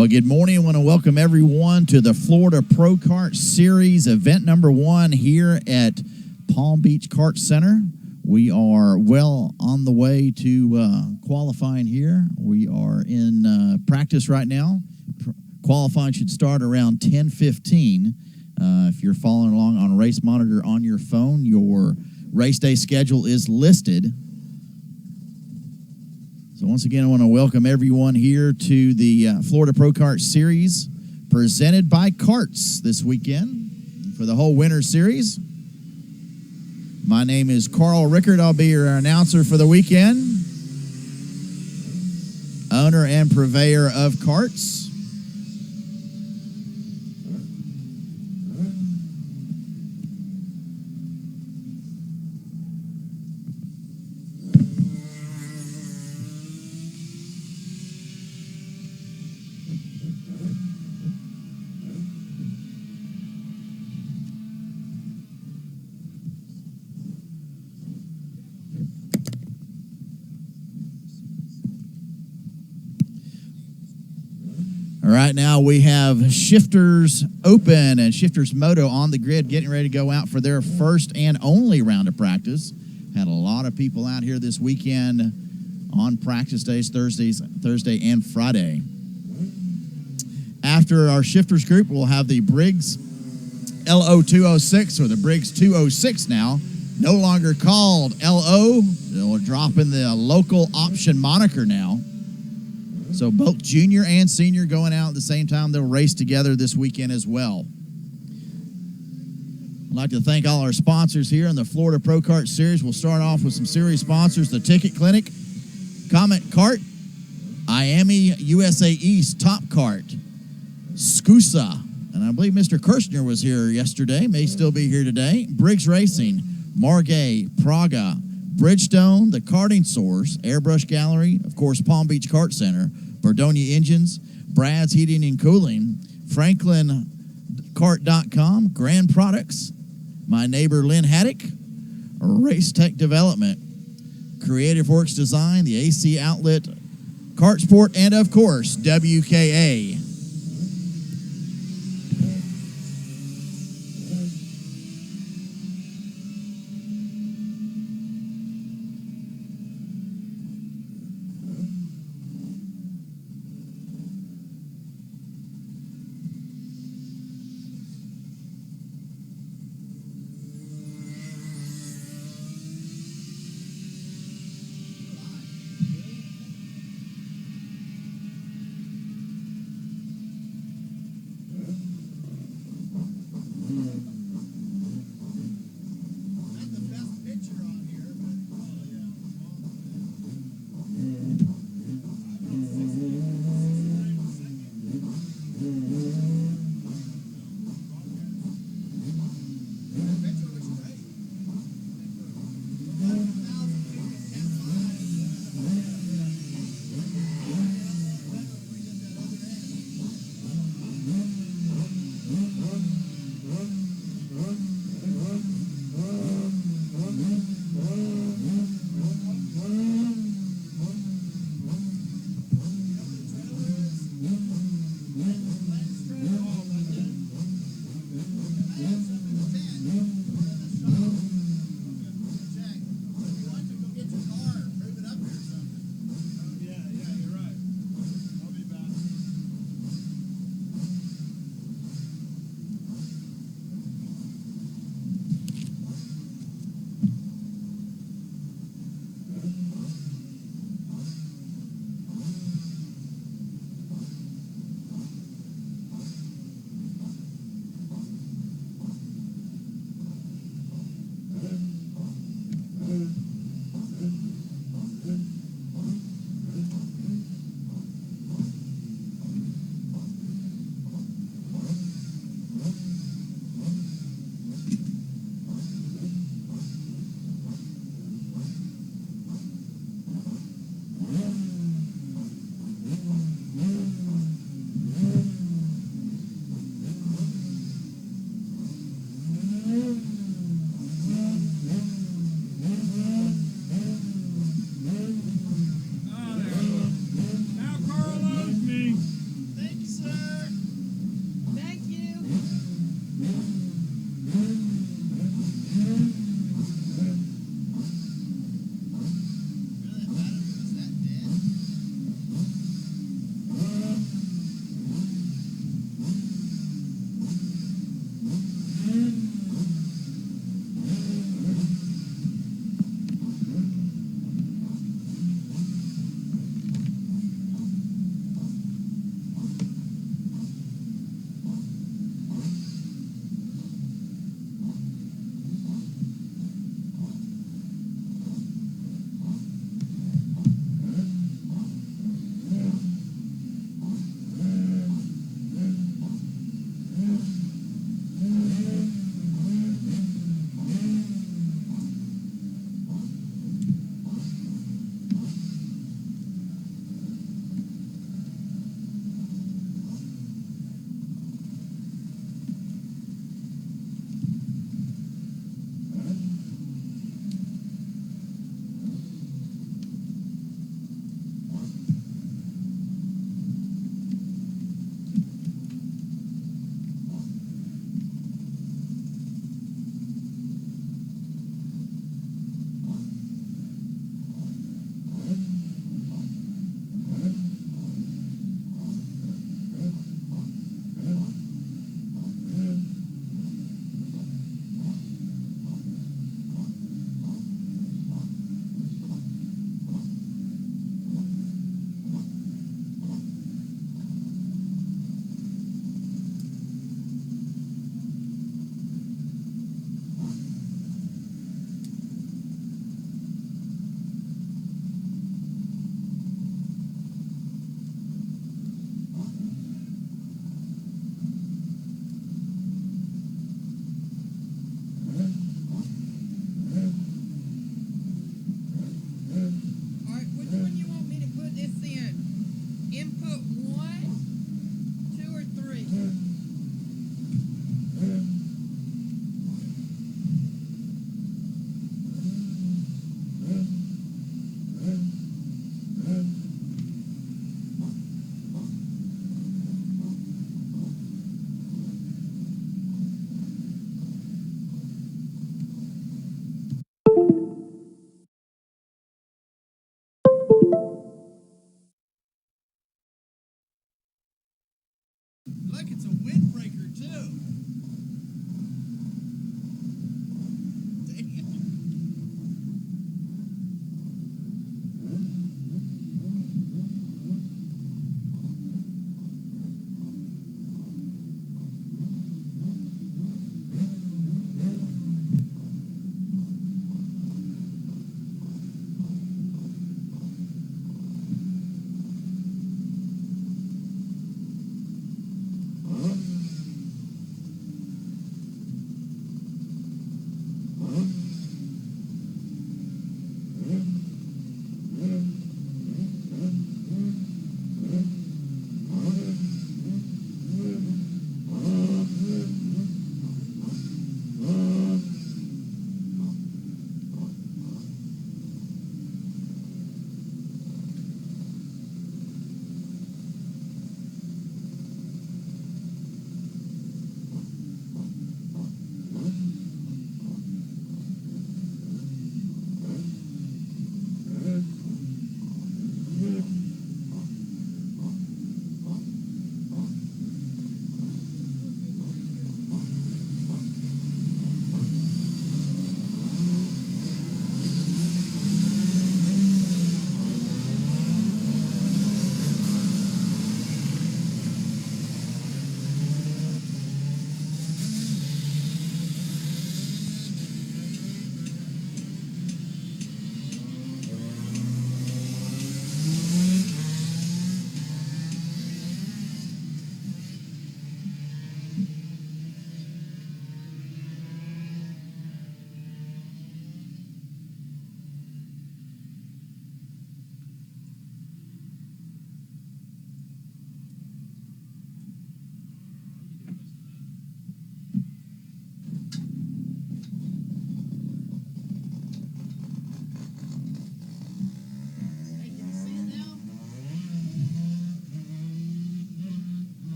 Well, good morning. I want to welcome everyone to the Florida Pro Kart Series, event number 1 here at Palm Beach Kart Center. We are well on the way to qualifying here. We are in practice right now. Qualifying should start around 10:15. If you're following along on Race Monitor on your phone, your race day schedule is listed. So once again, I want to welcome everyone here to the Florida Pro Kart Series presented by Karts this weekend for the whole Winter Series. My name is Carl Rickard. I'll be your announcer for the weekend. Owner and purveyor of Karts. Right now we have Shifters Open and Shifters Moto on the grid, getting ready to go out for their first and only round of practice. Had a lot of people out here this weekend on practice days, Thursday and Friday. After our Shifters group, we'll have the Briggs LO206, or the Briggs 206 now, no longer called LO. We'll drop in the local option moniker now. So both junior and senior going out at the same time. They'll race together this weekend as well. I'd like to thank all our sponsors here in the Florida Pro Kart Series. We'll start off with some series sponsors: the Ticket Clinic, Comet Kart, Iami USA East Top Kart, Scusa, and I believe Mr. Kirshner was here yesterday, may still be here today, Briggs Racing, Margay, Praga, Bridgestone, the Karting Source, Airbrush Gallery, of course, Palm Beach Kart Center, Bardonia Engines, Brad's Heating and Cooling, FranklinKart.com, Grand Products, my neighbor Lynn Haddock, Race Tech Development, Creative Works Design, the AC Outlet, Kart Sport, and of course, WKA.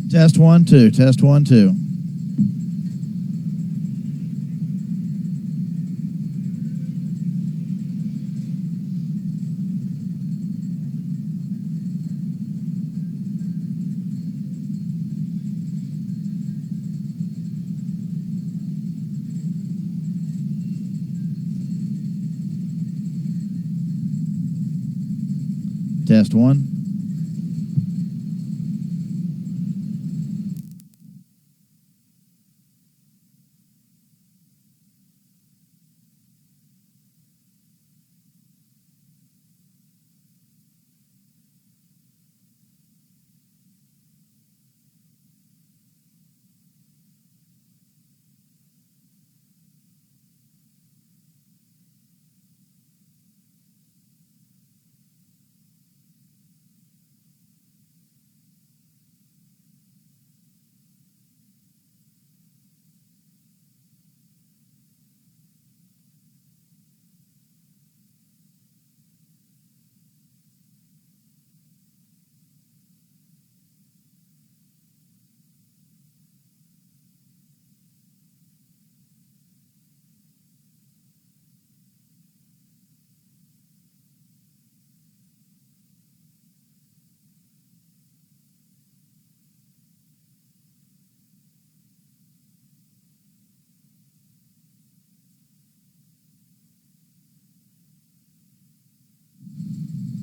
Test 1, 2. Test 1, 2. Test 1.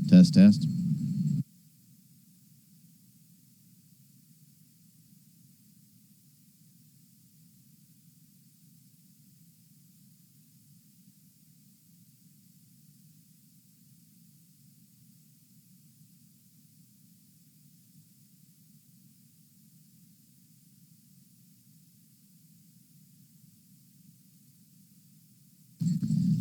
Test, test.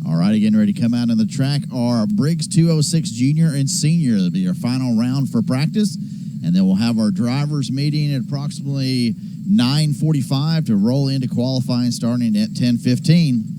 All right, getting ready to come out on the track are Briggs 206 Junior and Senior. That'll be our final round for practice. And then we'll have our drivers meeting at approximately 9:45 to roll into qualifying starting at 10:15.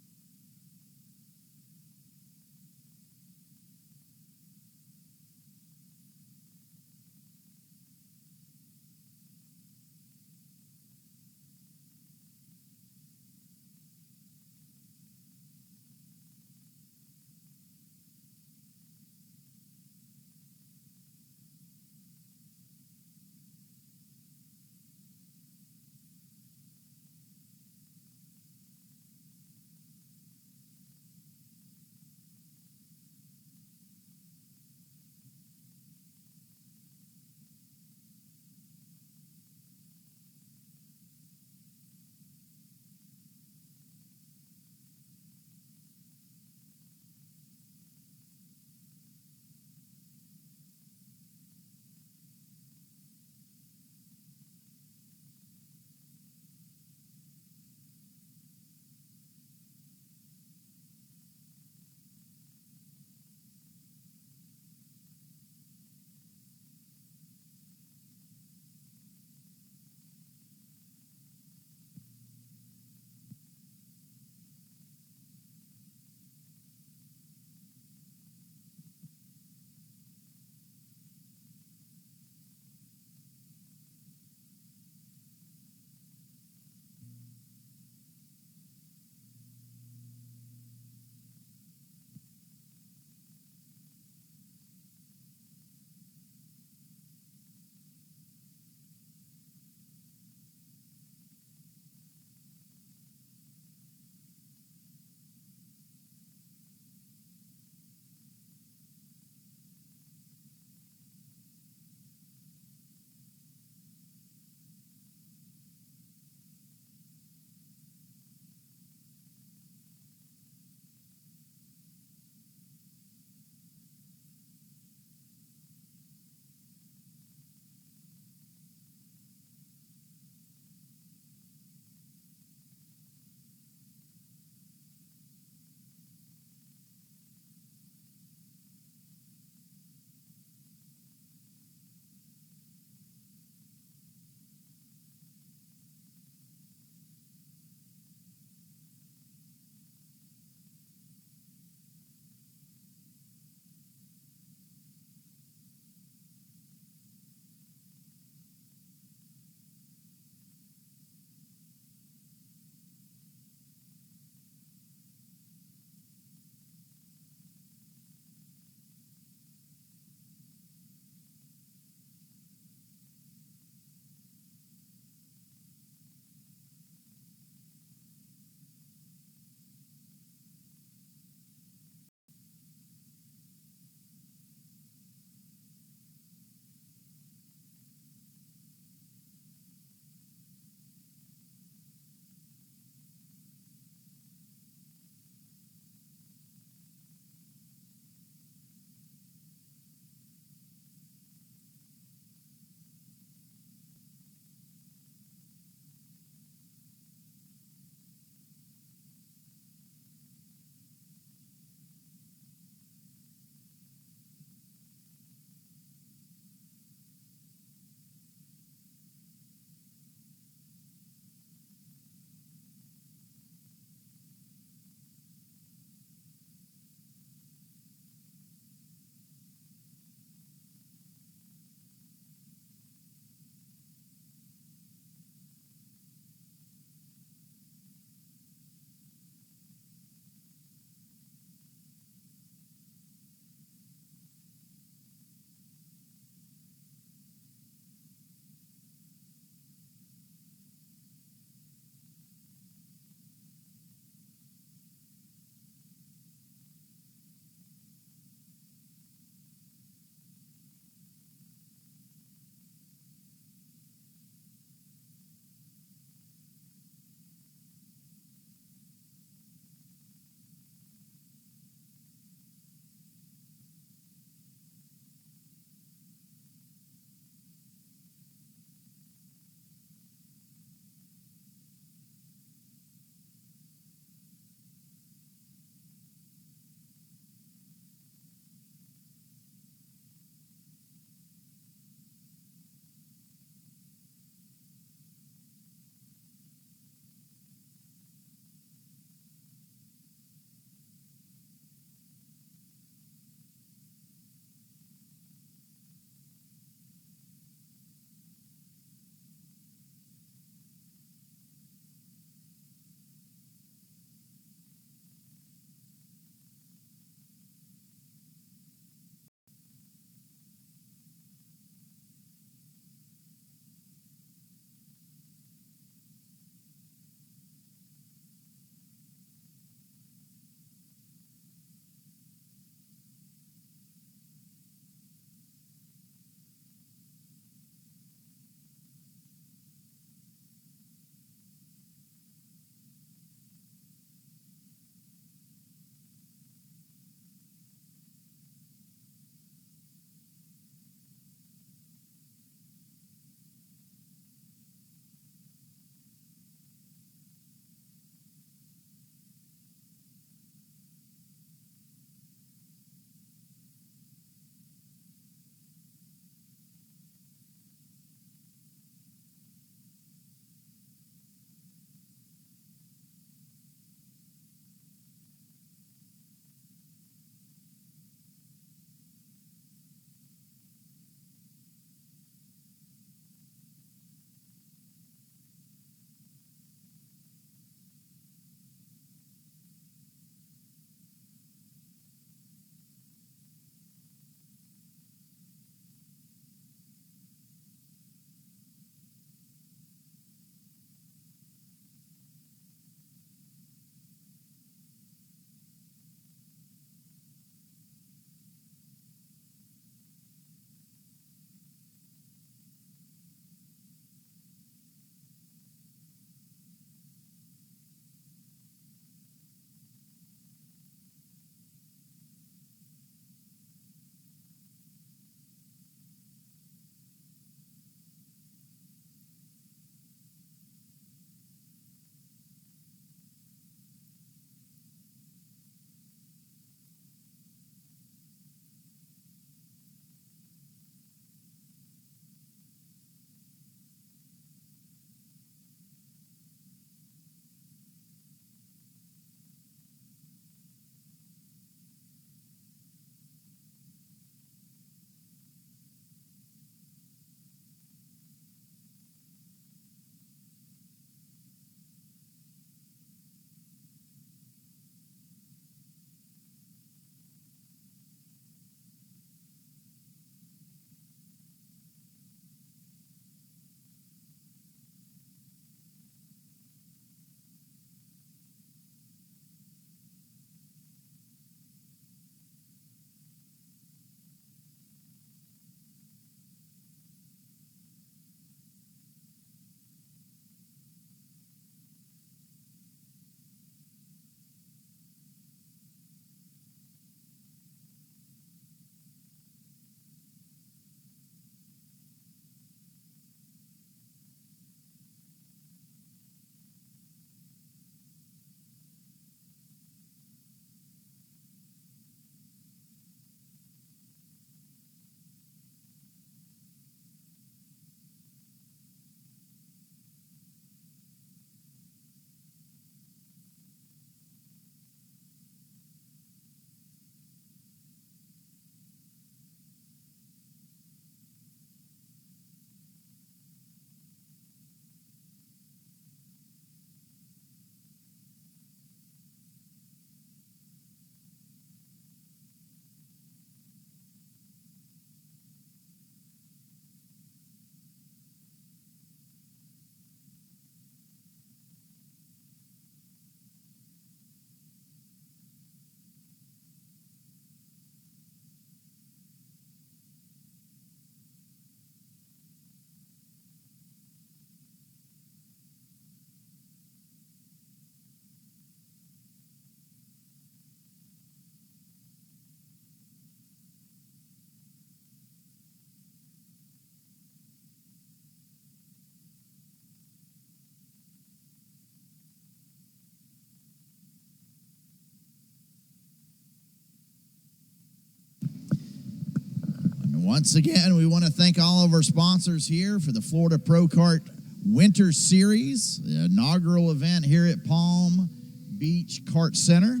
Once again, we want to thank all of our sponsors here for the Florida Pro Kart Winter Series, the inaugural event here at Palm Beach Kart Center. I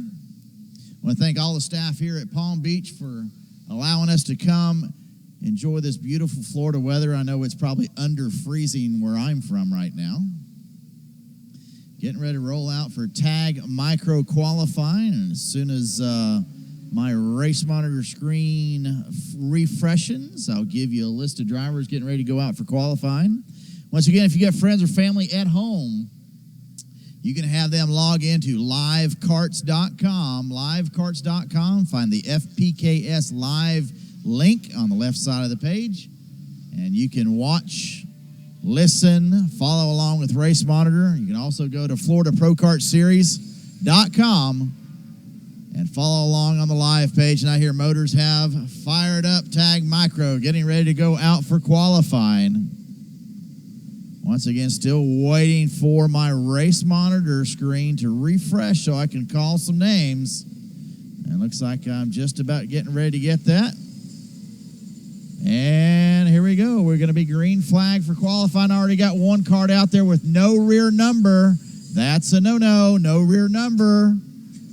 want to thank all the staff here at Palm Beach for allowing us to come enjoy this beautiful Florida weather. I know it's probably under freezing where I'm from right now. Getting ready to roll out for tag micro qualifying, and as soon as my race monitor screen refreshes, I'll give you a list of drivers getting ready to go out for qualifying. Once again, if you got friends or family at home, you can have them log into livekarts.com. Livekarts.com. Find the FPKS Live link on the left side of the page, and you can watch, listen, follow along with Race Monitor. You can also go to FloridaProKartSeries.com and follow along on the live page. And I hear motors have fired up Tag Micro, getting ready to go out for qualifying. Once again, still waiting for my race monitor screen to refresh so I can call some names. And it looks like I'm just about getting ready to get that. And here we go. We're going to be green flag for qualifying. I already got one card out there with no rear number. That's a no-no. No rear number.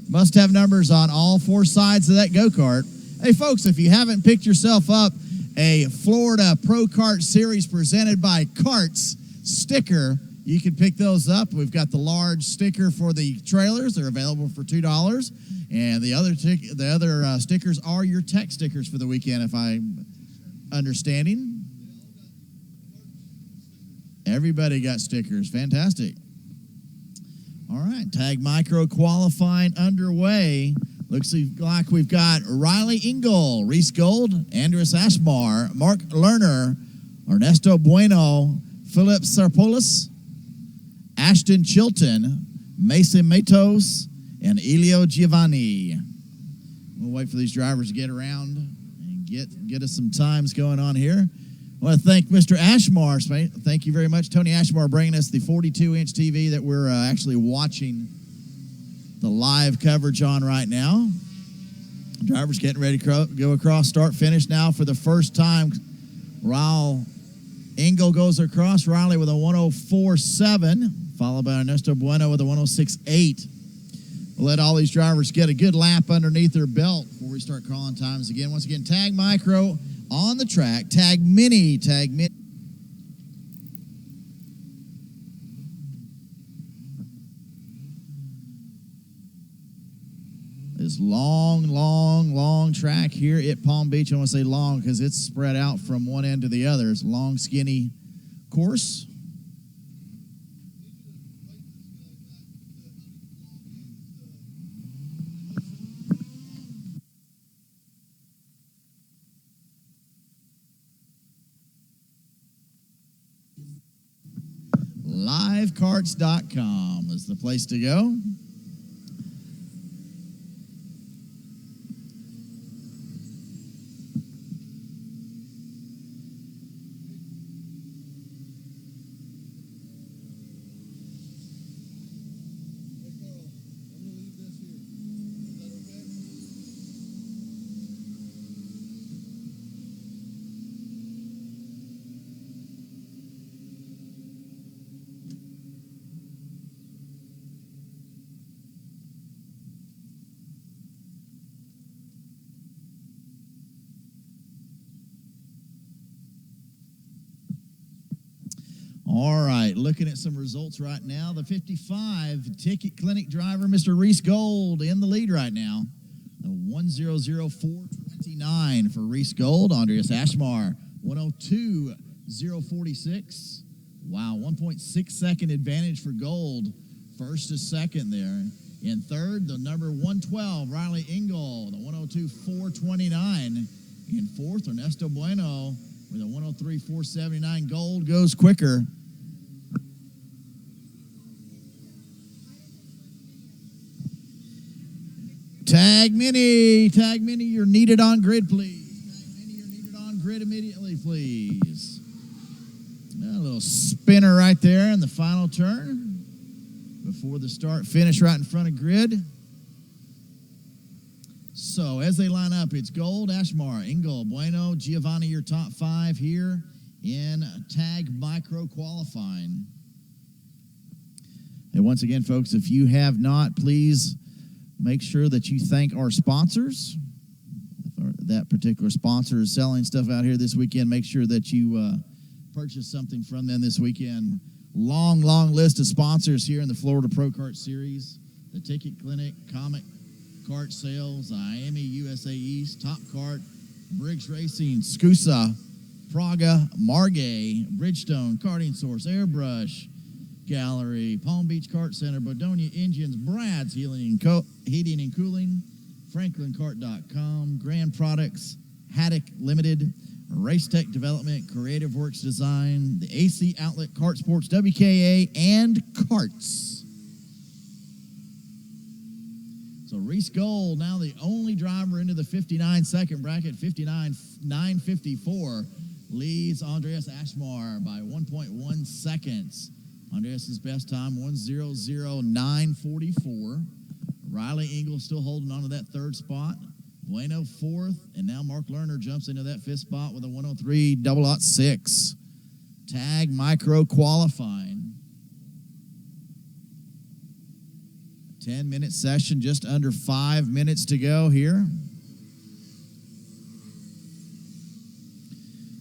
Must have numbers on all four sides of that go-kart. Hey, folks, if you haven't picked yourself up a Florida Pro Kart Series presented by Karts sticker, you can pick those up. We've got the large sticker for the trailers. They're available for $2. And the other stickers are your tech stickers for the weekend, if I'm understanding. Everybody got stickers. Fantastic. All right, Tag Micro qualifying underway. Looks like we've got Riley Engel, Reese Gold, Andres Ashmar, Mark Lerner, Ernesto Bueno, Philip Sarpolis, Ashton Chilton, Mason Matos, and Elio Giovanni. We'll wait for these drivers to get around and get us some times going on here. I want to thank Mr. Ashmar. Thank you very much, Tony Ashmar, bringing us the 42-inch TV that we're actually watching the live coverage on right now. Drivers getting ready to go across, start, finish now for the first time. Riley Engel goes across. Riley with a 104.7, followed by Ernesto Bueno with a 106.8. We'll let all these drivers get a good lap underneath their belt before we start calling times again. Once again, Tag Micro on the track. Tag Mini. This long track here at Palm Beach. I want to say long because it's spread out from one end to the other. It's a long, skinny course. Livekarts.com is the place to go. All right, looking at some results right now. The 55 Ticket Clinic driver, Mr. Reese Gold, in the lead right now. A 1:00.429 for Reese Gold. Andreas Ashmar, 1:02.046. Wow, 1.6 second advantage for Gold. First to second there. In third, the number 112, Riley Engel, the 1:02.429. In fourth, Ernesto Bueno with a 1:03.479. Gold goes quicker. Tag Mini, you're needed on grid, please. Tag Mini, you're needed on grid immediately, please. A little spinner right there in the final turn before the start finish right in front of grid. So as they line up, it's Gold, Ashmar, Engel, Bueno, Giovanni, your top 5 here in tag micro qualifying. And once again, folks, if you have not, please make sure that you thank our sponsors. If that particular sponsor is selling stuff out here this weekend, make sure that you purchase something from them this weekend. Long list of sponsors here in the Florida Pro Kart Series. The Ticket Clinic, Comet Kart Sales, Iami, USA East, Top Kart, Briggs Racing, Scusa, Praga, Margay, Bridgestone, Karting Source, Airbrush, Gallery, Palm Beach Kart Center, Bodonia Engines, Brad's Heating and Cooling, FranklinKart.com, Grand Products, Haddock Limited, Race Tech Development, Creative Works Design, the AC Outlet, Kart Sports, WKA, and Karts. So Reese Gold, now the only driver into the 59-second bracket, 59.954, leads Andreas Ashmar by 1.1 seconds. Andreas' best time, 1:00.944. Riley Engel still holding on to that 3rd spot. Bueno 4th, and now Mark Lerner jumps into that 5th spot with a 1:03.6. Tag micro qualifying. 10-minute session, just under 5 minutes to go here.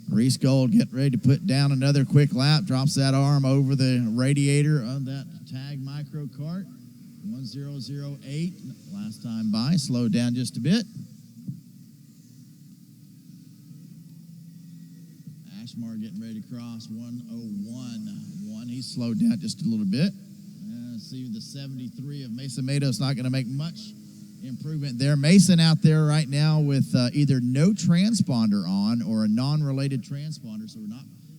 Reese Gold getting ready to put down another quick lap, drops that arm over the radiator of that tag micro kart. 1:00.08, last time by, slowed down just a bit. Ashmar getting ready to cross 1:01.1. He's slowed down just a little bit. See the 73 of Mason Matos not going to make much improvement there. Mason out there right now with either no transponder on or a non-related transponder, so we're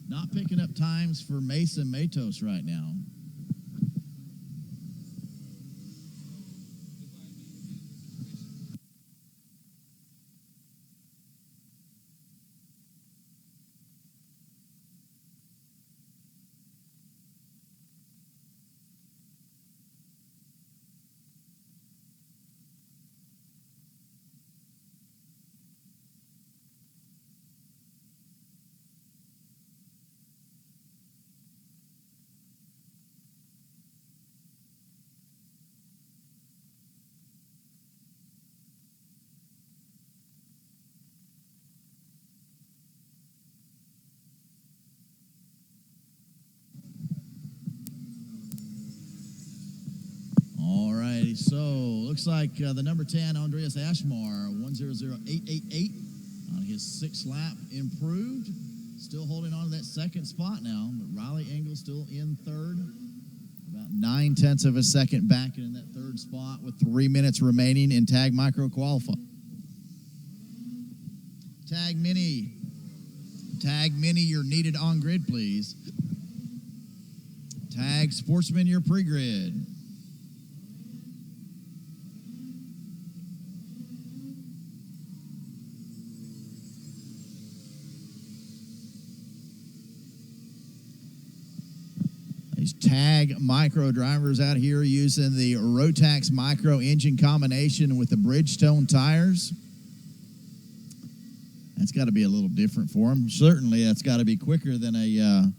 not picking up times for Mason Matos right now. So, looks like the number 10, Andreas Ashmar, 1:00.888 on his 6th lap, improved. Still holding on to that 2nd spot now, but Riley Engel still in 3rd. About 9/10 of a second back in that 3rd spot with 3 minutes remaining in tag micro qualifying. Tag Mini, you're needed on grid, please. Tag Sportsman, you're pre-grid. Tag micro drivers out here using the Rotax micro engine combination with the Bridgestone tires. That's got to be a little different for them. Certainly, that's got to be quicker than the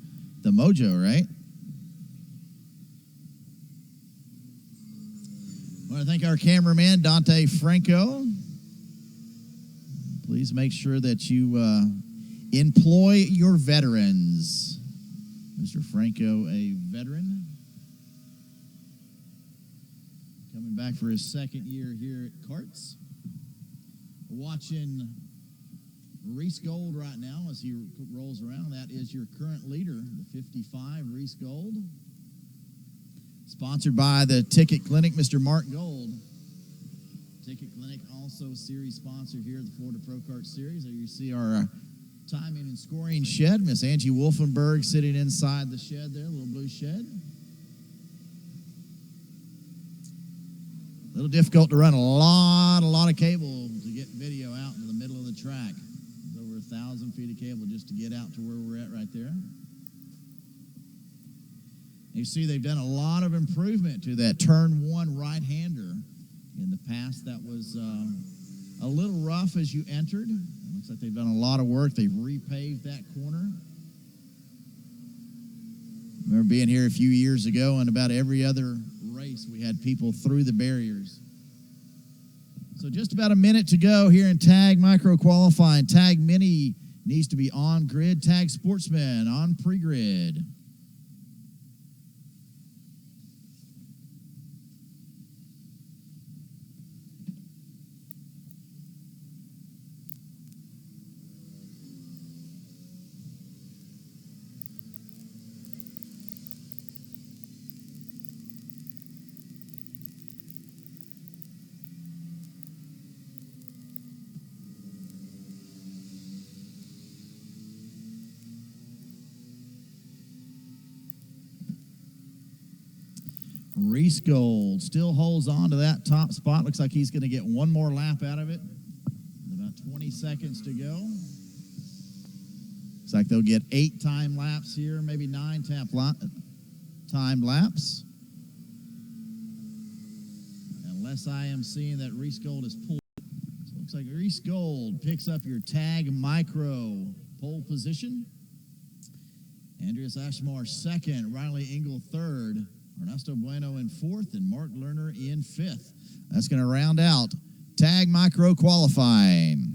Mojo, right? I want to thank our cameraman, Dante Franco. Please make sure that you employ your veterans. Mr. Franco, a veteran, coming back for his 2nd year here at Karts. We're watching Reese Gold right now as he rolls around. That is your current leader, the 55, Reese Gold. Sponsored by the Ticket Clinic, Mr. Mark Gold. Ticket Clinic, also series sponsor here at the Florida Pro Kart Series. There you see our timing and scoring shed. Miss Angie Wolfenberg sitting inside the shed there, little blue shed. A little difficult to run a lot of cable to get video out into the middle of the track. It's over 1,000 feet of cable just to get out to where we're at right there. You see they've done a lot of improvement to that turn 1 right-hander. In the past, that was a little rough as you entered. It looks like they've done a lot of work. They've repaved that corner. I remember being here a few years ago, and about every other race we had people through the barriers. So just about a minute to go here in Tag Micro Qualifying. Tag Mini needs to be on grid. Tag Sportsman on pre-grid. Reese Gold still holds on to that top spot. Looks like he's going to get one more lap out of it. About 20 seconds to go. Looks like they'll get 8 time laps here, maybe 9 time lapse. Unless I am seeing that Reese Gold is pulled. So it looks like Reese Gold picks up your Tag Micro pole position. Andreas Ashmore second, Riley Engel third. Ernesto Bueno in fourth, and Mark Lerner in fifth. That's going to round out Tag Micro Qualifying.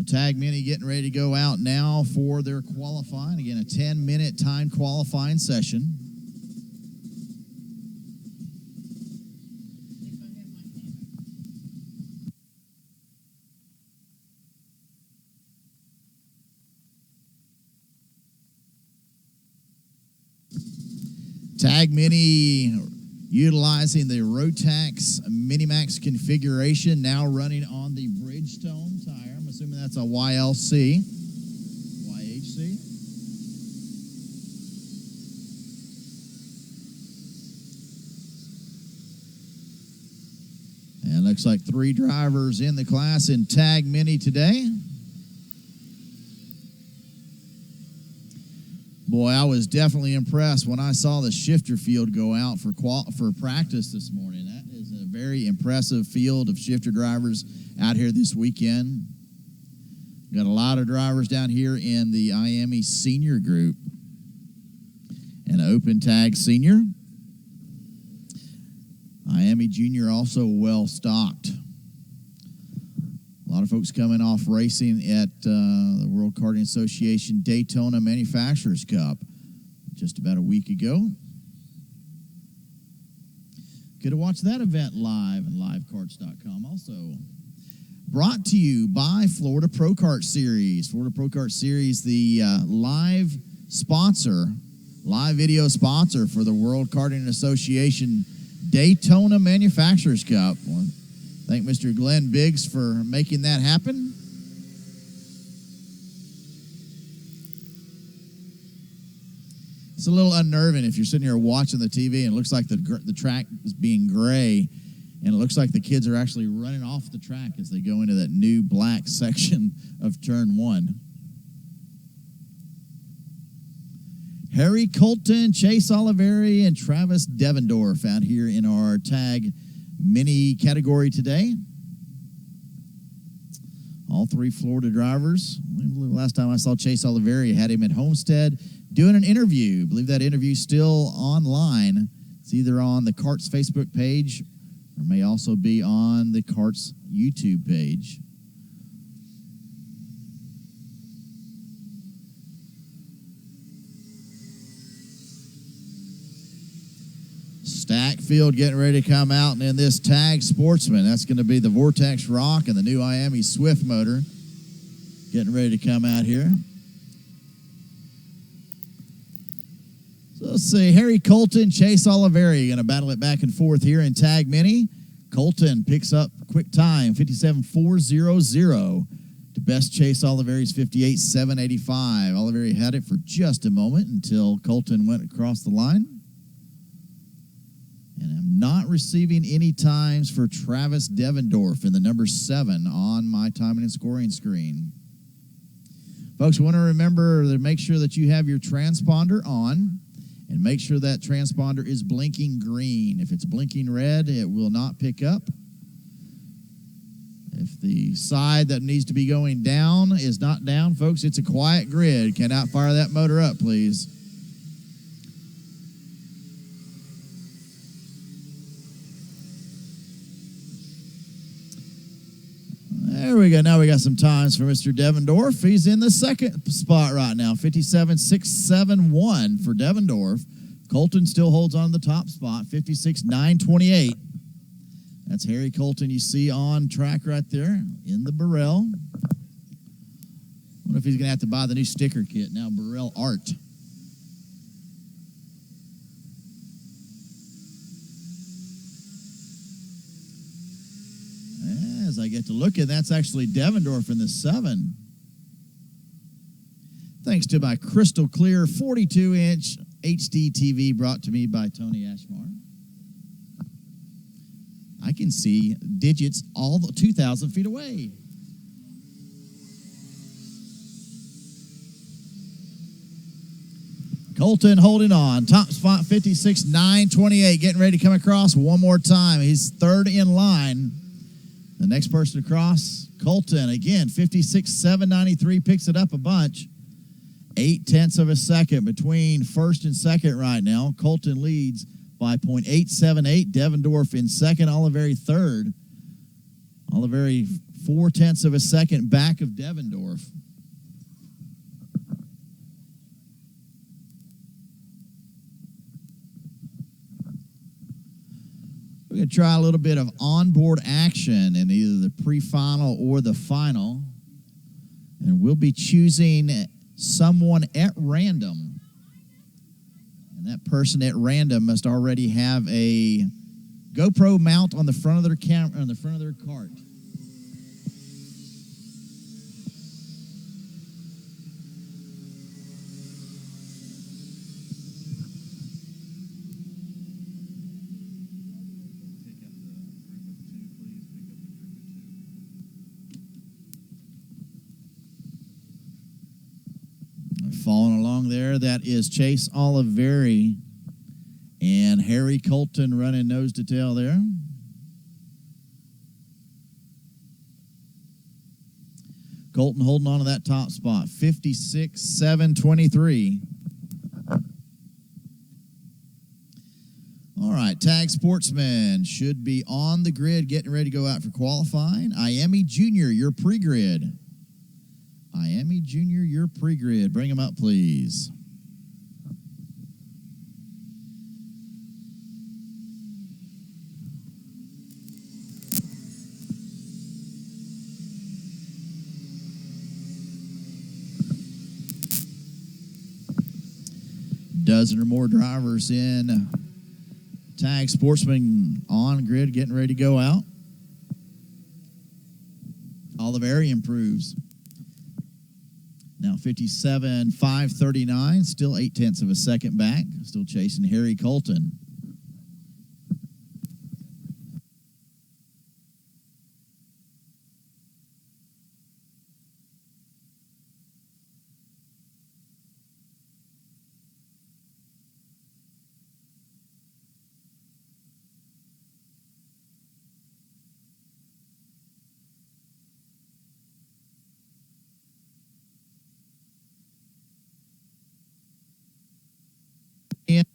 Tag Mini getting ready to go out now for their qualifying. Again, a 10-minute timed qualifying session. Tag Mini utilizing the Rotax Minimax configuration, now running on the Bridgestone tire. I'm assuming that's a YLC. YHC. And looks like 3 drivers in the class in Tag Mini today. Boy, I was definitely impressed when I saw the shifter field go out for practice this morning. That is a very impressive field of shifter drivers out here this weekend. Got a lot of drivers down here in the Iami senior group. And Open Tag senior. Iami junior also well stocked. A lot of folks coming off racing at the World Karting Association Daytona Manufacturers Cup just about a week ago. Could have watched that event live on livekarts.com also. brought to you by Florida Pro Kart Series. Florida Pro Kart Series, the live video sponsor for the World Karting Association Daytona Manufacturers Cup. Well, thank Mr. Glenn Briggs for making that happen. It's a little unnerving if you're sitting here watching the TV and it looks like the track is being gray, and it looks like the kids are actually running off the track as they go into that new black section of Turn 1. Harry Colton, Chase Oliveri, and Travis Devendorf out here in our tag mini category today. All three Florida drivers. Last time I saw Chase Oliveri, I had him at Homestead doing an interview. I believe that interview's still online. It's either on the Kart's Facebook page or may also be on the Kart's YouTube page. Stack field getting ready to come out, and in this tag Sportsman, that's going to be the Vortex Rock and the new Iami Swift motor getting ready to come out here. So let's see, Harry Colton, Chase Oliveri going to battle it back and forth here in tag mini. Colton picks up quick time, 57.400 to best Chase Oliveri's 58.785. Oliveri had it for just a moment until Colton went across the line. And I'm not receiving any times for Travis Devendorf in the number 7 on my timing and scoring screen. Folks, we want to remember to make sure that you have your transponder on and make sure that transponder is blinking green. If it's blinking red, it will not pick up. If the side that needs to be going down is not down, folks, it's a quiet grid. Cannot fire that motor up, please. There we go. Now we got some times for Mr. Devendorf. He's in the second spot right now, 57.671 for Devendorf. Colton still holds on to the top spot, 56.928. That's Harry Colton you see on track right there in the Burrell. I wonder if he's going to have to buy the new sticker kit now, Burrell Art. As I get to look at, that's actually Devendorf in the 7. Thanks to my crystal clear 42-inch HD TV brought to me by Tony Ashmar. I can see digits all the 2,000 feet away. Colton holding on. Top spot 56.928. Getting ready to come across one more time. He's third in line. The next person across, Colton, again, 56.793, picks it up a bunch. 0.8 of a second between first and second right now. Colton leads by 0.878. Devendorf in second, Oliveri third. Oliveri 0.4 of a second back of Devendorf. We're going to try a little bit of onboard action in either the pre-final or the final. And we'll be choosing someone at random. And that person at random must already have a GoPro mount on the front of their camera, on the front of their cart. Following along there, that is Chase Oliveri and Harry Colton running nose to tail there. Colton holding on to that top spot, 56.723. All right, tag Sportsman should be on the grid, getting ready to go out for qualifying. Iami Jr., your pre-grid. Iami Jr., your pre-grid. Bring him up, please. Dozen or more drivers in tag. Sportsman on grid, getting ready to go out. Oliveri improves. Now 57.539, still 0.8 of a second back. Still chasing Harry Colton. And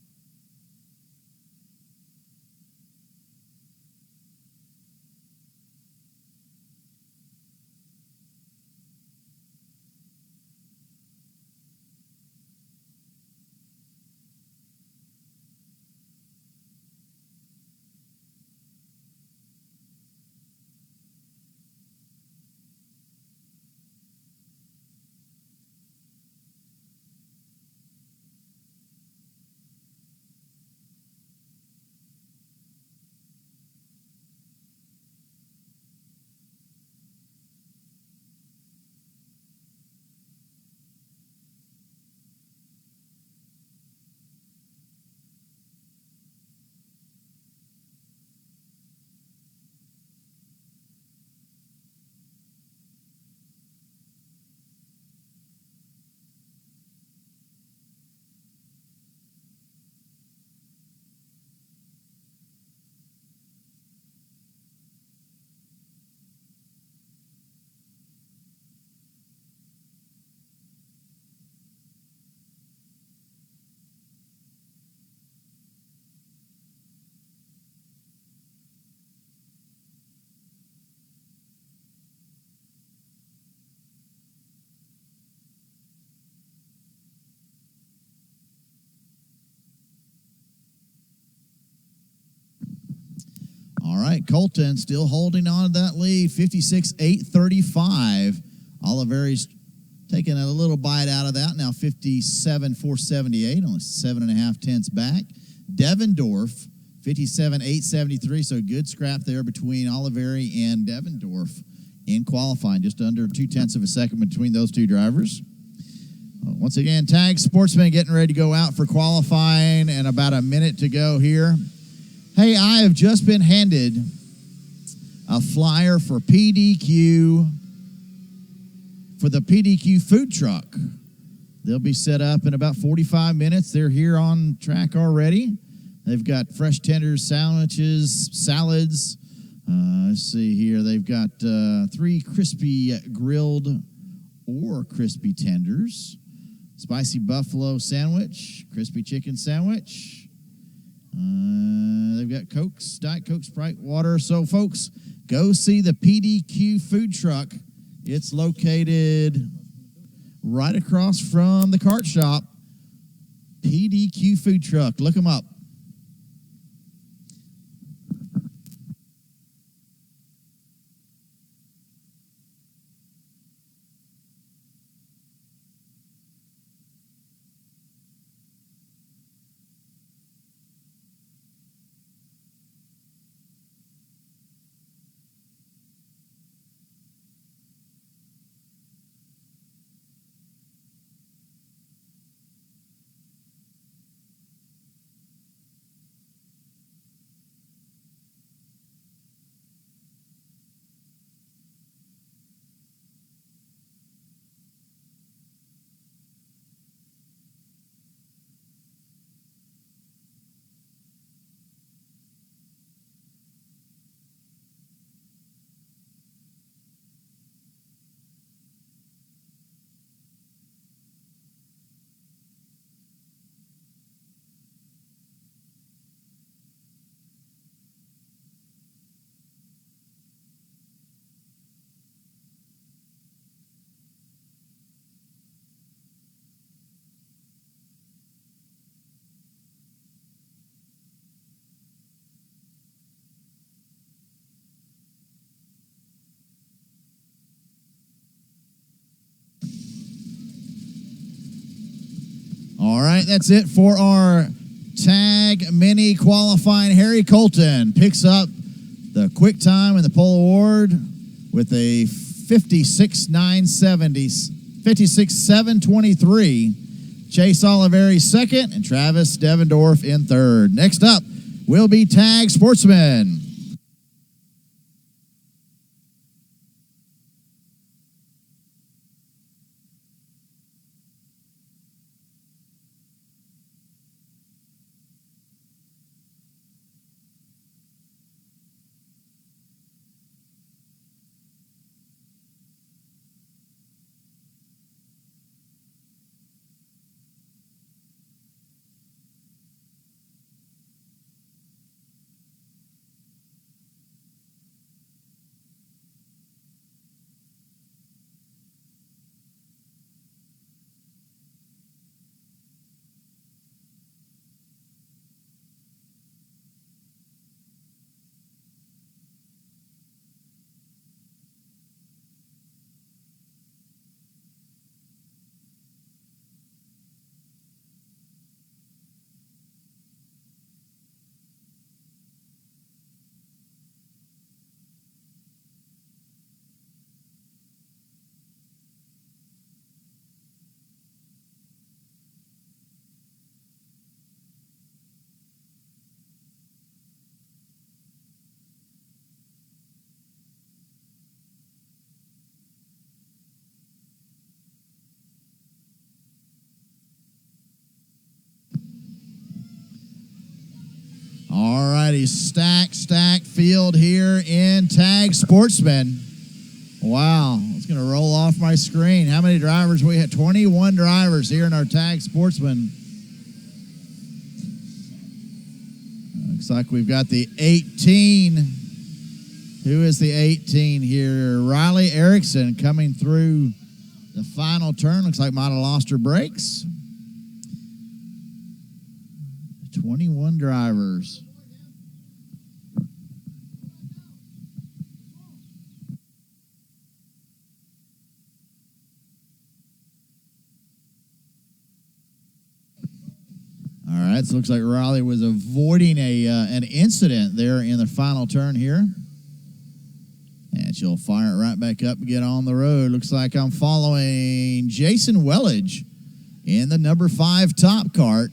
all right, Colton still holding on to that lead, 56.835. Oliveri's taking a little bite out of that, now 57.478, only 7.5 back. Devendorf, 57.873, so good scrap there between Oliveri and Devendorf in qualifying, just under 0.2 of a second between those two drivers. Once again, tag Sportsman getting ready to go out for qualifying and about a minute to go here. Hey, I have just been handed a flyer for PDQ, for the PDQ food truck. They'll be set up in about 45 minutes. They're here on track already. They've got fresh tenders, sandwiches, salads. Let's see here. They've got 3 crispy grilled or crispy tenders, spicy buffalo sandwich, crispy chicken sandwich. They've got Cokes, Diet Coke, Sprite, water. So, folks, go see the PDQ food truck. It's located right across from the Kart shop. PDQ food truck. Look them up. All right, that's it for our tag mini qualifying. Harry Colton picks up the quick time in the pole award with a 56.723. Chase Oliveri second and Travis Devendorf in third. Next up will be tag sportsman. All righty, stacked field here in tag sportsman. Wow, it's going to roll off my screen. How many drivers we had? 21 drivers here in our tag sportsman. Looks like we've got the 18. Who is the 18 here? Riley Erickson coming through the final turn. Looks like might have lost her brakes. 21 drivers. All right, so it looks like Riley was avoiding an incident there in the final turn here. And she'll fire it right back up and get on the road. Looks like I'm following Jason Wellage in the number 5 top cart,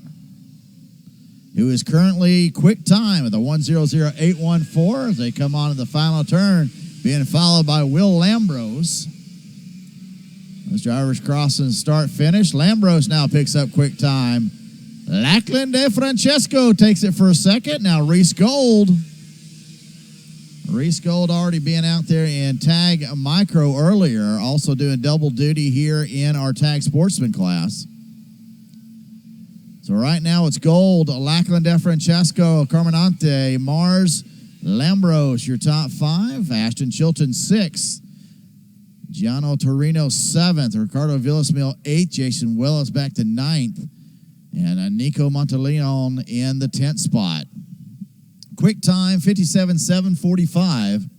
who is currently quick time at the 1:00.814 as they come on to the final turn, being followed by Will Lambros. Those drivers crossing start-finish. Lambros now picks up quick time. Lachlan De Francesco takes it for a second. Now Reese Gold. Reese Gold already being out there in tag micro earlier, also doing double duty here in our tag sportsman class. So right now it's Gold, Lachlan De Francesco, Carmenante, Mars, Lambros, your top 5. Ashton Chilton, 6th. Gianno Torino, 7th. Ricardo Villasmil, 8th. Jason Willis back to 9th. And Nico Monteleon in the 10th spot. Quick time, 57.745.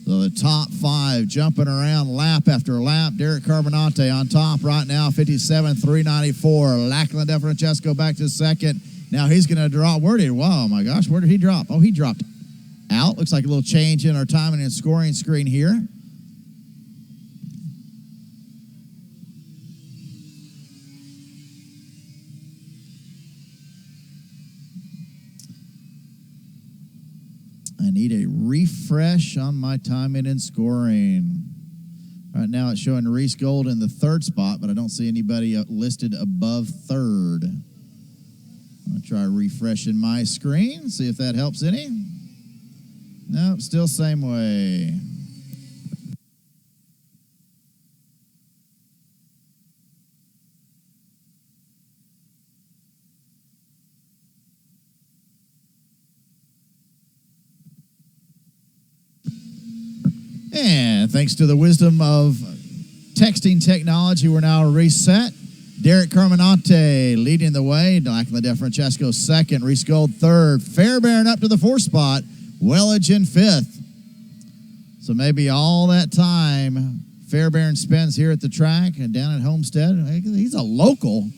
So the top 5 jumping around lap after lap. Derek Carbonante on top right now, 57.394. Lachlan De Francesco back to second. Now he's going to drop. Wow, my gosh, where did he drop? Oh, he dropped out. Looks like a little change in our timing and scoring screen here. I need a refresh on my timing and scoring. Right now it's showing Reese Gold in the 3rd spot, but I don't see anybody listed above 3rd. I'm going to try refreshing my screen, see if that helps any. Nope, still same way. And And thanks to the wisdom of texting technology, we're now reset. Derek Carminante leading the way. Lackland DeFrancesco second. Reese Gold third. Fairbairn up to the fourth spot. Wellage in fifth. So maybe all that time Fairbairn spends here at the track and down at Homestead. He's a local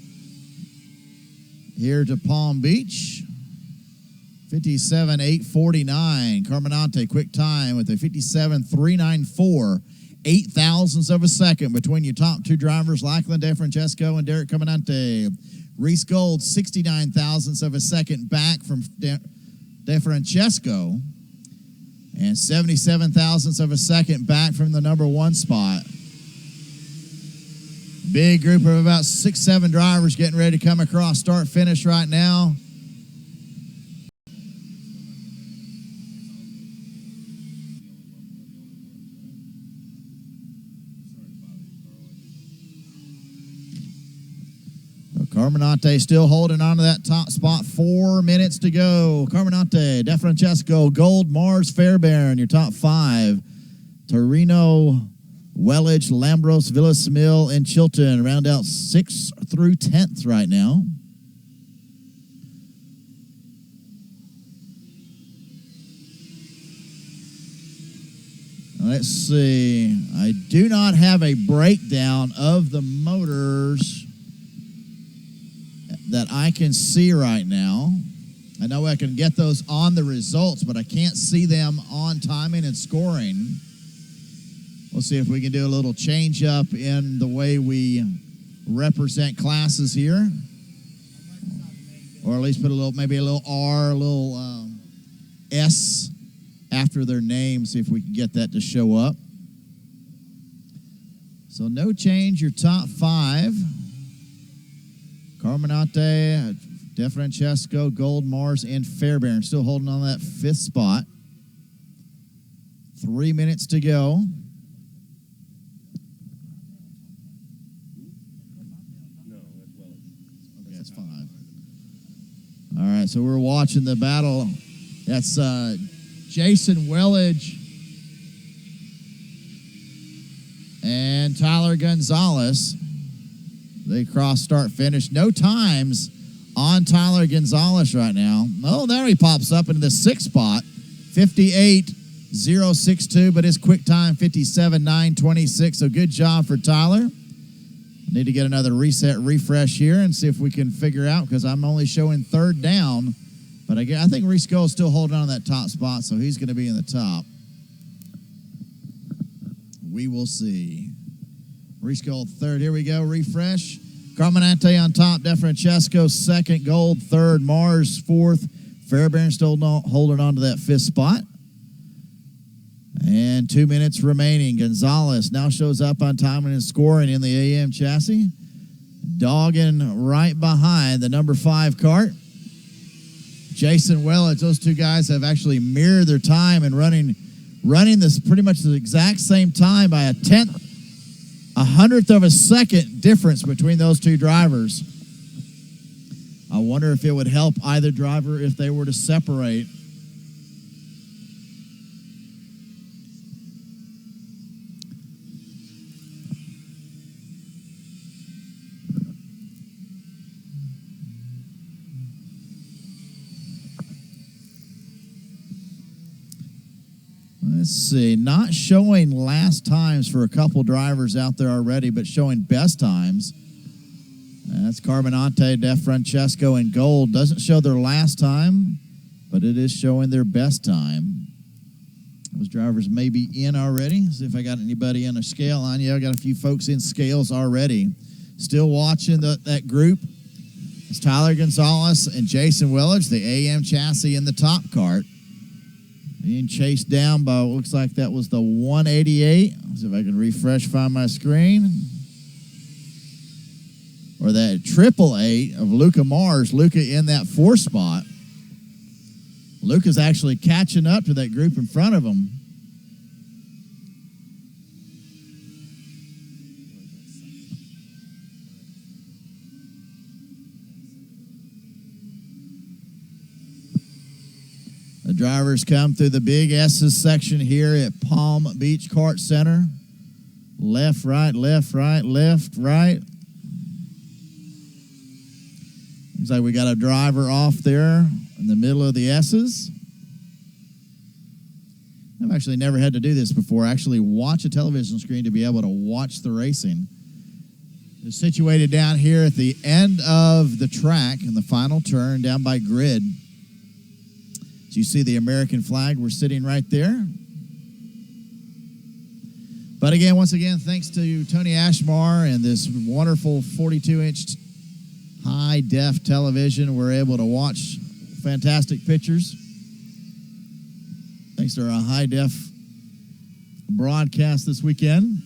here to Palm Beach. 57.849. Carminante, quick time with a 57.394. 8 thousandths of a second between your top two drivers, Lackland DeFrancesco and Derek Carminante. Reese Gold, 69 thousandths of a second back from DeFrancesco. And 77 thousandths of a second back from the number one spot. Big group of about 6-7 drivers getting ready to come across start-finish right now. Carminante still holding on to that top spot. 4 minutes to go. Carminante, DeFrancesco, Gold, Mars, Fairbairn, your top five. Torino, Wellage, Lambros, Villasmil, and Chilton round out 6th through 10th right now. Let's see. I do not have a breakdown of the motors that I can see right now. I know I can get those on the results, but I can't see them on timing and scoring. We'll see if we can do a little change up in the way we represent classes here. Or at least put a little, maybe a little R, a little S after their name, see if we can get that to show up. So no change, your top five. Carminante, DeFrancesco, Gold, Mars, and Fairbairn still holding on that 5th spot. 3 minutes to go. Okay, that's 5. All right, so we're watching the battle. That's Jason Wellage and Tyler Gonzalez. They cross start finish. No times on Tyler Gonzalez right now. Oh, there he pops up into the 6th spot. 58.062, but his quick time 57.926. So good job for Tyler. Need to get another reset refresh here and see if we can figure out, because I'm only showing 3rd down. But I think Reese Gold's still holding on to that top spot, so he's going to be in the top. We will see. Reese Gold 3rd. Here we go. Refresh. Carminante on top. DeFrancesco 2nd. Gold 3rd. Mars 4th. Fairbairn still holding on to that 5th spot. And 2 minutes remaining. Gonzalez now shows up on timing and scoring in the AM chassis. Dogging right behind the number 5 Kart. Jason Wellage, those two guys have actually mirrored their time and running this pretty much the exact same time by a hundredth of a second difference between those two drivers. I wonder if it would help either driver if they were to separate. Let's see, not showing last times for a couple drivers out there already, but showing best times. That's Carminante, DeFrancesco, and Gold. Doesn't show their last time, but it is showing their best time. Those drivers may be in already. See if I got anybody in a scale on. Yeah, I got a few folks in scales already. Still watching that group. It's Tyler Gonzalez and Jason Wellage, the AM chassis in the top Kart. Being chased down by what looks like that was the 188. Let's see if I can find my screen. Or that 888 of Luca Mars. Luca in that 4th spot. Luca's actually catching up to that group in front of him. drivers come through the big S's section here at Palm Beach Kart Center. Left, right, left, right, left, right. Looks like we got a driver off there in the middle of the S's. I've actually never had to do this before. Actually watch a television screen to be able to watch the racing. It's situated down here at the end of the track in the final turn down by grid. As you see the American flag, we're sitting right there. But again, once again, thanks to Tony Ashmar and this wonderful 42-inch high-def television, we're able to watch fantastic pictures. Thanks to our high-def broadcast this weekend.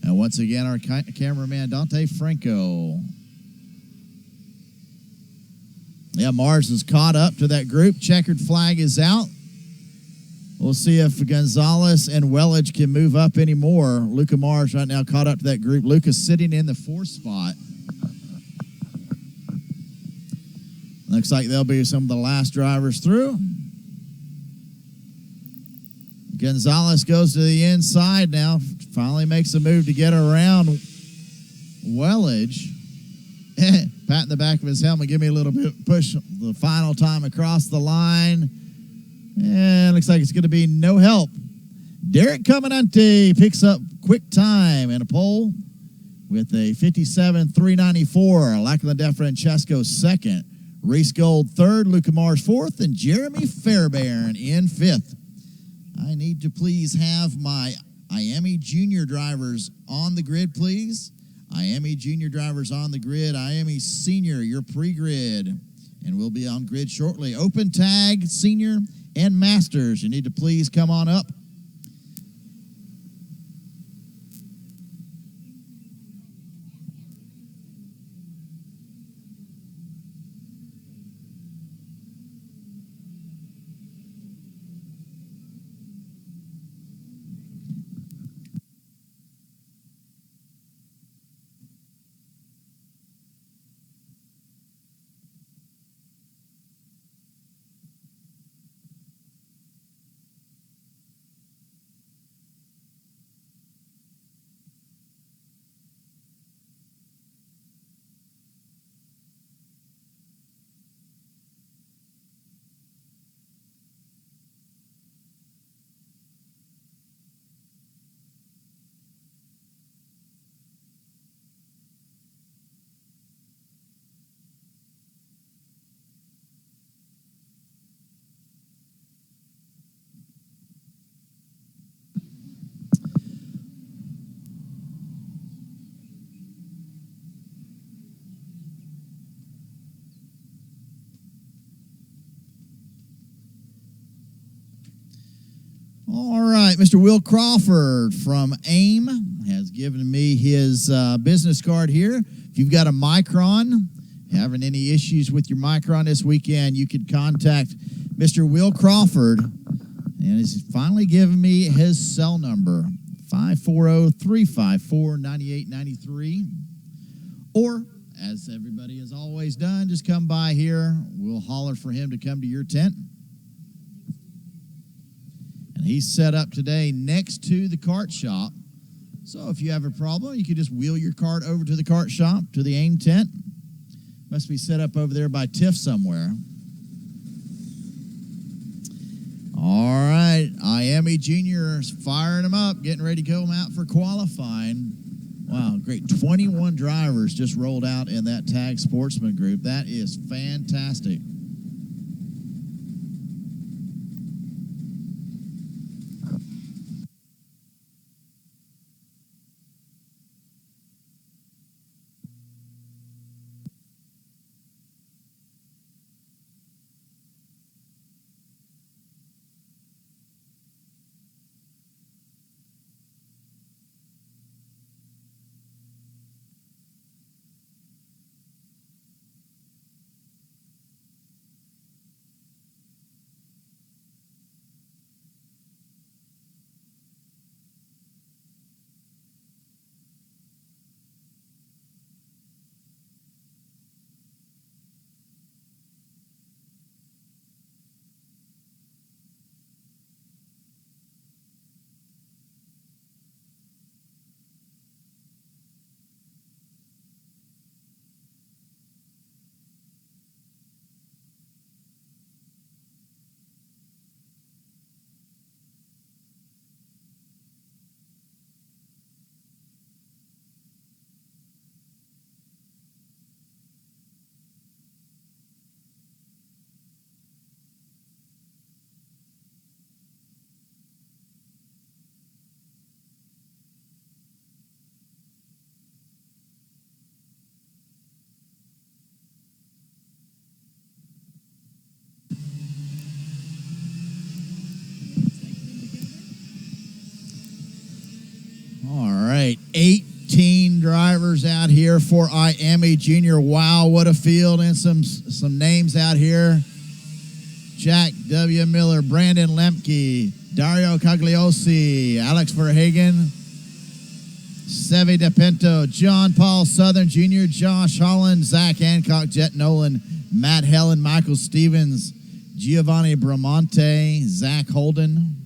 And once again, our cameraman, Dante Franco. Yeah, Mars is caught up to that group. Checkered flag is out. We'll see if Gonzalez and Wellage can move up anymore. Luca Mars right now caught up to that group. Luca's sitting in the 4th spot. Looks like they'll be some of the last drivers through. Gonzalez goes to the inside now. Finally makes a move to get around Wellage. Patting the back of his helmet. Give me a little bit push the final time across the line. And looks like it's going to be no help. Derek Cominante picks up quick time and a pole with a 57.394. Lachlan DeFrancesco second. Reese Gold third. Luca Mars fourth. And Jeremy Fairbairn in fifth. I need to please have my Iami junior drivers on the grid, please. Iami junior drivers on the grid. Iami senior, your pre-grid. And we'll be on grid shortly. Open tag, senior, and masters. You need to please come on up. All right, Mr. Will Crawford from AIM has given me his business card here. If you've got a Micron, having any issues with your Micron this weekend, you could contact Mr. Will Crawford, and he's finally given me his cell number, 540-354-9893. Or, as everybody has always done, just come by here. We'll holler for him to come to your tent. And he's set up today next to the kart shop. So if you have a problem, you can just wheel your kart over to the kart shop, to the AIM tent. Must be set up over there by Tiff somewhere. All right, Iami Juniors firing them up, getting ready to go out for qualifying. Wow, great. 21 drivers just rolled out in that tag sportsman group. That is fantastic. 18 drivers out here for Iami Junior. Wow, what a field, and some names out here. Jack W. Miller, Brandon Lemke, Dario Cagliosi, Alex Verhagen, Sevi DePinto, John Paul Southern Jr., Josh Holland, Zach Hancock, Jet Nolan, Matt Helen, Michael Stevens, Giovanni Bramante, Zach Holden.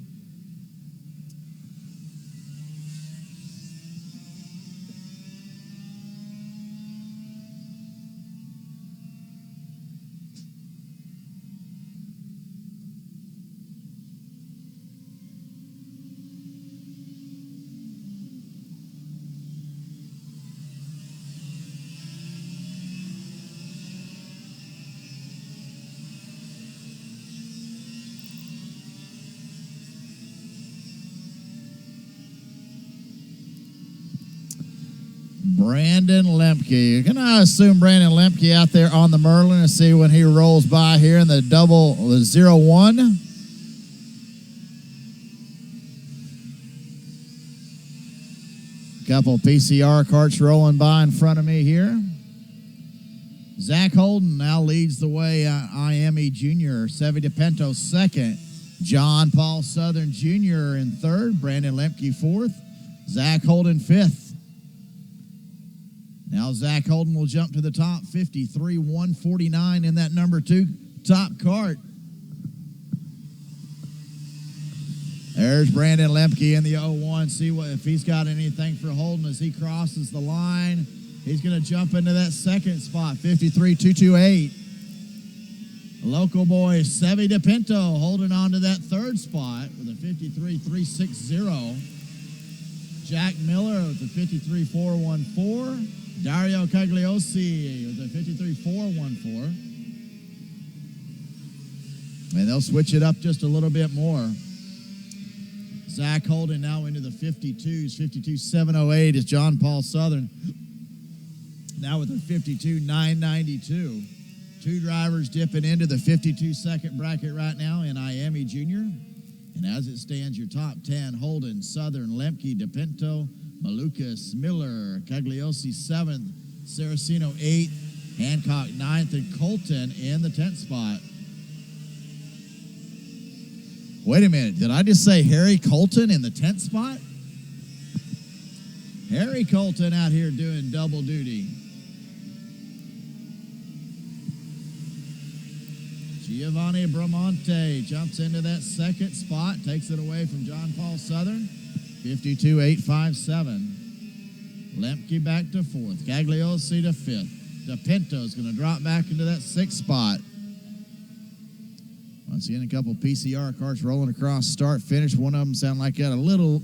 Brandon Lemke. You're going to assume Brandon Lemke out there on the Merlin and see when he rolls by here in the 0-1. Couple PCR carts rolling by in front of me here. Zach Holden now leads the way. Iami Jr. Sevi DePinto second. John Paul Southern Jr. in third. Brandon Lemke fourth. Zach Holden fifth. Now Zach Holden will jump to the top, 53-149 in that number 2 top cart. There's Brandon Lemke in the 0-1. See if he's got anything for Holden as he crosses the line. He's going to jump into that second spot, 53-228. Local boy Sevi DePinto holding on to that third spot with a 53-360. Jack Miller with a 53-414. Dario Cagliosi with a 53-414. And they'll switch it up just a little bit more. Zach Holden now into the 52s. 52-708 is John Paul Southern. Now with a 52-992. Two drivers dipping into the 52-second bracket right now in Iami Jr. And as it stands, your top 10, Holden, Southern, Lemke, DePinto, Malukas, Miller, Cagliosi 7th, Saraceno 8th, Hancock 9th, and Colton in the 10th spot. Wait a minute, did I just say Harry Colton in the 10th spot? Harry Colton out here doing double duty. Giovanni Bramante jumps into that second spot, takes it away from John Paul Southern. 52-857. Lemke back to fourth. Cagliosi to fifth. DePinto's going to drop back into that sixth spot. Once again, a couple PCR carts rolling across start finish. One of them sound like got a little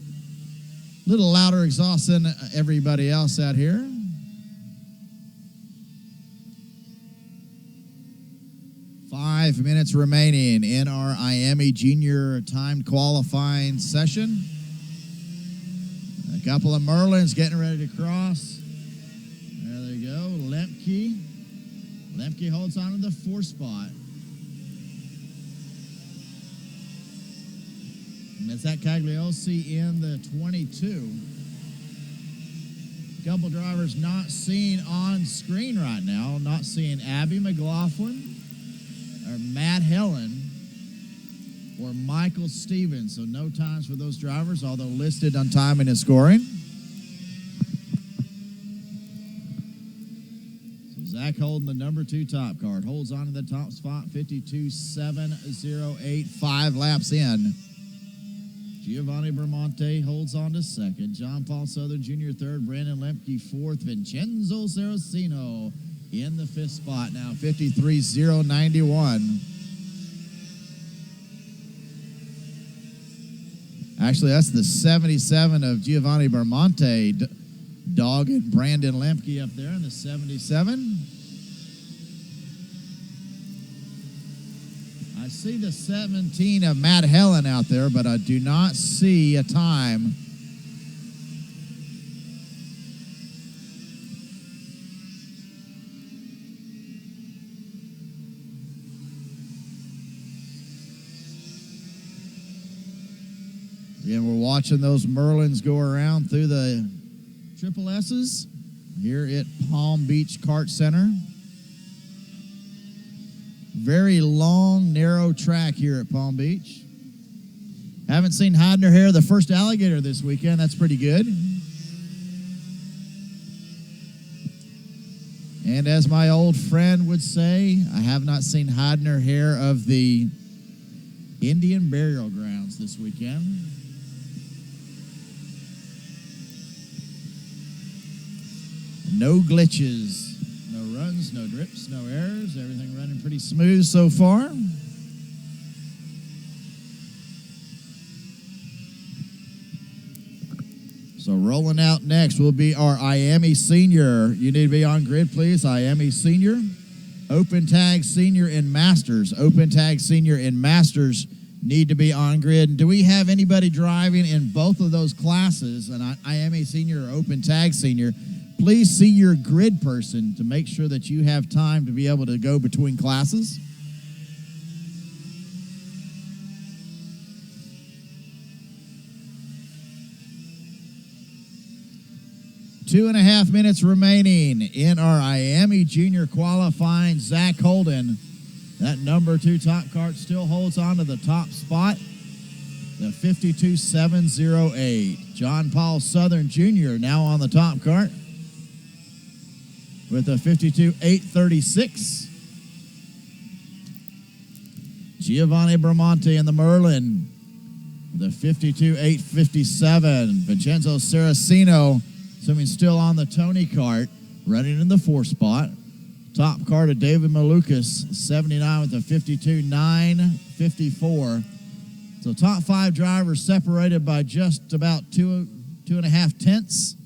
louder exhaust than everybody else out here. Five minutes remaining in our Iami Junior timed qualifying session. A couple of Merlins getting ready to cross. There they go. Lemke. Lemke holds on to the fourth spot. And that's that Cagliosi in the 22. A couple drivers not seen on screen right now. Not seeing Abby McLaughlin or Matt Helen or Michael Stevens. So no times for those drivers, although listed on timing and scoring. So Zach Holden, the number 2 top card, holds on to the top spot, 52-708, 5 laps in. Giovanni Bramante holds on to second. John Paul Southern Jr. third. Brandon Lemke fourth. Vincenzo Saraceno in the 5th spot now, 53-091. Actually, that's the 77 of Giovanni Bramante dogging Brandon Lemke up there in the 77. I see the 17 of Matt Helen out there, but I do not see a time. Again, we're watching those Merlins go around through the Triple S's here at Palm Beach Kart Center. Very long, narrow track here at Palm Beach. Haven't seen hide nor hair the first alligator this weekend. That's pretty good. And as my old friend would say, I have not seen hide nor hair of the Indian burial grounds this weekend. No glitches, no runs, no drips, no errors. Everything running pretty smooth so far. So rolling out next will be our Iami Senior. You need to be on grid, please. Iami Senior. Open Tag Senior and Masters. Open Tag Senior and Masters need to be on grid. Do we have anybody driving in both of those classes, an Iami Senior or Open Tag Senior? Please see your grid person to make sure that you have time to be able to go between classes. Two and a half minutes remaining in our Iami Junior qualifying. Zach Holden, that number 2 top cart, still holds on to the top spot. The 52.708. John Paul Southern Jr. now on the top cart with a 52.836. Giovanni Bramante in the Merlin with a 52.857. Vincenzo Saraceno, assuming still on the Tony cart, running in the 4 spot. Top cart of David Malukas, 79 with a 52.954. So top 5 drivers separated by just about 2.5 tenths.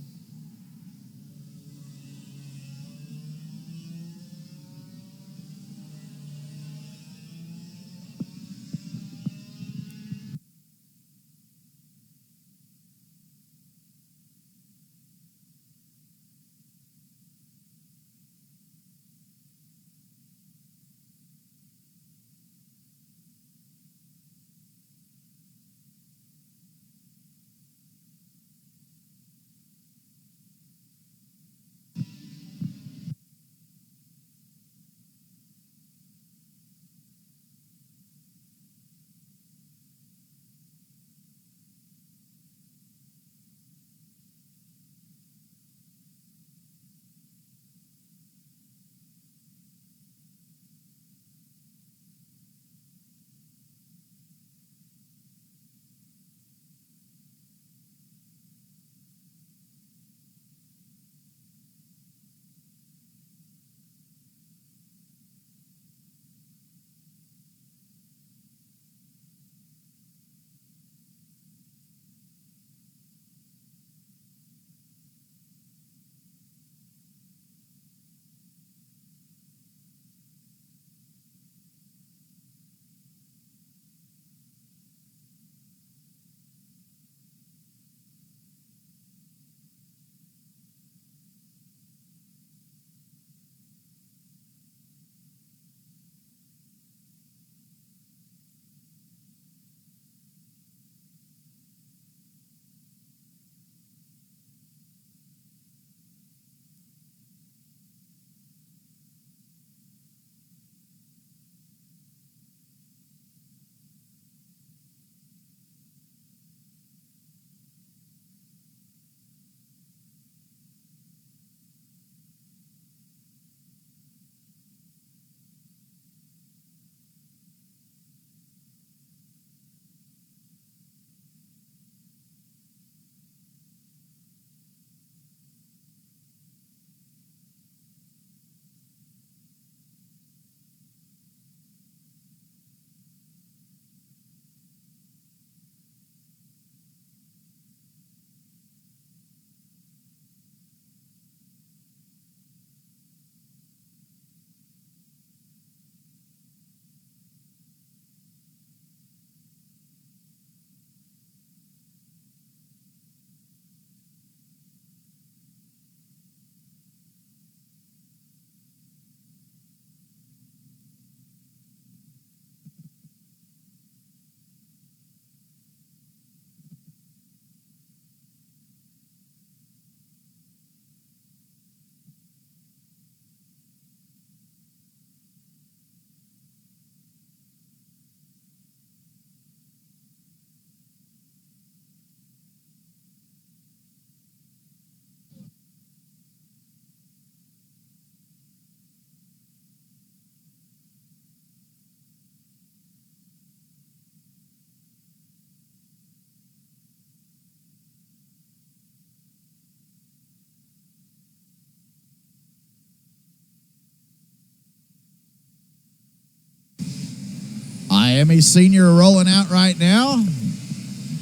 Iami Senior rolling out right now.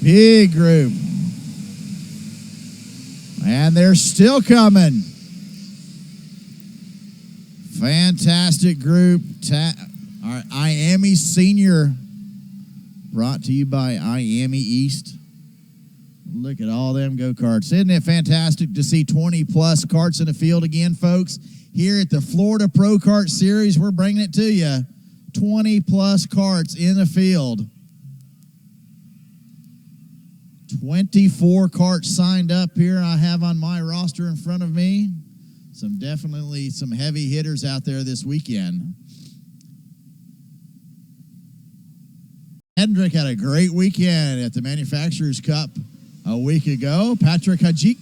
Big group. And they're still coming. Fantastic group. Our Iami Senior, brought to you by Iami East. Look at all them go-karts. Isn't it fantastic to see 20-plus karts in the field again, folks? Here at the Florida Pro Kart Series, we're bringing it to you. 20-plus karts in the field. 24 karts signed up here I have on my roster in front of me. Definitely some heavy hitters out there this weekend. Hendrick had a great weekend at the Manufacturers Cup a week ago. Patrick Hajik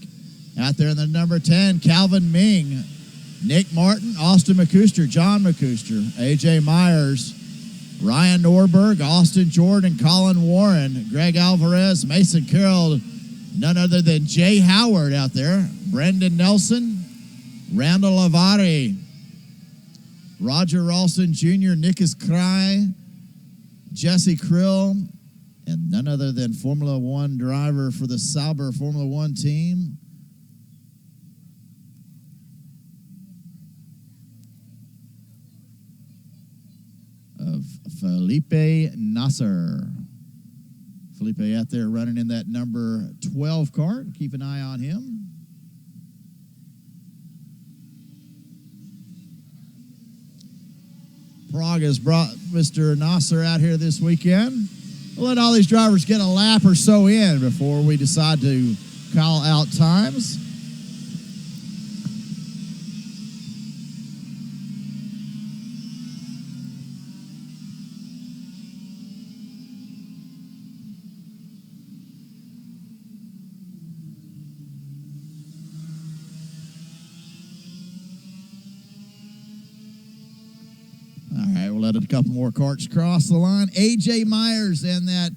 out there in the number 10. Calvin Ming, Nick Martin, Austin McCuster, John McCuster, AJ Myers, Ryan Norberg, Austin Jordan, Colin Warren, Greg Alvarez, Mason Carroll, none other than Jay Howard out there, Brendan Nelson, Randall Avari, Roger Ralston Jr., Nikas Krai, Jesse Krill, and none other than Formula One driver for the Sauber Formula One team, of Felipe Nasser. Felipe out there running in that number 12 kart. Keep an eye on him. Prague has brought Mr. Nasser out here this weekend. We'll let all these drivers get a lap or so in before we decide to call out times. Let a couple more karts cross the line. AJ Myers and that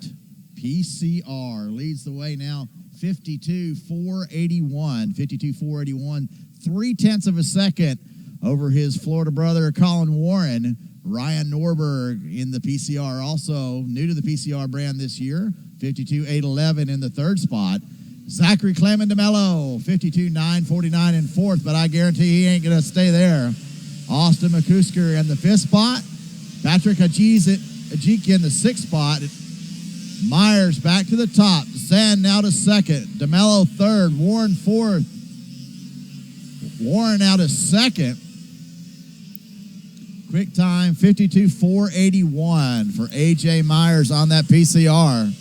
PCR leads the way now. 52.481. 52.481. 0.3 of a second over his Florida brother, Colin Warren. Ryan Norberg in the PCR, also new to the PCR brand this year. 52.811 in the third spot. Zachary Clement DeMello, 52.949 in fourth, but I guarantee he ain't going to stay there. Austin McCusker in the fifth spot. Patrick Ajik in the sixth spot. Myers back to the top. Zan now to second. DeMello third. Warren fourth. Warren out to second. Quick time, 52.481 for AJ Myers on that PCR.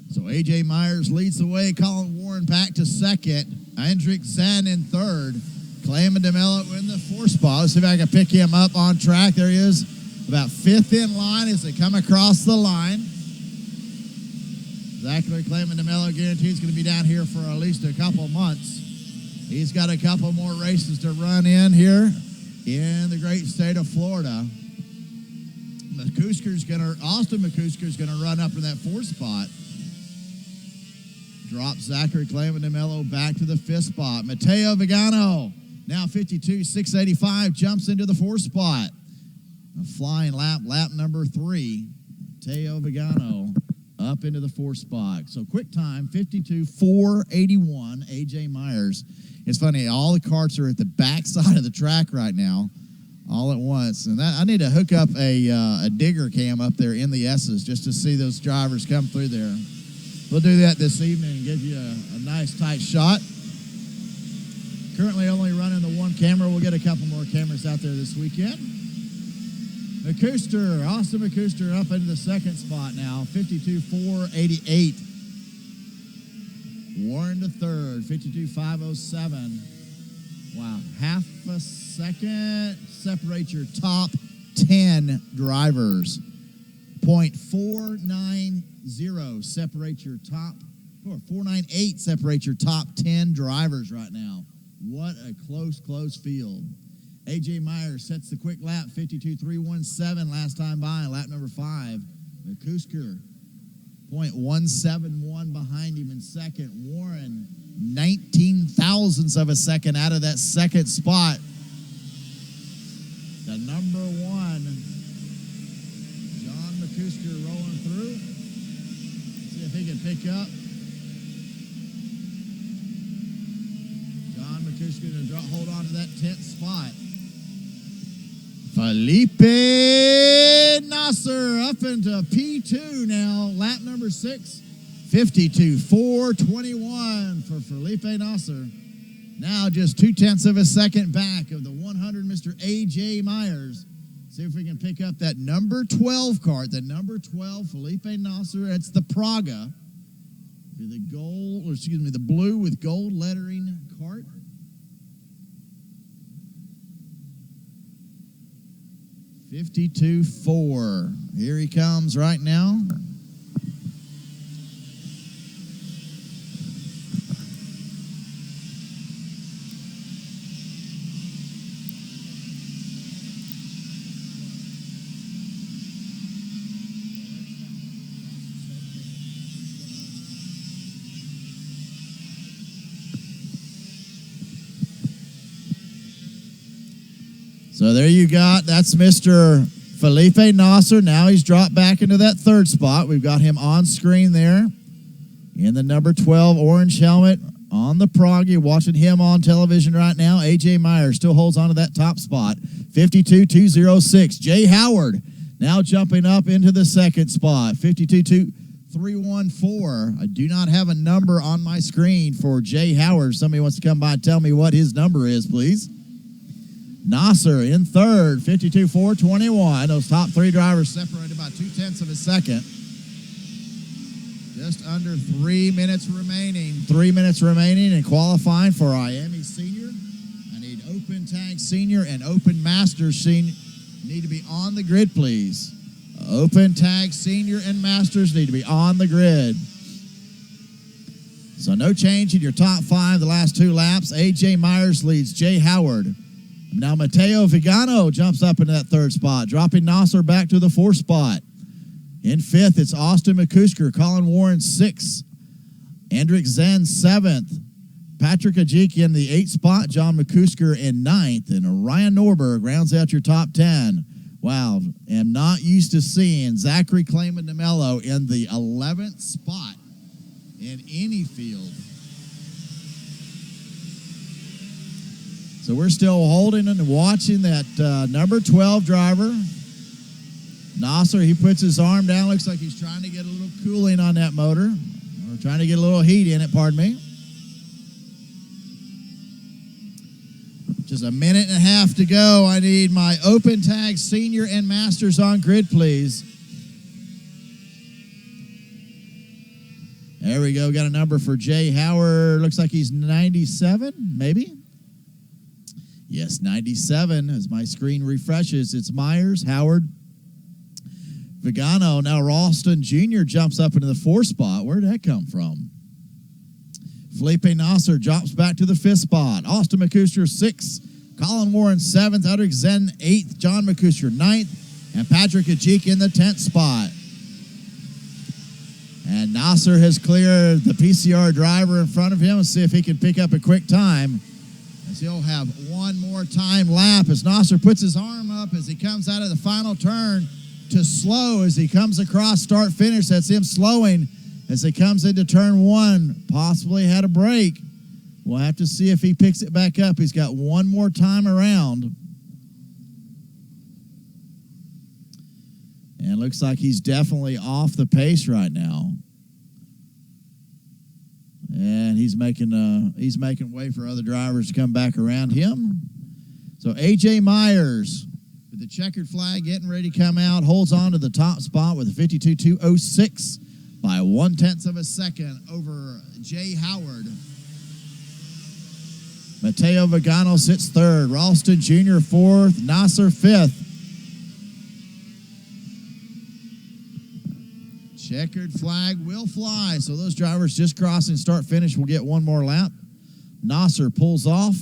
So AJ Myers leads the way. Colin Warren back to second. Hendrick Zan in third. Clayman DeMello in the fourth spot. Let's see if I can pick him up on track. There he is, about fifth in line as they come across the line. Zachary Clayman DeMello guarantees he's going to be down here for at least a couple months. He's got a couple more races to run in here in the great state of Florida. Austin McCusker's going to run up in that fourth spot. Drops Zachary Clayman DeMello back to the fifth spot. Mateo Vigano, now 52.685, jumps into the fourth spot. A flying lap number 3. Mateo Vigano up into the fourth spot. So quick time, 52.481, AJ Myers. It's funny, all the karts are at the back side of the track right now, all at once. And I need to hook up a digger cam up there in the S's just to see those drivers come through there. We'll do that this evening and give you a nice tight shot. Currently only running the one camera. We'll get a couple more cameras out there this weekend. McCuster, Austin McCuster up into the second spot now, 52.488. Warren to third, 52.507. Wow, half a second separates your top 10 drivers. 0.490 separates your top 498 separates your top 10 drivers right now. What a close field. A.J. Myers sets the quick lap, 52.317 last time by, lap number 5. McCusker, 0.171 behind him in second. Warren, 19 thousandths of a second out of that second spot. The number 1, John McCusker rolling through. See if he can pick up. John McCusker going to hold on to that 10th spot. Felipe Nasser up into P2 now, lap number 6, 52.421 for Felipe Nasser. Now just 0.2 of a second back of the 100, Mr. A.J. Myers. See if we can pick up that number 12 cart, the number 12 Felipe Nasser. It's the Praga, the the blue with gold lettering cart. $52.4. Here he comes right now. So there you got, that's Mr. Felipe Nasser. Now he's dropped back into that third spot. We've got him on screen there in the number 12 orange helmet on the Prague. You're watching him on television right now. A.J. Myers still holds on to that top spot. 52.206. Jay Howard now jumping up into the second spot. 52.314. I do not have a number on my screen for Jay Howard. Somebody wants to come by and tell me what his number is, please. Nasser in third, 52.421. Those top 3 drivers separated by 0.2 of a second. Just under 3 minutes remaining. 3 minutes remaining in qualifying for Iami Senior. I need Open Tag Senior and Open Masters Senior. Need to be on the grid, please. Open Tag Senior and Masters need to be on the grid. So no change in your top 5 the last 2 laps. A.J. Myers leads Jay Howard. Now Mateo Vigano jumps up into that third spot, dropping Nasser back to the 4th spot. In 5th, it's Austin McCusker. Colin Warren 6th. Andrick Zen 7th. Patrick Ajiki in the 8th spot. John McCusker in 9th. And Ryan Norberg rounds out your top 10. Wow, am not used to seeing Zachary Clayman DeMello in the 11th spot in any field. So we're still holding and watching that number 12 driver. Nasser, he puts his arm down. Looks like he's trying to get a little cooling on that motor. Or trying to get a little heat in it, pardon me. Just a minute and a half to go. I need my Open Tag Senior and Masters on grid, please. There we go. Got a number for Jay Howard. Looks like he's 97, maybe. Yes, 97 as my screen refreshes. It's Myers, Howard, Vigano. Now Ralston Jr. jumps up into the 4th spot. Where did that come from? Felipe Nasser drops back to the 5th spot. Austin McCusker 6th. Colin Warren 7th. Udrick Zen 8th. John McCusker 9th. And Patrick Ajik in the 10th spot. And Nasser has cleared the PCR driver in front of him. Let's see if he can pick up a quick time. As he'll have one more time lap as Nasser puts his arm up as he comes out of the final turn to slow as he comes across start finish. That's him slowing as he comes into turn 1. Possibly had a break. We'll have to see if he picks it back up. He's got one more time around. And looks like he's definitely off the pace right now. And he's making way for other drivers to come back around him. So A.J. Myers with the checkered flag getting ready to come out, holds on to the top spot with a 52.206 by 0.1 of a second over Jay Howard. Mateo Vigano sits 3rd. Ralston Jr. 4th. Nasser 5th. Checkered flag will fly. So those drivers just crossing start-finish will get one more lap. Nasser pulls off.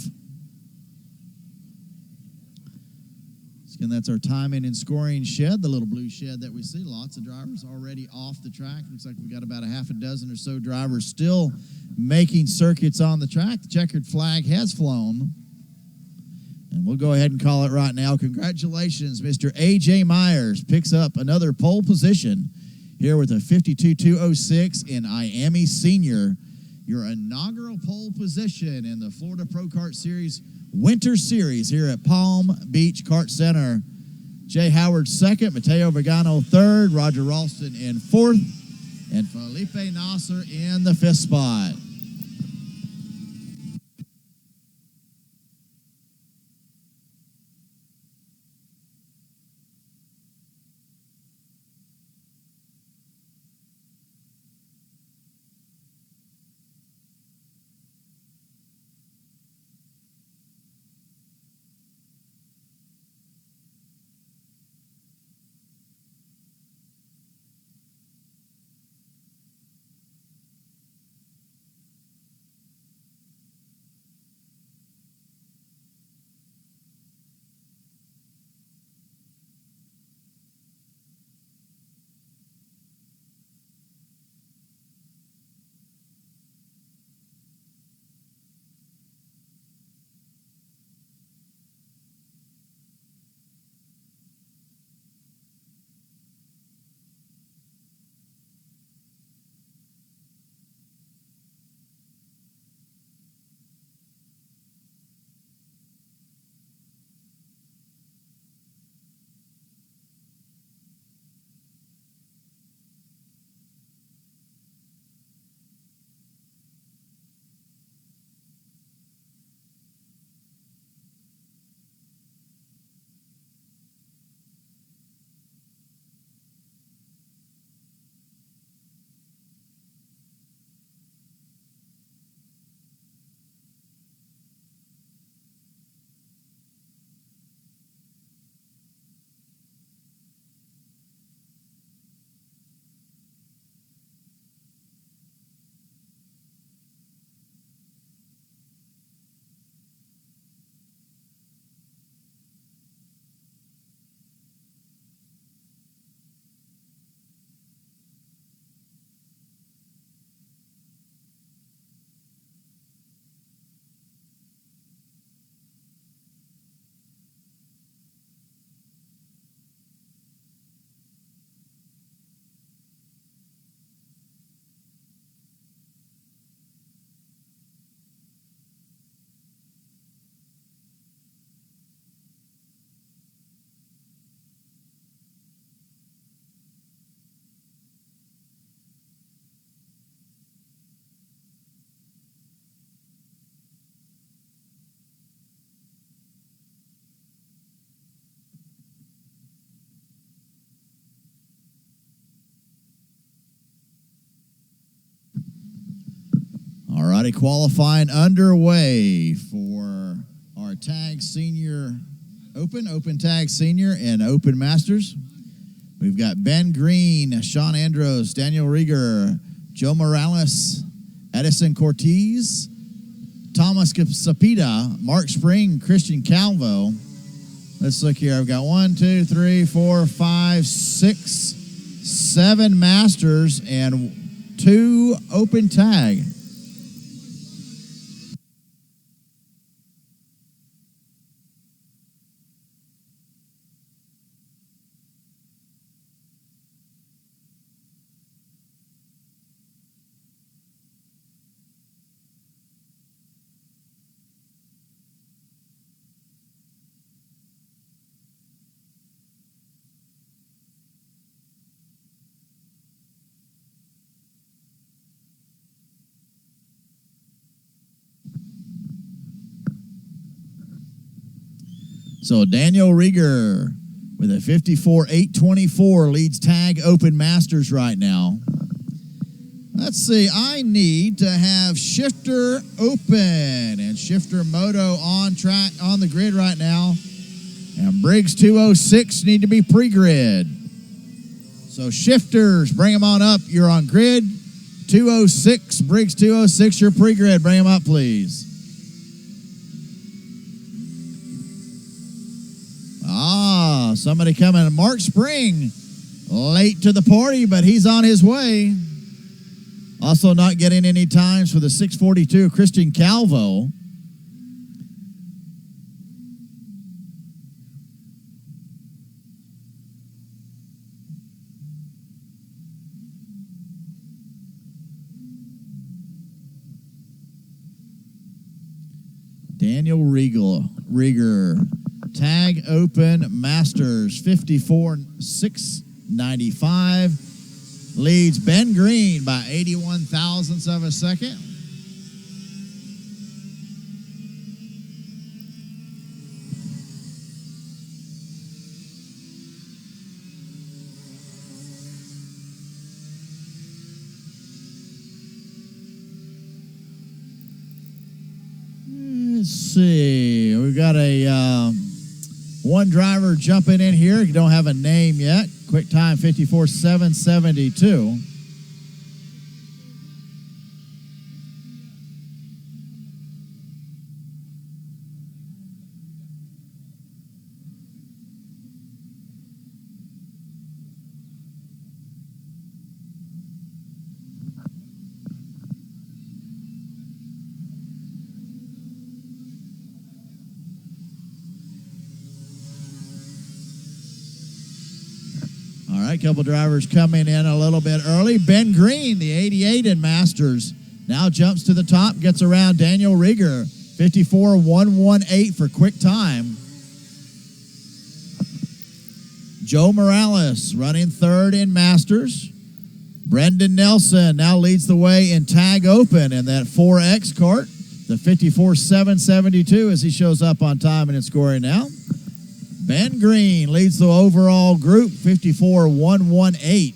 Again, that's our timing and scoring shed, the little blue shed that we see. Lots of drivers already off the track. Looks like we've got about a half a dozen or so drivers still making circuits on the track. The checkered flag has flown. And we'll go ahead and call it right now. Congratulations, Mr. A.J. Myers picks up another pole position here with a 52.206 in Iami Senior. Your inaugural pole position in the Florida Pro Kart Series Winter Series here at Palm Beach Kart Center. Jay Howard second, Mateo Vigano third, Roger Ralston in fourth, and Felipe Nasser in the fifth spot. All righty, qualifying underway for our Tag Senior Open Tag Senior, and Open Masters. We've got Ben Green, Sean Andros, Daniel Rieger, Joe Morales, Edison Cortez, Thomas Sapita, Mark Spring, Christian Calvo. Let's look here. I've got 1, 2, 3, 4, 5, 6, 7 Masters and 2 Open Tag. So Daniel Rieger with a 54.824 leads Tag Open Masters right now. Let's see, I need to have Shifter open and Shifter Moto on track on the grid right now. And Briggs 206 need to be pre-grid. So shifters, bring them on up. You're on grid. 206, Briggs 206, your pre-grid. Bring them up, please. Somebody coming. Mark Spring, late to the party, but he's on his way. Also not getting any times for the 642, Christian Calvo. Daniel Rieger. Tag open Masters 54,695. Leads Ben Green by 81 thousandths of a second. Let's see. We've got a one driver jumping in here. You don't have a name yet. Quick time 54,772. All right, couple drivers coming in a little bit early. Ben Green, the 88 in Masters, now jumps to the top, gets around Daniel Rieger. 54,118 for quick time. Joe Morales running third in Masters. Brendan Nelson now leads the way in Tag Open in that 4X kart. The 54,772 as he shows up on time and in scoring now. Ben Green leads the overall group, 54,118.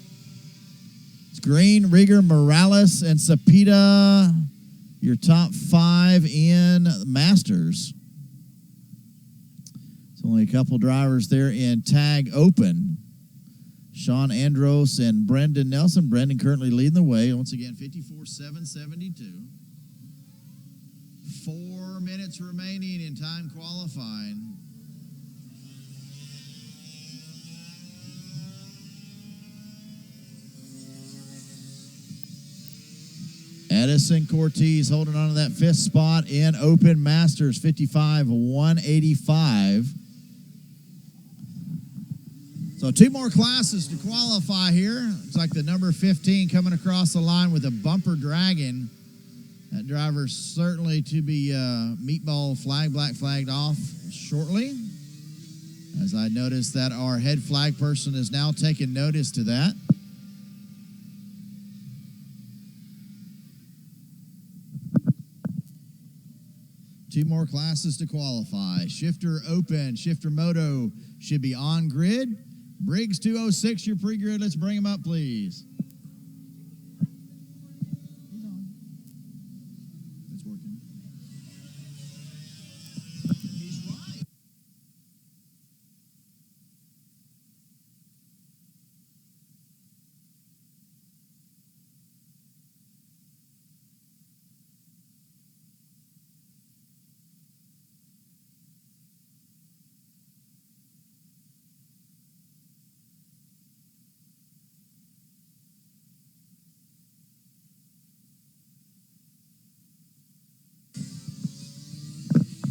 It's Green, Rieger, Morales, and Cepeda, your top five in Masters. It's only a couple drivers there in Tag Open. Sean Andros and Brendan Nelson. Brendan currently leading the way. Once again, 54,772. 4 minutes remaining in time qualifying. Edison Cortez holding on to that fifth spot in Open Masters, 55,185. So two more classes to qualify here. It's like the number 15 coming across the line with a bumper dragon. That driver certainly to be meatball black flagged off shortly. As I noticed that our head flag person is now taking notice to that. Two more classes to qualify. Shifter Open, Shifter Moto should be on grid. Briggs 206, your pre-grid. Let's bring him up, please. He's on. It's working. He's right.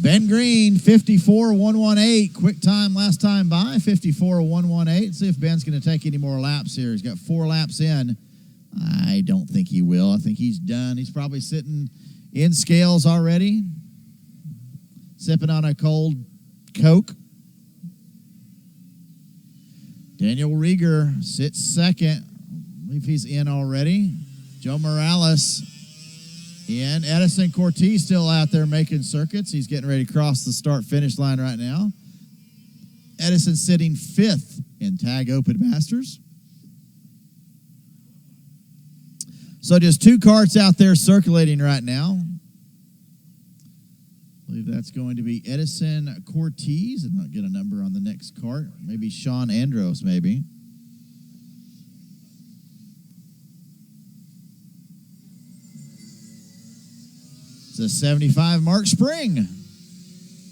Ben Green, 54,118. Quick time last time by, 54,118. See if Ben's going to take any more laps here. He's got 4 laps in. I don't think he will. I think he's done. He's probably sitting in scales already, sipping on a cold Coke. Daniel Rieger sits second. I believe he's in already. Joe Morales in. Edison Cortez still out there making circuits. He's getting ready to cross the start-finish line right now. Edison sitting 5th in Tag Open Masters. So just 2 karts out there circulating right now. I believe that's going to be Edison Cortez. And not get a number on the next kart. Maybe Sean Andros, maybe. It's a 75 Mark Spring.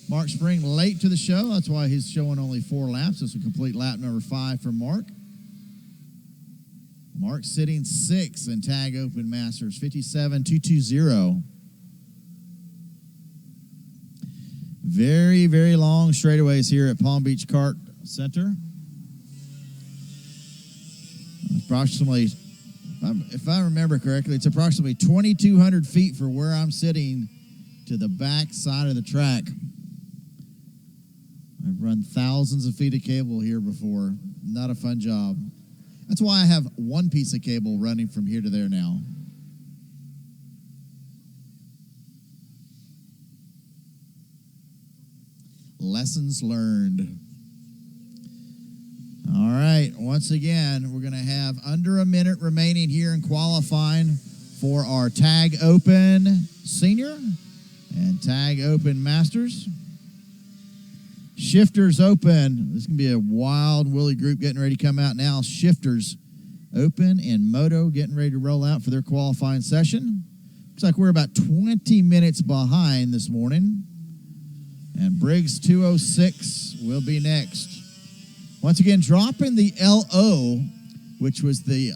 Mark Spring late to the show. That's why he's showing only 4 laps. This will complete lap number 5 for Mark. Mark sitting 6th in Tag Open Masters, 57.220. Very, very long straightaways here at Palm Beach Kart Center. Approximately, if I remember correctly, it's approximately 2,200 feet from where I'm sitting to the back side of the track. I've run thousands of feet of cable here before. Not a fun job. That's why I have one piece of cable running from here to there now. Lessons learned. All right, once again, we're going to have under a minute remaining here in qualifying for our Tag Open Senior and Tag Open Masters. Shifters Open. This is going to be a wild Willie group getting ready to come out now. Shifters Open and Moto getting ready to roll out for their qualifying session. Looks like we're about 20 minutes behind this morning. And Briggs 206 will be next. Once again, dropping the LO, which was the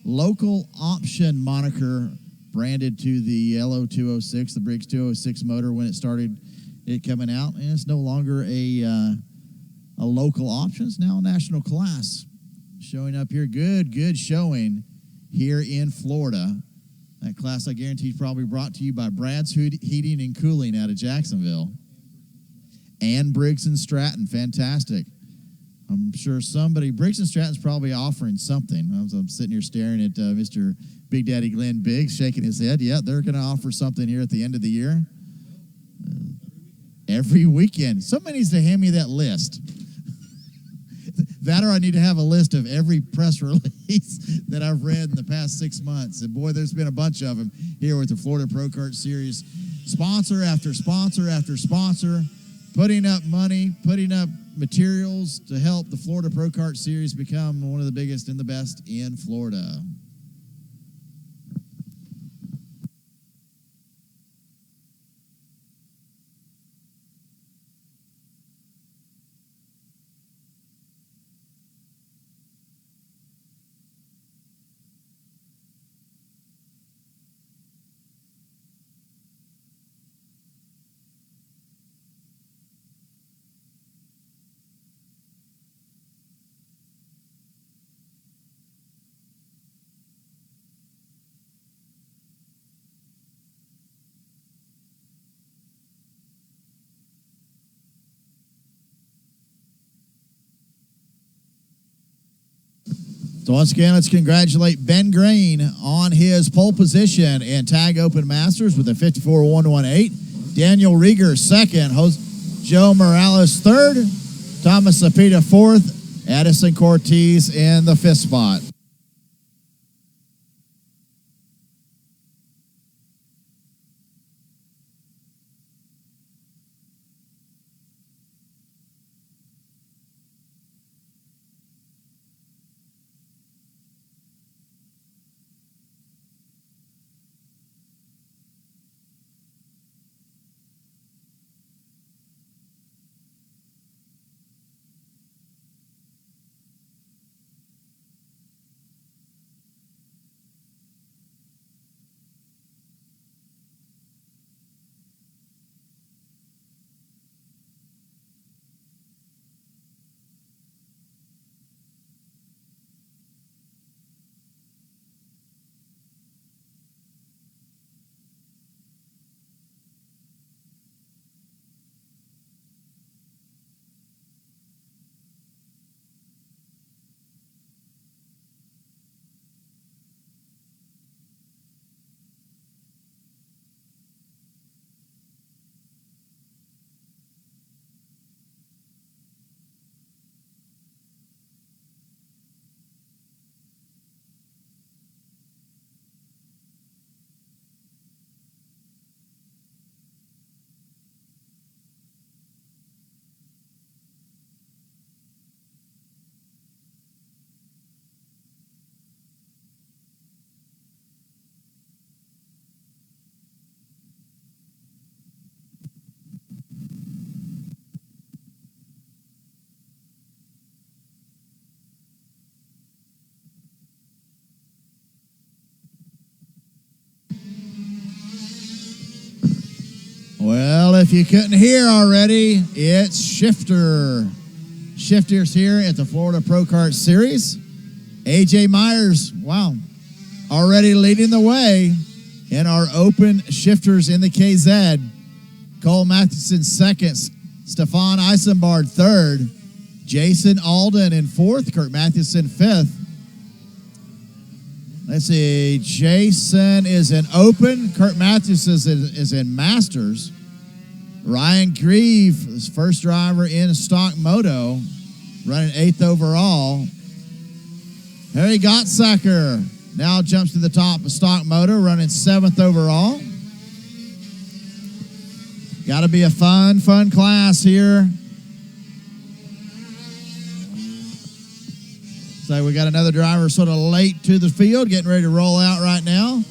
local option moniker branded to the LO 206, the Briggs 206 motor when it started it coming out. And it's no longer a local option. It's now a national class. Showing up here. Good showing here in Florida. That class, I guarantee, is probably brought to you by Brad's Heating and Cooling out of Jacksonville. And Briggs and Stratton. Fantastic. I'm sure Briggs and Stratton's probably offering something. I'm sitting here staring at Mr. Big Daddy Glenn Biggs, shaking his head. Yeah, they're going to offer something here at the end of the year. Every weekend. Somebody needs to hand me that list. That or I need to have a list of every press release that I've read in the past 6 months. And boy, there's been a bunch of them here with the Florida Pro Kart Series. Sponsor after sponsor after sponsor, putting up money, putting up materials to help the Florida Pro Kart Series become one of the biggest and the best in Florida. So once again, let's congratulate Ben Green on his pole position in Tag Open Masters with a 54.118. Daniel Rieger second, Joe Morales third, Thomas Lapita fourth, Addison Cortez in the fifth spot. if you couldn't hear already, it's Shifters here at the Florida Pro Kart Series. AJ Myers, wow, already leading the way in our open shifters in the KZ. Cole Matheson second, Stefan Eisenbard third, Jason Alden in fourth, Kurt Matheson fifth. Let's see, Jason is in open, Kurt Matheson is in masters. Ryan Grieve is first driver in stock moto, running 8th overall. Harry Gottsacker now jumps to the top of stock moto, running 7th overall. Got to be a fun class here. So we got another driver sort of late to the field, getting ready to roll out right now.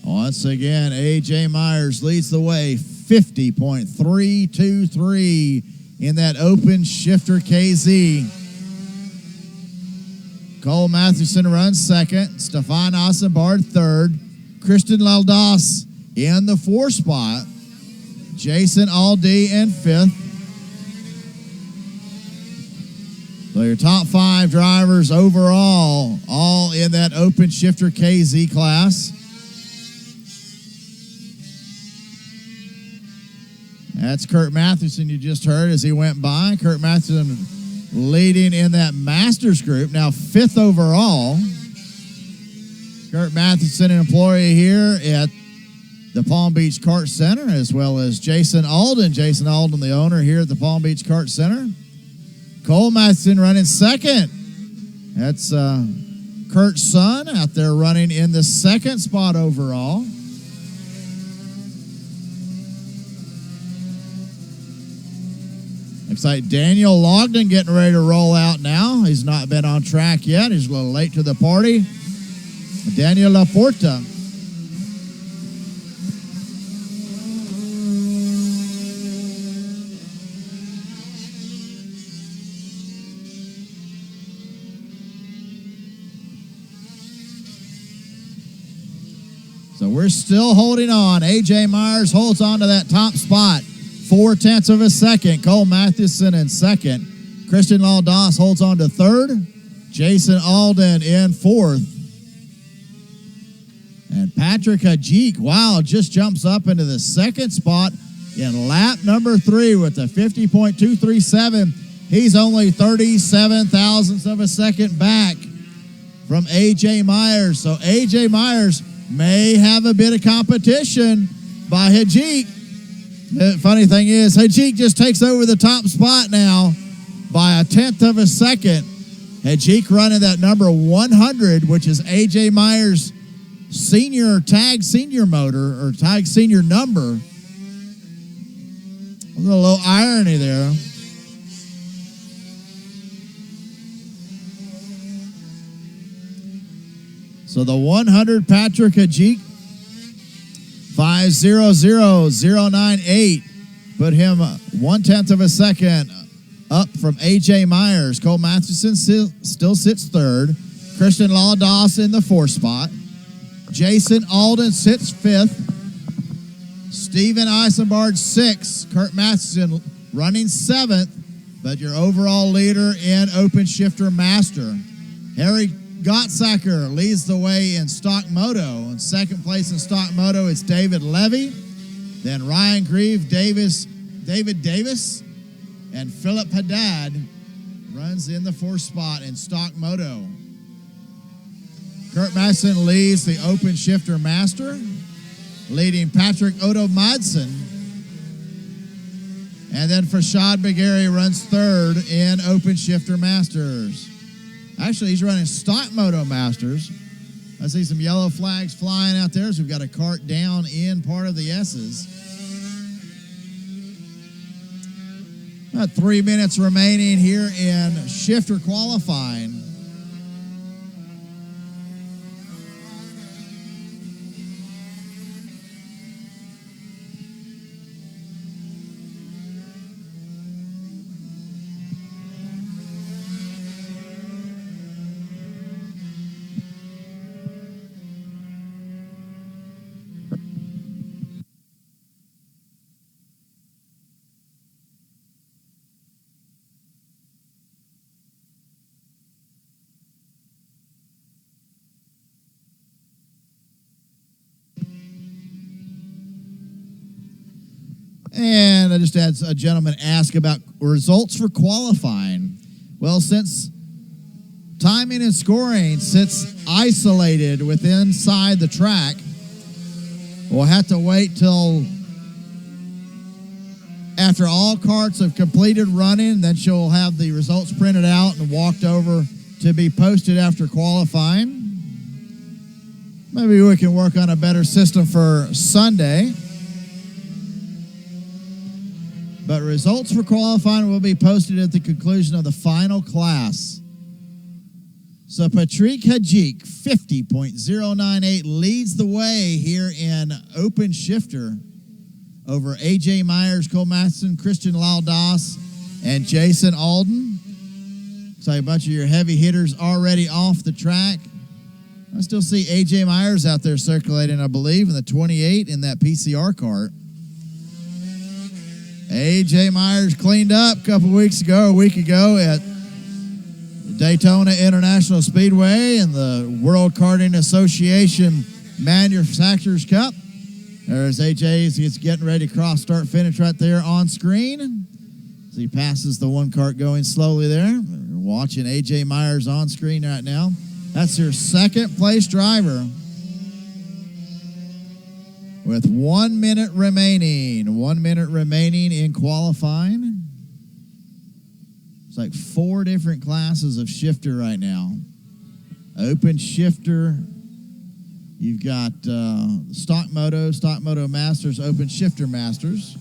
Once again, AJ Myers leads the way, 50.323 in that open shifter KZ. Cole Matheson runs second, Stefan Eisenbard third, Christian Laldas in the 4th spot, Jason Aldi in 5th. So your top 5 drivers overall, all in that open shifter KZ class. That's Kurt Matheson you just heard as he went by. Kurt Matheson leading in that Masters group, now 5th overall. Kurt Matheson, an employee here at the Palm Beach Kart Center, as well as Jason Alden. Jason Alden, the owner here at the Palm Beach Kart Center. Cole Matheson running second. That's Kurt's son out there running in the 2nd spot overall. Looks like Daniel Logden getting ready to roll out now. He's not been on track yet. He's a little late to the party. Daniel Laporta. So we're still holding on. AJ Myers holds on to that top spot. 0.4 of a second. Cole Matheson in second. Christian Laldas holds on to third. Jason Alden in 4th. And Patrick Hajik, wow, just jumps up into the 2nd spot in lap number 3 with a 50.237. He's only 37 thousandths of a second back from AJ Myers. So AJ Myers may have a bit of competition by Hajik. The funny thing is, Hajik just takes over the top spot now by 1/10 of a second. Hajik running that number 100, which is AJ Myers' tag senior motor, or tag senior number. A little irony there. So the 100 Patrick Hajik, 5:00.098, put him 1/10 of a second up from AJ Myers. Cole Matheson still sits third. Christian Laldas in the 4th spot. Jason Alden sits 5th. Stephen Eisenbard 6th. Kurt Matheson running 7th, but your overall leader in Open Shifter Master. Harry Gottsacker leads the way in Stock Moto. In 2nd place in Stock Moto, it's David Levy. Then Ryan Grieve, David Davis, and Philip Haddad runs in the 4th spot in Stock Moto. Kurt Matheson leads the Open Shifter Master, leading Patrick Odo Madsen. And then Farshad Bagheri runs 3rd in Open Shifter Masters. Actually, he's running Stock Moto Masters. I see some yellow flags flying out there, so we've got a cart down in part of the S's. About 3 minutes remaining here in shifter qualifying. And I just had a gentleman ask about results for qualifying. Well, since timing and scoring sits isolated inside the track, we'll have to wait till after all karts have completed running. Then she'll have the results printed out and walked over to be posted after qualifying. Maybe we can work on a better system for Sunday. But results for qualifying will be posted at the conclusion of the final class. So Patrick Hajik, 50.098, leads the way here in open shifter over A.J. Myers, Cole Matheson, Christian Laudas, and Jason Alden. Looks like a bunch of your heavy hitters already off the track. I still see A.J. Myers out there circulating, I believe, in the 28 in that PCR kart. A.J. Myers cleaned up a week ago at Daytona International Speedway and the World Karting Association Manufacturers Cup. There's A.J. He's getting ready to cross start finish right there on screen. As he passes the one kart going slowly there. We're watching A.J. Myers on screen right now. That's your second place driver. With 1 minute remaining. 1 minute remaining in qualifying. It's like 4 different classes of shifter right now. Open shifter. You've got Stock Moto Masters, Open Shifter Masters.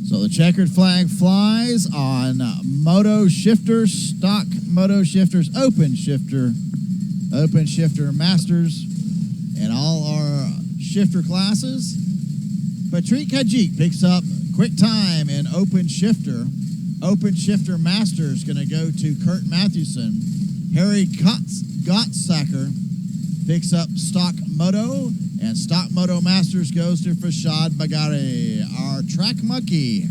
So the checkered flag flies on Moto Shifters, Stock Moto Shifters, Open Shifter Masters, and all our shifter classes. Patrick Hajik picks up quick time in Open Shifter. Open Shifter Masters going to go to Kurt Mathewson. Harry Gottsacker picks up Stock Moto, and Stock Moto Masters goes to Fashad Bagari, our track monkey.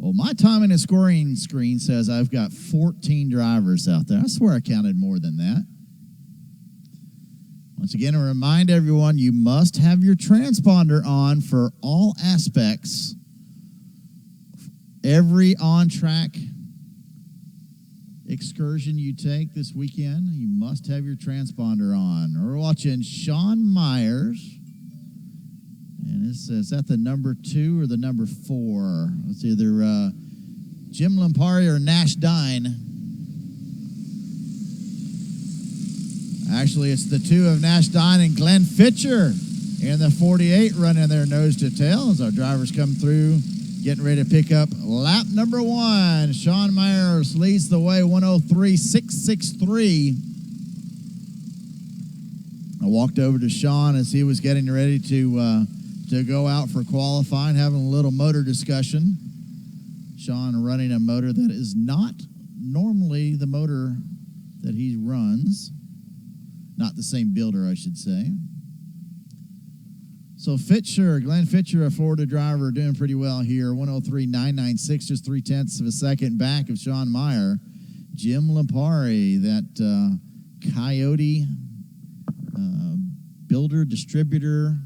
Well, my timing and scoring screen says I've got 14 drivers out there. I swear I counted more than that. Once again, to remind everyone, you must have your transponder on for all aspects. Every on-track excursion you take this weekend, you must have your transponder on. We're watching Sean Myers. And is that the number 2 or the number 4? It's either Jim Lampari or Nash Dine. Actually, it's the 2 of Nash Dine and Glenn Fitcher in the 48 running their nose to tail as our drivers come through, getting ready to pick up lap number 1. Sean Myers leads the way, 103.663. I walked over to Sean as he was getting ready to go out for qualifying, having a little motor discussion. Sean running a motor that is not normally the motor that he runs. Not the same builder, I should say. So Glenn Fitcher, a Florida driver, doing pretty well here. 103.996, just 0.3 of a second back of Sean Meyer. Jim Lampari, that Coyote builder, distributor,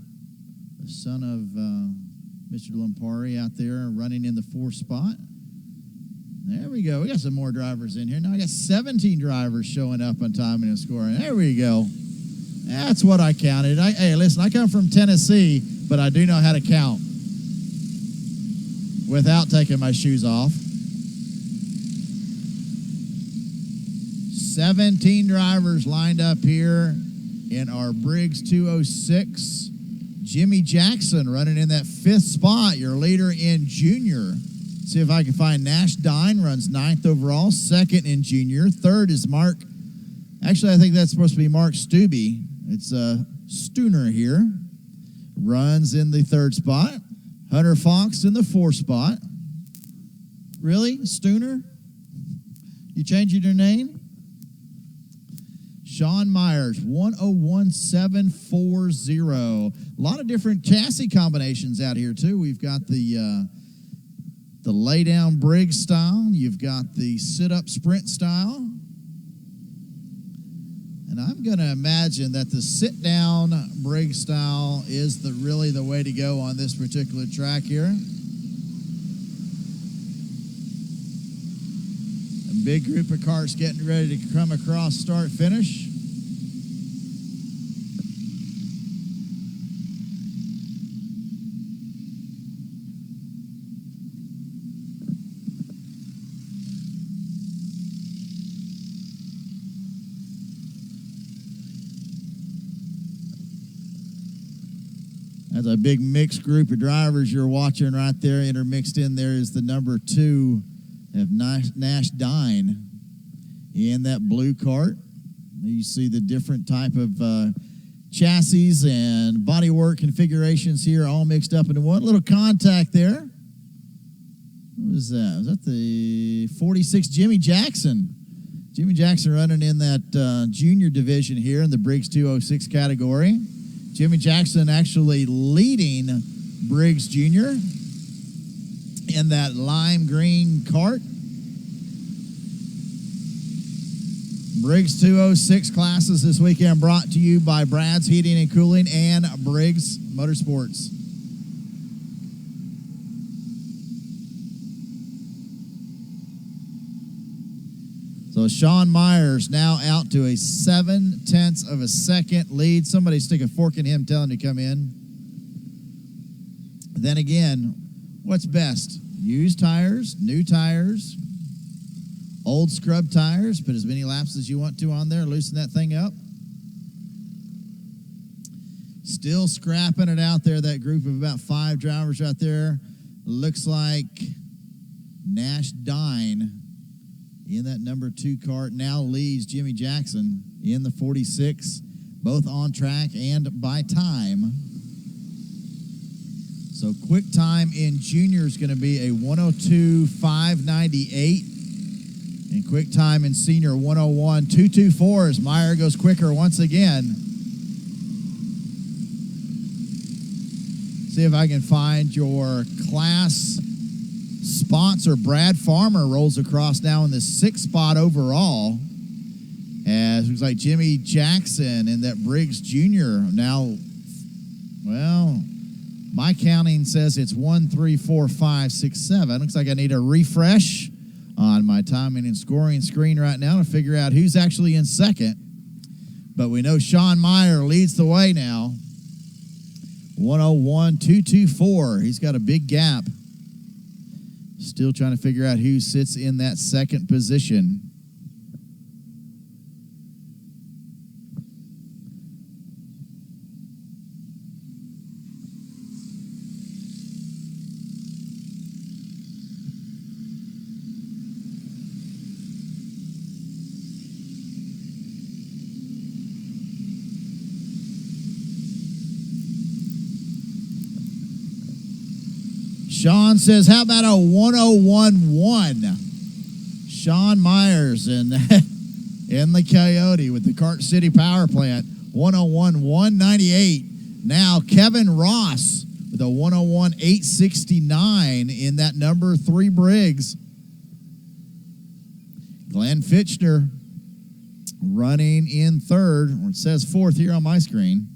the son of Mr. Lampari out there running in the 4th spot. There we go. We got some more drivers in here. Now I got 17 drivers showing up on timing and scoring. There we go. That's what I counted. Hey, listen, I come from Tennessee, but I do know how to count without taking my shoes off. 17 drivers lined up here in our Briggs 206. Jimmy Jackson running in that 5th spot, your leader in junior. See if I can find Nash Dine, runs 9th overall, 2nd in junior. 3rd is Mark. Actually, I think that's supposed to be Mark Stubbe. It's Stooner here. Runs in the 3rd spot. Hunter Fox in the 4th spot. Really? Stooner? You changing your name? Sean Myers, 101.740. A lot of different chassis combinations out here, too. We've got the lay-down Briggs style. You've got the sit-up sprint style. And I'm going to imagine that the sit-down Briggs style is really the way to go on this particular track here. A big group of cars getting ready to come across start-finish. That's a big mixed group of drivers you're watching right there. Intermixed in there is the number 2 of Nash Dine in that blue cart. You see the different type of chassis and bodywork configurations here all mixed up into one. Little contact there. What was that? Was that the 46 Jimmy Jackson? Jimmy Jackson running in that junior division here in the Briggs 206 category. Jimmy Jackson actually leading Briggs Jr. in that lime green cart. Briggs 206 classes this weekend brought to you by Brad's Heating and Cooling and Briggs Motorsports. So Sean Myers now out to a 0.7 of a second lead. Somebody stick a fork in him, tell him to come in. Then again, what's best? Used tires, new tires, old scrub tires. Put as many laps as you want to on there. Loosen that thing up. Still scrapping it out there, that group of about 5 drivers out there. Looks like Nash Dine in that number 2 cart now leads Jimmy Jackson in the 46, both on track and by time. So quick time in junior is going to be a 102.598, and quick time in senior 101.224 as Meyer goes quicker once again. See if I can find your class sponsor Brad Farmer rolls across now in the 6th spot overall. As looks like Jimmy Jackson and that Briggs Jr. now, well, my counting says it's 1, 3, 4, 5, 6, 7. Looks like I need a refresh on my timing and scoring screen right now to figure out who's actually in second. But we know Sean Meyer leads the way now. 101.224. He's got a big gap. Still trying to figure out who sits in that second position. Sean says, how about a 101.1? Sean Myers in the Coyote with the Kart City Power Plant. 101.198. Now Kevin Ross with a 101.869 in that number 3 Briggs. Glenn Fitchner running in third, or it says 4th here on my screen.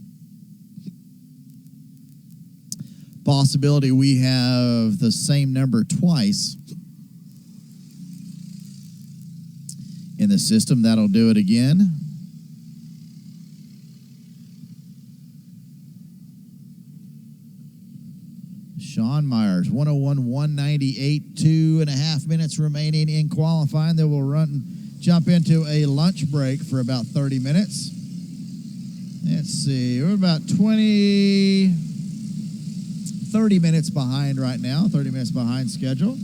Possibility we have the same number twice in the system. That'll do it again. Sean Myers, 101.198, 2.5 minutes remaining in qualifying. Then we'll jump into a lunch break for about 30 minutes. Let's see, we're about 30 minutes behind right now, 30 minutes behind schedule.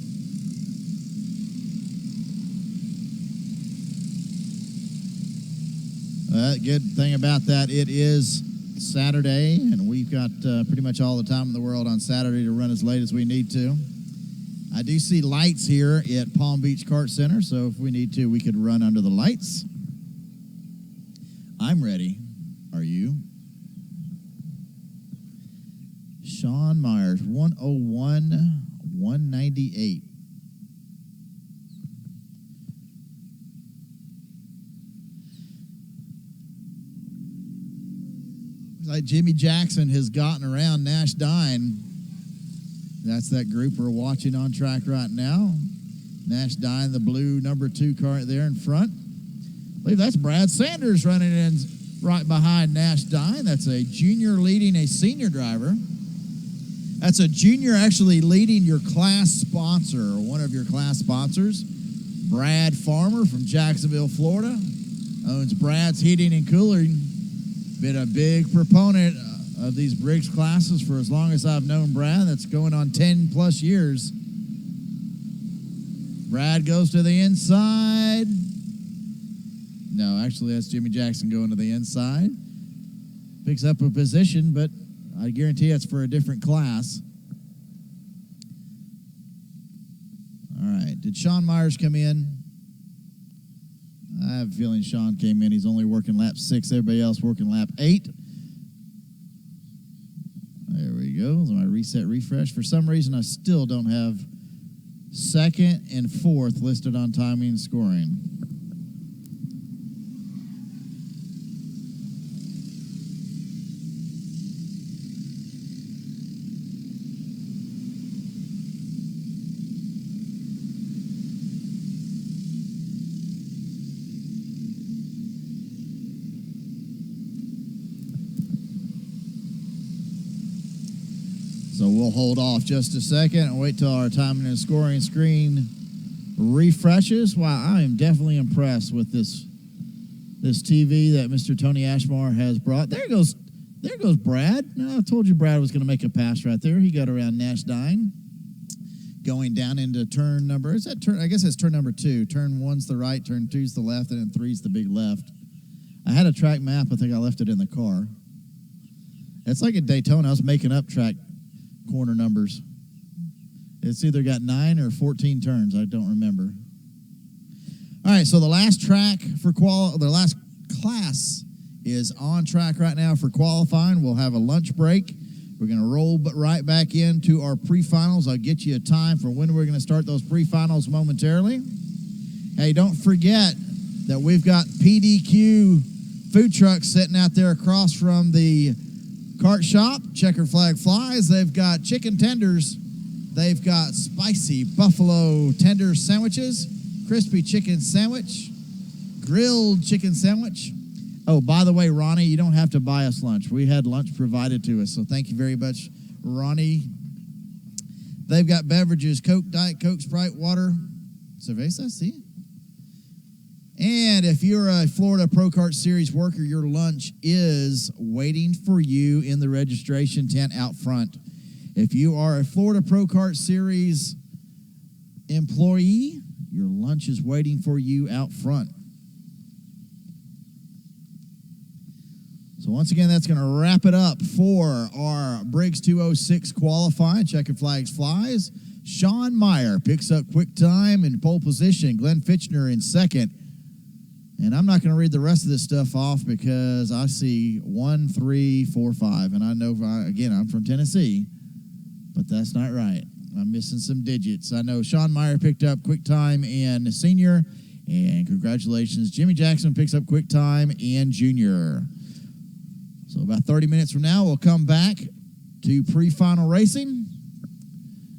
Good thing about that, it is Saturday, and we've got pretty much all the time in the world on Saturday to run as late as we need to. I do see lights here at Palm Beach Kart Center, so if we need to, we could run under the lights. I'm ready. Are you? Sean Myers, 101.198. Looks like Jimmy Jackson has gotten around Nash Dine. That's that group we're watching on track right now. Nash Dine, the blue number 2 car there in front. I believe that's Brad Sanders running in right behind Nash Dine. That's a junior leading a senior driver. That's a junior actually leading your class sponsor, or one of your class sponsors. Brad Farmer from Jacksonville, Florida. Owns Brad's Heating and Cooling. Been a big proponent of these Briggs classes for as long as I've known Brad. That's going on 10 plus years. Brad goes to the inside. No, actually that's Jimmy Jackson going to the inside. Picks up a position, but I guarantee that's for a different class. All right. Did Sean Myers come in? I have a feeling Sean came in. He's only working lap 6. Everybody else working lap 8. There we go. So my reset refresh. For some reason, I still don't have 2nd and 4th listed on timing and scoring. So we'll hold off just a second and wait till our timing and scoring screen refreshes. Wow, I am definitely impressed with this TV that Mr. Tony Ashmore has brought. There goes Brad. No, I told you Brad was going to make a pass right there. He got around Nash Dine. Going down into turn number, is that turn? I guess it's turn number 2. Turn 1's the right, turn 2's the left, and then 3's the big left. I had a track map. I think I left it in the car. It's like at Daytona. I was making up track corner numbers. It's either got 9 or 14 turns. I don't remember. All right, so the last track for the last class is on track right now for qualifying. We'll have a lunch break We're going to roll right back into our pre-finals. I'll get you a time for when we're going to start those pre-finals momentarily. Hey, don't forget that we've got PDQ food trucks sitting out there across from the Kart shop. Checkered Flag Flies. They've got chicken tenders. They've got spicy buffalo tender sandwiches, crispy chicken sandwich, grilled chicken sandwich. Oh, by the way, Ronnie, you don't have to buy us lunch. We had lunch provided to us, so thank you very much, Ronnie. They've got beverages, Coke, Diet Coke, Sprite, water, cerveza, see? And if you're a Florida Pro Kart Series worker, your lunch is waiting for you in the registration tent out front. If you are a Florida Pro Kart Series employee, your lunch is waiting for you out front. So once again, that's going to wrap it up for our Briggs 206 qualifying. Checkered Flags Flies. Sean Meyer picks up quick time in pole position. Glenn Fitchner in second. And I'm not going to read the rest of this stuff off because I see 1, 3, 4, 5. And I know, again, I'm from Tennessee, but that's not right. I'm missing some digits. I know Sean Meyer picked up quick time in senior. And congratulations, Jimmy Jackson picks up quick time in junior. So about 30 minutes from now, we'll come back to pre-final racing,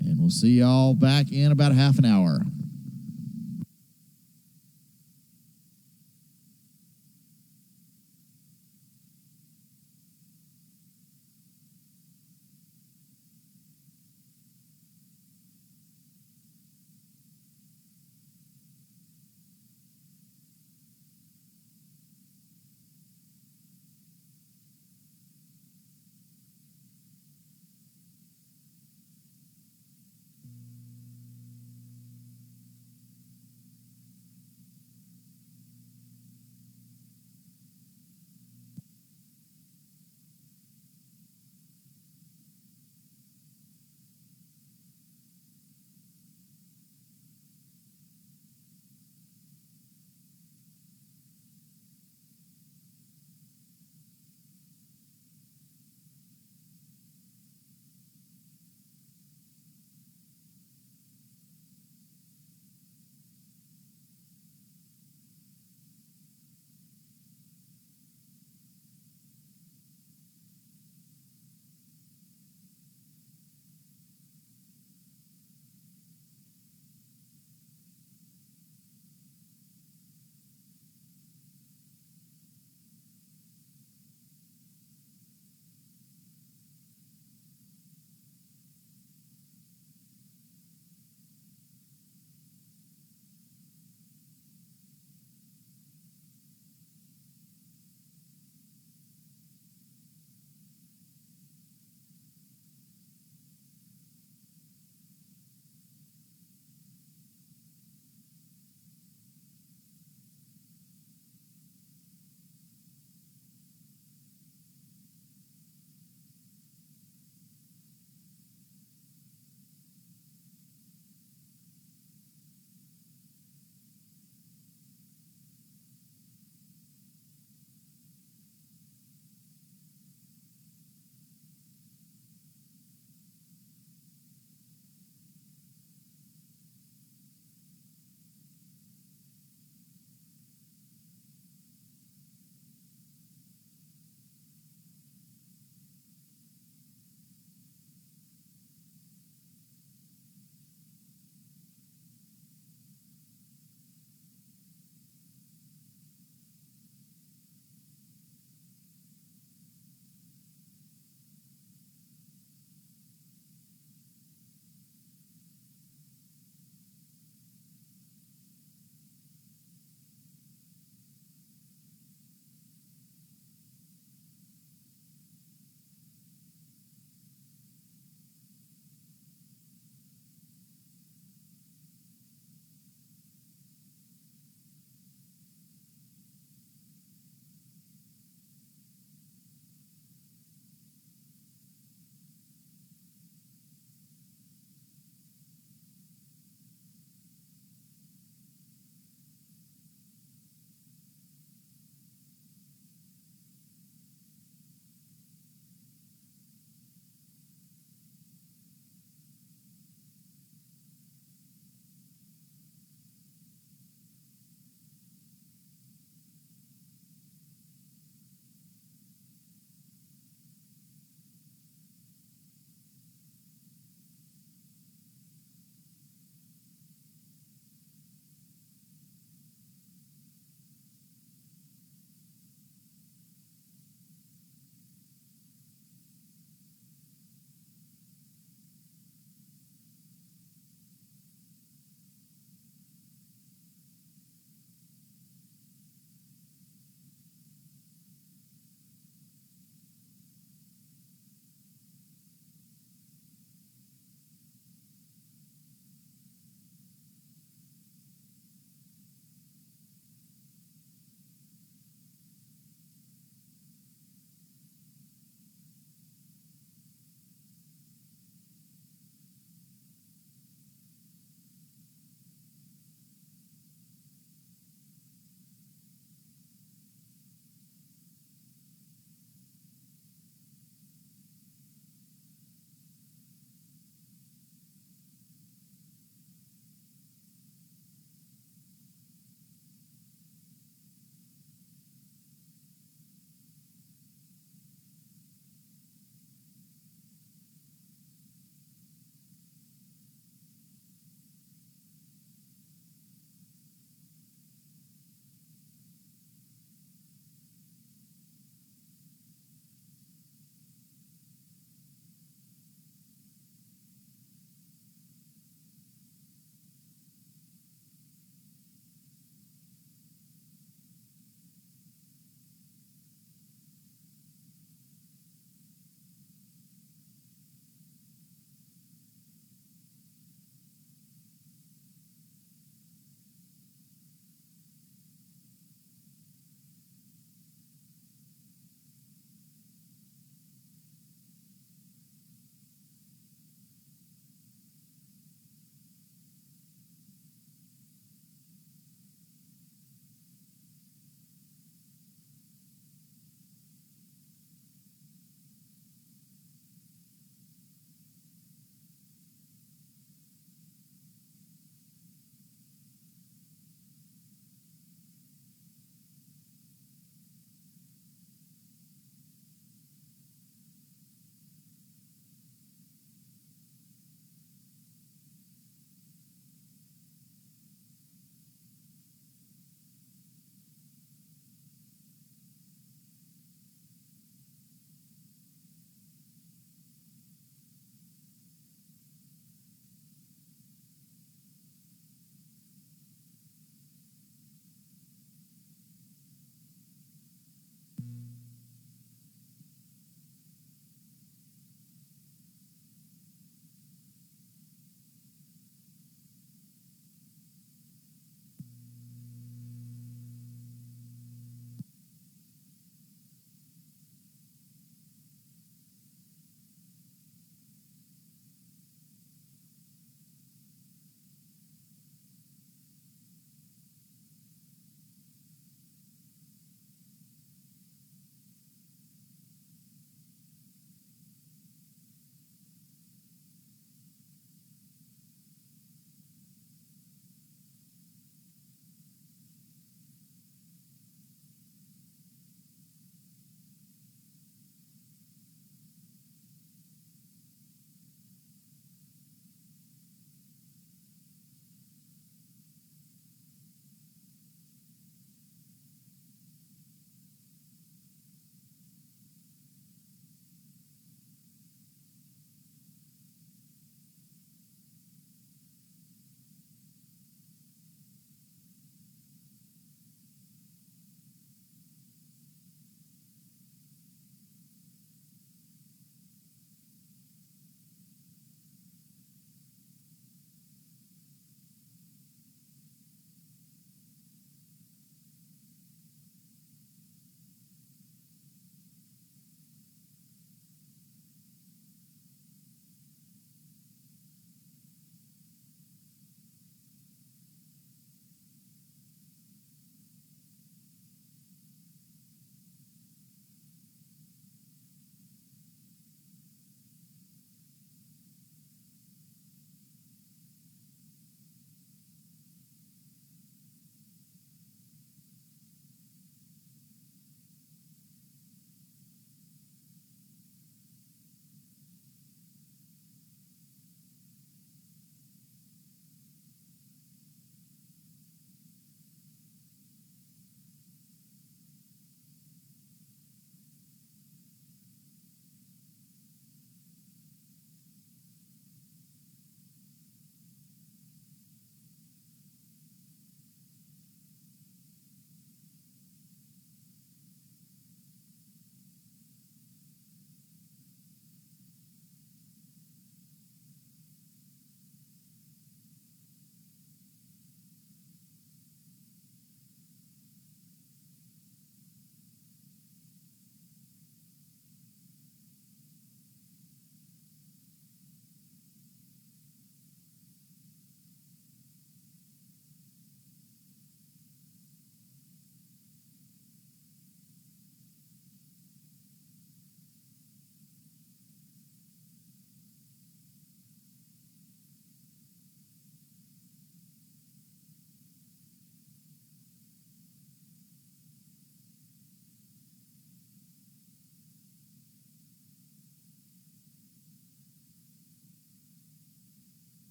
and we'll see y'all back in about a half an hour.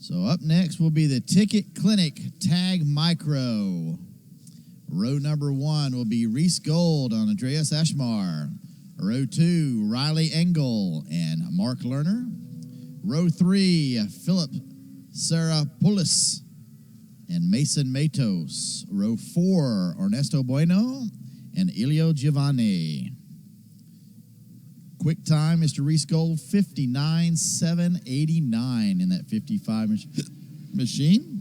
So up next will be the Ticket Clinic Tag Micro. Row number 1 will be Reese Gold on Andreas Ashmar. Row 2, Riley Engel and Mark Lerner. Row 3, Philip Sarapoulos and Mason Matos. Row 4, Ernesto Bueno and Elio Giovanni. Quick time, Mr. Reese Gold, 59.789 in that 55 machine.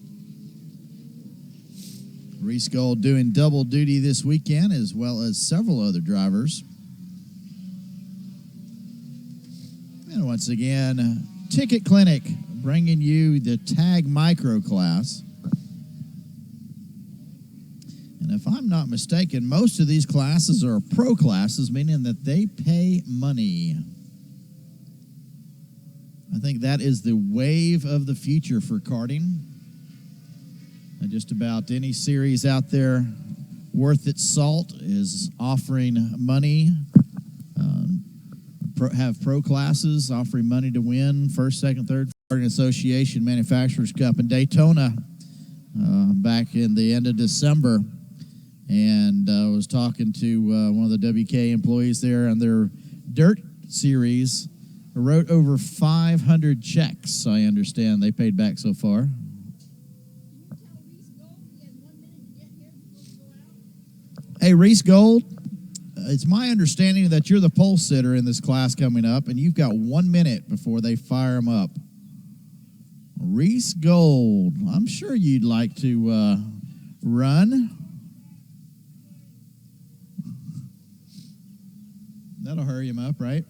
Reese Gold doing double duty this weekend, as well as several other drivers. And once again, Ticket Clinic bringing you the Tag Micro class. And if I'm not mistaken, most of these classes are pro classes, meaning that they pay money. I think that is the wave of the future for karting. And just about any series out there worth its salt is offering money. Have pro classes offering money to win first, second, third. Karting Association Manufacturers Cup in Daytona back in the end of December. And I was talking to one of the WK employees there on their dirt series. Wrote over 500 checks, I understand they paid back so far. Hey, Reese Gold, it's my understanding that you're the pole sitter in this class coming up, and you've got 1 minute before they fire them up. Reese Gold, I'm sure you'd like to run. That'll hurry him up, right?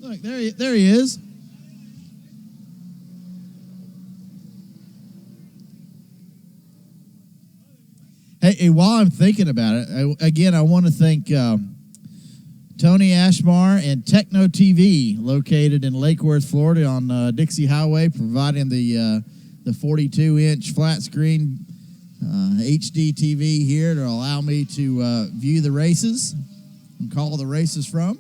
Look, there he is. Hey, while I'm thinking about it, I want to thank Tony Ashmar and Techno TV, located in Lake Worth, Florida, on Dixie Highway, providing the 42-inch flat screen HD TV here to allow me to view the races and call the races from.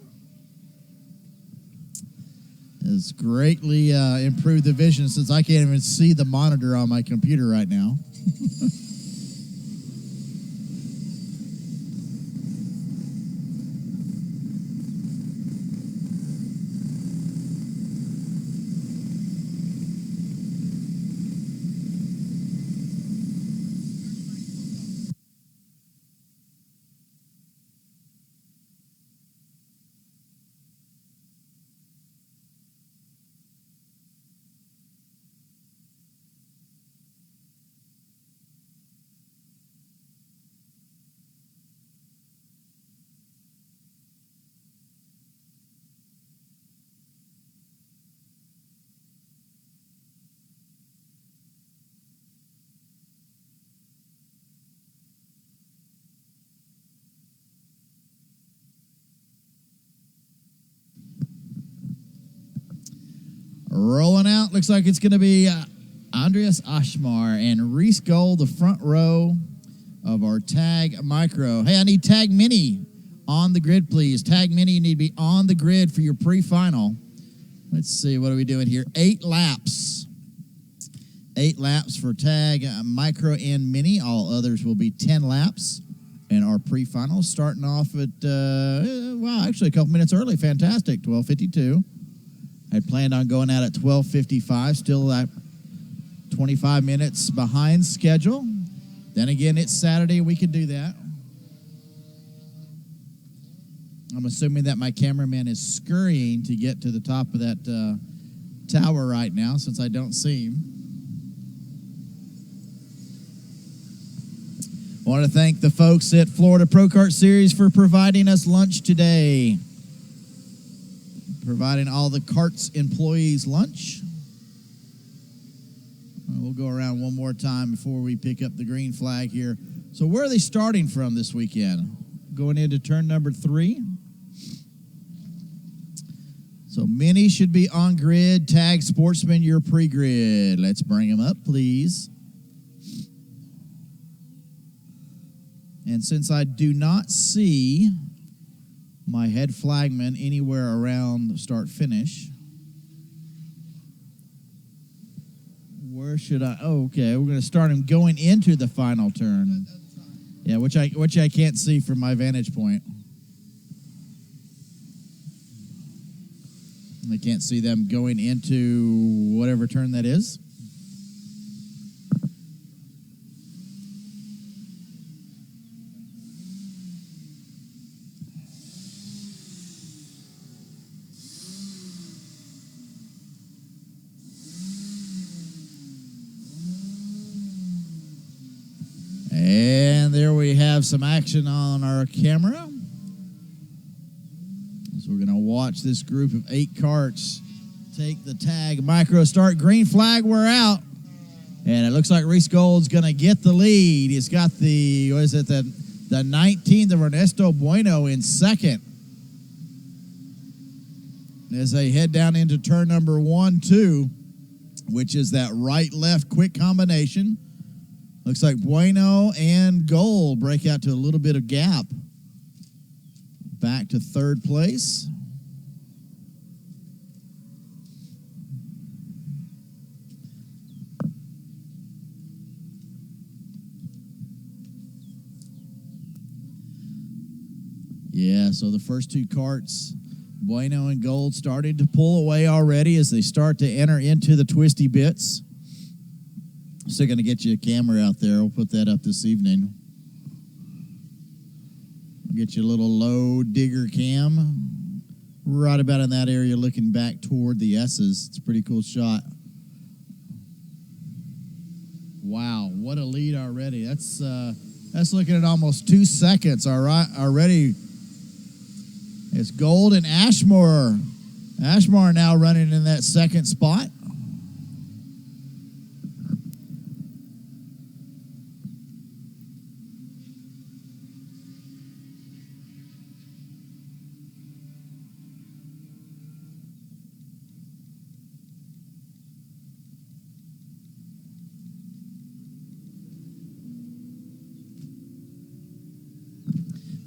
It's greatly improved the vision since I can't even see the monitor on my computer right now. Rolling out, looks like it's going to be Andreas Ashmar and Reese Gold, the front row of our Tag Micro. Hey, I need Tag Mini on the grid, please. Tag Mini, you need to be on the grid for your pre-final. Let's see, what are we doing here? 8 laps. 8 laps for Tag Micro and Mini. All others will be 10 laps. And our pre-final starting off at, wow, actually a couple minutes early. Fantastic, 12:52. I planned on going out at 12:55, still at 25 minutes behind schedule. Then again, it's Saturday, we can do that. I'm assuming that my cameraman is scurrying to get to the top of that tower right now since I don't see him. I want to thank the folks at Florida Pro Kart Series for providing us lunch today. Providing all the Kart's employees lunch. We'll go around one more time before we pick up the green flag here. So where are they starting from this weekend? Going into turn number 3. So Mini should be on grid. Tag Sportsman, you're pre-grid. Let's bring them up, please. And since I do not see my head flagman anywhere around start-finish, Where should I? Oh, okay. We're going to start him going into the final turn. Yeah, which I can't see from my vantage point. I can't see them going into whatever turn that is. And there we have some action on our camera. So we're going to watch this group of 8 karts take the tag. Micro start, green flag, we're out. And it looks like Reese Gold's going to get the lead. He's got the 19th of Ernesto Bueno in second. As they head down into turn number 1, 2, which is that right-left quick combination. Looks like Bueno and Gold break out to a little bit of gap. Back to third place. Yeah, so the first 2 karts, Bueno and Gold, started to pull away already as they start to enter into the twisty bits. Still going to get you a camera out there. We'll put that up this evening. We'll get you a little low digger cam right about in that area looking back toward the S's. It's a pretty cool shot. Wow, what a lead already. That's looking at almost 2 seconds already. It's Gold and Ashmore. Ashmore now running in that second spot.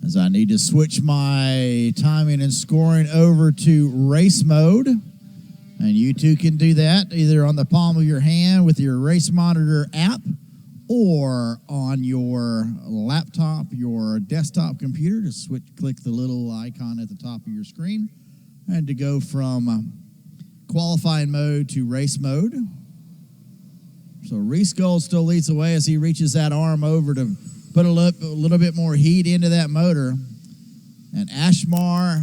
As I need to switch my timing and scoring over to race mode. And you too can do that either on the palm of your hand with your Race Monitor app or on your laptop, your desktop computer. Just click the little icon at the top of your screen and to go from qualifying mode to race mode. So Reese Gold still leads the way as he reaches that arm over to put a little bit more heat into that motor. And Ashmore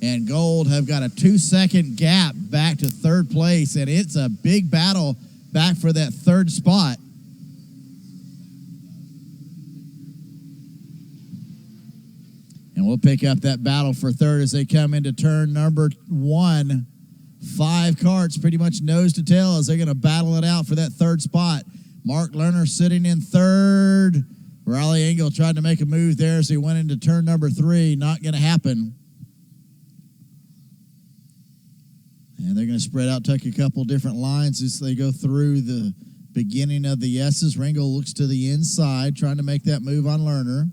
and Gold have got a 2-second gap back to third place, and it's a big battle back for that third spot. And we'll pick up that battle for third as they come into turn number 1. 5 karts pretty much nose to tail as they're going to battle it out for that third spot. Mark Lerner sitting in third. Riley Engel tried to make a move there as he went into turn number 3. Not going to happen. And they're going to spread out, take a couple different lines as they go through the beginning of the S's. Ringel looks to the inside, trying to make that move on Lerner.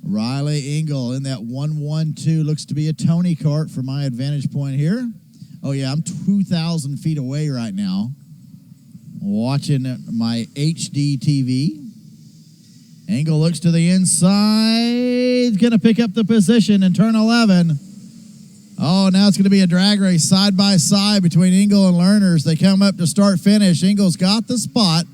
Riley Engel in that 1-1-2. Looks to be a Tony kart from my advantage point here. Oh, yeah, I'm 2,000 feet away right now, watching my HD TV. Engel looks to the inside. Going to pick up the position in turn 11. Oh, now it's going to be a drag race side by side between Engel and Lerner as they come up to start finish. Engel's got the spot.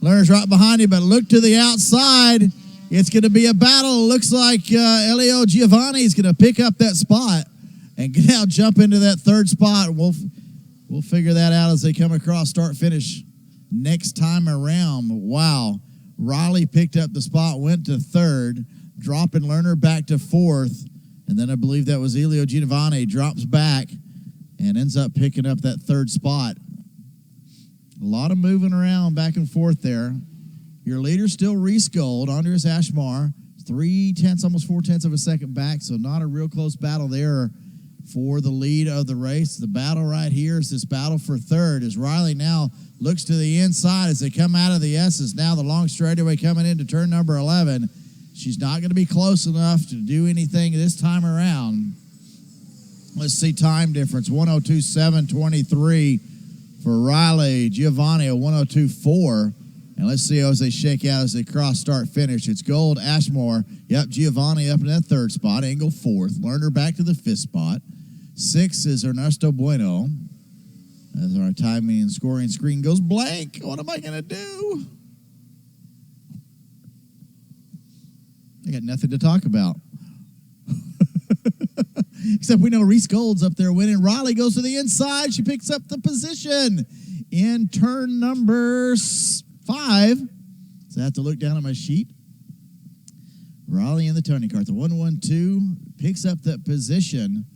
Lerner's right behind him, but look to the outside. It's going to be a battle. Looks like Elio Giovanni is going to pick up that spot and now jump into that third spot. We'll figure that out as they come across start finish next time around. Wow. Riley picked up the spot, went to third, dropping Lerner back to fourth. And then I believe that was Elio Giovanni drops back and ends up picking up that third spot. A lot of moving around back and forth there. Your leader still Reese Gold, Andres Ashmar, 3/10, almost 4/10 of a second back, so not a real close battle there for the lead of the race. The battle right here is this battle for third as Riley now looks to the inside as they come out of the S's. Now the long straightaway coming into turn number 11. She's not going to be close enough to do anything this time around. Let's see time difference. 102.723 for Riley. Giovanni, a 102.4. And let's see as they shake out as they cross, start, finish. It's Gold, Ashmore. Yep, Giovanni up in that third spot. Engel fourth. Lerner back to the fifth spot. 6 is Ernesto Bueno. As our timing and scoring screen goes blank. What am I going to do? I got nothing to talk about. Except we know Reese Gold's up there winning. Riley goes to the inside. She picks up the position in turn number 5. So I have to look down at my sheet. Riley in the Tony Kart. The 112 picks up that position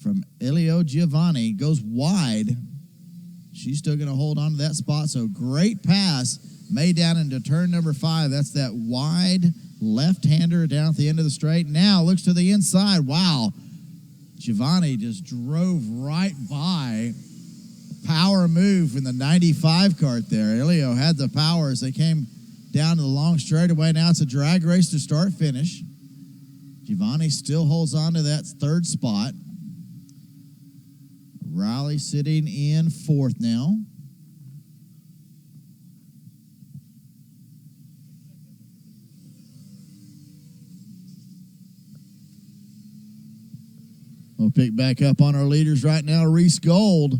from Elio Giovanni. Goes wide. She's still going to hold on to that spot. So great pass made down into turn number 5. That's that wide left-hander down at the end of the straight. Now looks to the inside. Wow. Giovanni just drove right by. Power move in the 95 cart there. Elio had the power as they came down to the long straightaway. Now it's a drag race to start finish. Giovanni still holds on to that third spot. Riley sitting in fourth now. We'll pick back up on our leaders right now. Reese Gold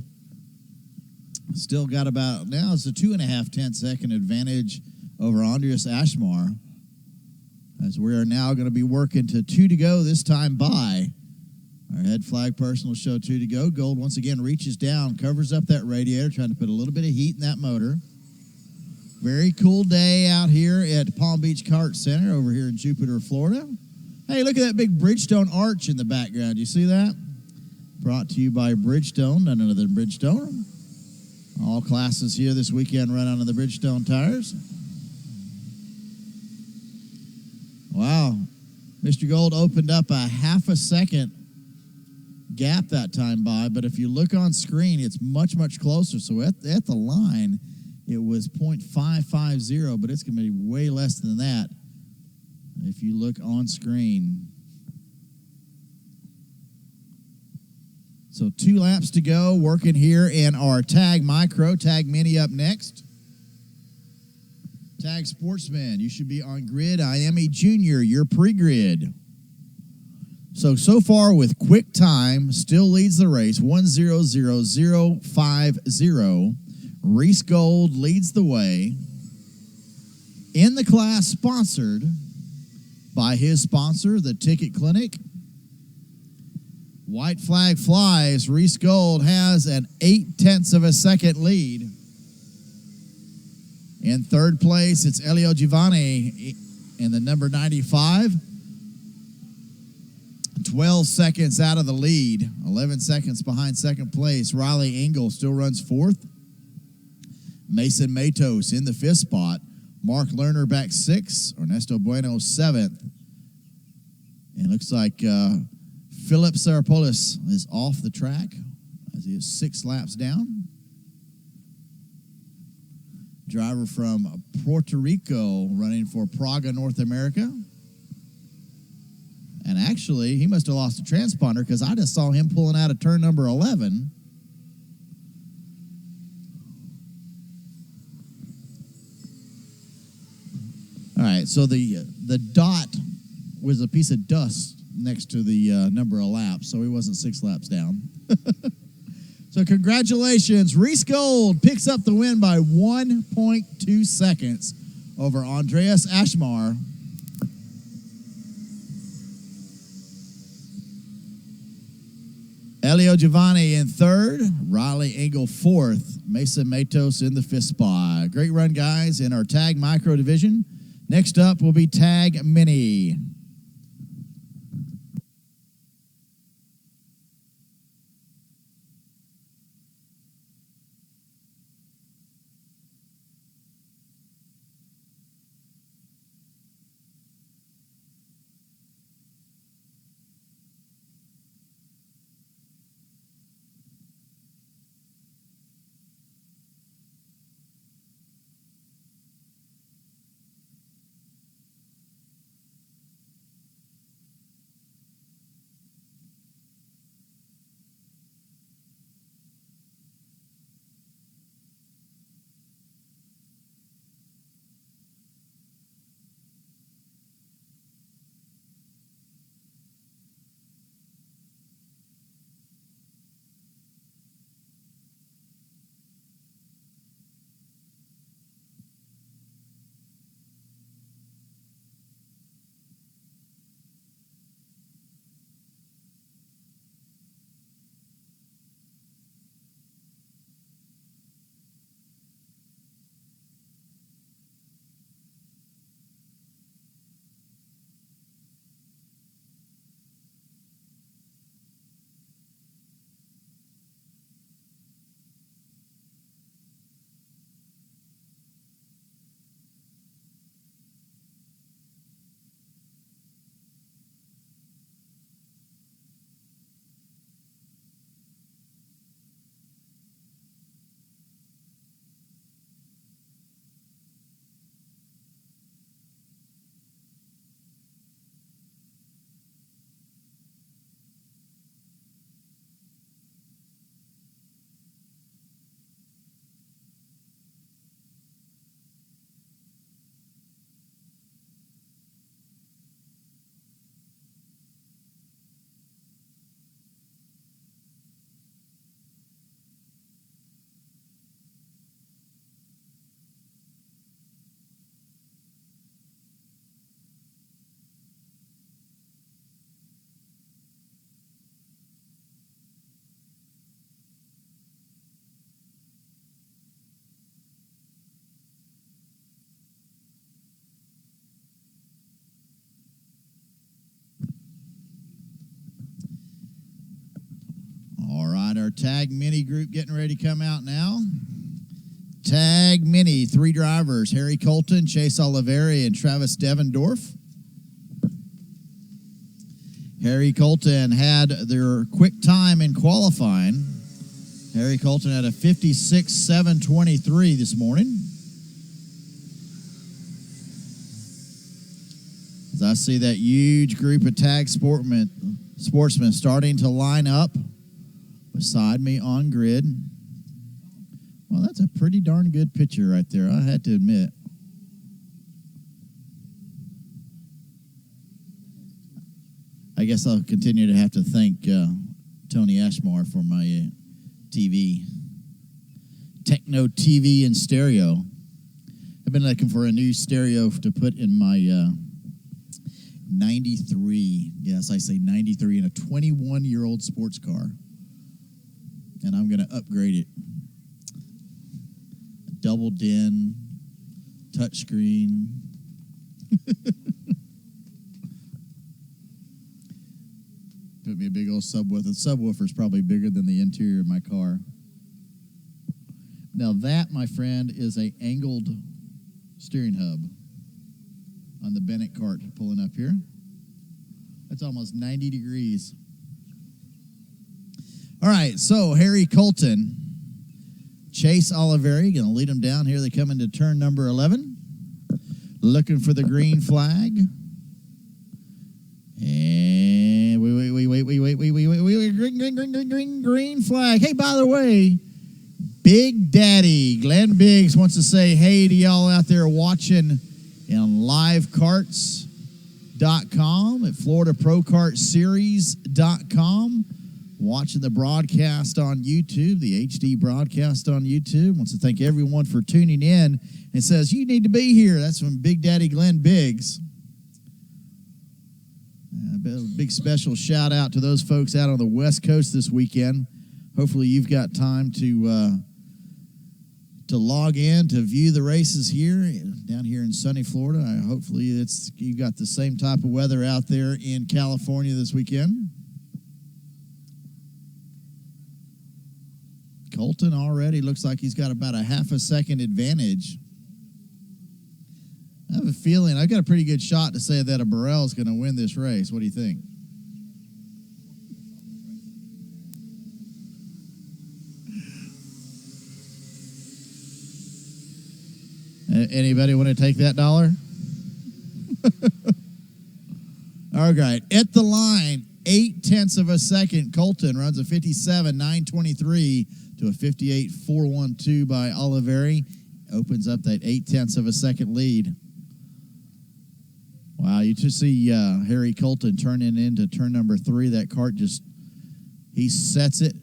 still got about, now it's a 2.5 10-second advantage over Andreas Ashmar, as we are now going to be working to 2 to go this time by. Our head flag person will show 2 to go. Gold once again reaches down, covers up that radiator, trying to put a little bit of heat in that motor. Very cool day out here at Palm Beach Kart Center over here in Jupiter, Florida. Hey, look at that big Bridgestone arch in the background. You see that? Brought to you by Bridgestone, none other than Bridgestone. All classes here this weekend run on the Bridgestone tires. Wow. Mr. Gold opened up a half a second gap that time by, but if you look on screen, it's much, much closer. So at the line, it was .550, but it's going to be way less than that if you look on screen. So 2 laps to go, working here in our Tag Micro. Tag Mini up next. Tag Sportsman, you should be on grid. Iami Junior, your pre-grid. So far with quick time, still leads the race, 1:00.50. Reese Gold leads the way. In the class, sponsored by his sponsor, the Ticket Clinic. White flag flies. Reese Gold has an 0.8 of a second lead. In third place, it's Elio Giovanni in the number 95. 12 seconds out of the lead. 11 seconds behind second place. Riley Engel still runs fourth. Mason Matos in the fifth spot. Mark Lerner back 6th. Ernesto Bueno 7th. And it looks like Philip Sarapolis is off the track as he is 6 laps down. Driver from Puerto Rico running for Praga, North America. And actually, he must have lost a transponder because I just saw him pulling out of turn number 11. All right, so the dot was a piece of dust next to the number of laps, so he wasn't 6 laps down. So congratulations. Reese Gold picks up the win by 1.2 seconds over Andreas Ashmar. Elio Giovanni in third. Riley Engel fourth. Mason Matos in the fifth spot. Great run, guys, in our Tag Micro division. Next up will be Tag Mini. our Tag Mini group getting ready to come out now. Tag Mini, 3 drivers, Harry Colton, Chase Oliveri, and Travis Devendorf. Harry Colton had their quick time in qualifying. Harry Colton had a 56.723 this morning. As I see that huge group of tag sportsmen starting to line up beside me on grid. Well, that's a pretty darn good picture right there, I had to admit. I guess I'll continue to have to thank Tony Ashmore for my TV. Techno TV and stereo. I've been looking for a new stereo to put in my 93. Yes, I say 93 in a 21-year-old sports car. And I'm going to upgrade it. Double din, touchscreen. Put me a big old subwoofer. The subwoofer's probably bigger than the interior of my car. Now that, my friend, is a angled steering hub on the Bennett Kart pulling up here. That's almost 90 degrees. All right, so Harry Colton, Chase Oliveri, going to lead them down here. They come into turn number 11. Looking for the green flag. And green flag. Hey, by the way, Big Daddy Glenn Briggs wants to say hey to y'all out there watching on livekarts.com at floridaprokartseries.com. Watching the broadcast on YouTube, the HD broadcast on YouTube. Wants to thank everyone for tuning in. It says, you need to be here. That's from Big Daddy Glenn Briggs. A big special shout out to those folks out on the West Coast this weekend. Hopefully you've got time to log in to view the races here down here in sunny Florida. Hopefully you got the same type of weather out there in California this weekend. Colton already looks like he's got about a half a second advantage. I have a feeling, I've got a pretty good shot to say that a Burrell is going to win this race. What do you think? Anybody want to take that $1? All right, at the line, 0.8 of a second. Colton runs a 57.923 to a 58.412 by Oliveri. Opens up that 0.8 of a second lead. Wow, you just see Harry Colton turning into turn number 3. That Kart he sets it.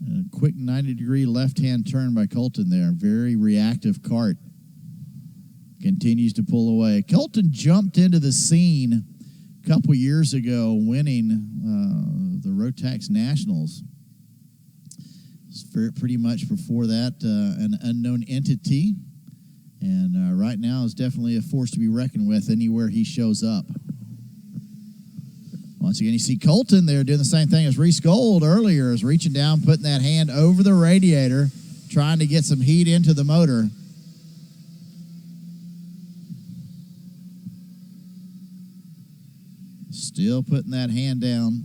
A quick 90-degree left-hand turn by Colton there. Very reactive Kart. Continues to pull away. Colton jumped into the scene a couple years ago, winning the Rotax Nationals. Pretty much before that, an unknown entity. And right now is definitely a force to be reckoned with anywhere he shows up. Once again, you see Colton there doing the same thing as Reese Gold earlier, is reaching down, putting that hand over the radiator, trying to get some heat into the motor. Still putting that hand down.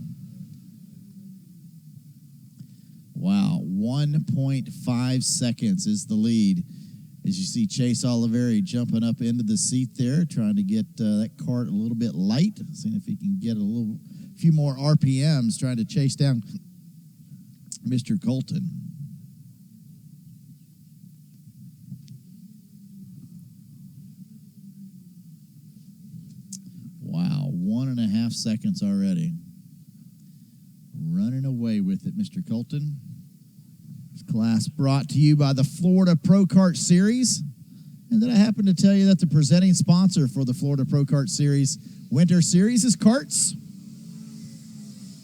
Wow, 1.5 seconds is the lead. As you see Chase Oliveri jumping up into the seat there, trying to get that Kart a little bit light, seeing if he can get a few more RPMs, trying to chase down Mr. Colton. Wow, 1.5 seconds already. Running away with it, Mr. Colton. This class brought to you by the Florida Pro Kart Series. And then I happen to tell you that the presenting sponsor for the Florida Pro Kart Series Winter Series is Karts.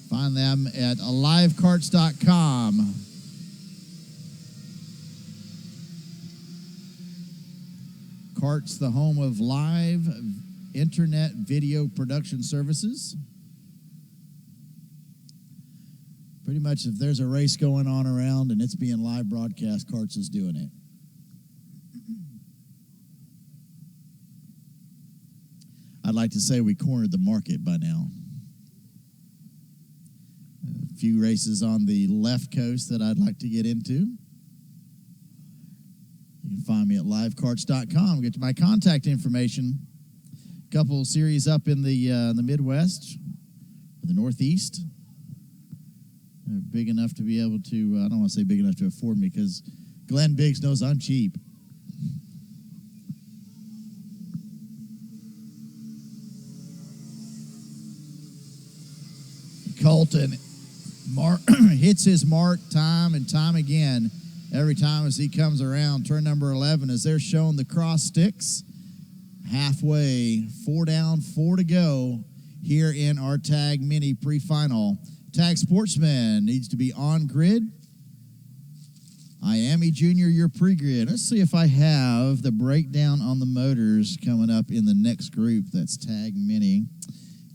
Find them at livekarts.com. Karts, the home of live internet video production services. Pretty much if there's a race going on around and it's being live broadcast, Karts is doing it. I'd like to say we cornered the market by now. A few races on the left coast that I'd like to get into. You can find me at livekarts.com. Get to my contact information. A couple series up in the Midwest, the Northeast. They're big enough to be able to, I don't want to say big enough to afford me because Glenn Biggs knows I'm cheap. Colton hits his mark time and time again. Every time as he comes around, turn number 11, as they're showing the cross sticks. Halfway, 4 down, 4 to go here in our Tag Mini pre-final. Tag Sportsman needs to be on grid. Iami Junior, your pre-grid. Let's see if I have the breakdown on the motors coming up in the next group. That's Tag Mini.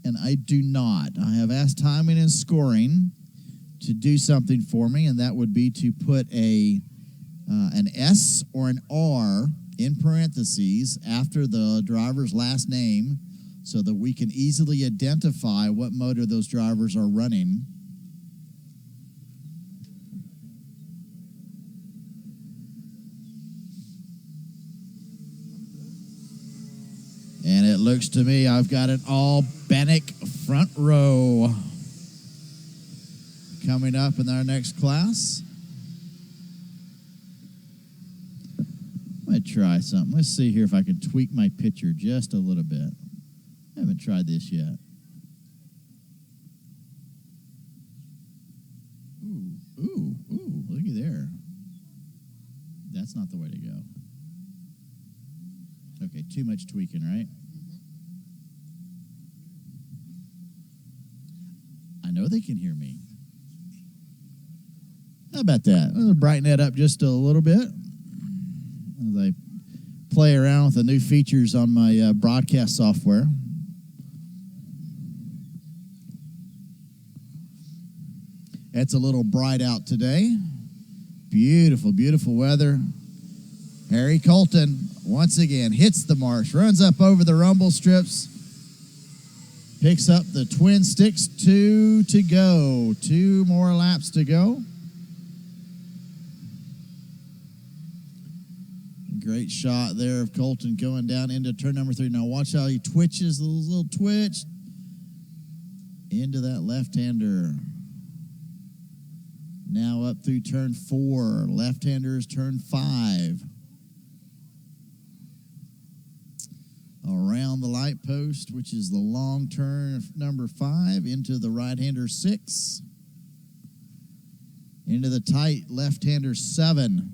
And I do not. I have asked timing and scoring to do something for me, and that would be to put an S or an R in parentheses after the driver's last name so that we can easily identify what motor those drivers are running. And it looks to me I've got an all Bannock front row coming up in our next class. I'm going to try something. Let's see here if I can tweak my picture just a little bit. I haven't tried this yet. Ooh, looky there. That's not the way to go. Okay, too much tweaking, right? I know they can hear me. How about that? I'll brighten that up just a little bit as I play around with the new features on my broadcast software. It's a little bright out today. Beautiful, beautiful weather. Harry Colton, once again, hits the marsh, runs up over the rumble strips, picks up the twin sticks, 2 to go. 2 more laps to go. Great shot there of Colton going down into turn number 3. Now watch how he twitches, a little twitch into that left-hander. Now up through turn 4. Left-handers turn 5. Around the light post, which is the long turn number 5, into the right-hander 6. Into the tight left-hander 7.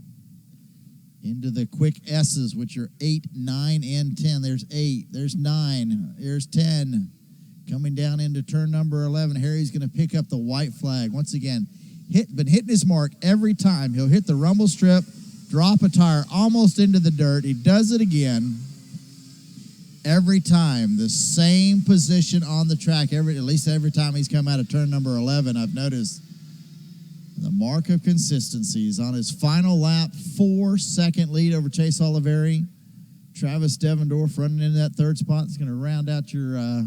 Into the quick S's, which are 8, 9, and 10. There's 8. There's 9. There's 10. Coming down into turn number 11, Harry's going to pick up the white flag. Once again, been hitting his mark every time. He'll hit the rumble strip, drop a tire almost into the dirt. He does it again. Every time, the same position on the track. At least every time he's come out of turn number 11, I've noticed the mark of consistency is on his final lap. 4-second lead over Chase Oliveri. Travis Devendorf running into that third spot. It's going to round out your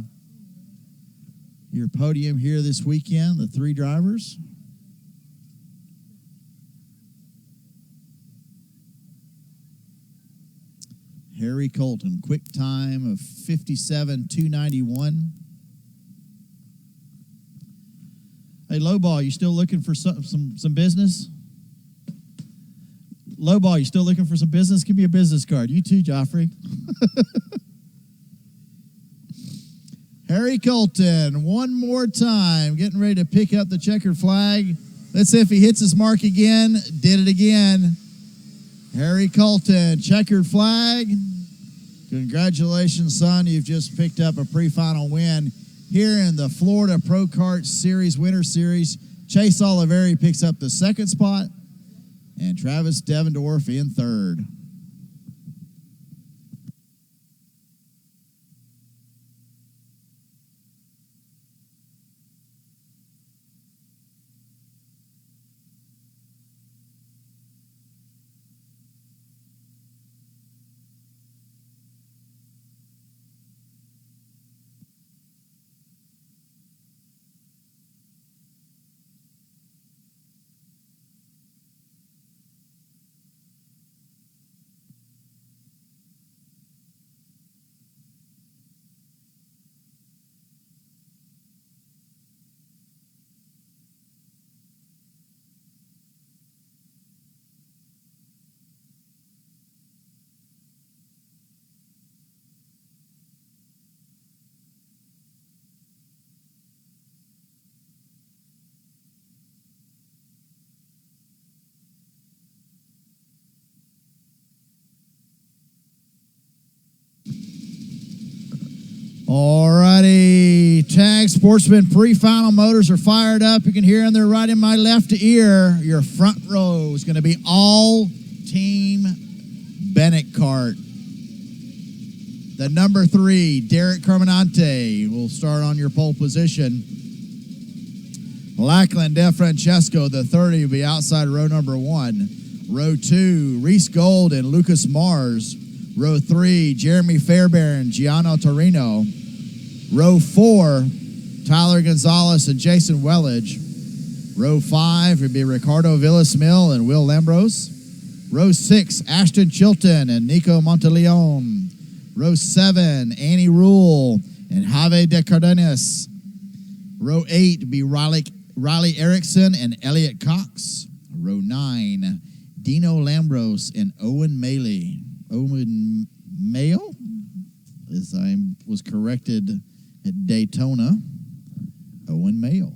podium here this weekend, the 3 drivers. Harry Colton, quick time of 57.291. Hey, Lowball, you still looking for some business? Lowball, you still looking for some business? Give me a business card. You too, Joffrey. Harry Colton, one more time, getting ready to pick up the checkered flag. Let's see if he hits his mark again. Did it again. Harry Colton, checkered flag. Congratulations, son. You've just picked up a pre-final win here in the Florida Pro Kart Series Winter Series. Chase Oliveri picks up the 2nd spot, and Travis Devendorf in 3rd. Alrighty, Tag Sportsman pre-final motors are fired up. You can hear them. They're right in my left ear. Your front row is going to be all Team Bennett Kart. The number 3, Derek Carminante, will start on your pole position. Lachlan DeFrancesco, the 30, will be outside row number 1. Row 2, Reese Gold and Lucas Mars. Row 3, Jeremy Fairbairn, Gianno Torino. Row 4, Tyler Gonzalez and Jason Wellage. Row 5 would be Ricardo Villasmil and Will Lambros. Row 6, Ashton Chilton and Nico Monteleon. Row 7, Annie Rule and Javi de Cardenas. Row 8 would be Riley Erickson and Elliot Cox. Row 9, Dino Lambros and Owen Maley. Owen Mayo, as I was corrected at Daytona. Owen Mayo.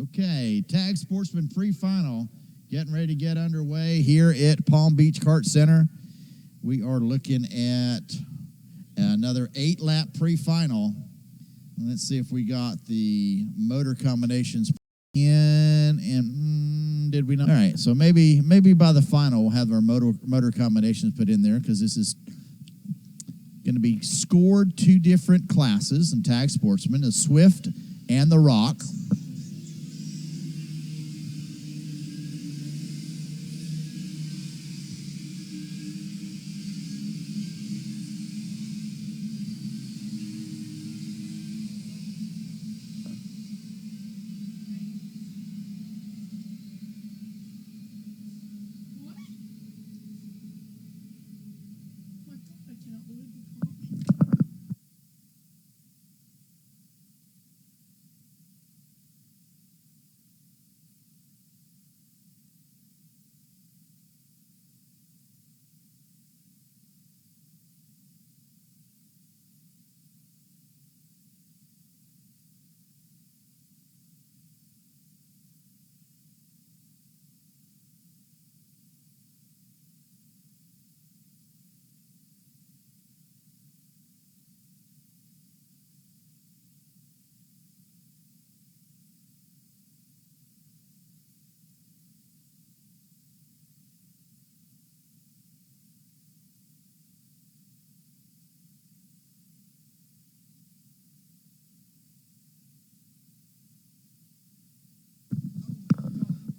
Okay, Tag Sportsman pre-final. Getting ready to get underway here at Palm Beach Kart Center. We are looking at another 8-lap pre-final. Let's see if we got the motor combinations in, and did we not? All right, so maybe by the final we'll have our motor combinations put in there, because this is going to be scored 2 different classes in Tag Sportsman, the Swift and the Rock.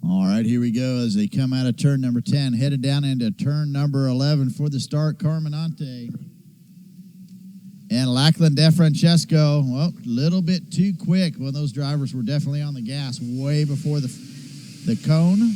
All right, here we go as they come out of turn number 10, headed down into turn number 11 for the start. Carminante and Lachlan DeFrancesco. Well, a little bit too quick. One of those drivers were definitely on the gas way before the cone.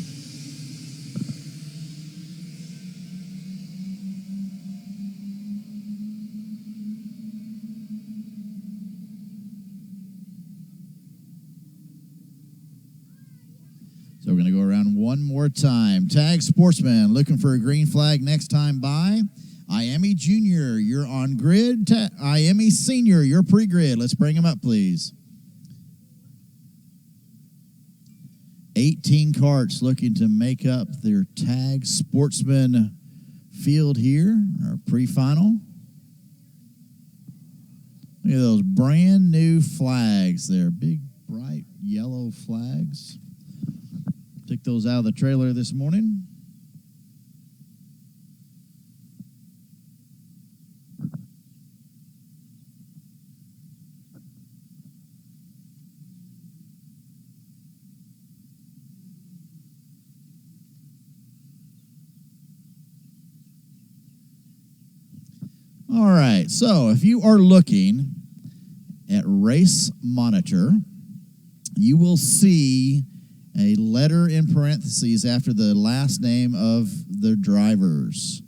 So we're going to go around one more time. Tag Sportsman looking for a green flag next time by. Iami Junior, you're on grid. Iami Senior, you're pre-grid. Let's bring them up, please. 18 karts looking to make up their Tag Sportsman field here, our pre-final. Look at those brand new flags there. Big, bright yellow flags. Took those out of the trailer this morning. All right, so if you are looking at Race Monitor, you will see a letter in parentheses after the last name of the drivers.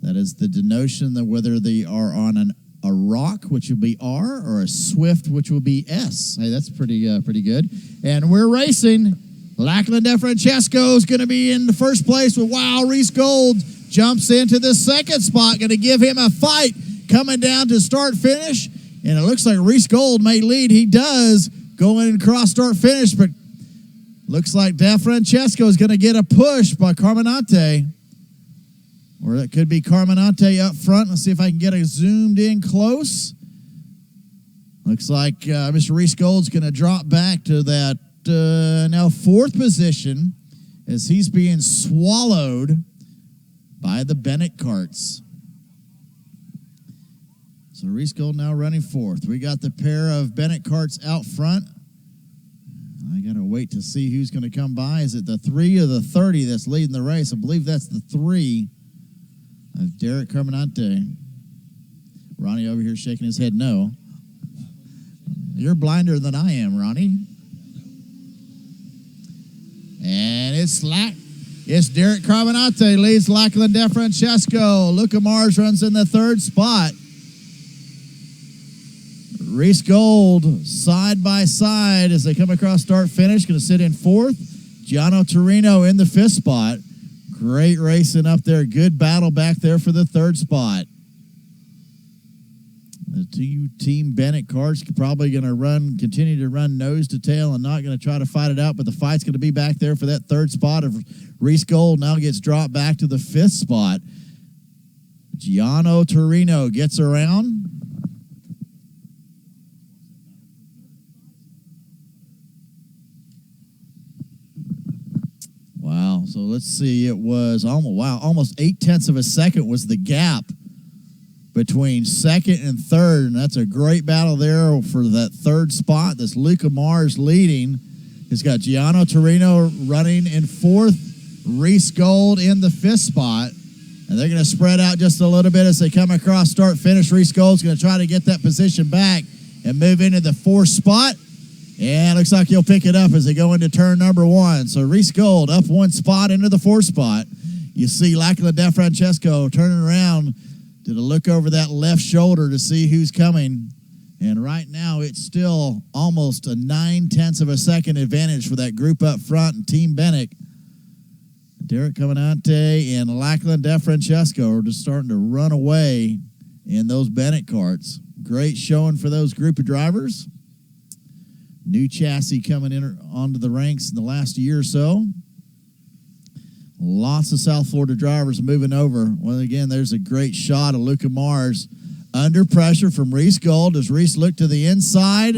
That is the denotion that whether they are on a rock, which will be R, or a Swift, which will be S. Hey, that's pretty good. And we're racing. Lachlan DeFrancesco is going to be in the first place with Wow. Reese Gold jumps into the second spot, going to give him a fight coming down to start-finish. And it looks like Reese Gold may lead. He does going across start-finish, but looks like DeFrancesco is going to get a push by Carminante. Or it could be Carminante up front. Let's see if I can get a zoomed in close. Looks like Mr. Reese Gold's going to drop back to that now 4th position as he's being swallowed by the Bennett carts. So Reese Gold now running 4th. We got the pair of Bennett carts out front. I got to wait to see who's going to come by. Is it the 3 or the 30 that's leading the race? I believe that's the 3 of Derek Carminante. Ronnie over here shaking his head no. You're blinder than I am, Ronnie. And it's Derek Carminante leads Lachlan DeFrancesco. Luca Mars runs in the 3rd spot. Reese Gold side by side as they come across start finish. Going to sit in 4th. Giano Torino in the 5th spot. Great racing up there. Good battle back there for the 3rd spot. The 2 Team Bennett carts probably going to continue to run nose to tail and not going to try to fight it out, but the fight's going to be back there for that 3rd spot. Of Reese Gold now gets dropped back to the 5th spot. Giano Torino gets around. Wow, so let's see, it was almost 0.8 of a second was the gap between 2nd and 3rd, and that's a great battle there for that 3rd spot. That's Luca Mars leading. He's got Giano Torino running in 4th, Reese Gold in the 5th spot, and they're going to spread out just a little bit as they come across start finish. Reese Gold's going to try to get that position back and move into the 4th spot. And looks like he'll pick it up as they go into turn number 1. So Reese Gold up 1 spot into the 4th spot. You see Lachlan DeFrancesco turning around, did a look over that left shoulder to see who's coming. And right now it's still almost a 0.9 of a second advantage for that group up front and Team Bennett. Derek Caminante and Lachlan DeFrancesco are just starting to run away in those Bennett carts. Great showing for those group of drivers. New chassis coming in onto the ranks in the last year or so. Lots of South Florida drivers moving over. Well, again, there's a great shot of Luca Mars under pressure from Reese Gold. Does Reese look to the inside?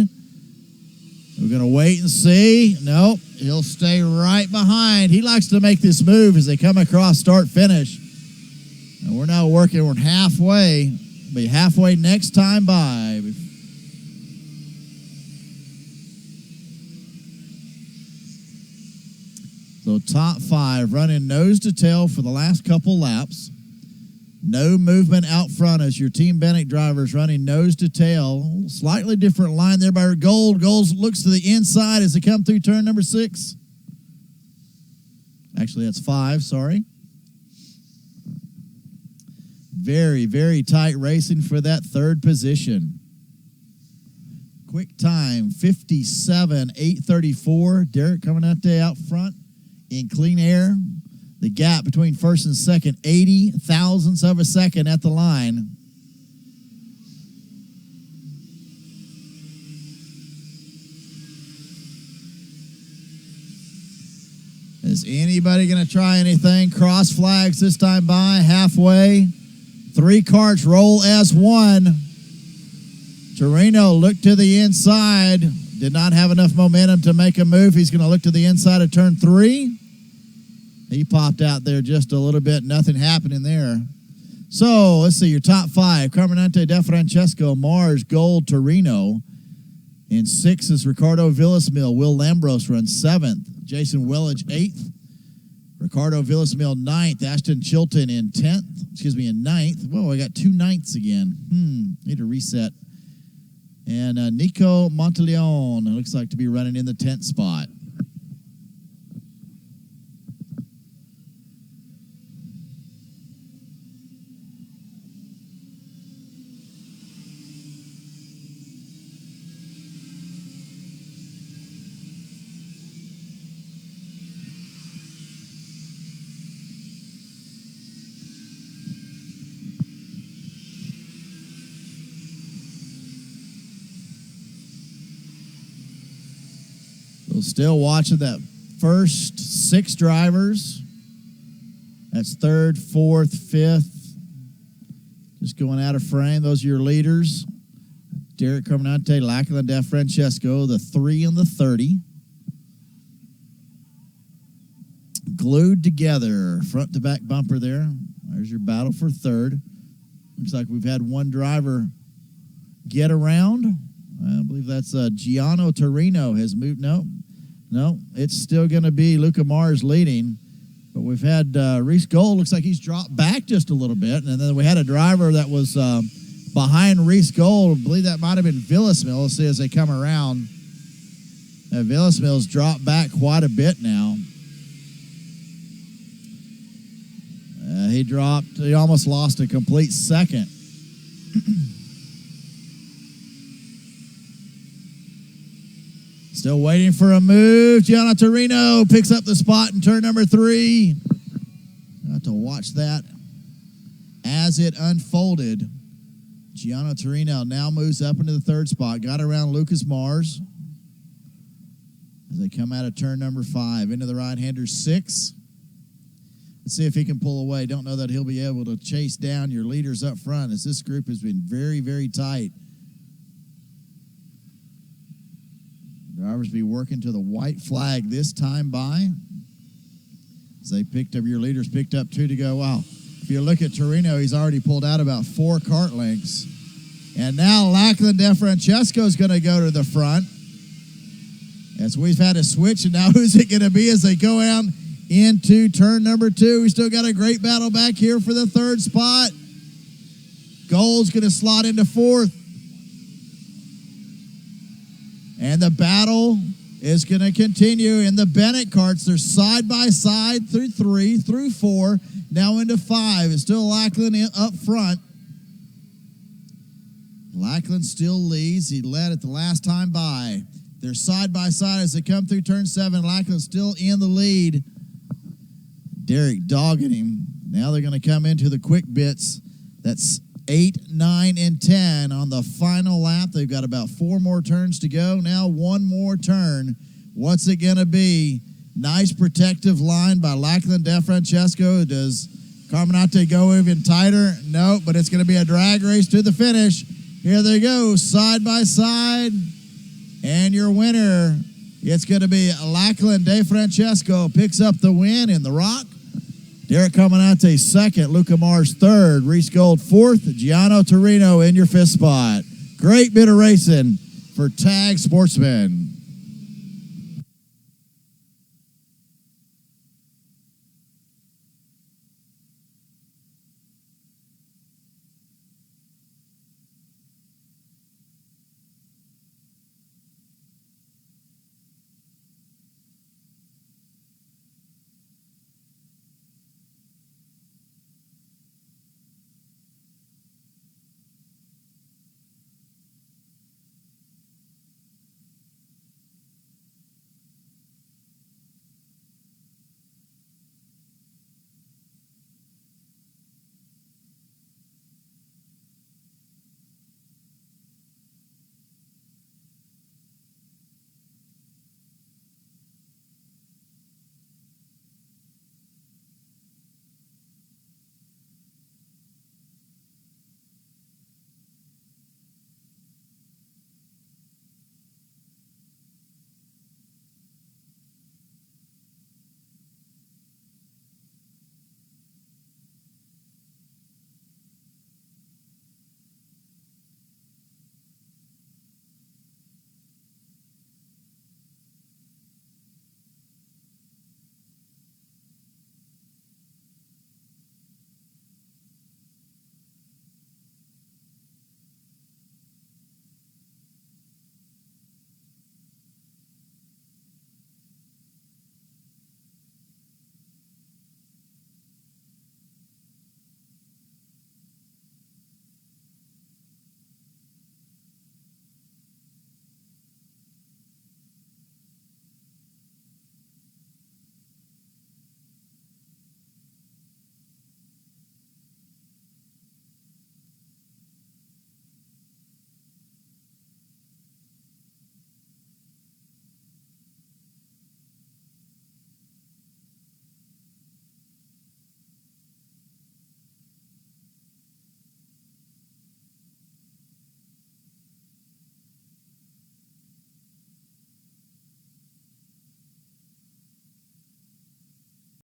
We're going to wait and see. Nope, he'll stay right behind. He likes to make this move as they come across start finish. And we're now we're halfway. Be halfway next time by. So top 5 running nose to tail for the last couple laps. No movement out front as your Team Bennett drivers running nose to tail. Slightly different line there by Gold. Gold looks to the inside as they come through turn number 6. Actually, that's 5, sorry. Very, very tight racing for that 3rd position. Quick time, 57.834. Derek Caminante out front in clean air. The gap between 1st and 2nd, 80 thousandths of a second at the line. Is anybody going to try anything? Cross flags this time by, halfway. 3 carts roll as 1. Torino looked to the inside. Did not have enough momentum to make a move. He's going to look to the inside of turn 3. He popped out there just a little bit. Nothing happening there. So, let's see, your top 5. Carminante, DeFrancesco, Mars, Gold, Torino. In 6 is Ricardo Villasmil. Will Lambros runs 7th. Jason Willage, 8th. Ricardo Villasmil, 9th. Ashton Chilton in 10th. Excuse me, in 9th. Whoa, I got 2 9ths again. Need to reset. And Nico Monteleone looks like to be running in the 10th spot. Still watching that first 6 drivers. That's 3rd, 4th, 5th. Just going out of frame. Those are your leaders. Derek Carminante, Lachlan DeFrancesco, the 3 and the 30. Glued together, front to back bumper there. There's your battle for third. Looks like we've had one driver get around. I believe that's Giano Torino has moved. No, it's still going to be Luca Mars leading. But we've had Reese Gold, looks like he's dropped back just a little bit. And then we had a driver that was behind Reese Gold. I believe that might have been Villasmil. Let's see as they come around. Villasmil's dropped back quite a bit now. He almost lost a complete second. Still waiting for a move. Gianna Torino picks up the spot in turn number 3. Got to watch that as it unfolded. Gianna Torino now moves up into the 3rd spot. Got around Lucas Mars as they come out of turn number 5. Into the right-hander 6. Let's see if he can pull away. Don't know that he'll be able to chase down your leaders up front, as this group has been very, very tight. Drivers be working to the white flag this time by. As they picked up, your leaders picked up 2 to go. Wow. If you look at Torino, he's already pulled out about 4 kart lengths. And now Lachlan DeFrancesco is going to go to the front. As we've had a switch, and now who's it going to be as they go out into turn number 2? We still got a great battle back here for the 3rd spot. Gold's going to slot into 4th. And the battle is going to continue in the Bennett karts. They're side by side through 3, through 4, now into 5. It's still Lachlan up front. Lachlan still leads. He led it the last time by. They're side by side as they come through turn 7. Lachlan's still in the lead. Derek dogging him. Now they're going to come into the quick bits. That's 8, 9, and 10 on the final lap. They've got about 4 more turns to go. Now 1 more turn. What's it going to be? Nice protective line by Lachlan DeFrancesco. Does Carminante go even tighter? No, but it's going to be a drag race to the finish. Here they go, side by side. And your winner, it's going to be Lachlan DeFrancesco, picks up the win in the Rock. Derek Carminante 2nd, Luca Mars 3rd, Reese Gold 4th, Giano Torino in your 5th spot. Great bit of racing for Tag Sportsman.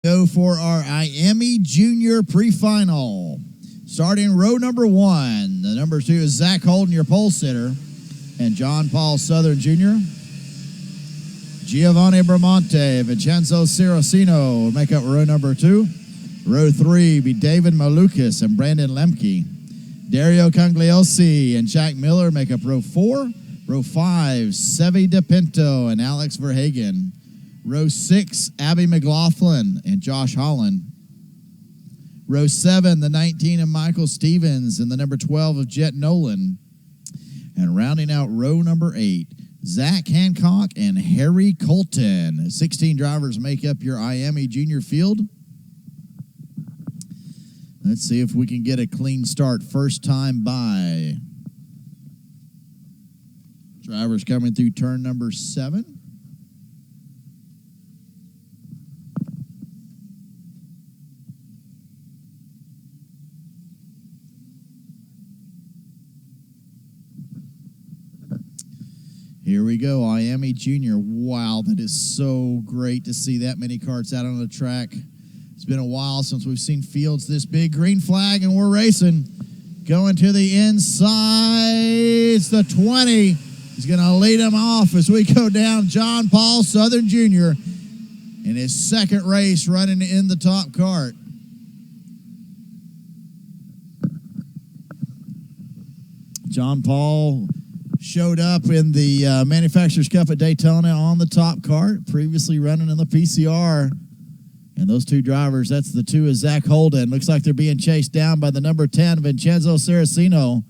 Go for our Iami Junior pre-final. Starting row number 1. The number 2 is Zach Holden, your pole sitter, and John Paul Southern Jr. Giovanni Bramante, Vincenzo Ciracino make up row number 2. Row 3 be David Malukas and Brandon Lemke. Dario Congliosi and Jack Miller make up row 4. Row 5, Sevi DePinto and Alex Verhagen. Row 6, Abby McLaughlin and Josh Holland. Row 7, the 19 of Michael Stevens and the number 12 of Jet Nolan. And rounding out row number 8, Zach Hancock and Harry Colton. 16 drivers make up your Iami Junior field. Let's see if we can get a clean start first time by. Drivers coming through turn number 7. Here we go, Iami Junior. Wow, that is so great to see that many karts out on the track. It's been a while since we've seen fields this big. Green flag, and we're racing. Going to the inside. It's the 20. He's going to lead him off as we go down. John Paul Southern Jr. in his second race running in the top kart. John Paul showed up in the Manufacturers Cup at Daytona on the top kart, previously running in the PCR. And those two drivers, that's the 2 of Zach Holden. Looks like they're being chased down by the number 10, Vincenzo Ciracino.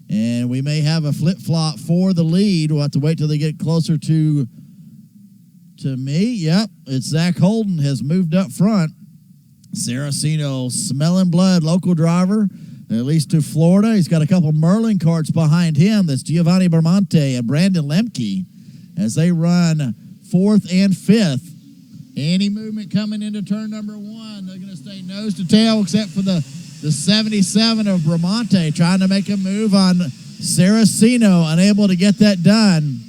And we may have a flip-flop for the lead. We'll have to wait till they get closer to me. Yep, it's Zach Holden has moved up front. Ciracino smelling blood, local driver, at least to Florida. He's got a couple Merlin karts behind him. That's Giovanni Bramante and Brandon Lemke as they run 4th and 5th. Any movement coming into turn number 1, they're going to stay nose to tail except for the 77 of Bramante trying to make a move on Ciracino, unable to get that done.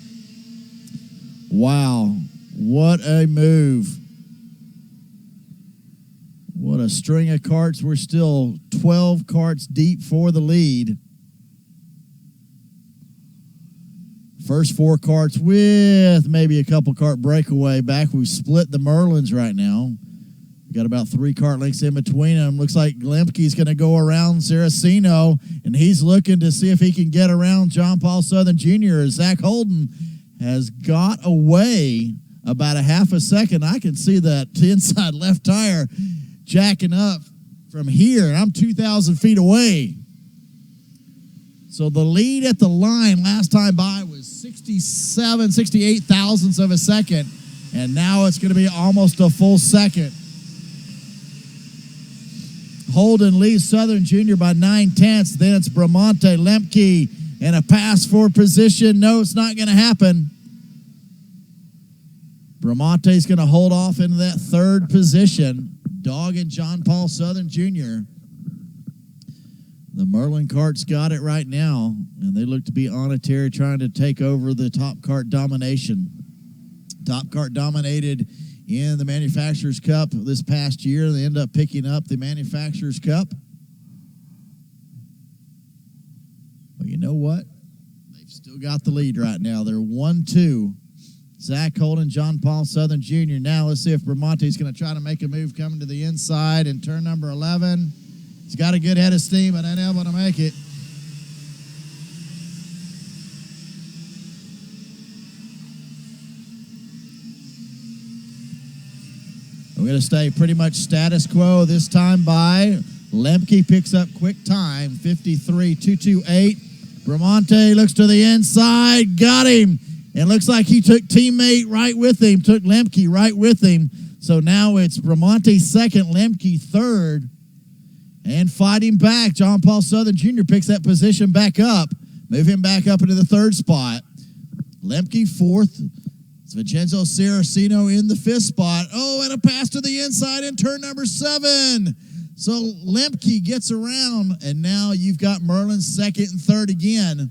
Wow, what a move. What a string of karts. We're still 12 karts deep for the lead. First 4 karts with maybe a couple kart breakaway back. We've split the Merlins right now. We've got about 3 kart lengths in between them. Looks like Lemke's going to go around Ciracino, and he's looking to see if he can get around John Paul Southern Jr. Zach Holden has got away about a half a second. I can see that inside left tire jacking up from here, and I'm 2,000 feet away. So the lead at the line last time by was 68 thousandths of a second, and now it's going to be almost a full second. Holden leads Southern Junior by 9/10. Then it's Bramante, Lemke, and a pass for position. No, it's not going to happen. Bramante's going to hold off into that 3rd position. Dogging John Paul Southern Jr. The Merlin karts got it right now, and they look to be on a tear trying to take over the top kart domination. Top kart dominated in the Manufacturers Cup this past year. They end up picking up the Manufacturers Cup. But you know what? They've still got the lead right now. They're 1-2. Zach Holden, John Paul Southern Jr. Now let's see if Bramante's going to try to make a move coming to the inside in turn number 11. He's got a good head of steam, but unable to make it. We're going to stay pretty much status quo this time by. Lemke picks up quick time, 53.228. Bramante looks to the inside, got him. And looks like he took teammate right with him, took Lemke right with him. So now it's Bramante 2nd, Lemke 3rd. And fighting back, John Paul Southern Jr. picks that position back up. Move him back up into the 3rd spot. Lemke 4th. It's Vincenzo Ciracino in the 5th spot. Oh, and a pass to the inside in turn number 7. So Lemke gets around, and now you've got Merlin 2nd and 3rd again.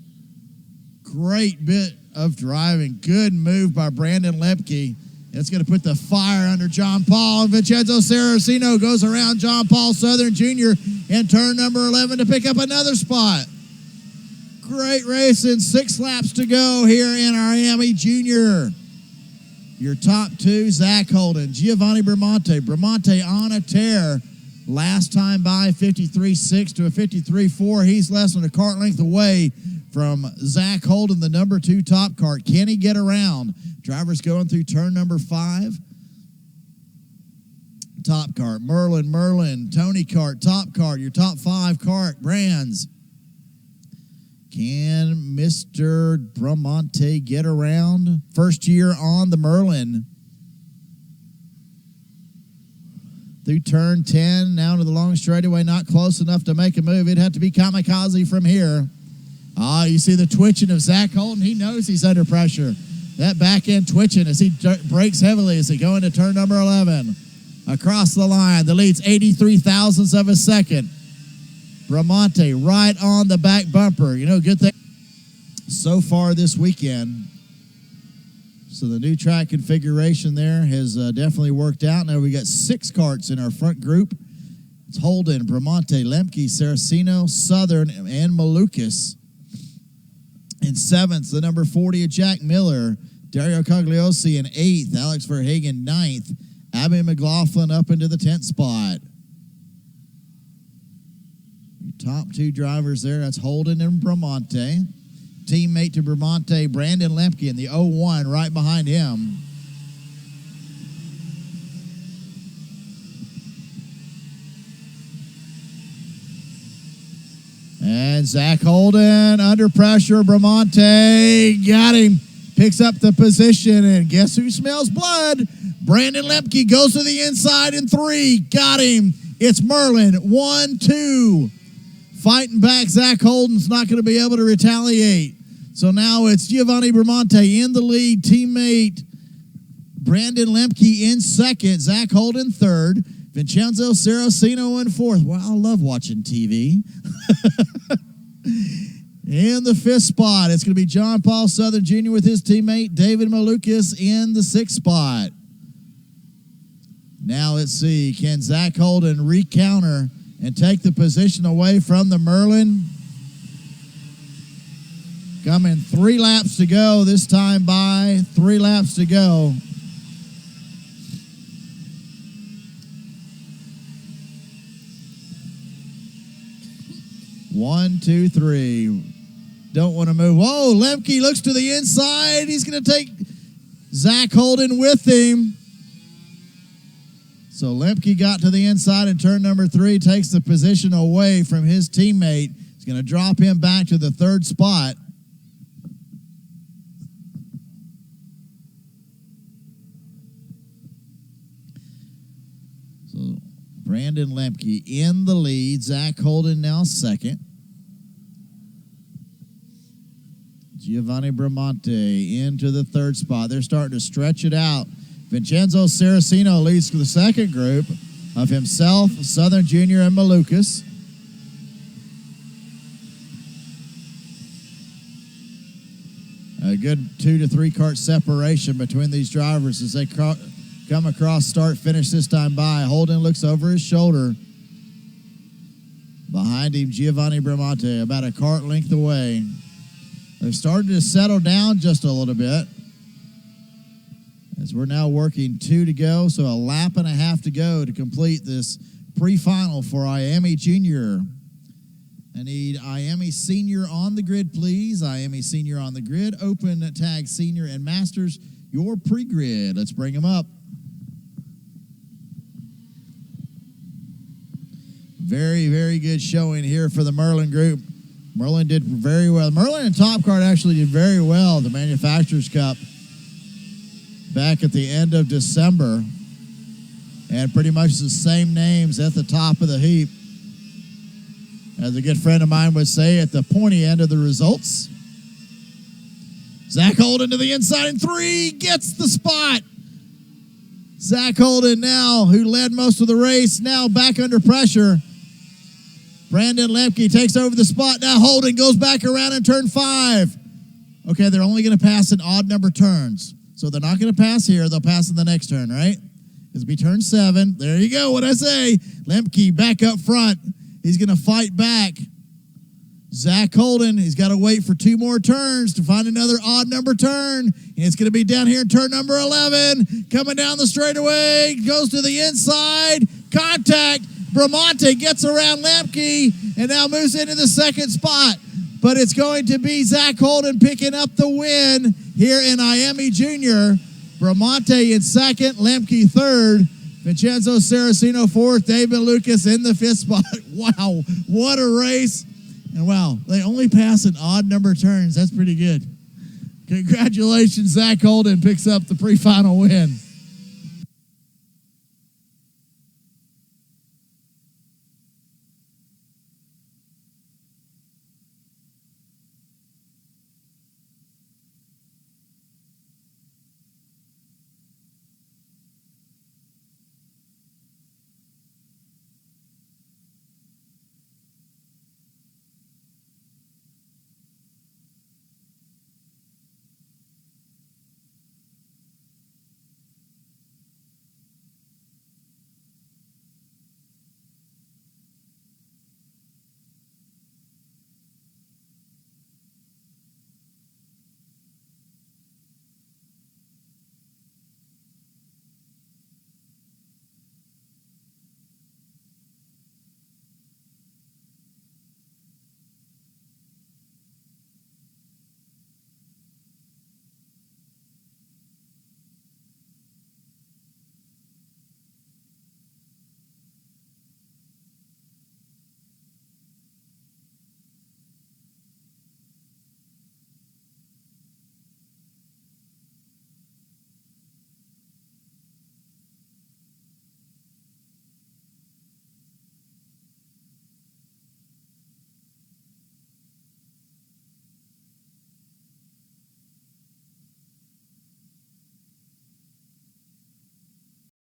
Great bit of driving. Good move by Brandon Lemke. It's going to put the fire under John Paul. And Vincenzo Saraceno goes around John Paul Southern Jr. in turn number 11 to pick up another spot. Great racing. 6 laps to go here in Iami Jr. Your top 2, Zach Holden, Giovanni Bramante. Bramante on a tear. Last time by 53.6 to a 53.4. He's less than a kart length away from Zach Holden, the number 2 top kart. Can he get around? Drivers going through turn number 5. Top kart, Merlin, Tony Kart, top kart, your top 5 kart brands. Can Mr. Bramante get around? First year on the Merlin. Through turn 10, now to the long straightaway, not close enough to make a move. It'd have to be kamikaze from here. You see the twitching of Zach Holden. He knows he's under pressure. That back end twitching as he brakes heavily as he go into turn number 11. Across the line, the lead's 83 thousandths of a second. Bramante right on the back bumper. You know, good thing so far this weekend. So the new track configuration there has definitely worked out. Now we got 6 karts in our front group. It's Holden, Bramante, Lemke, Saraceno, Southern, and Malukas. In 7th, the number 40 of Jack Miller. Dario Cogliosi in 8th. Alex Verhagen 9th. Abby McLaughlin up into the 10th spot. Your top 2 drivers there, that's Holden and Bramante. Teammate to Bramante, Brandon Lemke in the 01 right behind him. And Zach Holden under pressure. Bramante got him. Picks up the position, and guess who smells blood? Brandon Lemke goes to the inside in 3. Got him. It's Merlin. 1, 2. Fighting back. Zach Holden's not going to be able to retaliate. So now it's Giovanni Bramante in the lead. Teammate Brandon Lemke in 2nd. Zach Holden 3rd. Vincenzo Saraceno in 4th. Well, I love watching TV. In the 5th spot, it's going to be John Paul Southern Jr. with his teammate David Malukas in the 6th spot. Now let's see, can Zach Holden recounter and take the position away from the Merlin? Coming 3 laps to go, this time by 3 laps to go. One, two, 3. Don't want to move. Whoa, Lemke looks to the inside. He's going to take Zach Holden with him. So Lemke got to the inside in turn number 3, takes the position away from his teammate. He's going to drop him back to the 3rd spot. So Brandon Lemke in the lead. Zach Holden now 2nd. Giovanni Bramante into the 3rd spot. They're starting to stretch it out. Vincenzo Saraceno leads to the 2nd group of himself, Southern Jr., and Malukas. A good 2 to 3 kart separation between these drivers as they come across start finish this time by. Holden looks over his shoulder. Behind him, Giovanni Bramante, about a kart length away. They're starting to settle down just a little bit as we're now working 2 to go, so a lap and a half to go to complete this pre-final for Iami Junior. I need Iami Senior on the grid, please. Iami Senior on the grid. Open tag Senior and Masters, your pre-grid. Let's bring them up. Very, very good showing here for the Merlin group. Merlin did very well. Merlin and Top Kart actually did very well at the Manufacturers Cup back at the end of December. And pretty much the same names at the top of the heap. As a good friend of mine would say, at the pointy end of the results. Zach Holden to the inside in 3, gets the spot. Zach Holden now, who led most of the race, now back under pressure. Brandon Lemke takes over the spot. Now Holden goes back around in turn 5. Okay, they're only going to pass in odd number turns. So they're not going to pass here. They'll pass in the next turn, right? It's be turn 7. There you go. What'd I say? Lemke back up front. He's going to fight back. Zach Holden, he's got to wait for 2 more turns to find another odd number turn. And it's going to be down here in turn number 11. Coming down the straightaway. Goes to the inside. Contact. Bramante gets around Lemke and now moves into the second spot. But it's going to be Zach Holden picking up the win here in Iami Junior. Bramante in second, Lemke third, Vincenzo Saraceno fourth, David Lucas in the 5th spot. Wow, what a race. And wow, they only pass an odd number of turns. That's pretty good. Congratulations, Zach Holden picks up the pre-final win.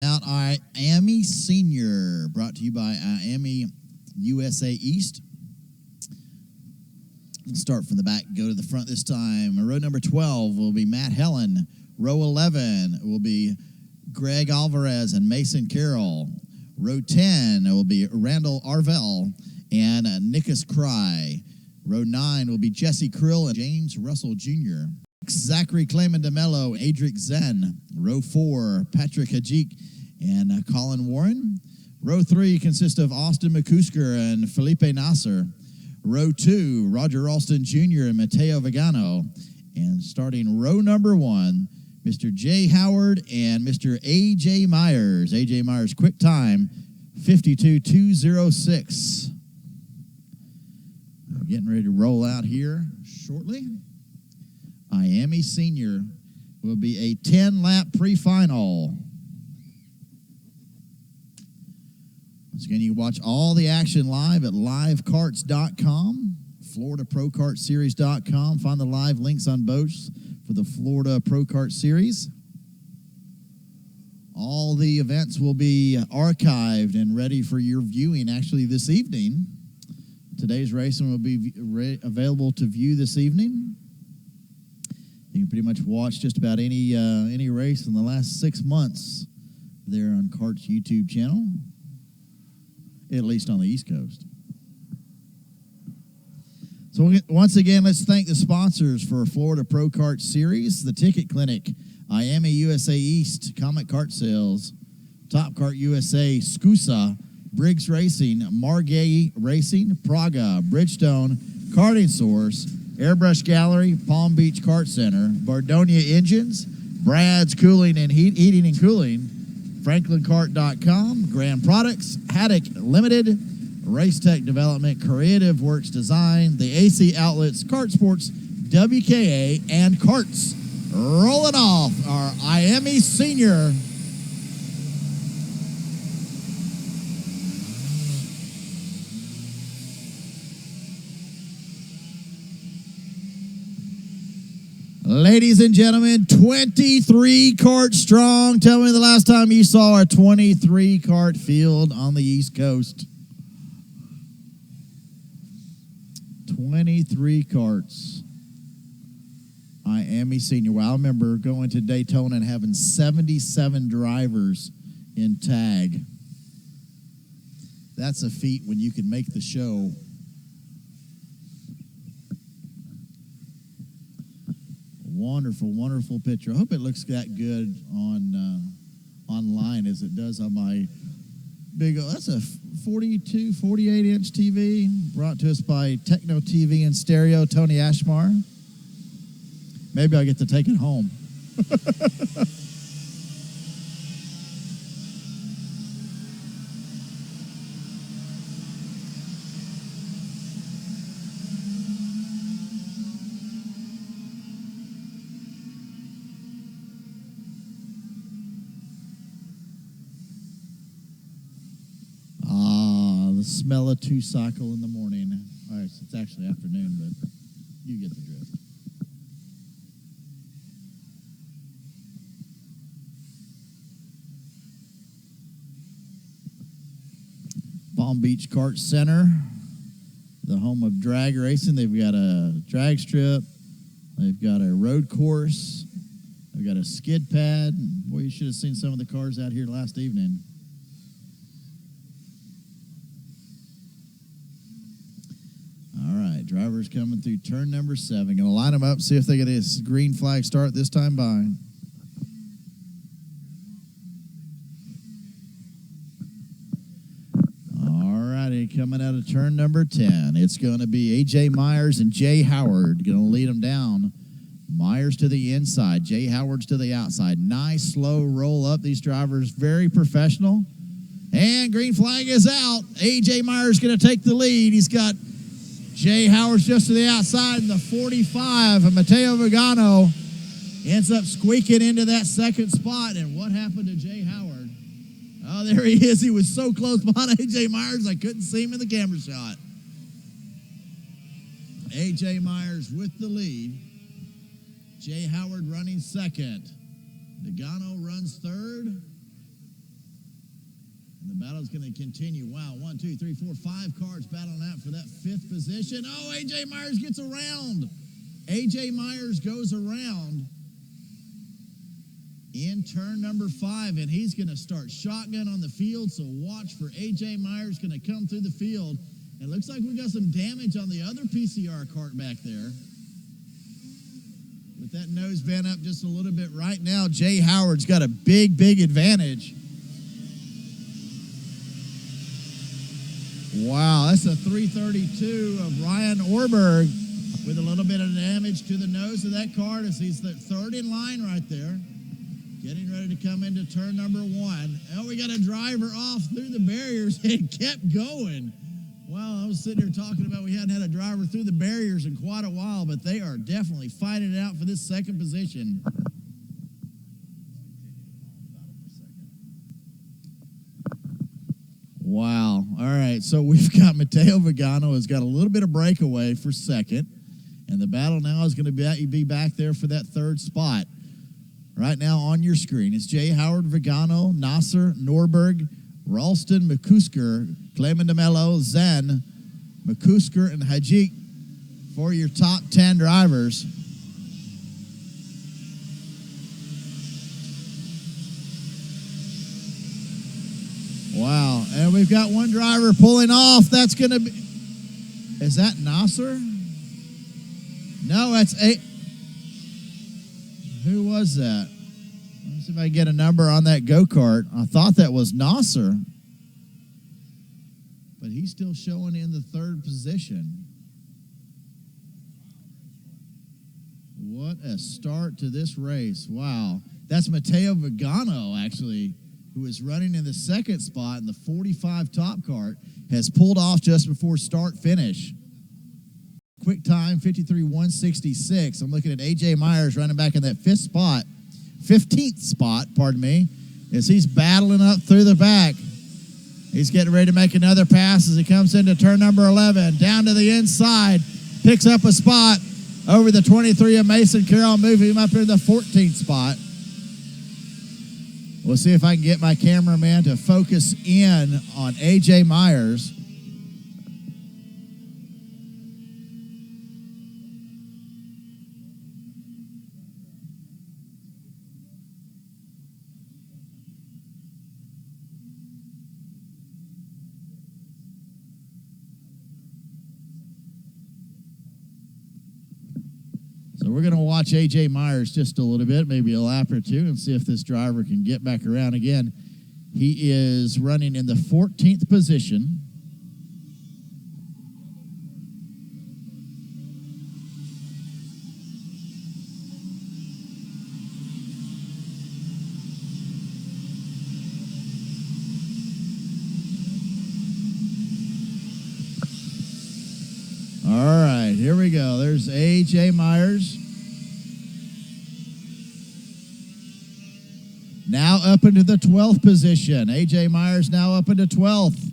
Out Iami Senior, brought to you by Iami USA East. We'll start from the back, go to the front this time. Row number 12 will be Matt Helen. Row 11 will be Greg Alvarez and Mason Carroll. Row 10 will be Randall Arvell and Nicholas Cry. Row 9 will be Jesse Krill and James Russell Jr. Zachary Clayman DeMello, Adric Zen. Row 4, Patrick Hajik and Colin Warren. Row 3 consists of Austin McCusker and Felipe Nasser. Row 2, Roger Ralston Jr. and Mateo Vigano. And starting row number 1, Mr. Jay Howard and Mr. A.J. Myers. A.J. Myers' quick time, 52.206. We're getting ready to roll out here shortly. Iami Senior will be a 10-lap pre-final. Once again, you can watch all the action live at livekarts.com, floridaprokartseries.com. Find the live links on boats for the Florida Pro Kart Series. All the events will be archived and ready for your viewing actually this evening. Today's racing will be available to view this evening. You can pretty much watch just about any race in the last 6 months there on Kart's YouTube channel, at least on the East Coast. So once again, let's thank the sponsors for Florida Pro Kart Series, the Ticket Clinic, Iami USA East, Comet Kart Sales, Top Kart USA, Scusa, Briggs Racing, Margay Racing, Praga, Bridgestone, Karting Source, Airbrush Gallery, Palm Beach Kart Center, Bardonia Engines, Brad's Cooling and Heating and Cooling, FranklinKart.com, Grand Products, Haddock Limited, Race Tech Development, Creative Works Design, the AC Outlets, Kart Sports, WKA, and Karts. Rolling off our Iami Senior. Ladies and gentlemen, 23 kart strong. Tell me the last time you saw a 23 kart field on the East Coast. 23 karts. Iami Senior. Well, I remember going to Daytona and having 77 drivers in tag. That's a feat when you can make the show. Wonderful, wonderful picture. I hope it looks that good on online as it does on my big. That's a 42, 48-inch TV brought to us by Techno TV and Stereo, Tony Ashmar. Maybe I'll get to take it home. The smell of two-cycle in the morning. All right, so it's actually afternoon, but you get the drift. Palm Beach Kart Center, the home of drag racing. They've got a drag strip. They've got a road course. They've got a skid pad. Boy, you should have seen some of the cars out here last evening. All right, drivers coming through turn number 7. Going to line them up, see if they get a green flag start this time by. Coming out of turn number 10, it's going to be A.J. Myers and Jay Howard going to lead them down. Myers to the inside, Jay Howard's to the outside. Nice slow roll up. These drivers very professional. And green flag is out. A.J. Myers going to take the lead. He's got Jay Howard's just to the outside in the 45. And Mateo Vigano ends up squeaking into that second spot. And what happened to Jay Howard? Oh, there he is. He was so close behind A.J. Myers, I couldn't see him in the camera shot. A.J. Myers with the lead. Jay Howard running second. Vigano runs third. And the battle's going to continue. Wow, 1, 2, 3, 4, 5 cars battling out for that 5th position. Oh, A.J. Myers gets around. A.J. Myers goes around in turn number 5, and he's going to start shotgun on the field, so watch for A.J. Myers going to come through the field. It looks like we got some damage on the other PCR cart back there. With that nose bent up just a little bit right now, Jay Howard's got a big, big advantage. Wow, that's a 332 of Ryan Orberg with a little bit of damage to the nose of that cart as he's the third in line right there. Getting ready to come into turn number 1. Oh, we got a driver off through the barriers and kept going. Wow, I was sitting here talking about we hadn't had a driver through the barriers in quite a while, but they are definitely fighting it out for this second position. Wow. All right, so we've got Mateo Vigano has got a little bit of breakaway for second, and the battle now is going to be back there for that third spot. Right now on your screen, it's Jay Howard, Vigano, Nasser, Norberg, Ralston, McCusker, Clement de Mello, Zen, McCusker, and Hajik for your top 10 drivers. Wow, and we've got one driver pulling off. That's going to be, is that Nasser? No, that's who was that? Let me see if I can get a number on that go-kart. I thought that was Nasser. But he's still showing in the third position. What a start to this race. Wow. That's Mateo Vigano, actually, who is running in the second spot in the 45 top cart, has pulled off just before start-finish. Quick time, 53.166. I'm looking at A.J. Myers running back in that 15th spot, pardon me, as he's battling up through the back. He's getting ready to make another pass as he comes into turn number 11. Down to the inside, picks up a spot over the 23 of Mason Carroll, moving him up into the 14th spot. We'll see if I can get my cameraman to focus in on A.J. Myers. So we're going to watch A.J. Myers just a little bit, maybe a lap or two, and see if this driver can get back around again. He is running in the 14th position. All right, here we go. There's A.J. Myers. Now up into the 12th position. A.J. Myers now up into 12th.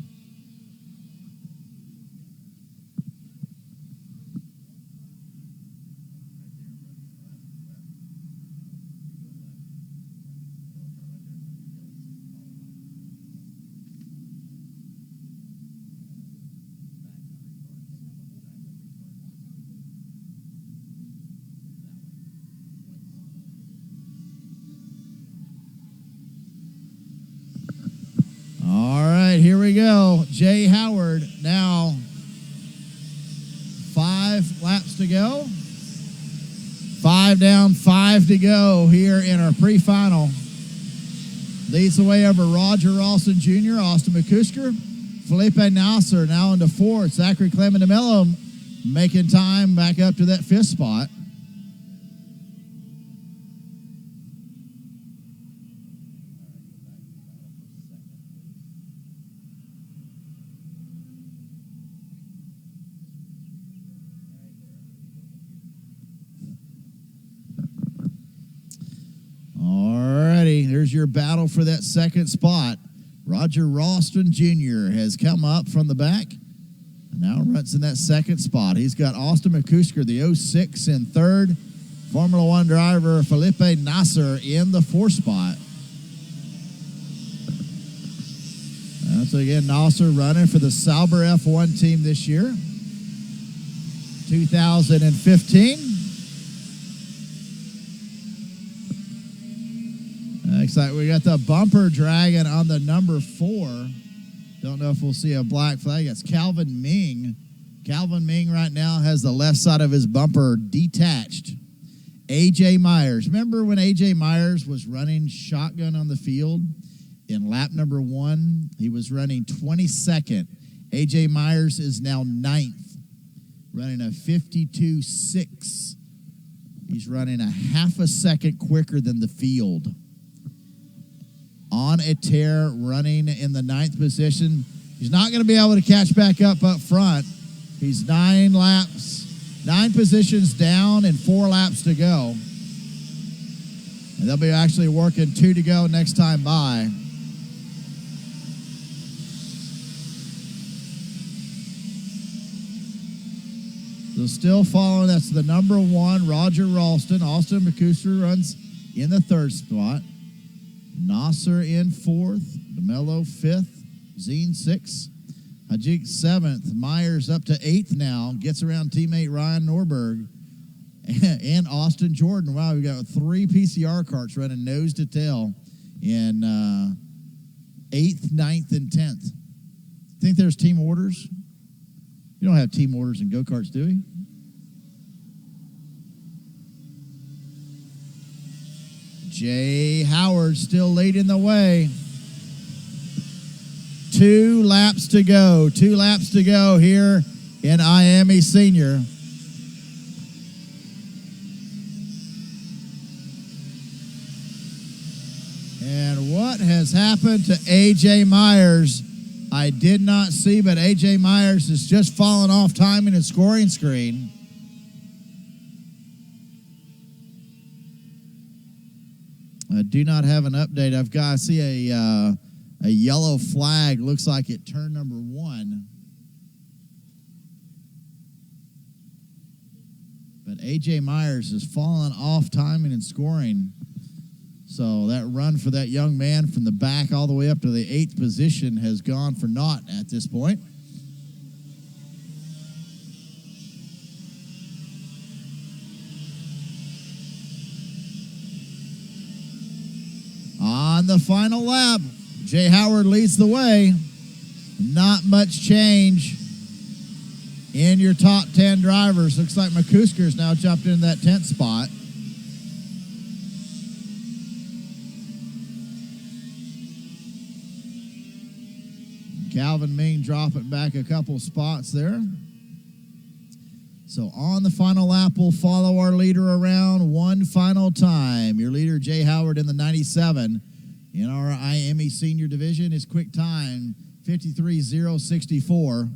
Here we go. Jay Howard now 5 laps to go. 5 down, 5 to go here in our pre-final. Leads the way over Roger Ralston Jr., Austin McCusker. Felipe Nasser now into 4th. Zachary Clement DeMello making time back up to that 5th spot. There's your battle for that 2nd spot. Roger Ralston Jr. has come up from the back and now runs in that 2nd spot. He's got Austin McCusker, the 06, in 3rd. Formula One driver Felipe Nasser in the 4th spot. That's again Nasser running for the Sauber F1 team this year. 2015. Looks like we got the bumper dragon on the number 4. Don't know if we'll see a black flag. That's Calvin Ming. Calvin Ming right now has the left side of his bumper detached. A.J. Myers. Remember when A.J. Myers was running shotgun on the field in lap number 1? He was running 22nd. A.J. Myers is now 9th, running a 52.6. He's running a half a second quicker than the field. On a tear, running in the 9th position. He's not going to be able to catch back up front. He's 9 positions down and 4 laps to go. And they'll be actually working 2 to go next time by. So still following, that's the number 1, Roger Ralston. Austin McCusker runs in the 3rd spot. Nasser in 4th, DeMello 5th, Zine 6th, Hajik 7th, Myers up to 8th now, gets around teammate Ryan Norberg, and Austin Jordan. Wow, we've got 3 PCR karts running nose to tail in 8th, 9th, and 10th. Think there's team orders? You don't have team orders in go-karts, do we? Jay Howard still leading the way. 2 laps to go. 2 laps to go here in Iami Senior. And what has happened to A.J. Myers? I did not see, but A.J. Myers has just fallen off timing and scoring screen. I do not have an update. I see a yellow flag. Looks like it turned number 1. But A.J. Myers has fallen off timing and scoring. So that run for that young man from the back all the way up to the 8th position has gone for naught at this point. On the final lap, Jay Howard leads the way. Not much change in your top 10 drivers. Looks like McCusker's now jumped into that 10th spot. Calvin Ming dropping back a couple spots there. So on the final lap, we'll follow our leader around one final time. Your leader, Jay Howard, in the 97. In our Iami Senior Division, his quick time, 53.064.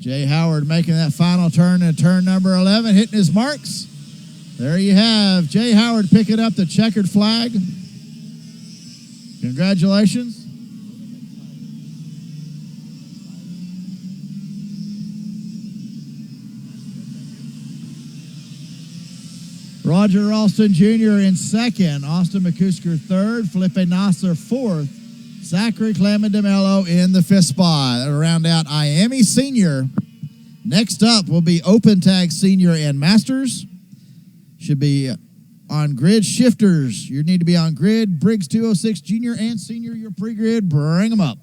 Jay Howard making that final turn in turn number 11, hitting his marks. There you have Jay Howard picking up the checkered flag. Congratulations. Roger Ralston Jr. in second. Austin McCusker third. Felipe Nasser fourth. Zachary Clement DeMello in the fifth spot. That'll round out Iami Senior. Next up will be Open Tag Senior and Masters. Should be on grid shifters. You need to be on grid. Briggs 206 Junior and Senior, your pre-grid. Bring them up.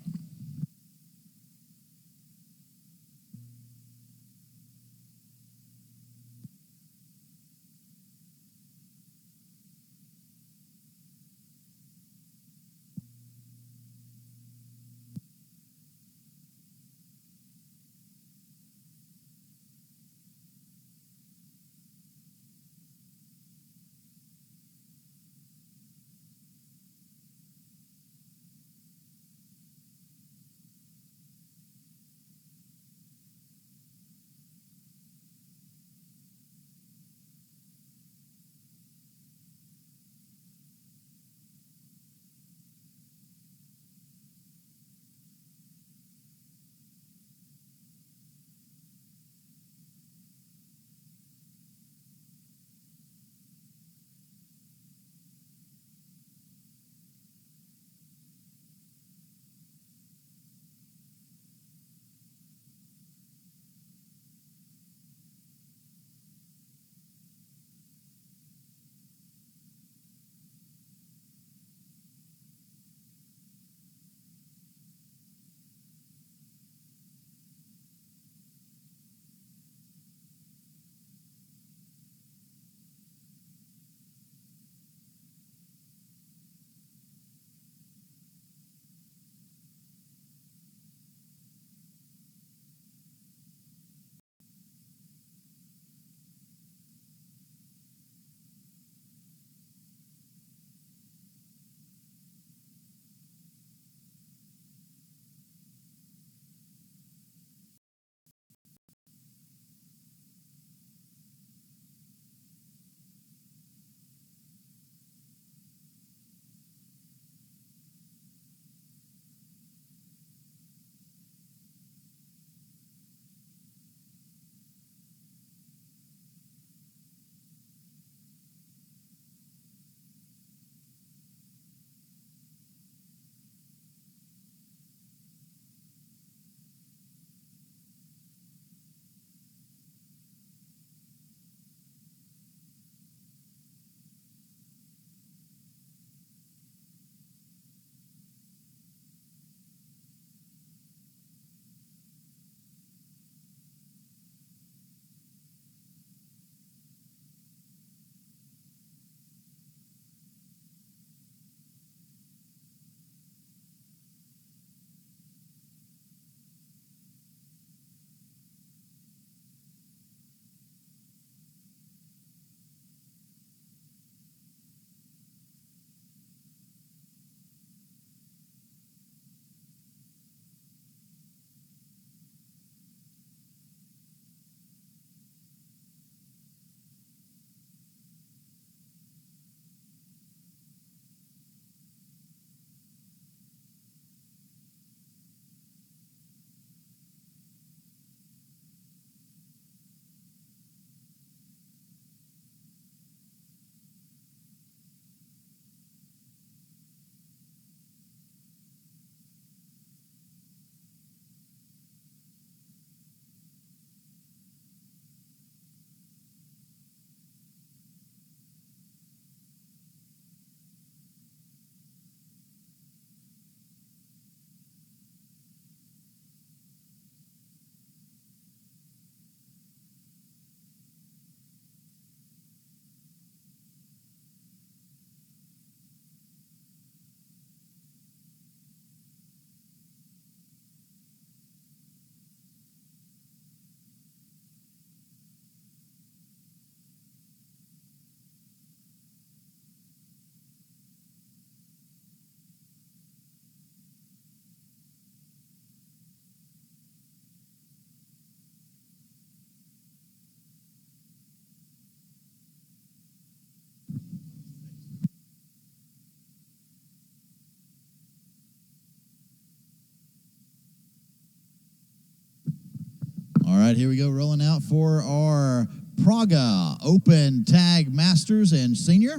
All right, here we go, rolling out for our Praga Open Tag Masters and Senior.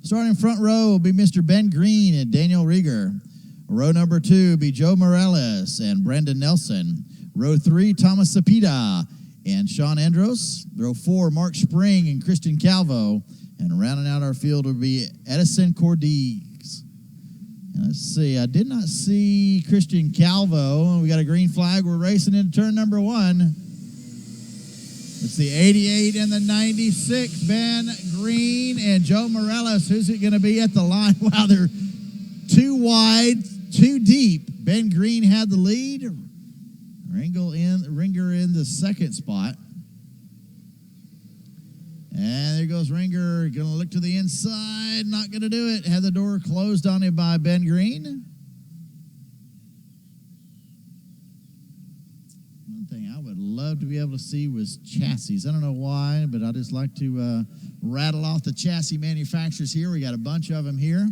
Starting front row will be Mr. Ben Green and Daniel Rieger. Row number 2 will be Joe Morales and Brandon Nelson. Row 3, Thomas Cepeda and Sean Andros. Row 4, Mark Spring and Christian Calvo. And rounding out our field will be Edison Cordes. Let's see, I did not see Christian Calvo. We got a green flag. We're racing into turn number 1. It's the 88 and the 96, Ben Green and Joe Morales. Who's it going to be at the line? Wow, they're too wide, too deep. Ben Green had the lead. Ringer in the second spot. And there goes Ringer, going to look to the inside, not going to do it. Had the door closed on him by Ben Green. One thing I would love to be able to see was chassis. I don't know why, but I just like to rattle off the chassis manufacturers here. We got a bunch of them here.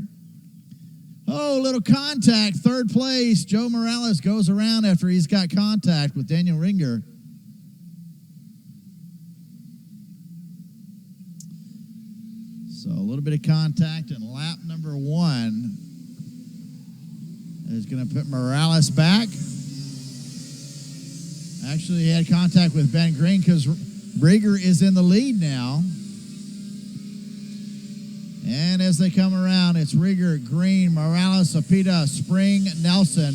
Oh, little contact, third place. Joe Morales goes around after he's got contact with Daniel Ringer. So a little bit of contact in lap number 1 is going to put Morales back. Actually, he had contact with Ben Green because Rieger is in the lead now. And as they come around, it's Rieger, Green, Morales, Cepeda, Spring, Nelson.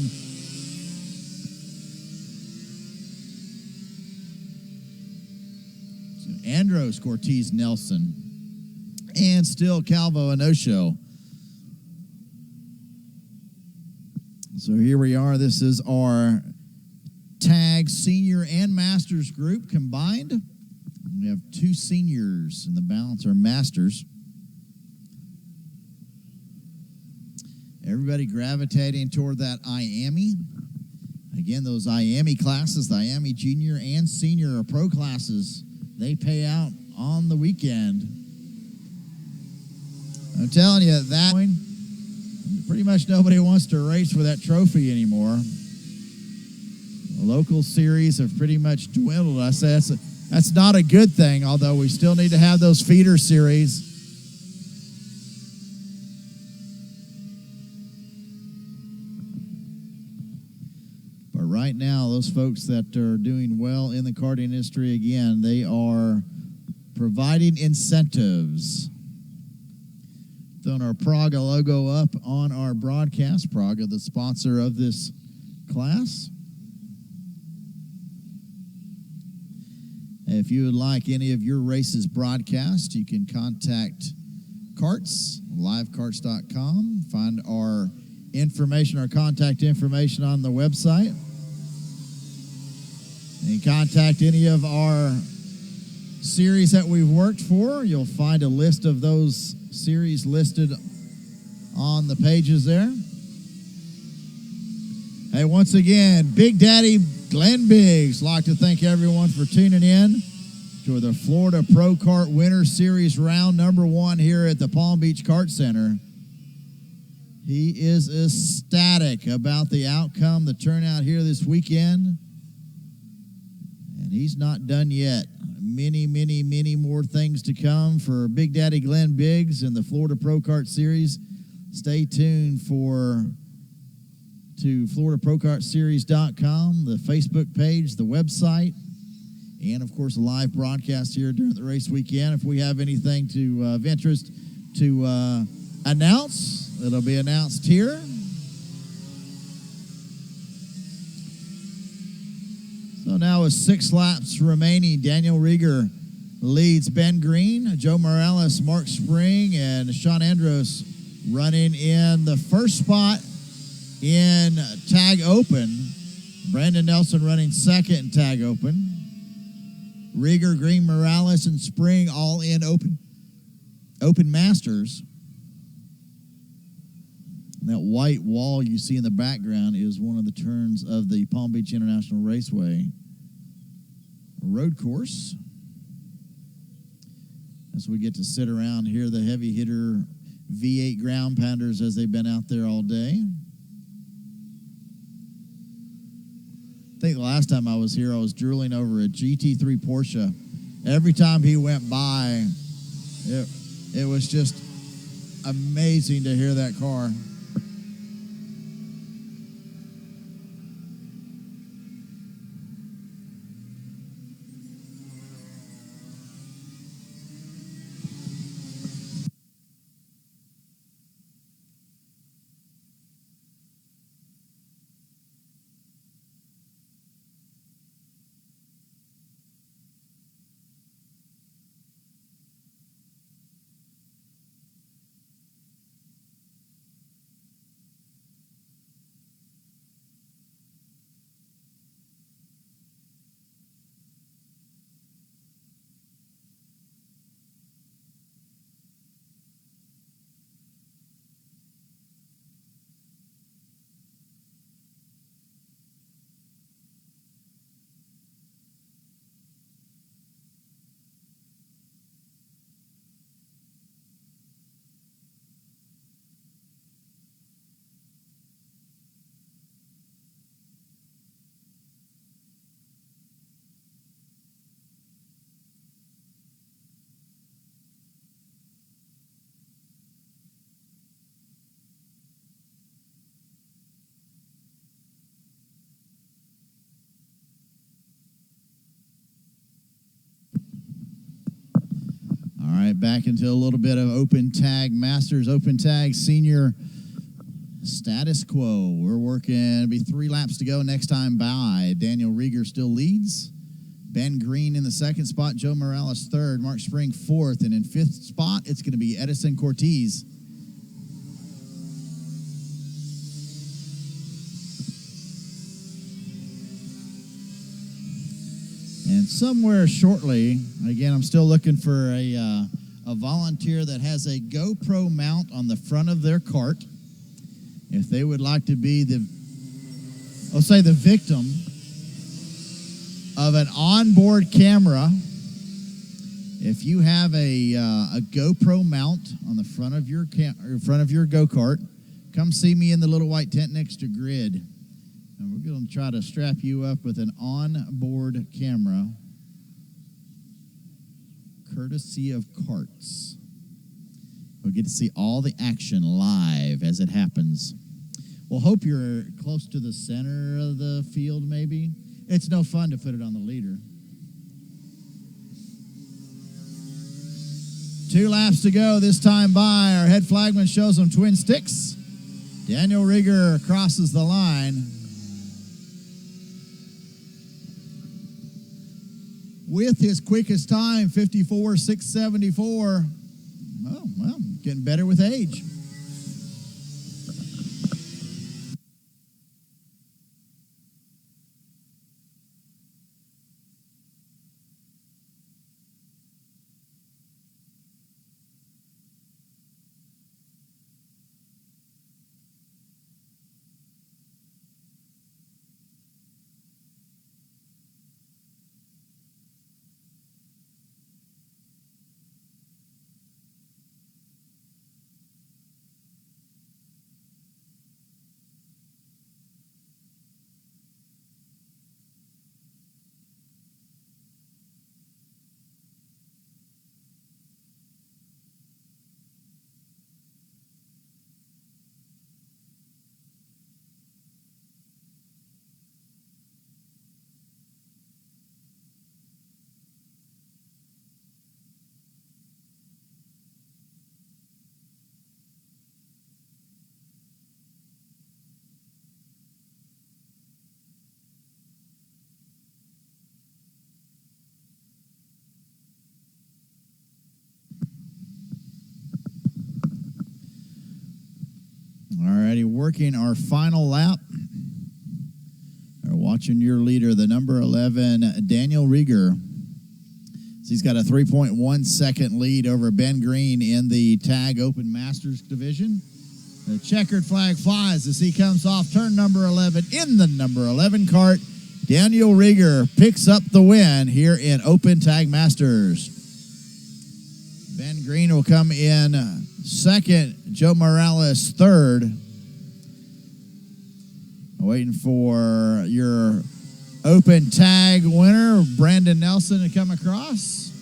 So Andros, Cortez, Nelson. And still Calvo and no-show. So here we are. This is our tag senior and masters group combined. We have 2 seniors, and the balance are masters. Everybody gravitating toward that Iami. Again, those Iami classes, the Iami junior and senior are pro classes. They pay out on the weekend. I'm telling you, that pretty much nobody wants to race for that trophy anymore. The local series have pretty much dwindled. I say that's not a good thing, although we still need to have those feeder series. But right now, those folks that are doing well in the karting industry, again, they are providing incentives. Throwing our Praga logo up on our broadcast. Praga, the sponsor of this class. If you would like any of your races broadcast, you can contact Karts, livekarts.com. Find our information, our contact information on the website. And contact any of our series that we've worked for. You'll find a list of those series listed on the pages there. Hey, once again, Big Daddy Glenn Briggs like to thank everyone for tuning in to the Florida Pro Kart Winter Series round number 1 here at the Palm Beach Kart Center. He is ecstatic about the outcome, the turnout here this weekend. And he's not done yet. Many, many, many more things to come for Big Daddy Glenn Briggs and the Florida Pro Kart Series. Stay tuned to FloridaProKartSeries.com, the Facebook page, the website, and, of course, a live broadcast here during the race weekend. If we have anything of interest to announce, it'll be announced here. So now with 6 laps remaining, Daniel Rieger leads Ben Green, Joe Morales, Mark Spring, and Sean Andros running in the first spot in Tag Open. Brandon Nelson running second in Tag Open. Rieger, Green, Morales, and Spring all in Open Masters. And that white wall you see in the background is one of the turns of the Palm Beach International Raceway road course. As we get to sit around here, the heavy hitter V8 ground pounders as they've been out there all day. I think the last time I was here, I was drooling over a GT3 Porsche. Every time he went by, it was just amazing to hear that car. All right, back into a little bit of Open Tag Masters, Open Tag Senior status quo. We're working, it'll be 3 laps to go next time by. Daniel Rieger still leads. Ben Green in the 2nd spot, Joe Morales 3rd, Mark Spring 4th, and in 5th spot, it's going to be Edison Cortez. And somewhere shortly, again, I'm still looking for a volunteer that has a GoPro mount on the front of their cart. If they would like to be the victim of an onboard camera, if you have a GoPro mount on the front of your go-kart, come see me in the little white tent next to Grid. And we're going to try to strap you up with an onboard camera, courtesy of Karts. We'll get to see all the action live as it happens. We'll hope you're close to the center of the field, maybe. It's no fun to put it on the leader. 2 laps to go this time by. Our head flagman shows them twin sticks. Daniel Rieger crosses the line with his quickest time, 54.674. Oh, well, getting better with age. Alrighty, working our final lap. We're watching your leader, the number 11, Daniel Rieger. So he's got a 3.1 second lead over Ben Green in the Tag Open Masters division. The checkered flag flies as he comes off turn number 11 in the number 11 cart. Daniel Rieger picks up the win here in Open Tag Masters. Ben Green will come in 2nd, Joe Morales 3rd. Waiting for your Open tag winner, Brandon Nelson, to come across.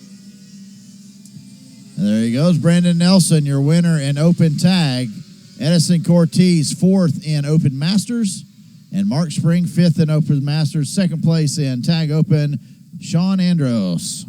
And there he goes, Brandon Nelson, your winner in open tag. Edison Cortez, 4th in Open Masters. And Mark Spring, 5th in Open Masters. 2nd place in Tag Open, Sean Andros.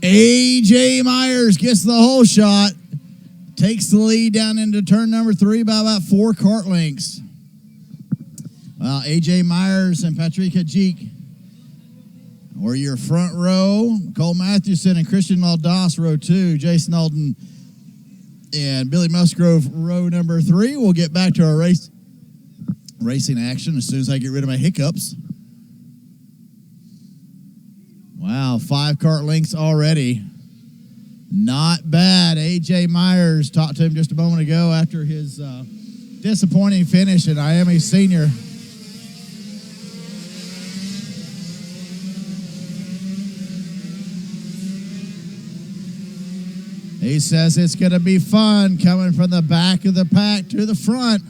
A.J. Myers gets the hole shot. Takes the lead down into turn number 3 by about 4 kart lengths. Well, A.J. Myers and Patrick Hajik or your front row, Cole Mathewson and Christian Maldas, row 2, Jason Alden and Billy Musgrove, row number 3. We'll get back to our racing action as soon as I get rid of my hiccups. Wow, 5 kart lengths already. Not bad. A.J. Myers, talked to him just a moment ago after his disappointing finish at Iami Senior. He says it's going to be fun coming from the back of the pack to the front.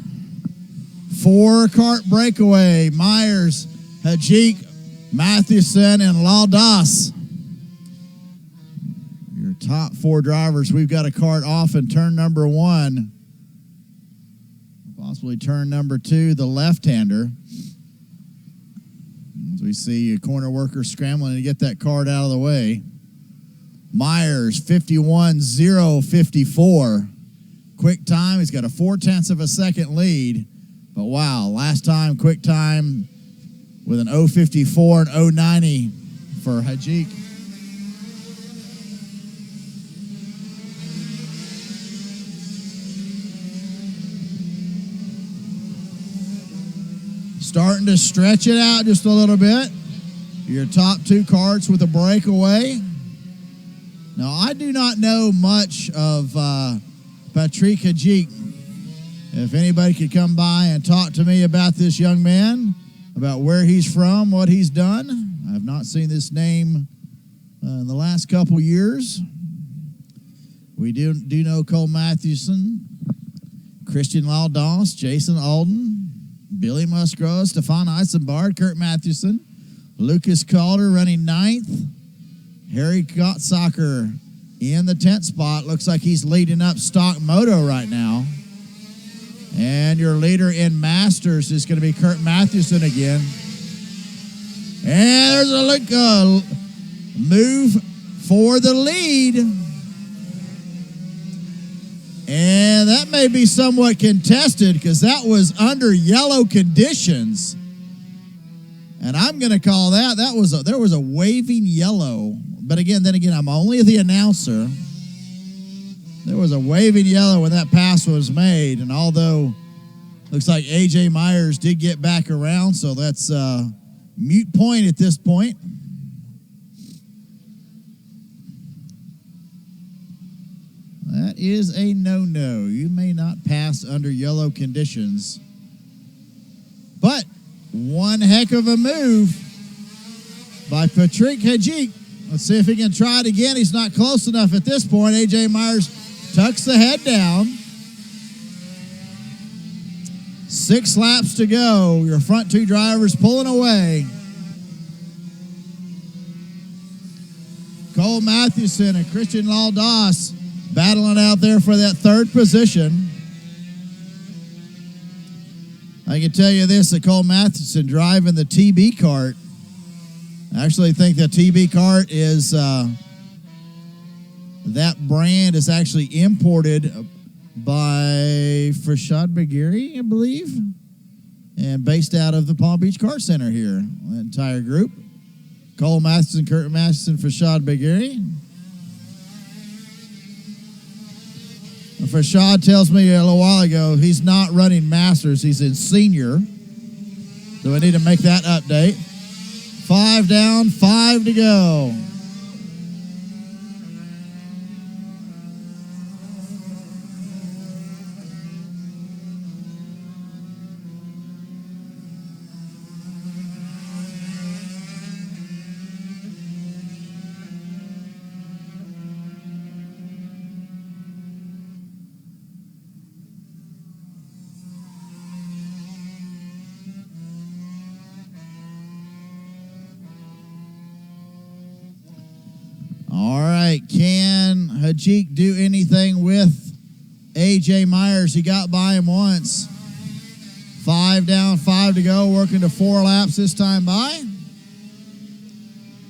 4 kart breakaway. Myers, Hajik, Mathewson, and Laldas. Your top 4 drivers. We've got a kart off in turn number 1. Possibly turn number 2, the left-hander. As we see a corner worker scrambling to get that kart out of the way. Myers, 51.054. Quick time, he's got a 0.4 of a second lead. But wow, last time, quick time with an 0.54 and 0.90 for Hajik. Starting to stretch it out just a little bit. Your top 2 karts with a breakaway. Now, I do not know much of Patrick Hajik. If anybody could come by and talk to me about this young man, about where he's from, what he's done. I have not seen this name in the last couple years. We do know Cole Mathewson, Christian Laldas, Jason Alden, Billy Musgrove, Stefan Eisenbard, Kurt Mathewson, Lucas Calder running 9th. Harry Gottsacker in the 10th spot. Looks like he's leading up stock moto right now. And your leader in Masters is going to be Kurt Mathewson again. And there's a move for the lead. And that may be somewhat contested because that was under yellow conditions. And I'm going to call that, there was a waving yellow. But again, I'm only the announcer. There was a waving yellow when that pass was made. And although looks like A.J. Myers did get back around, so that's a mute point at this point. That is a no-no. You may not pass under yellow conditions. But one heck of a move by Patrick Hajik. Let's see if he can try it again. He's not close enough at this point. A.J. Myers tucks the head down. 6 laps to go. Your front 2 drivers pulling away. Cole Mathewson and Christian Laldas battling out there for that 3rd position. I can tell you this, that Cole Mathewson driving the TB kart. I actually think the TB kart is, that brand is actually imported by Farshad Bagheri, I believe, and based out of the Palm Beach Kart Center here, the entire group. Cole Mathewson, Kurt Mathewson, Farshad Bagheri. Farshad tells me a little while ago he's not running Masters, he's in Senior. So we need to make that update. 5 down, 5 to go. All right, can Hajik do anything with A.J. Myers? He got by him once. 5 down, 5 to go, working to 4 laps this time by.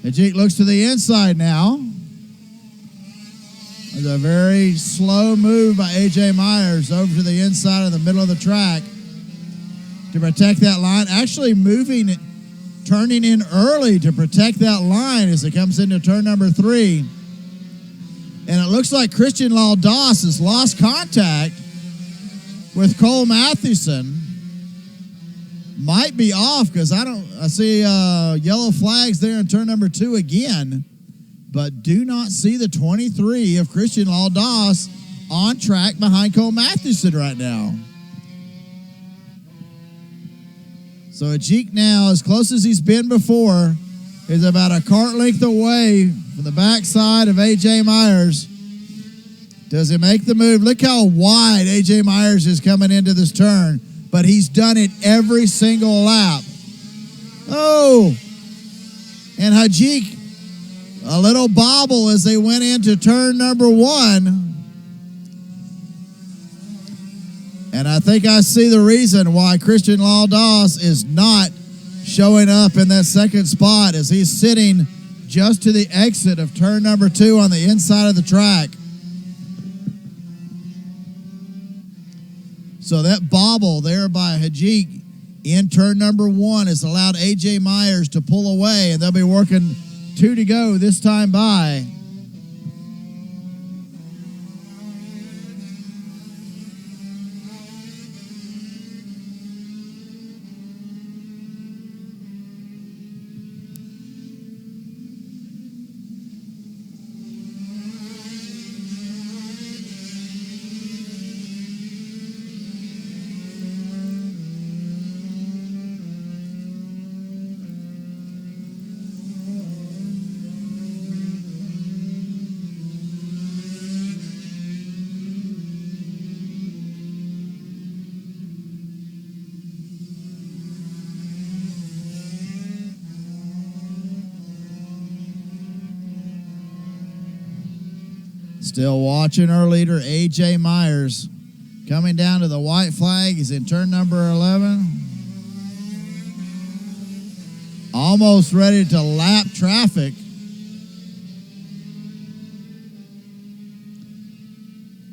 Hajik looks to the inside now. There's a very slow move by A.J. Myers over to the inside of the middle of the track to protect that line. Actually moving turning in early to protect that line as it comes into turn number 3. And it looks like Christian Law-Doss has lost contact with Cole Mathewson. Might be off because I see yellow flags there in turn number 2 again, but do not see the 23 of Christian Law-Doss on track behind Cole Mathewson right now. So Ajik now, as close as he's been before, is about a cart length away from the backside of A.J. Myers. Does he make the move? Look how wide A.J. Myers is coming into this turn, but he's done it every single lap. Oh, and Ajik, a little bobble as they went into turn number 1. And I think I see the reason why Christian Law-Doss is not showing up in that second spot, as he's sitting just to the exit of turn number 2 on the inside of the track. So that bobble there by Ajik in turn number 1 has allowed A.J. Myers to pull away, and they'll be working 2 to go this time by. Still watching our leader, A.J. Myers. Coming down to the white flag. He's in turn number 11. Almost ready to lap traffic.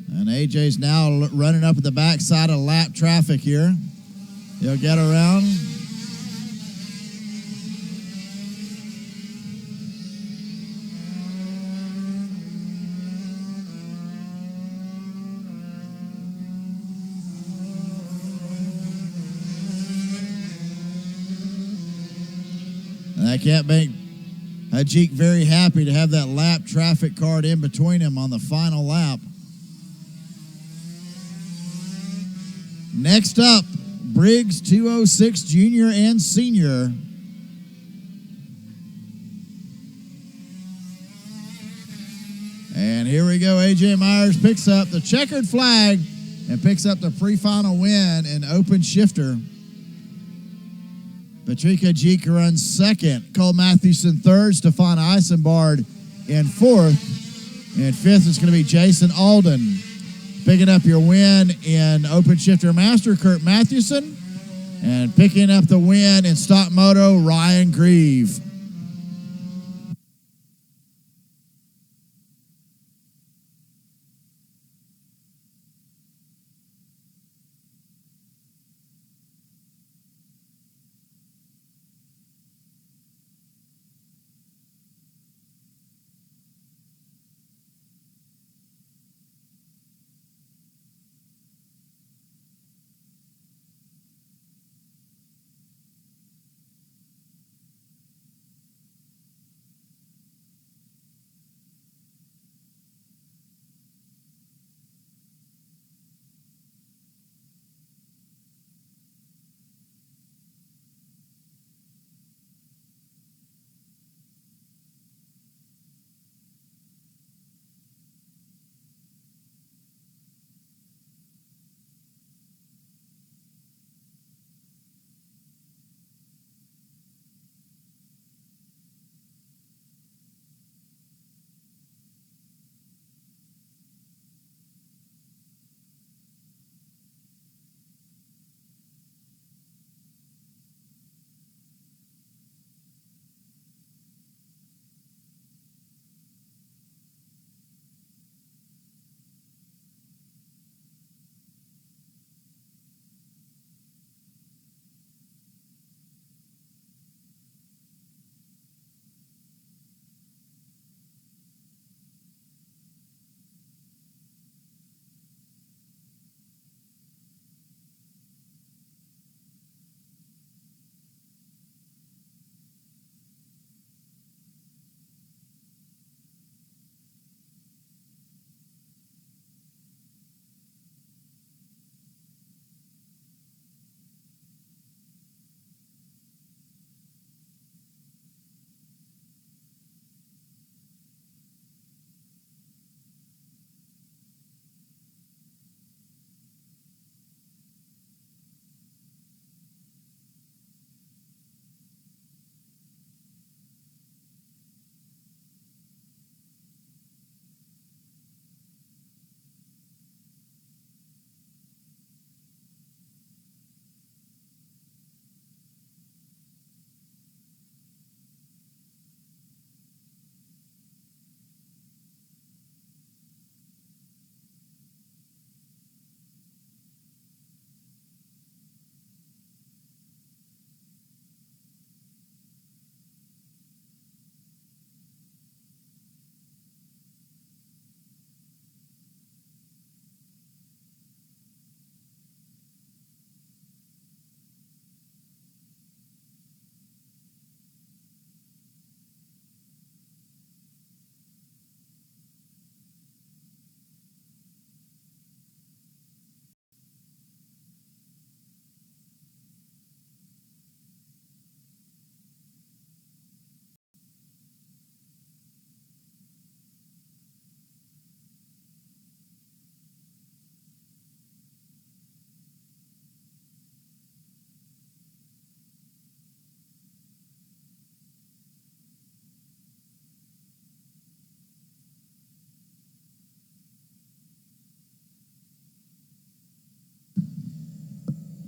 And A.J.'s now running up at the backside of lap traffic here. He'll get around. I can't make Ajik very happy to have that lap traffic card in between him on the final lap. Next up, Briggs 206 Junior and Senior. And here we go. A.J. Myers picks up the checkered flag and picks up the pre-final win in open shifter. Patrick Ajik runs second. Cole Mathewson third. Stefan Eisenbard in fourth. And fifth is going to be Jason Alden. Picking up your win in open shifter master, Kurt Mathewson. And picking up the win in stock moto, Ryan Grieve.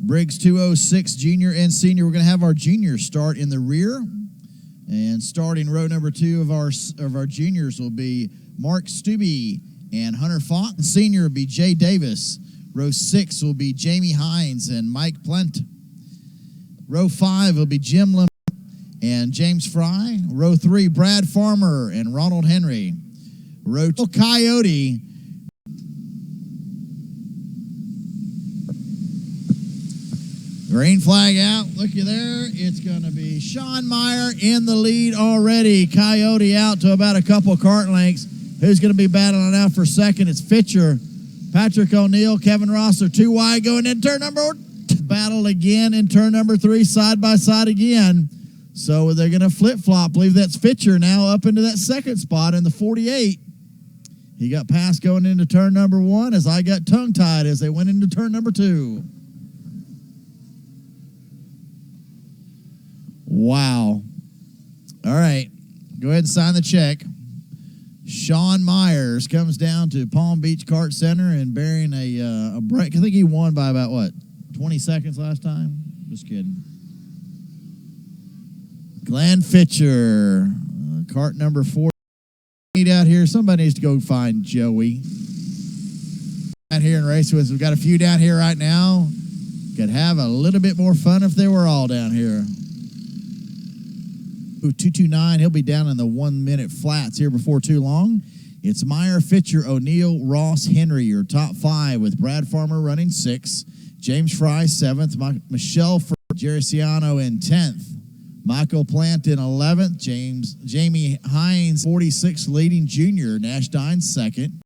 Briggs 206 junior and senior. We're going to have our juniors start in the rear. And starting row number 2 of our juniors will be Mark Stubbe and Hunter Falk. Senior will be Jay Davis. Row 6 will be Jamie Hines and Mike Plent. Row 5 will be Jim Lim and James Fry. Row 3, Brad Farmer and Ronald Henry. Row 2, Coyote. Green flag out. Looky there. It's going to be Sean Meyer in the lead already. Coyote out to about a couple kart lengths. Who's going to be battling out for second? It's Fitcher. Patrick O'Neill, Kevin Ross are 2 wide going in turn number 1. Battle again in turn number 3, side by side again. So they're going to flip-flop. I believe that's Fitcher now up into that second spot in the 48. He got passed going into turn number 1 as I got tongue-tied as they went into turn number 2. Wow. All right. Go ahead and sign the check. Sean Myers comes down to Palm Beach Kart Center and bearing a break. I think he won by about, what, 20 seconds last time? Just kidding. Glenn Fitcher, kart number 4. Out here. Somebody needs to go find Joey. Out here and race with us. We've got a few down here right now. Could have a little bit more fun if they were all down here. 229, he'll be down in the 1 minute flats here before too long. It's Meyer, Fitcher, O'Neill, Ross, Henry, your top 5 with Brad Farmer running 6, James Fry 7th, Michelle Jerry Ciano in 10th, Michael Plant in 11th, Jamie Hines 46th, leading junior, Nash Dines 2nd.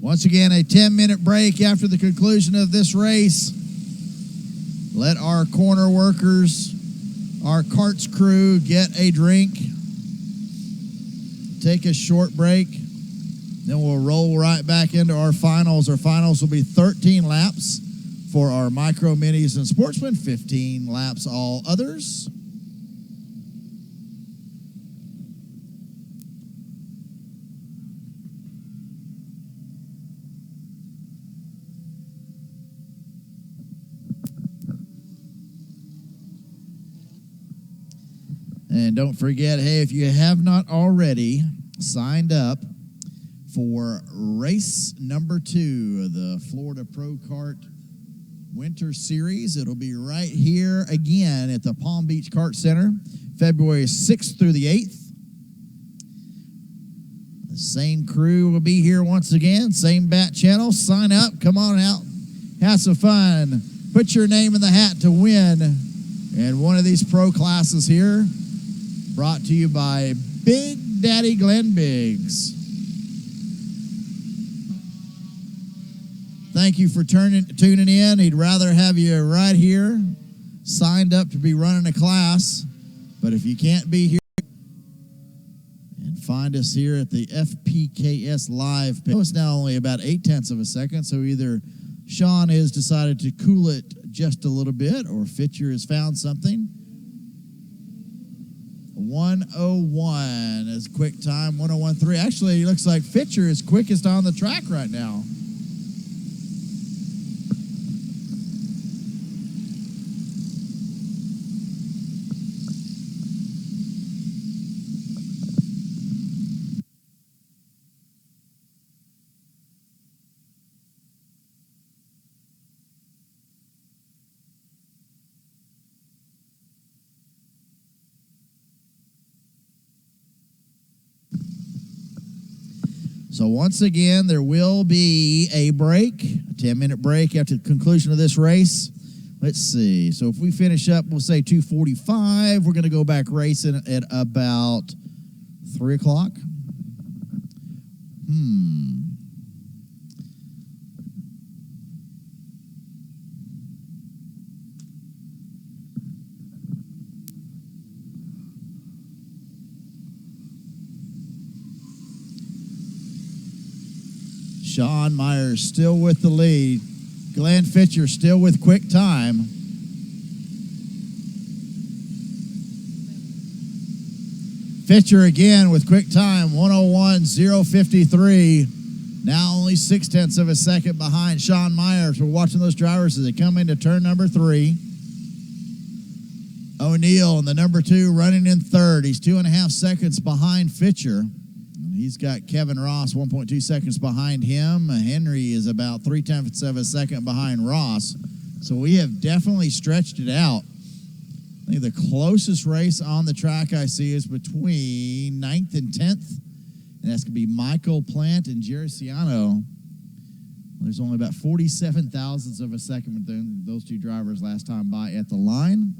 Once again, a 10-minute break after the conclusion of this race. Let our corner workers, our karts crew, get a drink, take a short break, then we'll roll right back into our finals. Our finals will be 13 laps for our micro, minis, and sportsmen, 15 laps all others. And don't forget, hey, if you have not already signed up for race number 2 of the Florida Pro Kart Winter Series, it'll be right here again at the Palm Beach Kart Center, February 6th through the 8th. The same crew will be here once again, same bat channel. Sign up, come on out, have some fun. Put your name in the hat to win in one of these pro classes here. Brought to you by Big Daddy Glenn Biggs. Thank you for tuning in. He'd rather have you right here, signed up to be running a class. But if you can't be here, and find us here at the FPKS Live. It's now only about 0.8 of a second, so either Sean has decided to cool it just a little bit, or Fitcher has found something. 101 is quick time, 101.3. Actually, it looks like Fitcher is quickest on the track right now. So once again, there will be a break, a 10-minute break after the conclusion of this race. Let's see. So if we finish up, we'll say 2:45. We're going to go back racing at about 3 o'clock. Sean Myers still with the lead. Glenn Fitcher still with quick time. Fitcher again with quick time, 101.053. Now only 0.6 of a second behind Sean Myers. We're watching those drivers as they come into turn number 3. O'Neill in the number 2 running in third. He's 2.5 seconds behind Fitcher. He's got Kevin Ross 1.2 seconds behind him. Henry is about 0.3 of a second behind Ross. So we have definitely stretched it out. I think the closest race on the track I see is between 9th and 10th. And that's going to be Michael Plant and Jerry Ciano. There's only about 47 thousandths of a second between those two drivers last time by at the line.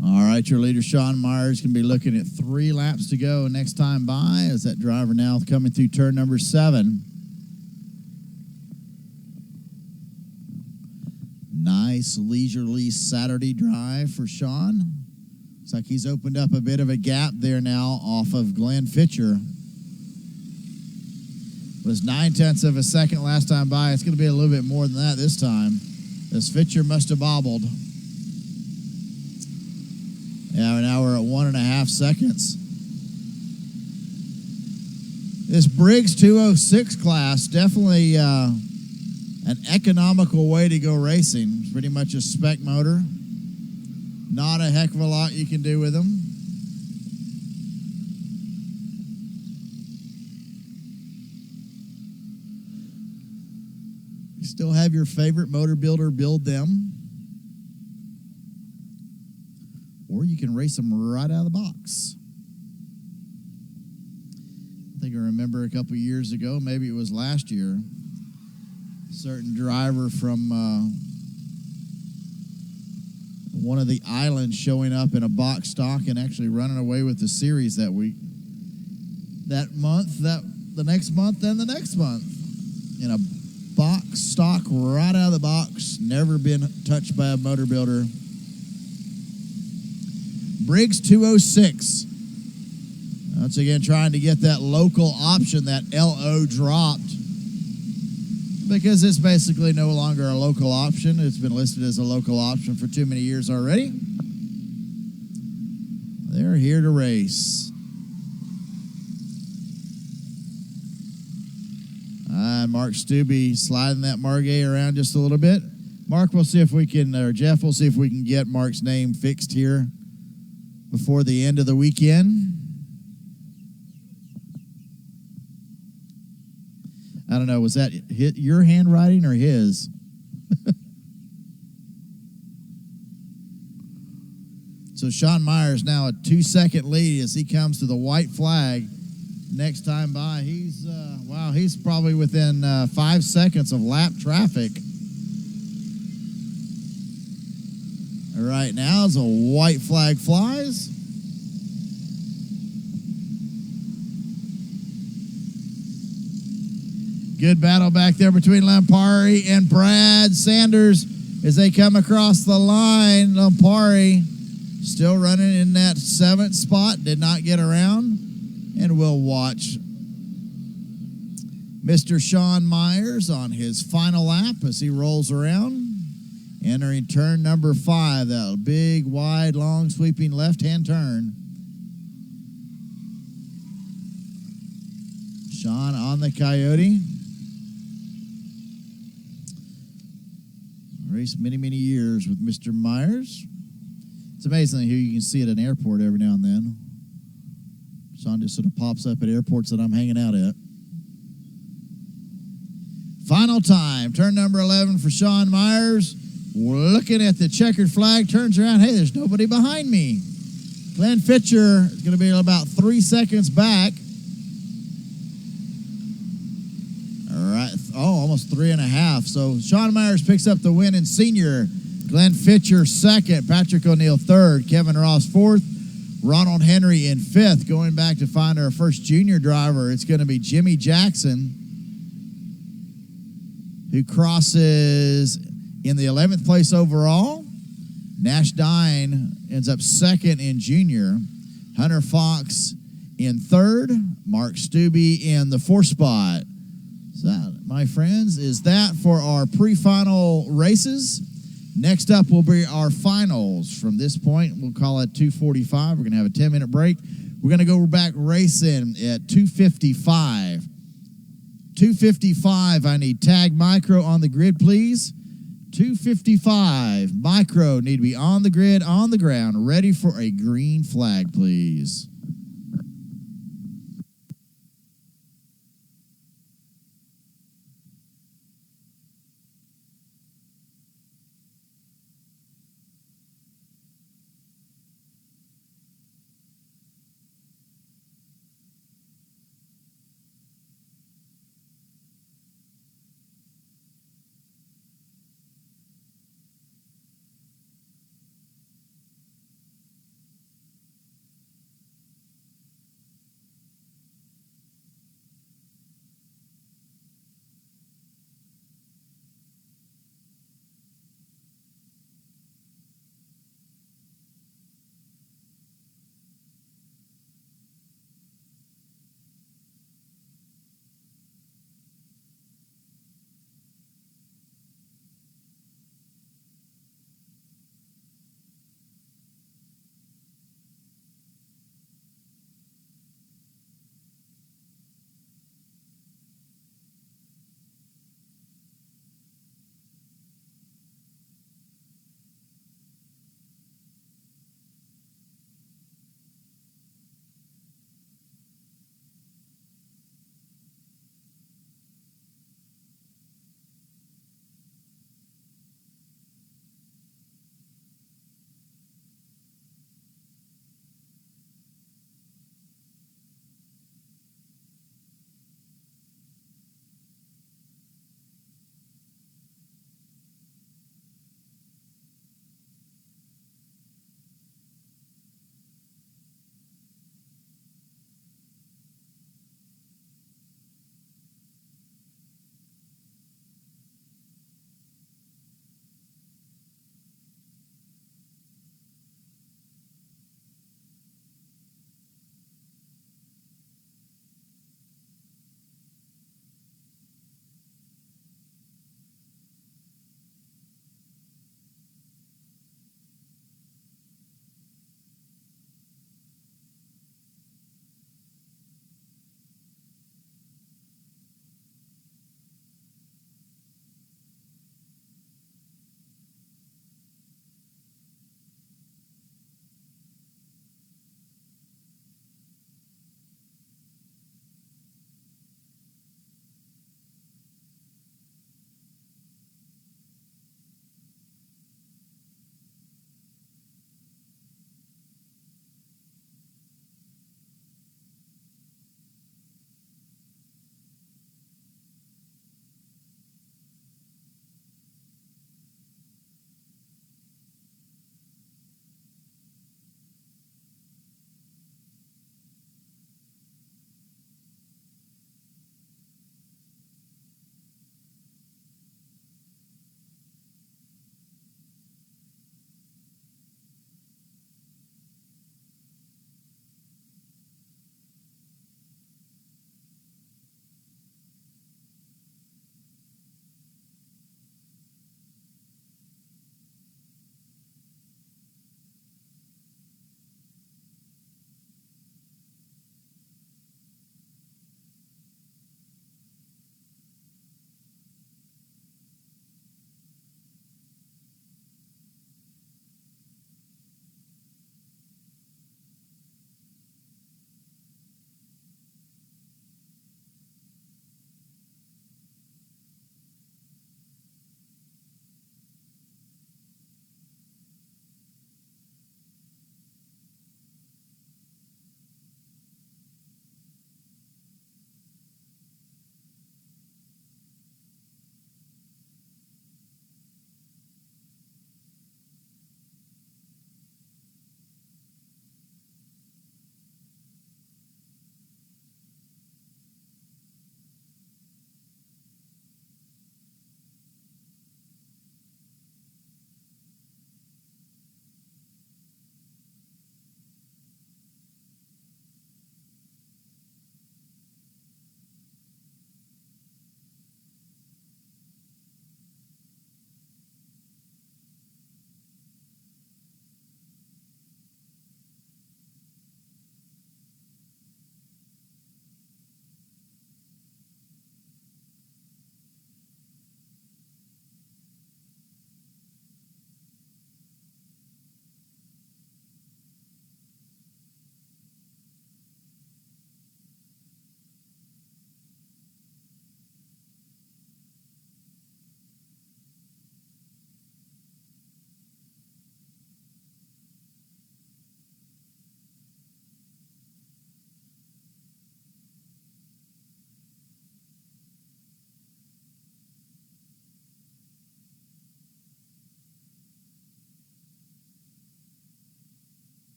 All right, your leader, Sean Myers, can be looking at 3 laps to go next time by as that driver now coming through turn number 7. Nice leisurely Saturday drive for Sean. Looks like he's opened up a bit of a gap there now off of Glenn Fitcher. Was 0.9 of a second last time by. It's going to be a little bit more than that this time. This Fitcher must have bobbled. Yeah, now we're at 1.5 seconds. This Briggs 206 class, definitely an economical way to go racing. It's pretty much a spec motor. Not a heck of a lot you can do with them. You still have your favorite motor builder build them. Or you can race them right out of the box. I think I remember a couple years ago, maybe it was last year, a certain driver from one of the islands showing up in a box stock and actually running away with the series that week. That month, the next month, and the next month. In a box stock right out of the box, never been touched by a motor builder. Briggs 206. Once again, trying to get that local option, that LO dropped, because it's basically no longer a local option. It's been listed as a local option for too many years already. They're here to race. Mark Stubbe sliding that Margay around just a little bit. Mark, we'll see if we can, or Jeff, we'll see if we can get Mark's name fixed here before the end of the weekend. I don't know, was that your handwriting or his? So Sean Myers now a 2-second lead as he comes to the white flag. Next time by, he's probably within 5 seconds of lap traffic. Right now, as a white flag flies. Good battle back there between Lampari and Brad Sanders as they come across the line. Lampari still running in that 7th spot, did not get around. And we'll watch Mr. Sean Myers on his final lap as he rolls around. Entering turn number 5, that big, wide, long, sweeping left-hand turn. Sean on the Coyote. Raced many, many years with Mr. Myers. It's amazing who you can see at an airport every now and then. Sean just sort of pops up at airports that I'm hanging out at. Final time, turn number 11 for Sean Myers. We're looking at the checkered flag, turns around. Hey, there's nobody behind me. Glenn Fitcher is going to be about 3 seconds back. +3.5. So Sean Myers picks up the win in senior. Glenn Fitcher second, Patrick O'Neill third, Kevin Ross fourth, Ronald Henry in fifth. Going back to find our first junior driver, it's going to be Jimmy Jackson, who crosses in the 11th place overall. Nash Dine ends up second in junior. Hunter Fox in third. Mark Stubbe in the fourth spot. So that, my friends, is that for our pre-final races. Next up will be our finals. From this point, we'll call it 2:45. We're going to have a 10-minute break. We're going to go back racing at 2:55. 2:55, I need tag micro on the grid, please. 2:55, micro need to be on the grid, on the ground, ready for a green flag, please.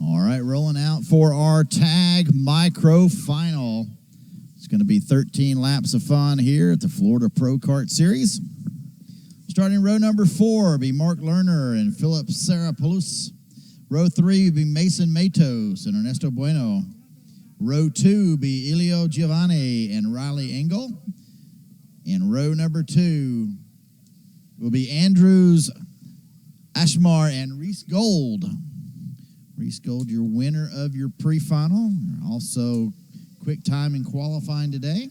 All right, rolling out for our tag micro final. It's going to be 13 laps of fun here at the Florida Pro Kart Series. Starting row number 4 will be Mark Lerner and Philip Sarapoulos. Row 3 will be Mason Matos and Ernesto Bueno. Row 2 will be Elio Giovanni and Riley Engel. And row number 2 will be Andrews Ashmar and Reese Gold. Reese Gold, your winner of your pre-final. Also quick time in qualifying today.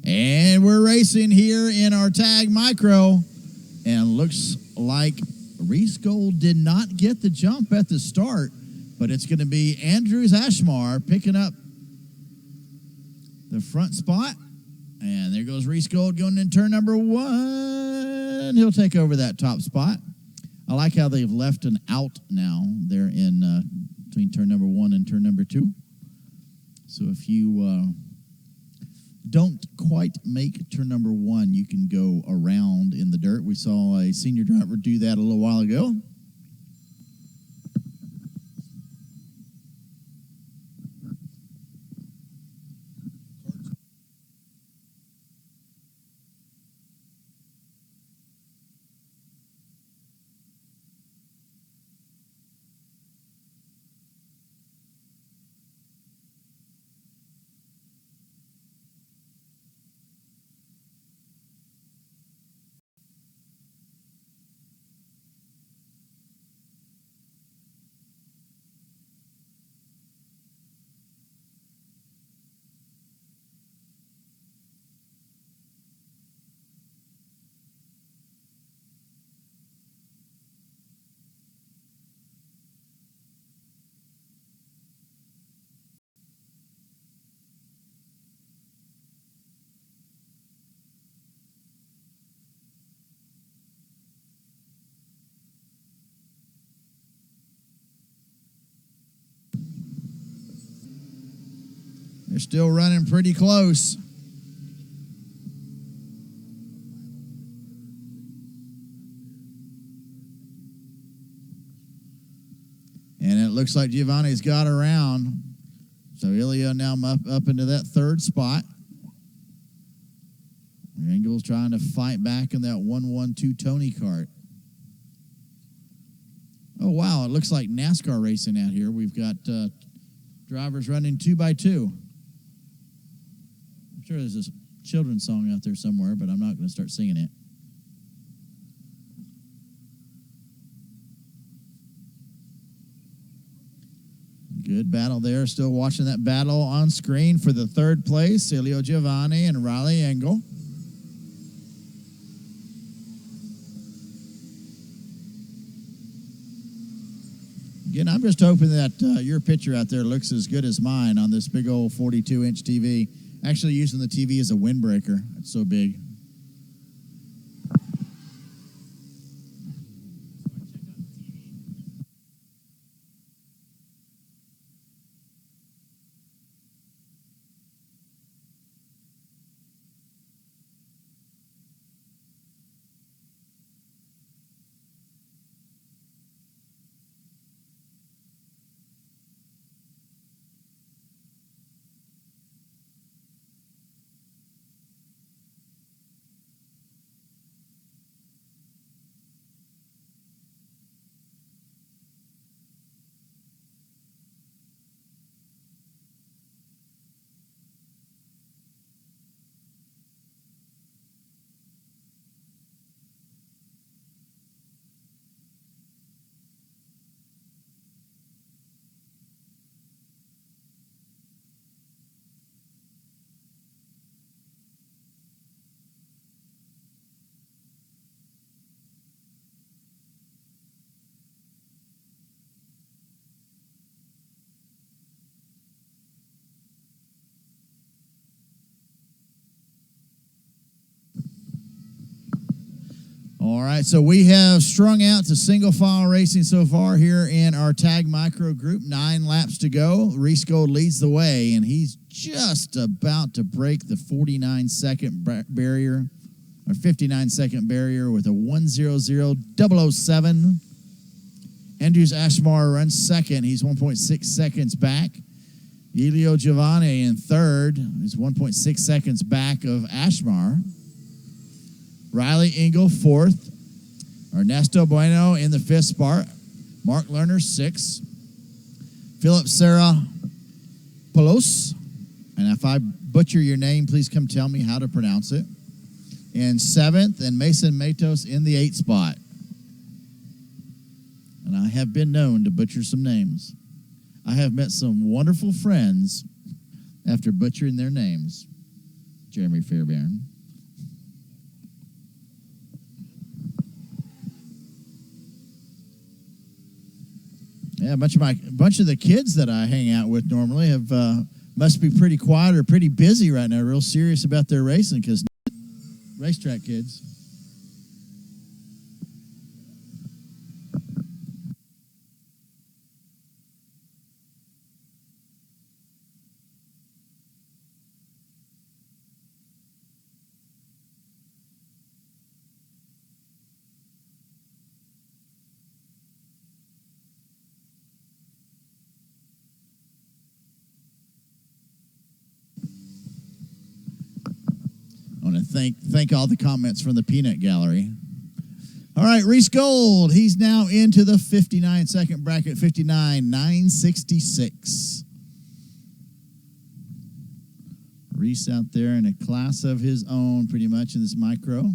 And we're racing here in our tag micro. And looks like Reese Gold did not get the jump at the start, but it's going to be Andrews Ashmar picking up the front spot. And there goes Reese Gold going in turn number 1. He'll take over that top spot. I like how they've left an out now there in between turn number 1 and turn number 2. So if you don't quite make turn number 1, you can go around in the dirt. We saw a senior driver do that a little while ago. They're still running pretty close. And it looks like Giovanni's got around. So Ilya now up into that third spot. Engel's trying to fight back in that 1-1-2 Tony kart. Oh, wow. It looks like NASCAR racing out here. We've got drivers running 2x2. I'm sure there's a children's song out there somewhere, but I'm not going to start singing it. Good battle there. Still watching that battle on screen for the third place. Elio Giovanni and Riley Engel. Again, I'm just hoping that your picture out there looks as good as mine on this big old 42-inch TV. Actually using the TV as a windbreaker. It's so big. All right, so we have strung out to single file racing so far here in our tag micro group. 9 laps to go. Reese Gold leads the way, and he's just about to break the 49-second barrier, or 59-second barrier with a 1:00.007. Andrews Ashmar runs second. He's 1.6 seconds back. Elio Giovanni in third. He's 1.6 seconds back of Ashmar. Riley Engel, fourth. Ernesto Bueno in the fifth spot. Mark Lerner, sixth. Philip Serra Polos. And if I butcher your name, please come tell me how to pronounce it. In seventh, and Mason Matos in the eighth spot. And I have been known to butcher some names. I have met some wonderful friends after butchering their names. Jeremy Fairbairn. Yeah, a bunch of the kids that I hang out with normally must be pretty quiet or pretty busy right now, real serious about their racing because racetrack kids. I want to thank all the comments from the peanut gallery. All right, Reese Gold. He's now into the 59-second bracket, 59.966. Reese out there in a class of his own, pretty much, in this micro.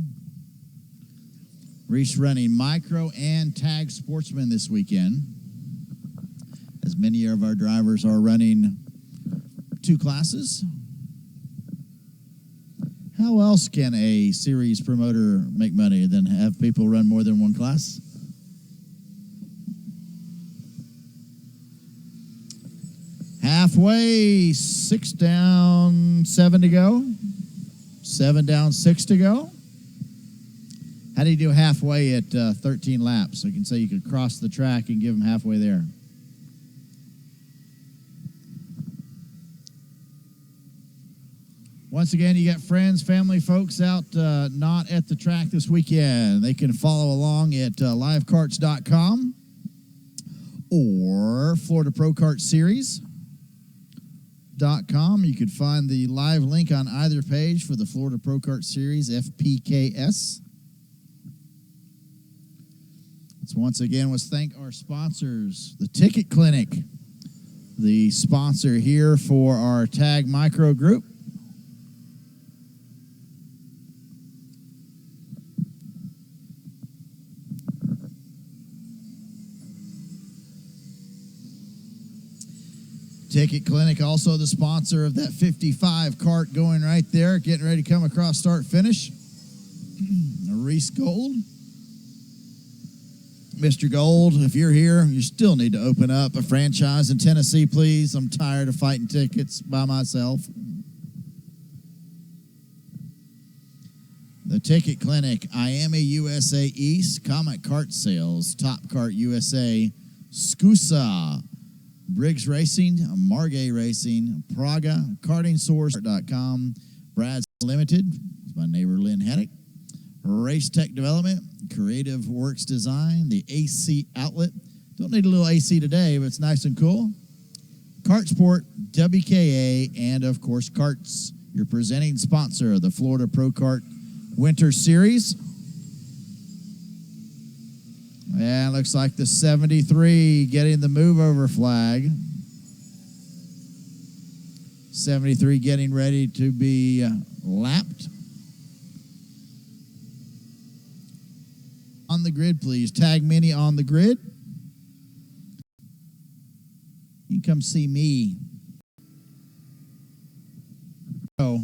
Reese running micro and tag sportsman this weekend, as many of our drivers are running 2 classes. How else can a series promoter make money than have people run more than 1 class? Halfway, 6 down, 7 to go. 7 down, 6 to go. How do you do halfway at 13 laps? So you can say you could cross the track and give them halfway there. Once again, you got friends, family, folks out not at the track this weekend. They can follow along at livekarts.com or FloridaProKartSeries.com. You could find the live link on either page for the Florida Pro Kart Series FPKS. So once again, let's thank our sponsors, the Ticket Clinic, the sponsor here for our Tag Micro Group. Ticket Clinic, also the sponsor of that 55 cart going right there, getting ready to come across start finish. Reese Gold. Mr. Gold, if you're here, you still need to open up a franchise in Tennessee, please. I'm tired of fighting tickets by myself. The Ticket Clinic, Iami, USA East, Comet Kart Sales, Top Kart USA, Scusa, Briggs Racing, Margay Racing, Praga, KartingSource.com, Brad's Limited, my neighbor Lynn Haddock, Race Tech Development, Creative Works Design, the AC Outlet. Don't need a little AC today, but it's nice and cool. Kart Sport, WKA, and of course, Karts, your presenting sponsor of the Florida Pro Kart Winter Series. Yeah, looks like the 73 getting the move over flag. 73 getting ready to be lapped. On the grid, please. Tag Mini on the grid. You can come see me. Oh.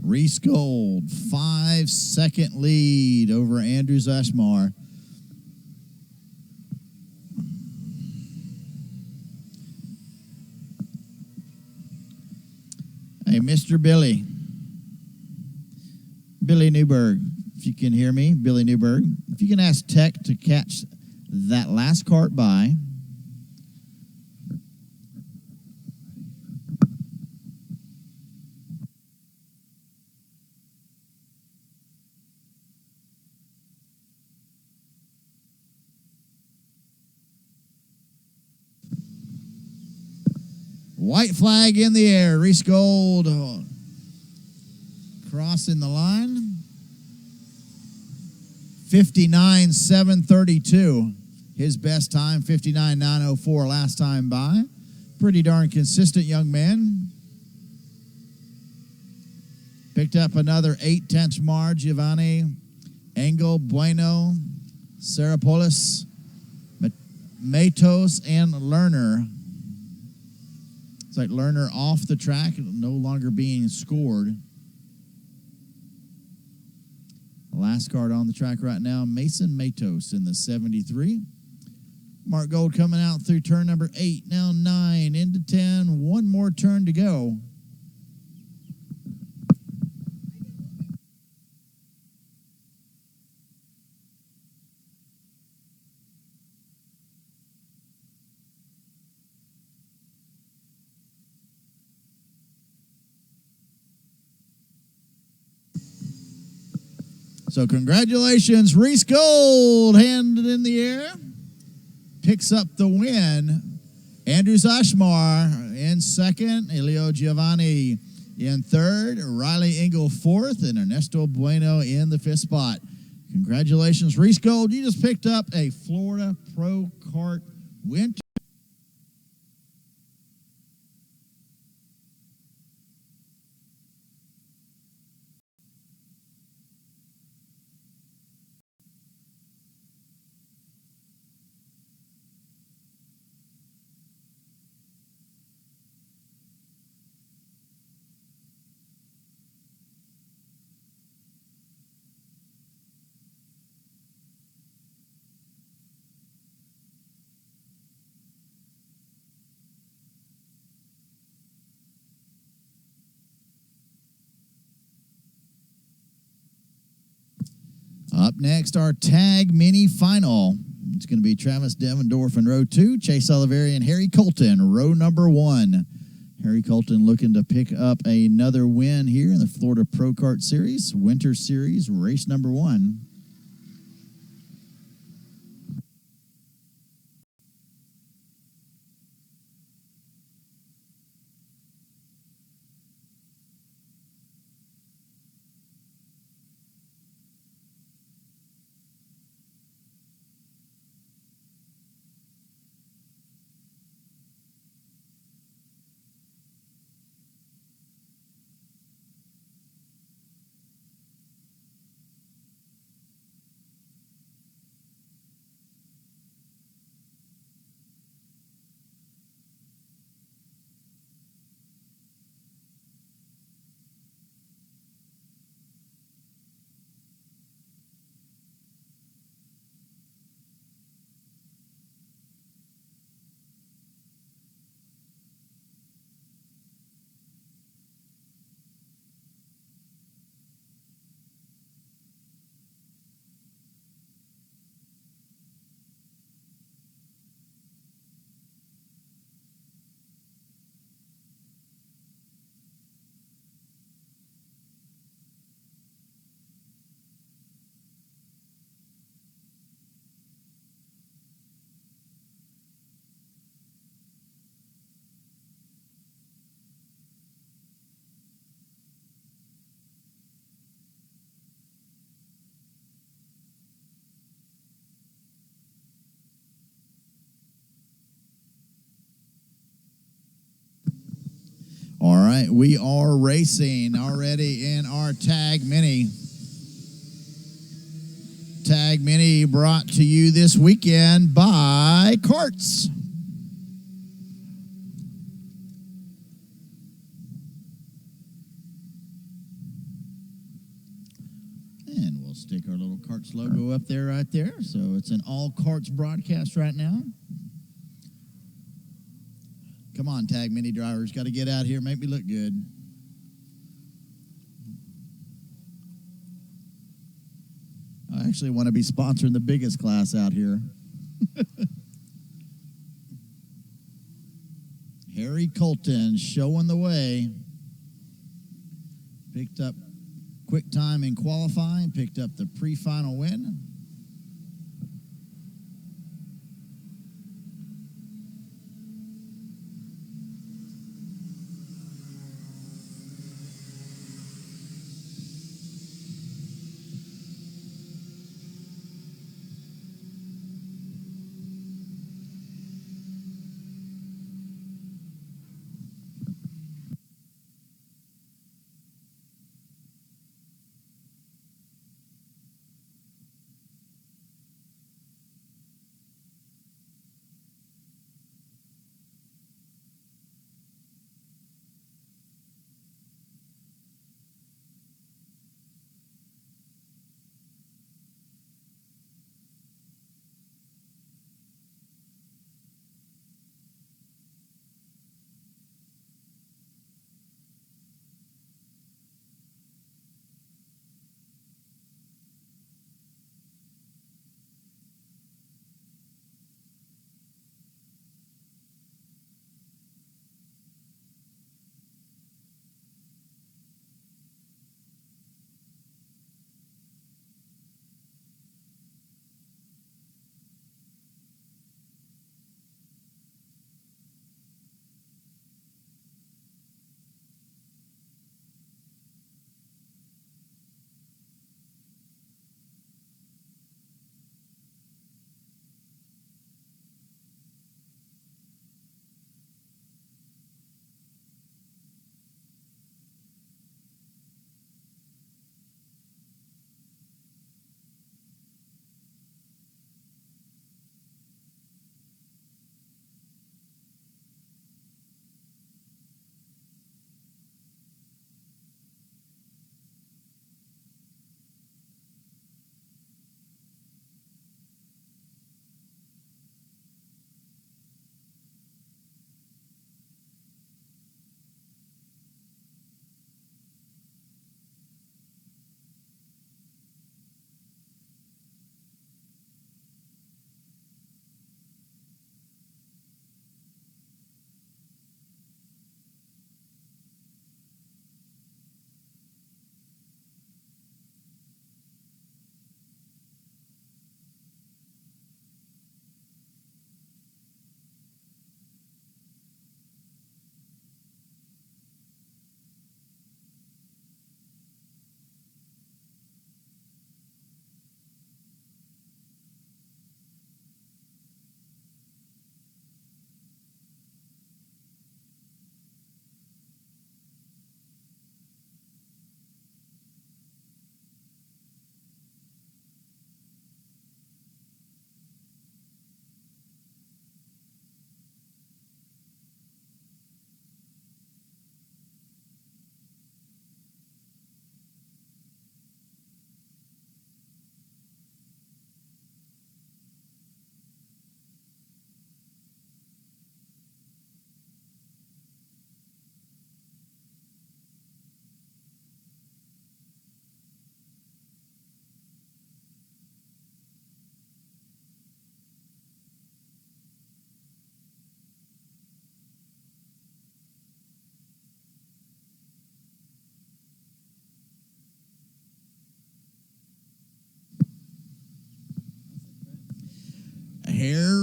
Reese Gold, 5-second lead over Andrew Zashmar. Hey, Mr. Billy Newberg, if you can hear me, Billy Newberg, if you can ask Tech to catch that last cart by. White flag in the air. Reese Gold crossing the line. 59.732. His best time, 59.904 last time by. Pretty darn consistent young man. Picked up another 8/10 mar. Giovanni, Engel, Bueno, Sarapolis, Matos, and Lerner. It's like Lerner off the track, no longer being scored. Last card on the track right now, Mason Matos in the 73. Mark Gold coming out through turn number 8, now 9 into 10. One more turn to go. So congratulations, Reese Gold, handed in the air, picks up the win. Andrew Zashmar in second, Elio Giovanni in third, Riley Engel fourth, and Ernesto Bueno in the fifth spot. Congratulations, Reese Gold. You just picked up a Florida Pro Kart Winter. Up next, our tag mini final. It's going to be Travis Devendorf in row 2, Chase Oliveri and Harry Colton, row number 1. Harry Colton looking to pick up another win here in the Florida Pro Kart Series, Winter Series, race number 1. All right, we are racing already in our Tag Mini. Tag Mini brought to you this weekend by Karts. And we'll stick our little Karts logo up there right there. So it's an all Karts broadcast right now. Come on, Tag Mini drivers. Got to get out here. Make me look good. I actually want to be sponsoring the biggest class out here. Harry Colton showing the way. Picked up quick time in qualifying. Picked up the pre-final win.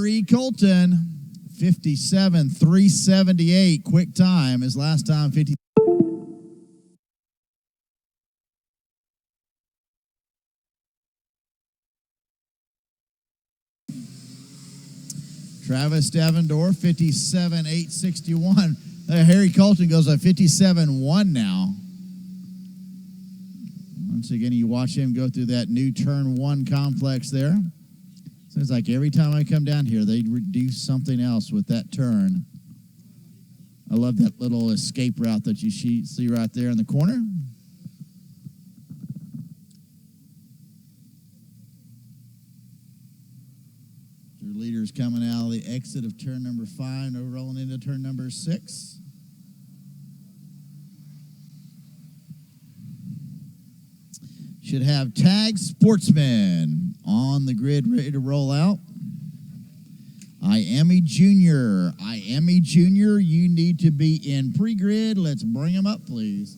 Harry Colton, 57.378. Quick time. His last time, 50. Travis Davendorf, 57.861. Harry Colton goes at 57.1 now. Once again, you watch him go through that new turn one complex there. Seems like every time I come down here, they do something else with that turn. I love that little escape route that you see right there in the corner. Your leader's coming out of the exit of turn number 5, no rolling into turn number 6. Should have tag sportsman on the grid ready to roll out. Iami Jr. Iami Jr., you need to be in pre-grid. Let's bring him up, please.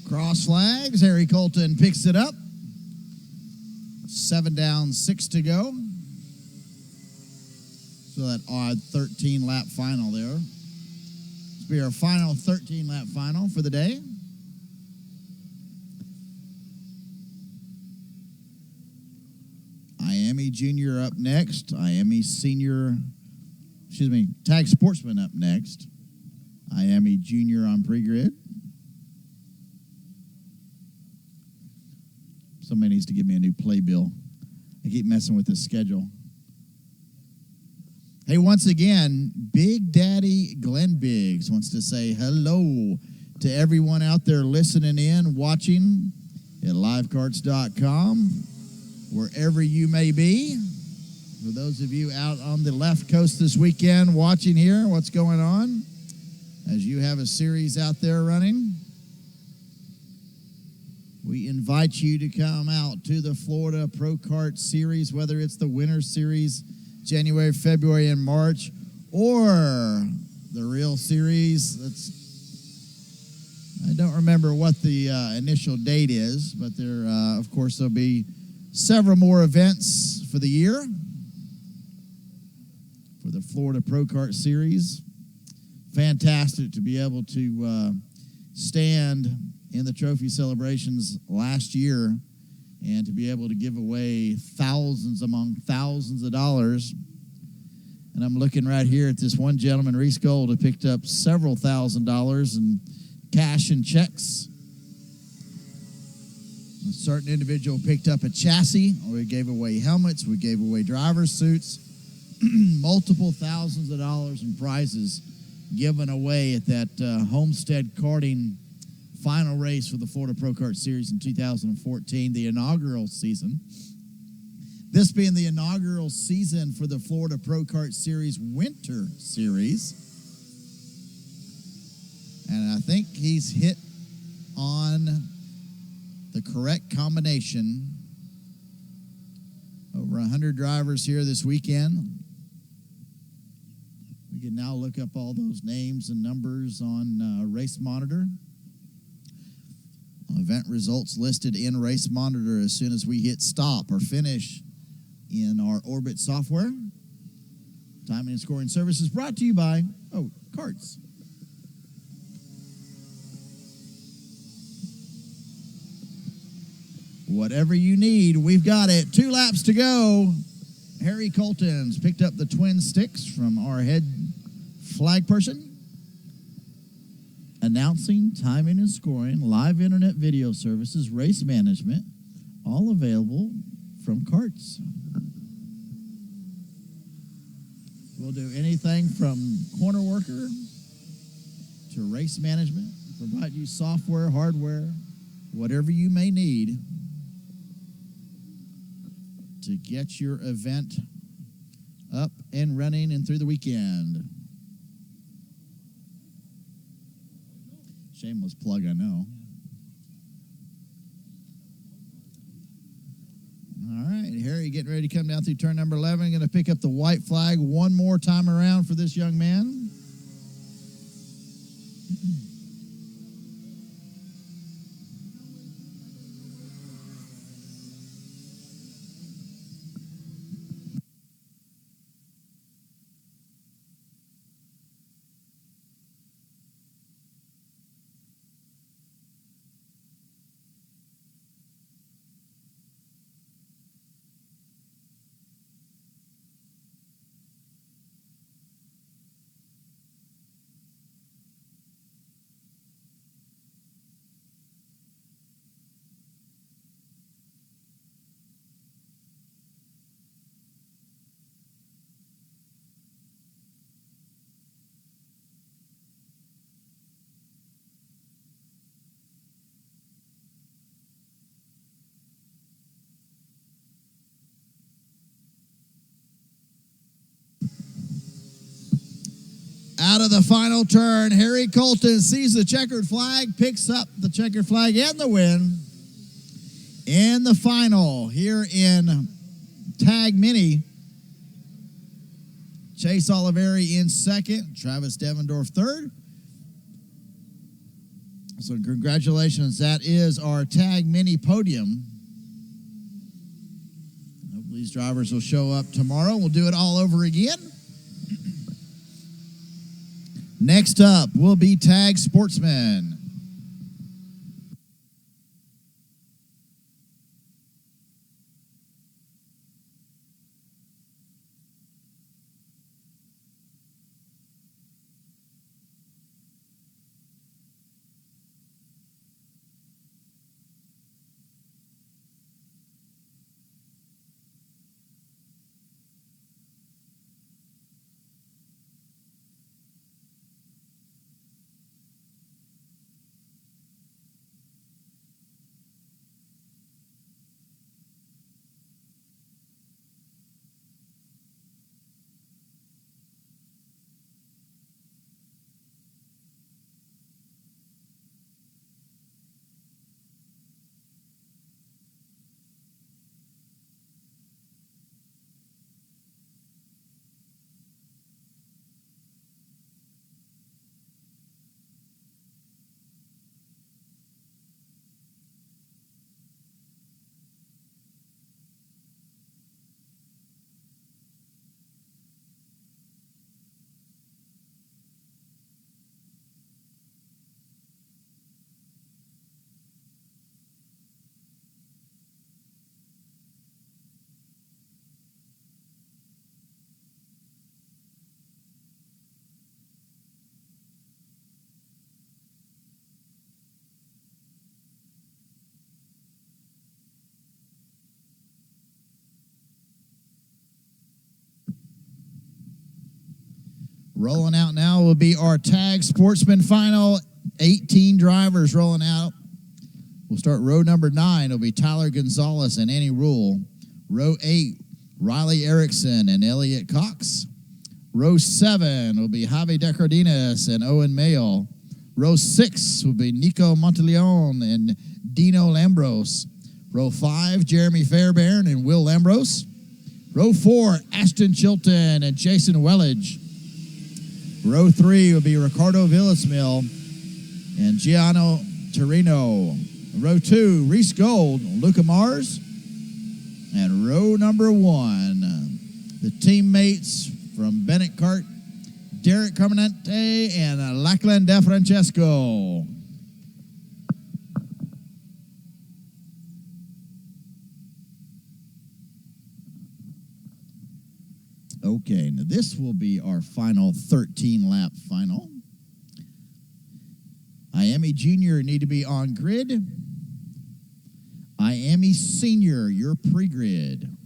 Cross flags. Harry Colton picks it up. 7 down, 6 to go. So that odd 13-lap final there. This will be our final 13-lap final for the day. Iami Jr. up next. Iami Senior, Tag Sportsman up next. Iami Jr. on pre-grid. Somebody needs to give me a new playbill. I keep messing with this schedule. Hey, once again, Big Daddy Glenn Biggs wants to say hello to everyone out there listening in, watching at livekarts.com, wherever you may be. For those of you out on the left coast this weekend watching here, what's going on as you have a series out there running. We invite you to come out to the Florida Pro Kart Series, whether it's the Winter Series, January, February, and March, or the real series. I don't remember what the initial date is, but there, of course, there'll be several more events for the year for the Florida Pro Kart Series. Fantastic to be able to stand in the trophy celebrations last year and to be able to give away thousands among thousands of dollars. And I'm looking right here at this one gentleman, Reese Gold, who picked up several $1,000s in cash and checks. A certain individual picked up a chassis. We gave away helmets. We gave away driver's suits. Multiple thousands of dollars in prizes given away at that Homestead Karting final race for the Florida Pro Kart Series in 2014, the inaugural season. This being the inaugural season for the Florida Pro Kart Series Winter Series. And I think he's hit on the correct combination. Over 100 drivers here this weekend. We can now look up all those names and numbers on Race Monitor. Event results listed in Race Monitor as soon as we hit stop or finish in our Orbit software. Timing and scoring services brought to you by, Karts. Whatever you need, we've got it. 2 laps to go. Harry Colton's picked up the twin sticks from our head flag person. Announcing, timing, and scoring, live internet video services, race management, all available from Karts. We'll do anything from corner worker to race management, provide you software, hardware, whatever you may need to get your event up and running and through the weekend. Shameless plug, I know. All right, Harry getting ready to come down through turn number 11. Going to pick up the white flag one more time around for this young man. Out of the final turn, Harry Colton sees the checkered flag, picks up the checkered flag and the win. In the final, here in Tag Mini, Chase Oliveri in second, Travis Devendorf third. So congratulations, that is our Tag Mini podium. Hopefully these drivers will show up tomorrow. We'll do it all over again. Next up will be Tag Sportsman. Rolling out now will be our tag sportsman final. 18 drivers rolling out. We'll start row number 9. It'll be Tyler Gonzalez and Annie Rule. Row 8, Riley Erickson and Elliot Cox. Row 7 will be Javi Decardenas and Owen Mayo. Row 6 will be Nico Monteleone and Dino Lambros. Row 5, Jeremy Fairbairn and Will Lambros. Row 4, Ashton Chilton and Jason Wellage. Row 3 will be Ricardo Villasmil and Gianno Torino. Row 2, Reese Gold, Luca Mars. And row number 1, the teammates from Bennett Kart, Derek Carmenante and Lachlan DeFrancesco. Okay, now this will be our final 13-lap final. Iami Junior need to be on grid. Iami Senior, your pre-grid.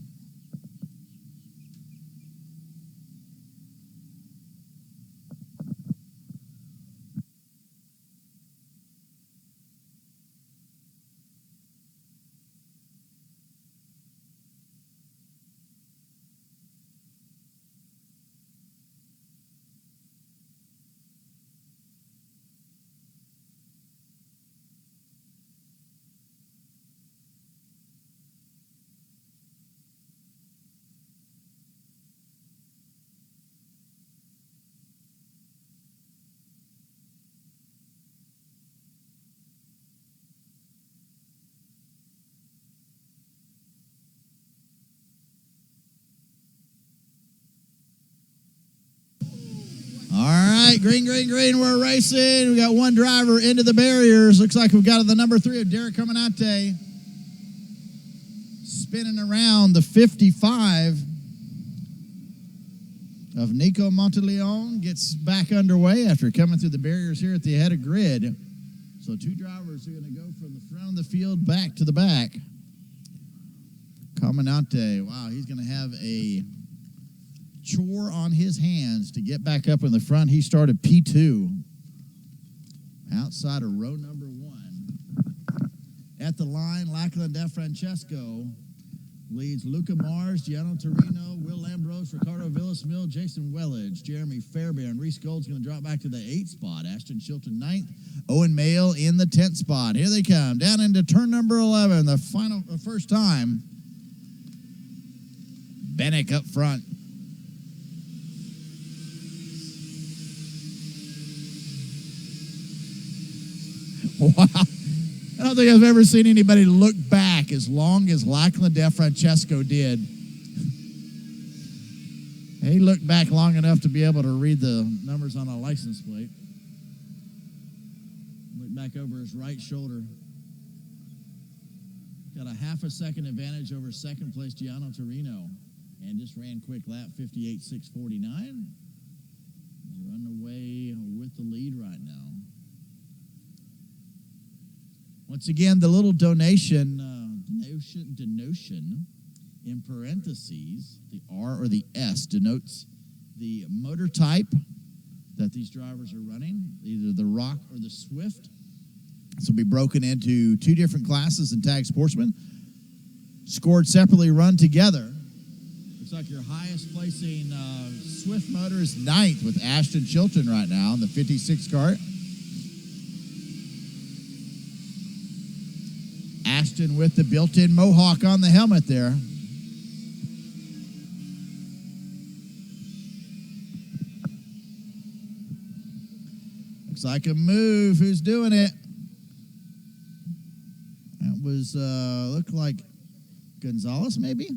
Green, green, green, we're racing. We got one driver into the barriers. Looks like we've got the number 3 of Derek Carmenante spinning around the 55 of Nico Monteleone. Gets back underway after coming through the barriers here at the head of grid. So 2 drivers are going to go from the front of the field back to the back. Carmenante, wow, he's going to have a chore on his hands to get back up in the front. He started P2 outside of row number 1. At the line, Lachlan DeFrancesco leads Luca Mars, Gianno Torino, Will Lambros, Ricardo Villasmil, Jason Wellage, Jeremy Fairbairn. Reese Gold's going to drop back to the 8th spot. Ashton Chilton 9th. Owen Mayo in the 10th spot. Here they come down into turn number 11. The first time. Bennick up front. Wow. I don't think I've ever seen anybody look back as long as Lachlan DeFrancesco did. He looked back long enough to be able to read the numbers on a license plate. Looked back over his right shoulder. Got a half a second advantage over second place Gianno Torino. And just ran quick lap, 58.649. He's running away with the lead right now. Once again, the little denotion in parentheses, the R or the S denotes the motor type that these drivers are running, either the Rock or the Swift. This will be broken into 2 different classes in Tag Sportsman, scored separately, run together. Looks like your highest placing Swift motor is 9th with Ashton Chilton right now in the 56 cart. Ashton with the built-in mohawk on the helmet there. Looks like a move. Who's doing it? That was, looked like Gonzalez, maybe?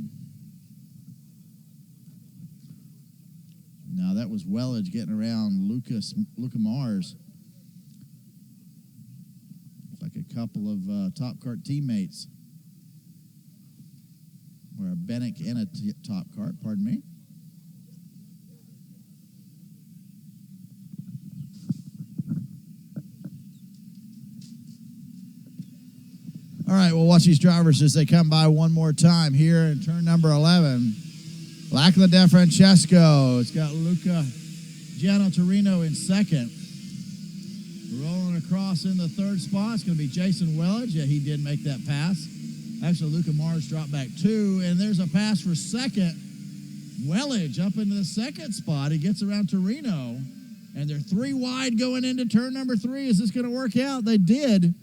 No, that was Wellage getting around Luca Mars. Like a couple of Top Kart teammates. Or a Bennick and a Top Kart, pardon me. All right, we'll watch these drivers as they come by one more time here in turn number 11. Lachlan DeFrancesco. It's got Luca Gianno Torino in second. Rolling across in the third spot, it's going to be Jason Wellage. Yeah, he did make that pass. Actually, Luca Mars dropped back 2, and there's a pass for second. Wellage up into the second spot. He gets around Torino, and they're 3 wide going into turn number 3. Is this going to work out? They did.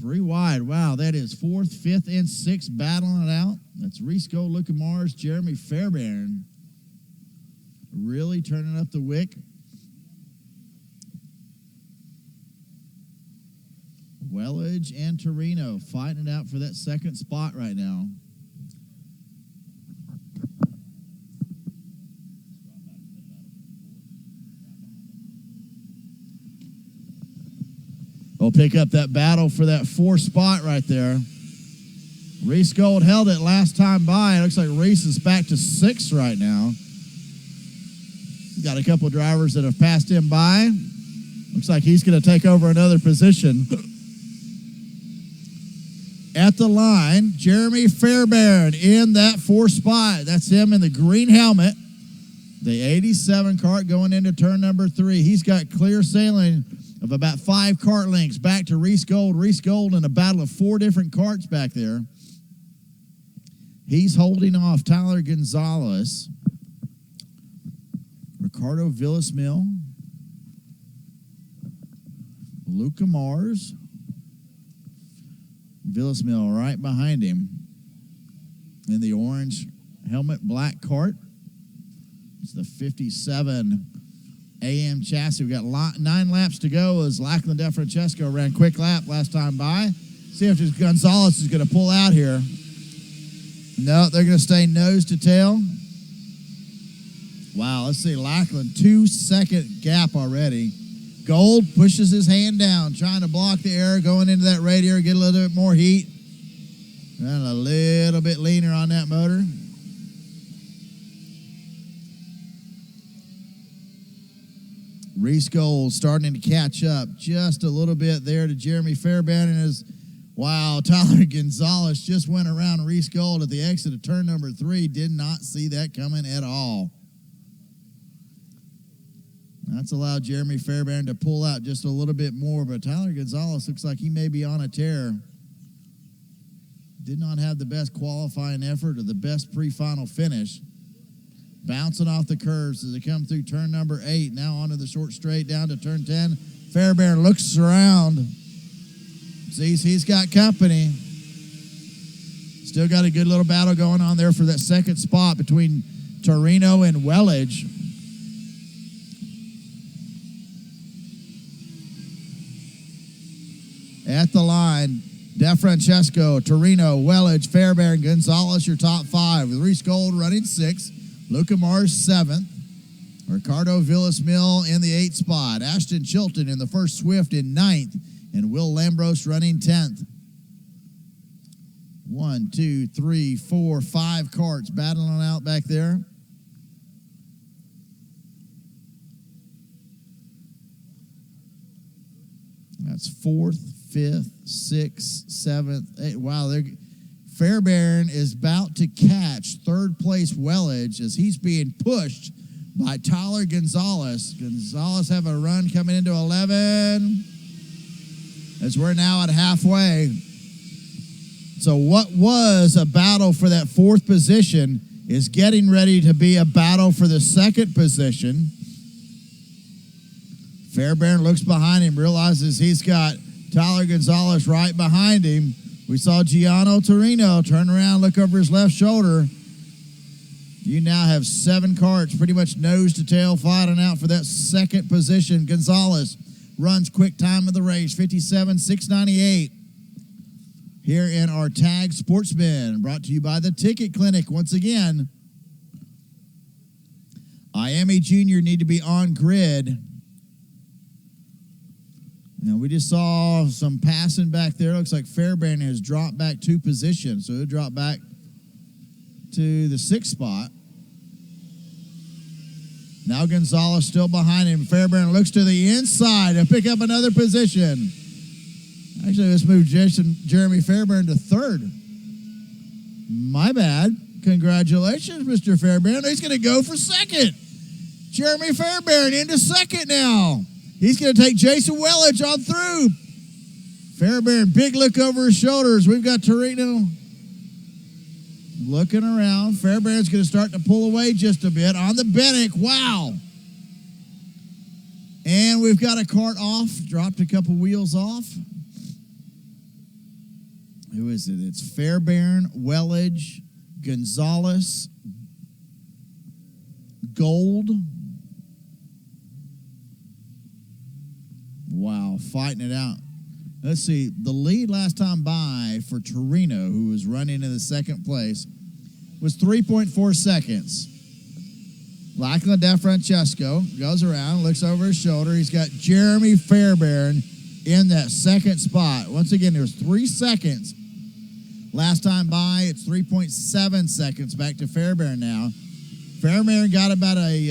3 wide. Wow, that is 4th, 5th, and 6th battling it out. That's Reese Gold, Luca Mars, Jeremy Fairbairn. Really turning up the wick. Wellage and Torino fighting it out for that second spot right now. We'll pick up that battle for that 4th spot right there. Reese Gold held it last time by. It looks like Reese is back to 6th right now. Got a couple drivers that have passed him by. Looks like he's going to take over another position. At the line, Jeremy Fairbairn in that 4th spot. That's him in the green helmet. The 87 Kart going into turn number 3. He's got clear sailing of about 5 kart lengths back to Reese Gold. Reese Gold in a battle of 4 different karts back there. He's holding off Tyler Gonzalez. Ricardo Villasmil. Luca Mars. Villasmil right behind him in the orange helmet black kart. It's the 57 AM chassis. We've got 9 laps to go as Lachlan DeFrancesco ran quick lap last time by. See if Gonzalez is going to pull out here. No, they're going to stay nose to tail. Wow, let's see. Lachlan, 2-second gap already. Gold pushes his hand down, trying to block the air, going into that radiator, get a little bit more heat. And a little bit leaner on that motor. Reese Gold starting to catch up just a little bit there to Jeremy Fairbairn and his, wow, Tyler Gonzalez just went around Reese Gold at the exit of turn number 3. Did not see that coming at all. That's allowed Jeremy Fairbairn to pull out just a little bit more, but Tyler Gonzalez looks like he may be on a tear. Did not have the best qualifying effort or the best pre-final finish. Bouncing off the curves as they come through turn number 8. Now onto the short straight down to turn 10. Fairbairn looks around. Sees he's got company. Still got a good little battle going on there for that second spot between Torino and Wellage. At the line, DeFrancesco, Torino, Wellage, Fairbairn, Gonzalez, your top 5. With Reese Gold running 6th. Luca Mars 7th. Ricardo Villasmil in the 8th spot. Ashton Chilton in the first Swift in 9th. And Will Lambros running 10th. 1, 2, 3, 4, 5 karts battling out back there. That's 4th, 5th, 6th, 7th, 8th. Wow, Fairbairn is about to catch 3rd place Wellage as he's being pushed by Tyler Gonzalez. Gonzalez have a run coming into 11 as we're now at halfway. So what was a battle for that 4th position is getting ready to be a battle for the 2nd position. Fairbairn looks behind him, realizes he's got Tyler Gonzalez right behind him. We saw Gianno Torino turn around, look over his left shoulder. You now have 7 karts pretty much nose to tail fighting out for that 2nd position. Gonzalez runs quick time of the race, 57.698. Here in our Tag Sportsman, brought to you by the Ticket Clinic. Once again, Iami Jr. need to be on grid. Now, we just saw some passing back there. Looks like Fairbairn has dropped back 2 positions. So he'll drop back to the 6th spot. Now Gonzalez still behind him. Fairbairn looks to the inside to pick up another position. Actually, let's move Jeremy Fairbairn to 3rd. My bad. Congratulations, Mr. Fairbairn. He's going to go for second. Jeremy Fairbairn into second now. He's going to take Jason Wellage on through. Fairbairn, big look over his shoulders. We've got Torino looking around. Fairbairn's going to start to pull away just a bit on the Bennick. Wow. And we've got a cart off. Dropped a couple wheels off. Who is it? It's Fairbairn, Wellage, Gonzalez, Gold. Wow, fighting it out. Let's see. The lead last time by for Torino, who was running in the second place, was 3.4 seconds. Lachlan DeFrancesco goes around, looks over his shoulder. He's got Jeremy Fairbairn in that second spot. Once again, there's 3 seconds. Last time by, it's 3.7 seconds back to Fairbairn now. Fairbairn got about a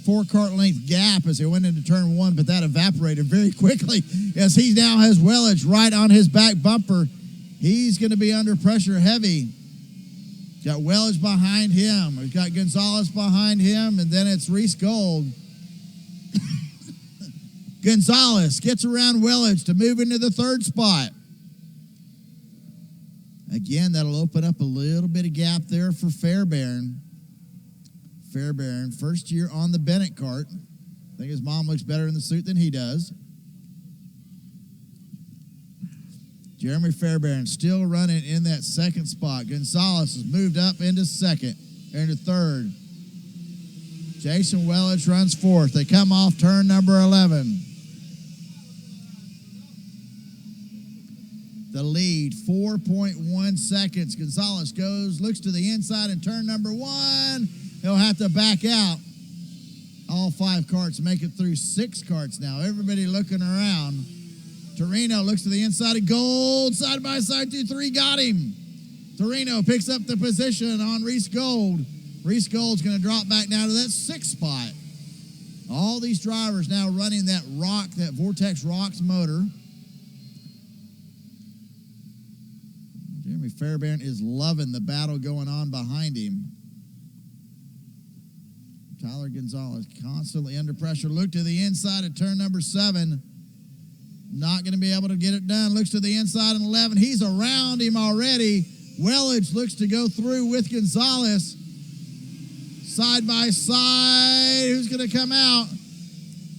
4-cart length gap as he went into turn 1, but that evaporated very quickly as he now has Wellage right on his back bumper. He's going to be under pressure heavy. Got Wellage behind him. We've got Gonzalez behind him, and then it's Reese Gold. Gonzalez gets around Wellage to move into the third spot. Again, that'll open up a little bit of gap there for Fairbairn. Fairbairn, first year on the Bennett cart. I think his mom looks better in the suit than he does. Jeremy Fairbairn still running in that second spot. Gonzalez has moved up into second, into third. Jason Wellage runs fourth. They come off turn number 11. The lead, 4.1 seconds. Gonzalez goes, looks to the inside in turn number 1. He'll have to back out. All 5 carts make it through 6 carts now. Everybody looking around. Torino looks to the inside of Gold. Side by side, 2-3, got him. Torino picks up the position on Reese Gold. Reese Gold's going to drop back now to that 6th spot. All these drivers now running that Vortex Rocks motor. Jeremy Fairbairn is loving the battle going on behind him. Tyler Gonzalez constantly under pressure. Look to the inside at turn number 7. Not going to be able to get it done. Looks to the inside in 11. He's around him already. Wellage looks to go through with Gonzalez. Side by side. Who's going to come out?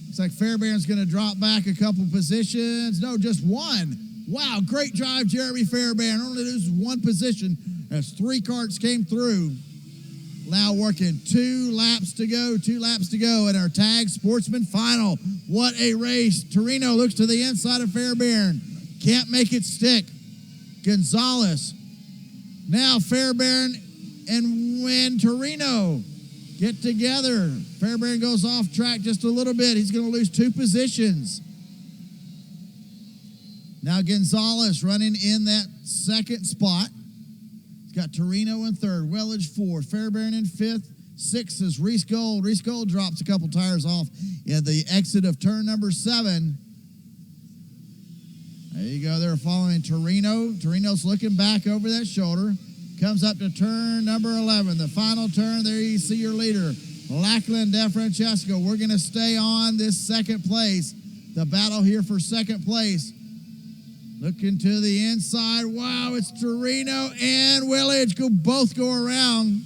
Looks like Fairbairn's going to drop back a couple positions. No, just 1. Wow, great drive, Jeremy Fairbairn. Only loses 1 position as 3 carts came through. Now working 2 laps to go in our tag sportsman final. What a race. Torino looks to the inside of Fairbairn. Can't make it stick. Gonzalez. Now Fairbairn and Torino get together. Fairbairn goes off track just a little bit. He's going to lose 2 positions. Now Gonzalez running in that second spot. Got Torino in third, Wellage fourth, Fairbairn in fifth. 6th is Reese Gold. Reese Gold drops a couple tires off in the exit of turn number 7. There you go. They're following Torino. Torino's looking back over that shoulder. Comes up to turn number 11. The final turn, there you see your leader, Lachlan DeFrancesco. We're going to stay on this second place. The battle here for second place. Looking to the inside. Wow, it's Torino and Wellage both go around.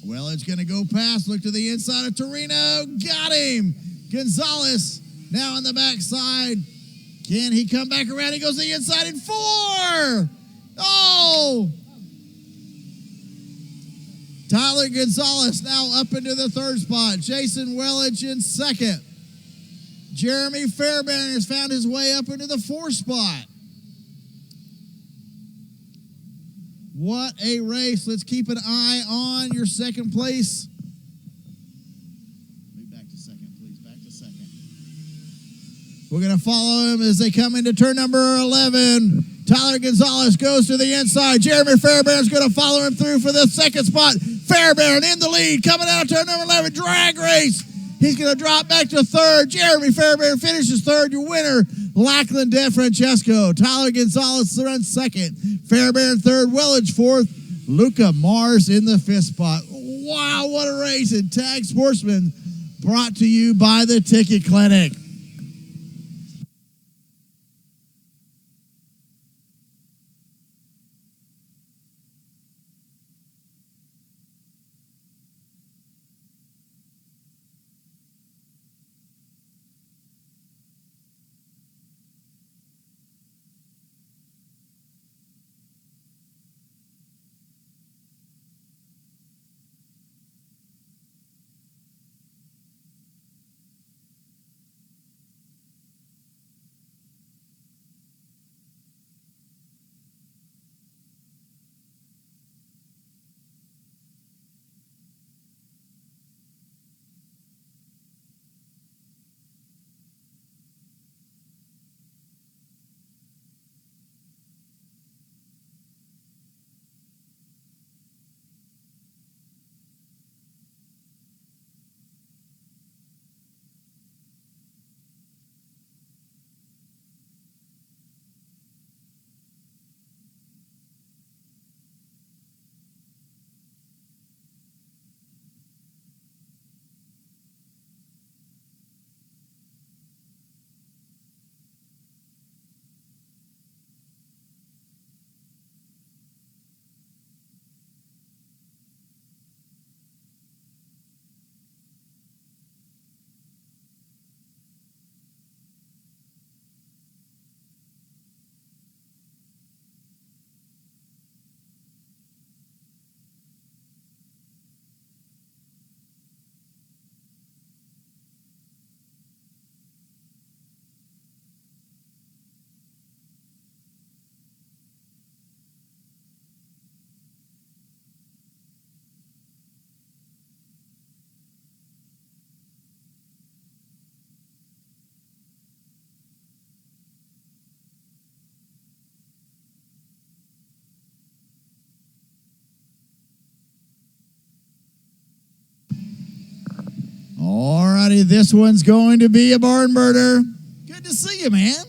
Wellage going to go past. Look to the inside of Torino. Got him. Gonzalez now on the backside. Can he come back around? He goes to the inside in 4. Oh! Tyler Gonzalez now up into the third spot. Jason Wellage in second. Jeremy Fairbairn has found his way up into the 4th spot. What a race. Let's keep an eye on your second place. Move back to second, please. Back to second. We're going to follow him as they come into turn number 11. Tyler Gonzalez goes to the inside. Jeremy Fairbairn's going to follow him through for the second spot. Fairbairn in the lead. Coming out of turn number 11. Drag race. He's going to drop back to third. Jeremy Fairbairn finishes third. Your winner, Lachlan DeFrancesco. Tyler Gonzalez runs second. Fairbairn third. Wellage fourth. Luca Mars in the fifth spot. Wow, what a race. And Tag Sportsman brought to you by the Ticket Clinic. All righty, this one's going to be a barn burner. Good to see you, man.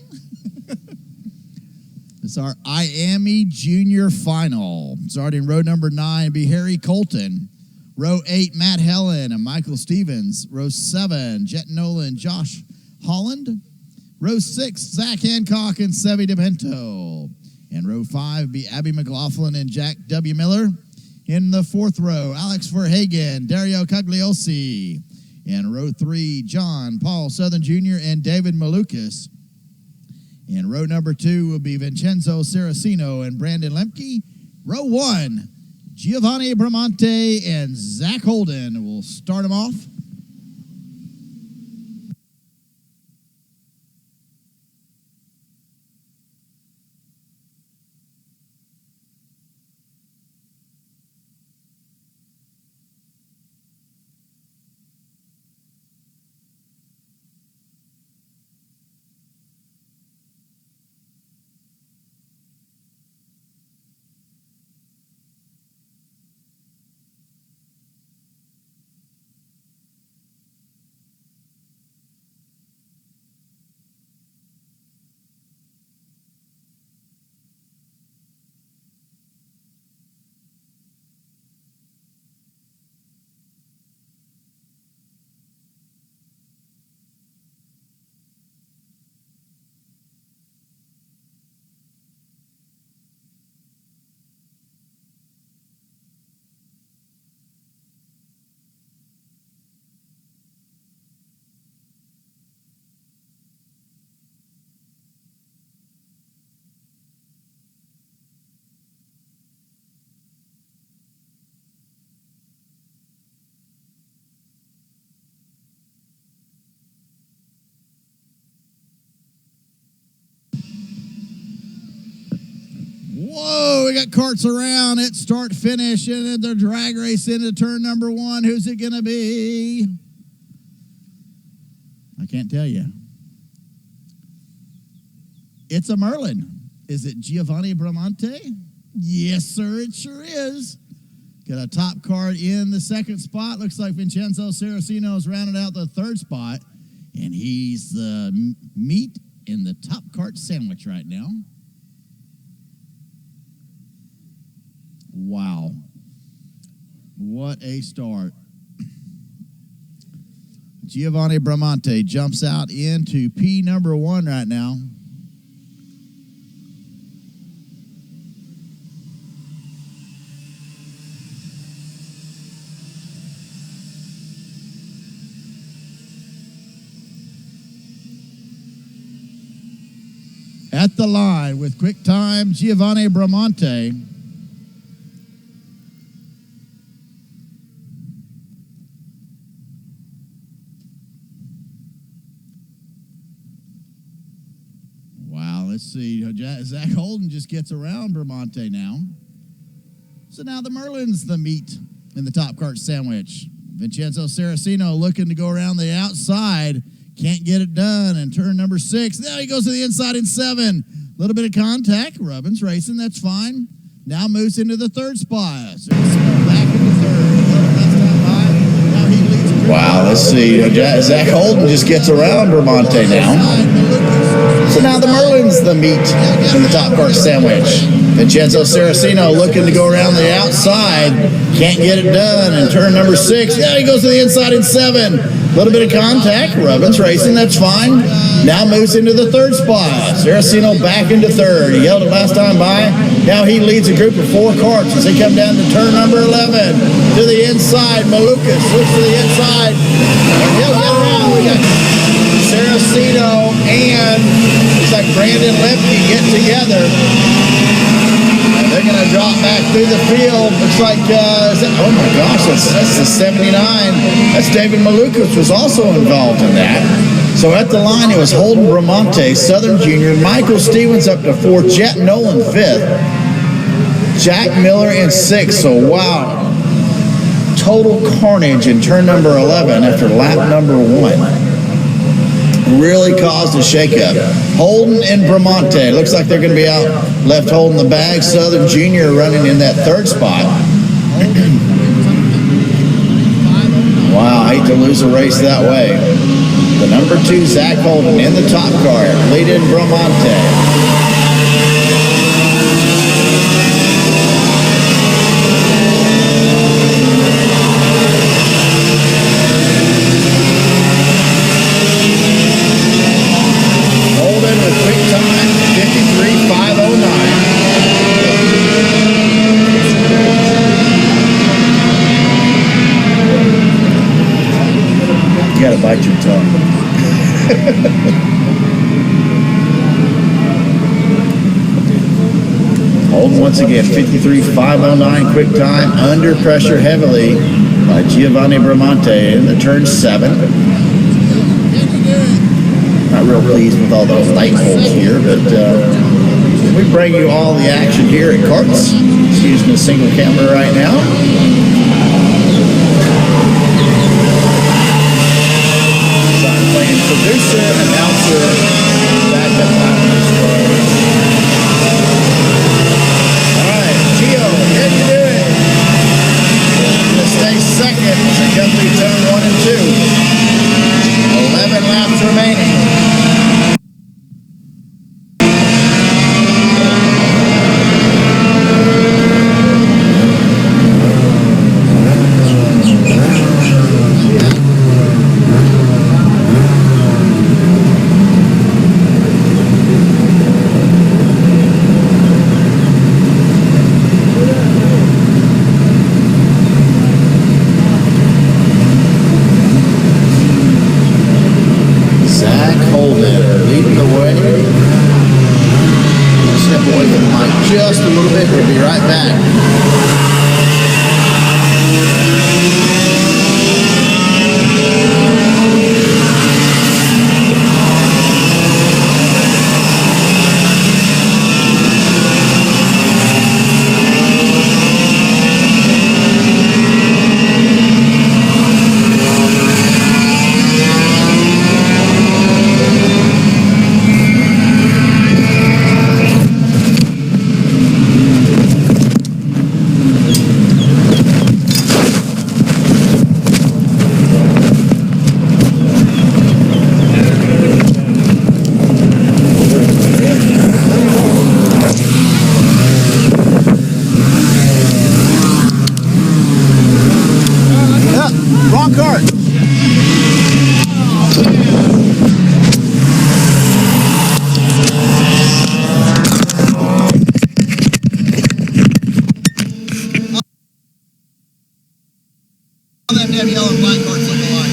It's our Iami Junior Final. Starting row number 9 be Harry Colton. Row 8, Matt Helen and Michael Stevens. Row 7, Jet Nolan, Josh Holland. Row 6, Zach Hancock and Sevi DePinto. And row 5 be Abby McLaughlin and Jack W. Miller. In the 4th row, Alex Verhagen, Dario Cagliosi. And row 3, John Paul Southern Jr. and David Malukas. And row number 2 will be Vincenzo Saraceno and Brandon Lemke. Row 1, Giovanni Bramante and Zach Holden. We'll start them off. Whoa, we got carts around. It's start finish and the drag race into turn number 1. Who's it going to be? I can't tell you. It's a Merlin. Is it Giovanni Bramante? Yes, sir, it sure is. Got a top card in the 2nd spot. Looks like Vincenzo Saraceno has rounded out the 3rd spot. And he's the meat in the top cart sandwich right now. Wow. What a start. Giovanni Bramante jumps out into P number 1 right now. At the line with quick time, Giovanni Bramante. Wow, let's see. Zach Holden just gets around Bramante now. So now the Merlin's the meat in the Top Kart sandwich. Vincenzo Saraceno looking to go around the outside. Can't get it done. And turn number 6. Now he goes to the inside in 7. A little bit of contact. Rubbins racing. That's fine. Now moves into the 3rd spot. Saraceno back into 3rd. Last time by. Now he leads. Wow, let's see. Zach Holden just gets around Bramante now. So now the Merlin's the meat in the Top Kart sandwich. Vincenzo Saraceno looking to go around the outside. Can't get it done. And turn number 6. Now he goes to the inside in 7. A little bit of contact. Rubbins racing. That's fine. Now moves into the 3rd spot. Saraceno back into 3rd. He held it last time by. Now he leads a group of 4 karts as they come down to turn number 11. To the inside. Malukas looks to the inside. And he'll get around. We got Saraceno and looks like Brandon Lemke get together. And they're going to drop back through the field. Looks like, oh my gosh, that's the 79. That's David Malukas was also involved in that. So at the line, it was Holden Bramante, Southern Junior, Michael Stevens up to 4th, Jet Nolan 5th, Jack Miller in 6th. So wow, total carnage in turn number 11 after lap number 1. Really caused a shakeup. Holden and Bramante. Looks like they're going to be out left holding the bag. Southern Junior running in that 3rd spot. Wow, I hate to lose a race that way. The number 2, Zach Holden in the top car, leading Bramante. Bite your tongue. Holden once again, 53.509 quick time, under pressure heavily by Giovanni Bramante in the turn 7. Not real pleased with all those light holes here, but we bring you all the action here at Karts. Just using a single camera right now. Producer, announcer, backup driver. All right, Gio, how you doing? Gonna stay second as we come through turn 1 and 2. 11 laps remaining. Just a little bit, we'll be right back. have to have yellow and black carts look alike.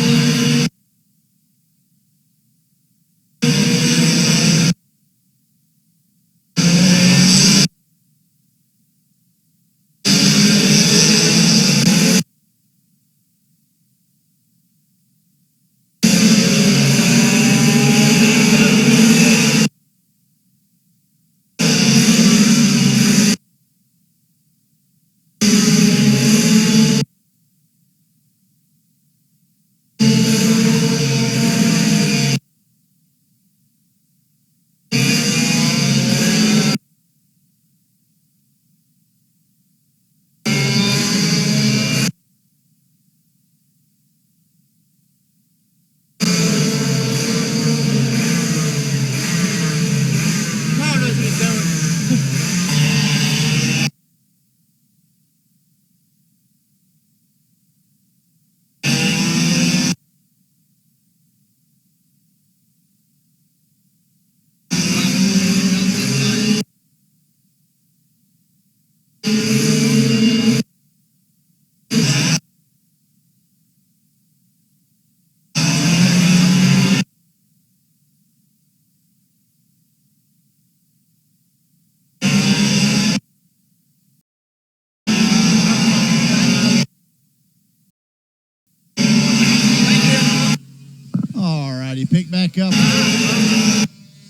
Pick back up.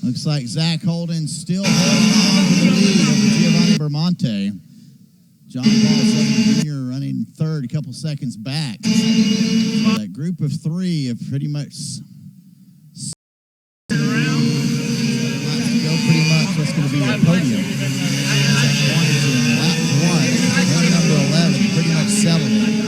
Looks like Zach Holden still holding on to the lead over Giovanni Bermonte. John Paul Southern Jr. running third, a couple seconds back. So that group of three have pretty much go pretty much what's going to be a podium. Lap one, run number 11, pretty much settled it.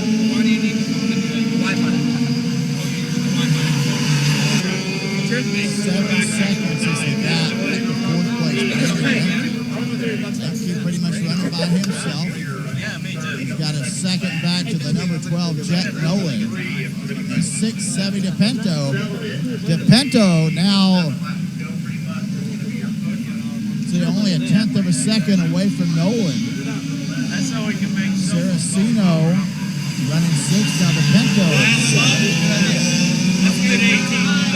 7 seconds is the gap at the fourth place. Lefty pretty much running by himself. He's got a second back to the number 12, Jet Nolan. And 6-7 DePinto. DePinto now only a tenth of a second away from Nolan. Saraceno running 6 now. DePinto. That's good, 18.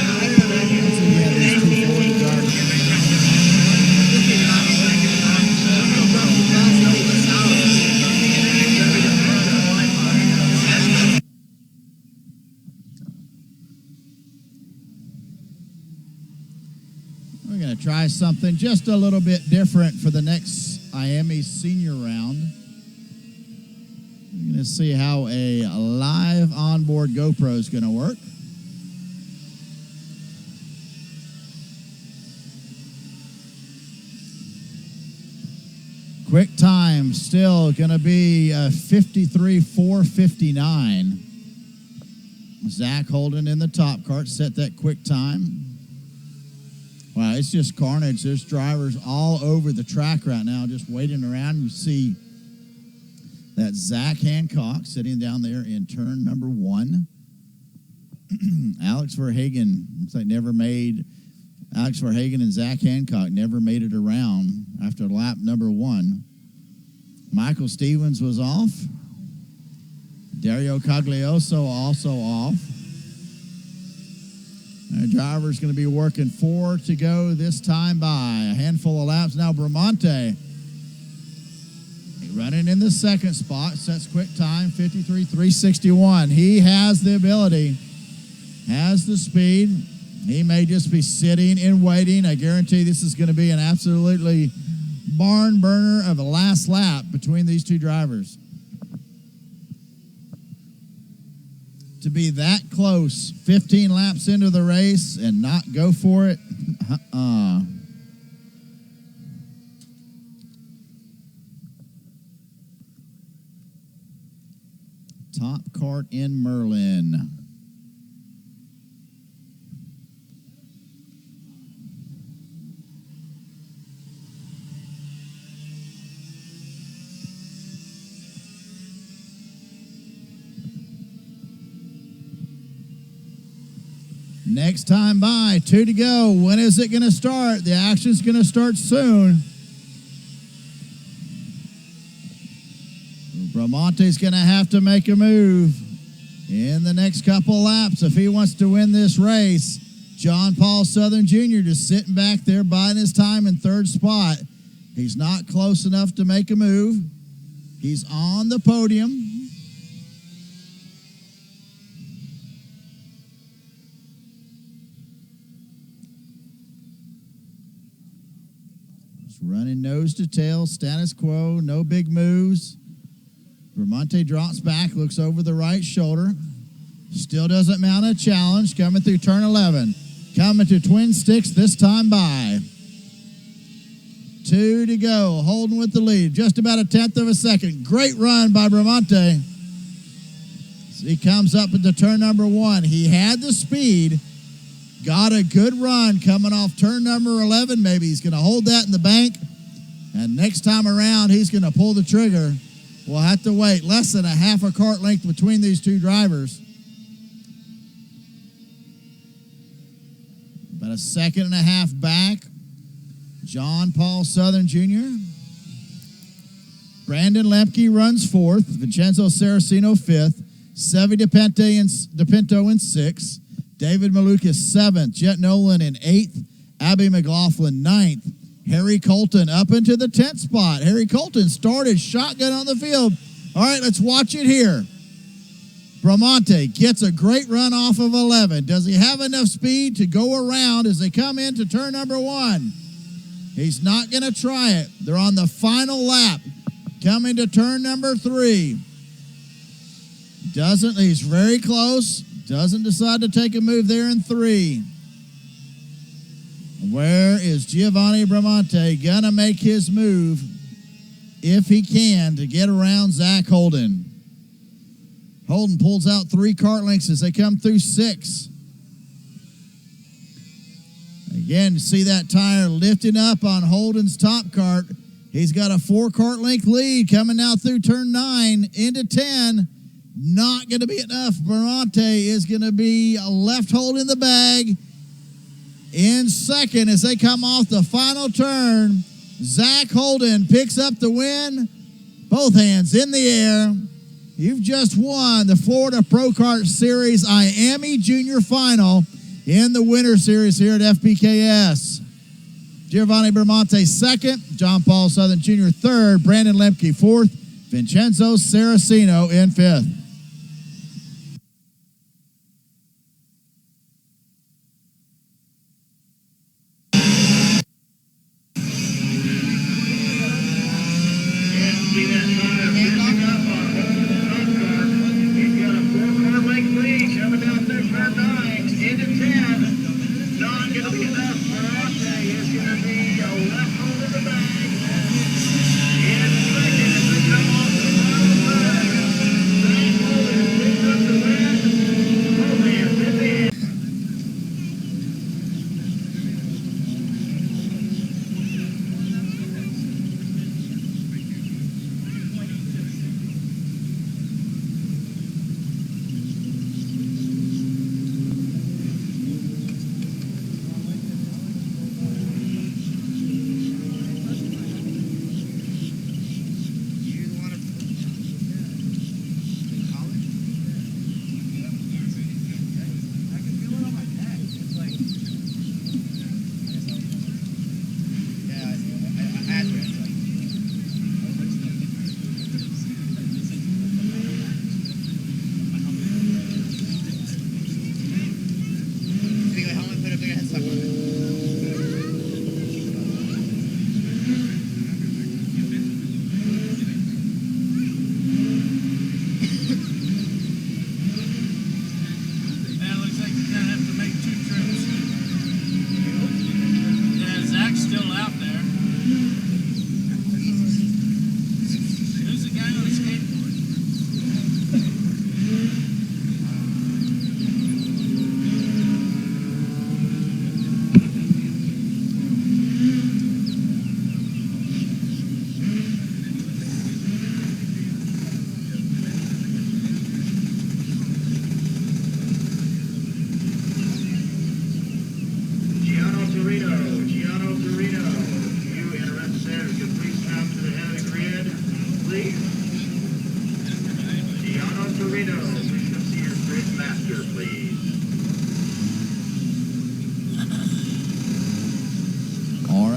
We're going to try something just a little bit different for the next Iami senior round. We're going to see how a live onboard GoPro is going to work. Quick time still going to be 53.459. Zach Holden in the top cart set that quick time. Wow, it's just carnage. There's drivers all over the track right now just waiting around. You see that Zach Hancock sitting down there in turn number 1. Alex Verhagen looks like Alex Verhagen and Zach Hancock never made it around after lap number 1. Michael Stevens was off. Dario Caglioso also off. Our driver's going to be working 4 to go this time by. A handful of laps now. Bramante running in the second spot. Sets quick time, 53.361. He has the ability, has the speed. He may just be sitting and waiting. I guarantee this is going to be an absolutely barn burner of a last lap between these two drivers. To be that close, 15 laps into the race and not go for it, Top cart in Merlin. Next time by, 2 to go. When is it going to start? The action's going to start soon. Bramonte's going to have to make a move. In the next couple laps, if he wants to win this race, John Paul Southern Jr. just sitting back there biding his time in third spot. He's not close enough to make a move. He's on the podium. Just running nose to tail, status quo, no big moves. Bramante drops back, looks over the right shoulder. Still doesn't mount a challenge. Coming through turn 11. Coming to Twin Sticks this time by. 2 to go. Holden with the lead. Just about a tenth of a second. Great run by Bramante. He comes up into turn number 1. He had the speed. Got a good run coming off turn number 11. Maybe he's going to hold that in the bank. And next time around, he's going to pull the trigger. We'll have to wait. Less than a half a cart length between these two drivers. About a second and a half back. John Paul Southern Jr. Brandon Lemke runs 4th. Vincenzo Saraceno 5th. Sevi DePinto in 6th. David Malukas 7th. Jet Nolan in 8th. Abby McLaughlin 9th. Harry Colton up into the 10th spot. Harry Colton started shotgun on the field. All right, let's watch it here. Bramante gets a great run off of 11. Does he have enough speed to go around as they come into turn number 1? He's not going to try it. They're on the final lap. Coming to turn number 3. He's very close. Doesn't decide to take a move there in 3. Where is Giovanni Bramante going to make his move, if he can, to get around Zach Holden? Holden pulls out 3 cart lengths as they come through 6. Again, see that tire lifting up on Holden's top cart. He's got a 4 cart length lead coming now through turn 9 into 10. Not going to be enough. Bramante is going to be left holding the bag. In second, as they come off the final turn, Zach Holden picks up the win. Both hands in the air. You've just won the Florida Pro Kart Series Iami Junior Final in the Winter Series here at FPKS. Giovanni Bramante 2nd, John Paul Southern Jr. 3rd, Brandon Lemke 4th, Vincenzo Saraceno in 5th. See that tire picking up on Holden's top car. He's got a 4-car length lead coming down through turn 9 into 10. Not going to be enough. Bramante is going to be a left hold of the bag. In second, as they come off the final turn,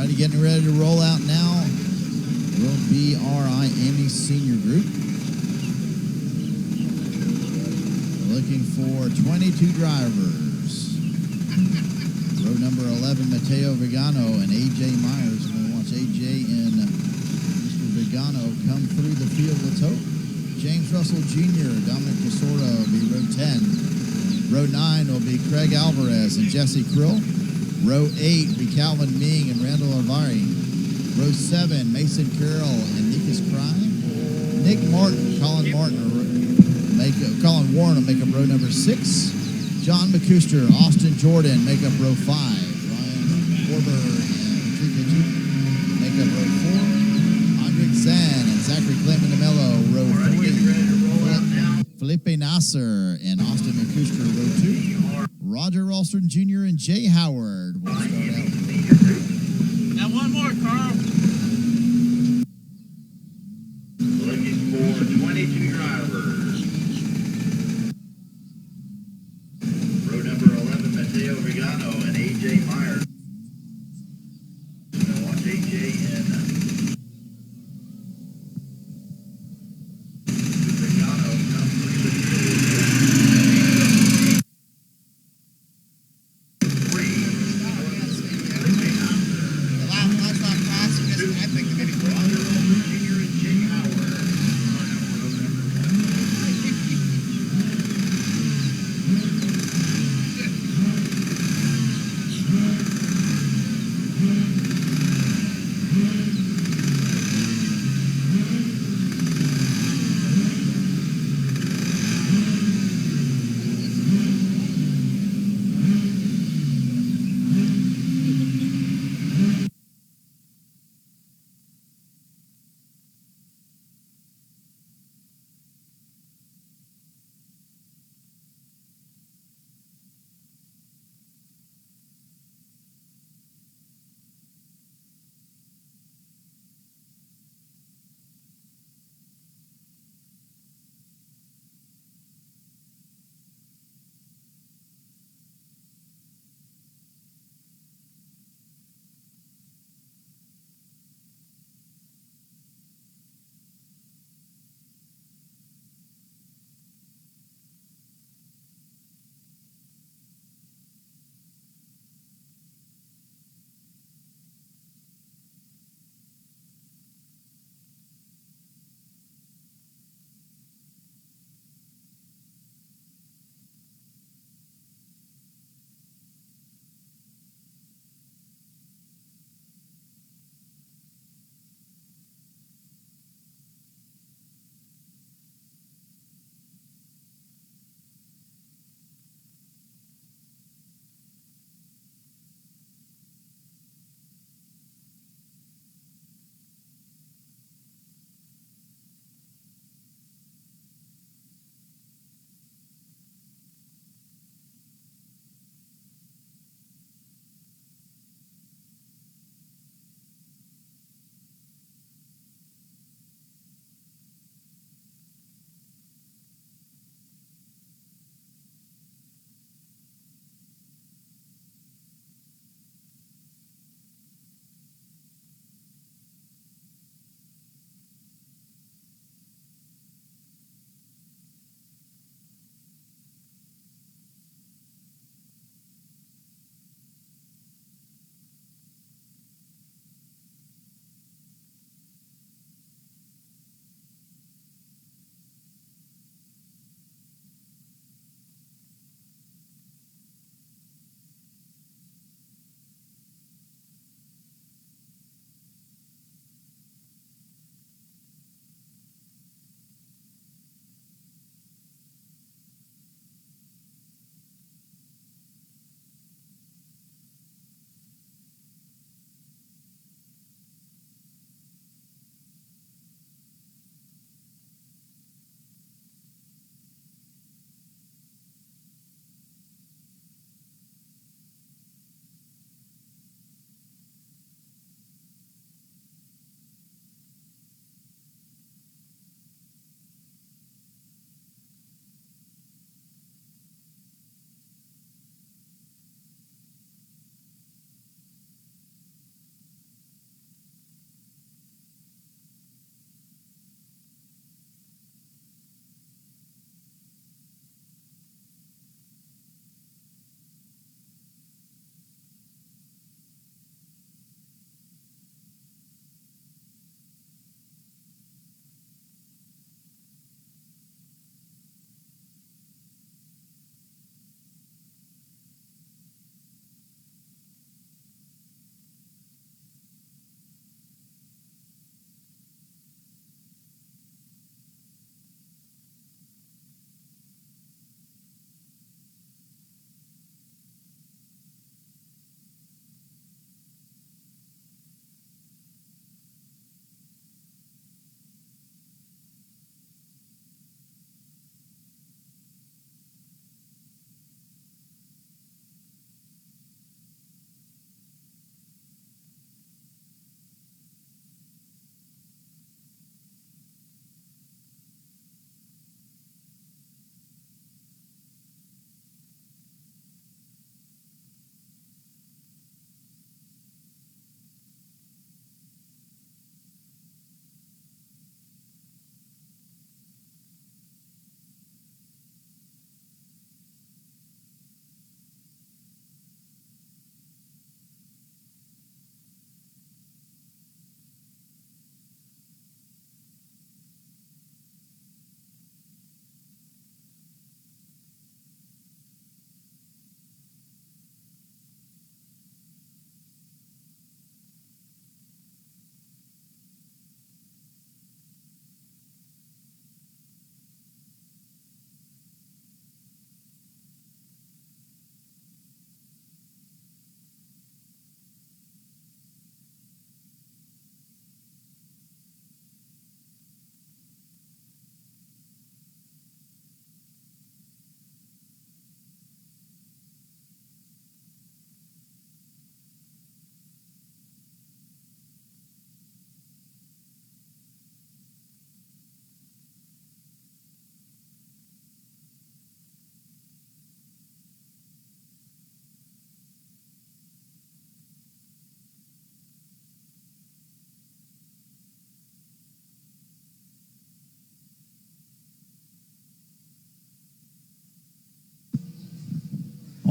Alrighty, getting ready to roll out now will be our Iami senior group. Looking for 22 drivers. Row number 11, Mateo Vigano and A.J. Myers. We're going to watch A.J. and Mr. Vigano come through the field. Let's hope. James Russell Jr., Dominic Casorda will be row 10. Row 9 will be Craig Alvarez and Jesse Krill. Row 8 will be Calvin Ming and Randall Arvari. Row 7, Mason Carroll and Nikas Cry. Nick Martin, Colin Warren will make up row number 6. John McCuster, Austin Jordan make up row 5. Ryan Korber and Trikachi make up row 4. Andrik Zan and Zachary Clement DeMello, row 3. Felipe Nasser and Austin McCuster, row 2. Roger Ralston Jr. and Jay Howard will start out. Now one more, Carl. Looking for 22 drivers. Row number 11, Mateo Vigano and A.J. Myers. We'll watch A.J. and Vigano come through the field. The last lap pass, I think maybe Roger Ralston Jr. and Jay Howard.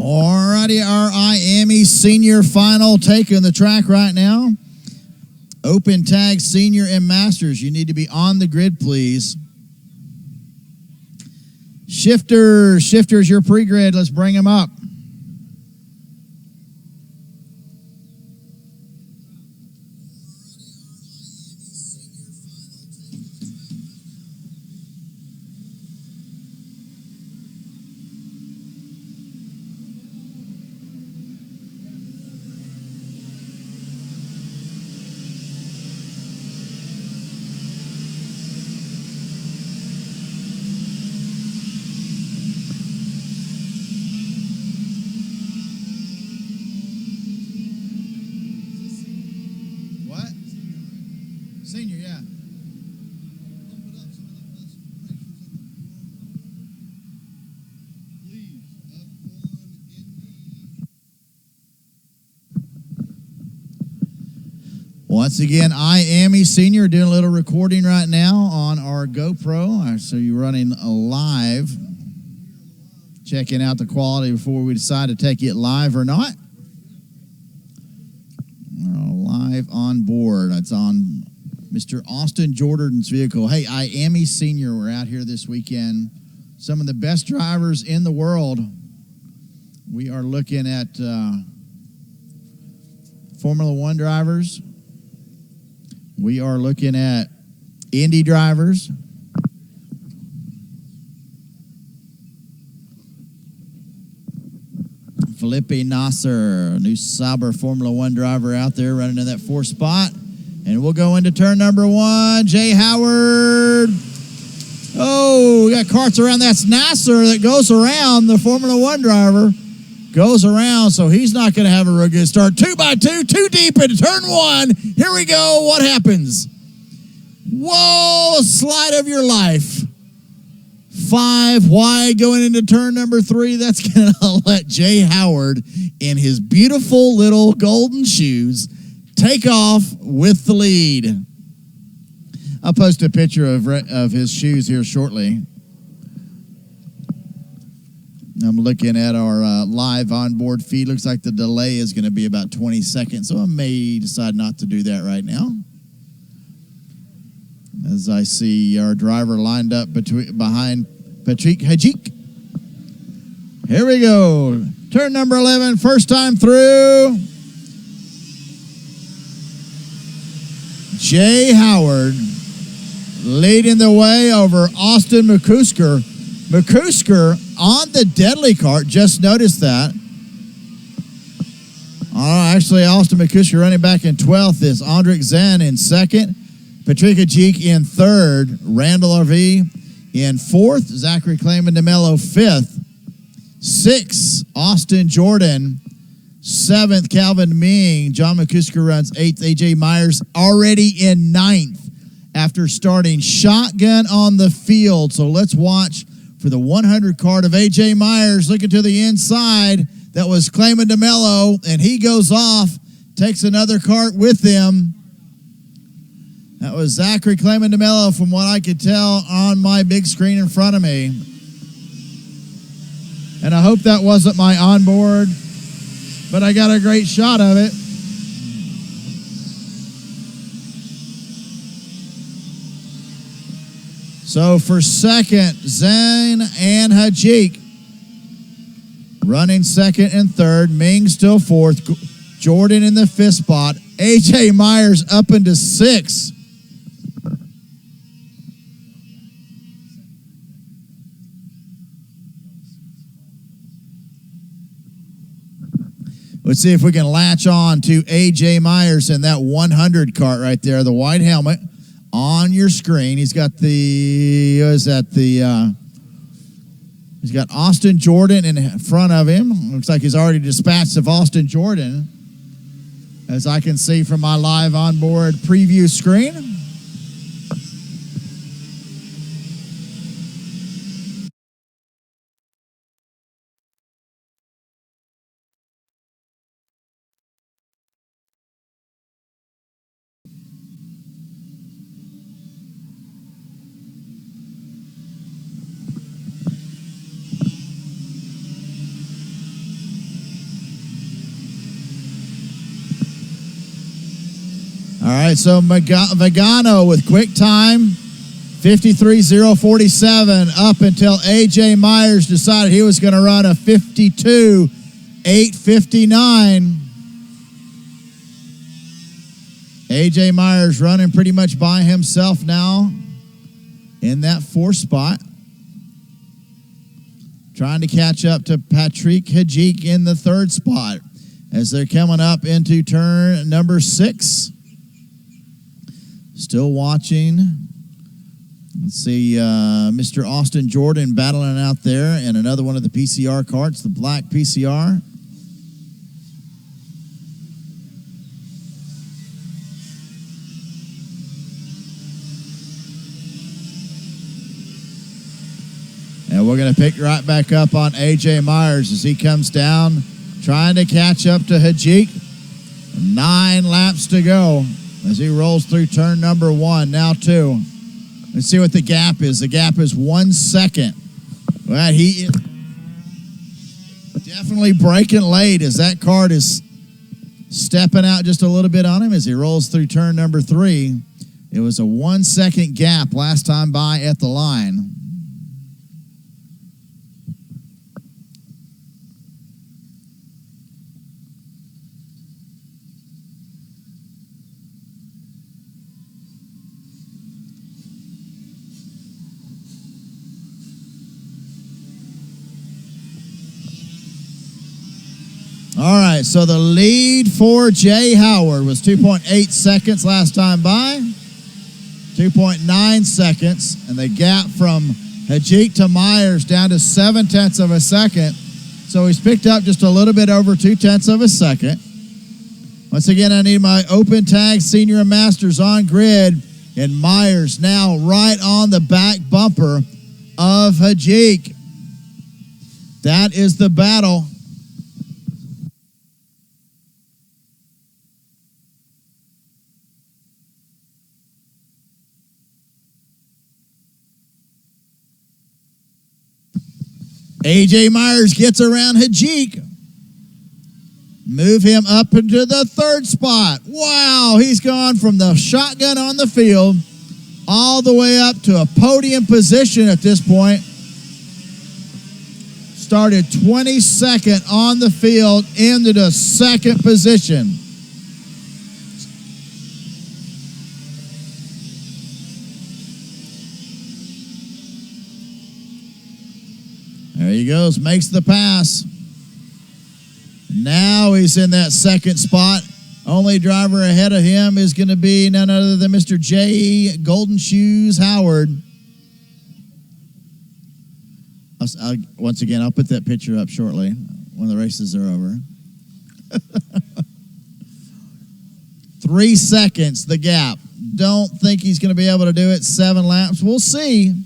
Alrighty, our Iami Senior Final taking the track right now. Open tag Senior and Masters. You need to be on the grid, please. Shifters, your pre-grid. Let's bring them up. Senior, yeah. Once again, Iami Senior doing a little recording right now on our GoPro. So you're running live. Checking out the quality before we decide to take it live or not. Live on board. It's on Mr. Austin Jordan's vehicle. Hey, Iami Senior, we're out here this weekend. Some of the best drivers in the world. We are looking at Formula One drivers. We are looking at Indy drivers. Felipe Nasser, new Sauber Formula One driver out there running in that 4th spot. And we'll go into turn number 1. Jay Howard. Oh, we got karts around. That's Nasser that goes around. The Formula One driver goes around, so he's not going to have a real good start. 2x2, too deep into turn 1. Here we go. What happens? Whoa, slide of your life. 5 wide going into turn number 3. That's going to let Jay Howard in his beautiful little golden shoes take off with the lead. I'll post a picture of his shoes here shortly. I'm looking at our live onboard feed. Looks like the delay is going to be about 20 seconds, so I may decide not to do that right now. As I see our driver lined up behind Patrick Hajik. Here we go. Turn number 11, first time through. Jay Howard leading the way over Austin McCusker. McCusker on the deadly kart, just noticed that. Actually, Austin McCusker running back in 12th is Andrik Zen in 2nd. Patrick Jeek in 3rd. Randall RV in 4th. Zachary Clayman DeMello 5th. 6th, Austin Jordan. 7th, Calvin Ming. John McCusker runs 8th. AJ Myers already in 9th after starting shotgun on the field. So let's watch for the 100 kart of AJ Myers looking to the inside. That was Clayman DeMello, and he goes off, takes another kart with him. That was Zachary Clayman DeMello from what I could tell on my big screen in front of me. And I hope that wasn't my onboard, but I got a great shot of it. So for 2nd, Zen and Hajik running 2nd and 3rd. Ming still 4th. Jordan in the 5th spot. AJ Myers up into 6th. Let's see if we can latch on to AJ Myers in that 100 kart right there. The white helmet on your screen. He's got the, he's got Austin Jordan in front of him. Looks like he's already dispatched of Austin Jordan, as I can see from my live onboard preview screen. right, so Vegano with quick time, 53.047, up until A.J. Myers decided he was going to run a 52.859. A.J. Myers running pretty much by himself now in that fourth spot. Trying to catch up to Patrick Hajik in the third spot as they're coming up into turn number 6. Still watching. Let's see, Mr. Austin Jordan battling out there and another one of the PCR carts, the black PCR. And we're going to pick right back up on A.J. Myers as he comes down, trying to catch up to Hajik. 9 laps to go as he rolls through turn number 1, now 2. Let's see what the gap is. The gap is 1 second. Well, he is definitely braking late as that cart is stepping out just a little bit on him as he rolls through turn number 3. It was a 1 second gap last time by at the line. All right, so the lead for Jay Howard was 2.8 seconds last time by, 2.9 seconds, and the gap from Hajik to Myers down to 0.7 of a second. So he's picked up just a little bit over 0.2 of a second. Once again, I need my open tag senior and masters on grid, and Myers now right on the back bumper of Hajik. That is the battle. A.J. Myers gets around Hajik. Move him up into the third spot. Wow, he's gone from the shotgun on the field all the way up to a podium position at this point. Started 22nd on the field into the second position. There he goes, makes the pass. Now he's in that second spot. Only driver ahead of him is going to be none other than Mr. J. Golden Shoes Howard. Once again, I'll put that picture up shortly when the races are over. 3 seconds, the gap. Don't think he's going to be able to do it 7 laps. We'll see.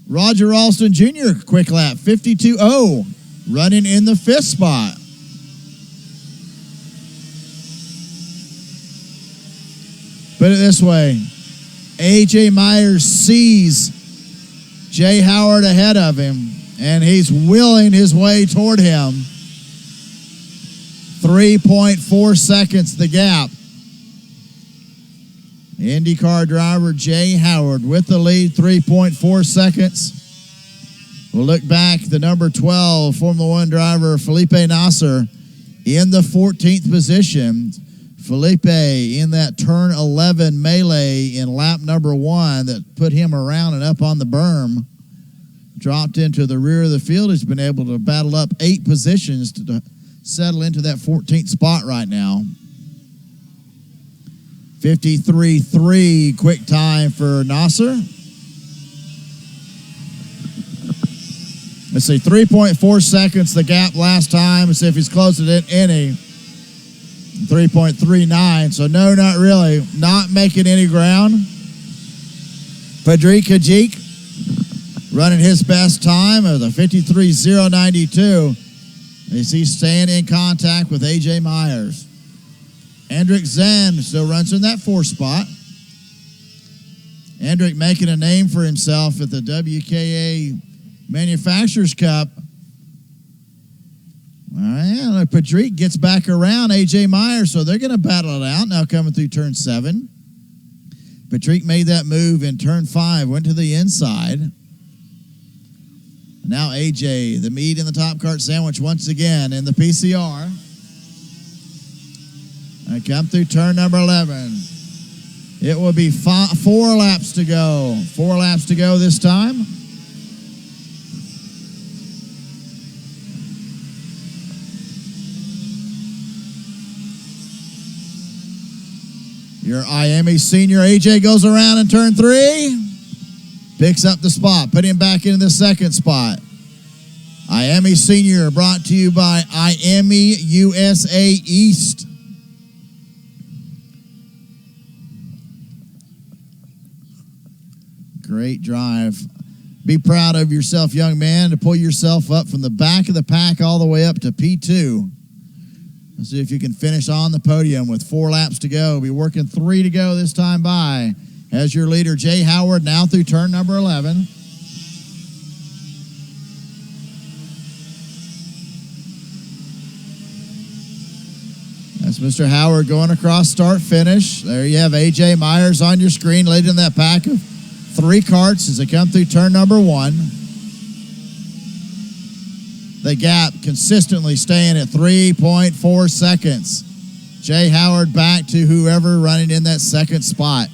Roger Alston Jr., quick lap, 52.0, running in the 5th spot. Put it this way, A.J. Myers sees Jay Howard ahead of him, and he's wheeling his way toward him. 3.4 seconds, the gap. IndyCar driver Jay Howard with the lead, 3.4 seconds. We'll look back, the number 12 Formula 1 driver Felipe Nasser in the 14th position. Felipe in that turn 11 melee in lap number 1 that put him around and up on the berm. Dropped into the rear of the field. He's been able to battle up 8 positions to settle into that 14th spot right now. 53.3 quick time for Nasser. Let's see, 3.4 seconds the gap last time. Let's see if he's close to it any. 3.39, so no, not really. Not making any ground. Patrick Hajik running his best time of the 53.092 as he's staying in contact with A.J. Myers. Hendrick Zen still runs in that 4th spot. Hendrick making a name for himself at the WKA Manufacturers Cup. All right, look, Patrick gets back around A.J. Myers, so they're going to battle it out now coming through turn 7. Patrick made that move in turn 5, went to the inside. Now A.J., the meat in the top cart sandwich once again in the PCR. I come through turn number 11. It will be 4 laps to go. 4 laps to go this time. Your Iami senior AJ goes around in turn 3. Picks up the spot. Put him back into the second spot. Iami senior brought to you by Iami USA East. Great drive. Be proud of yourself, young man, to pull yourself up from the back of the pack all the way up to P2. Let's see if you can finish on the podium with 4 laps to go. Be working 3 to go this time by. As your leader, Jay Howard, now through turn number 11. That's Mr. Howard going across start-finish. There you have A.J. Myers on your screen, leading that pack of 3 carts as they come through turn number 1. The gap consistently staying at 3.4 seconds. Jay Howard back to whoever running in that second spot.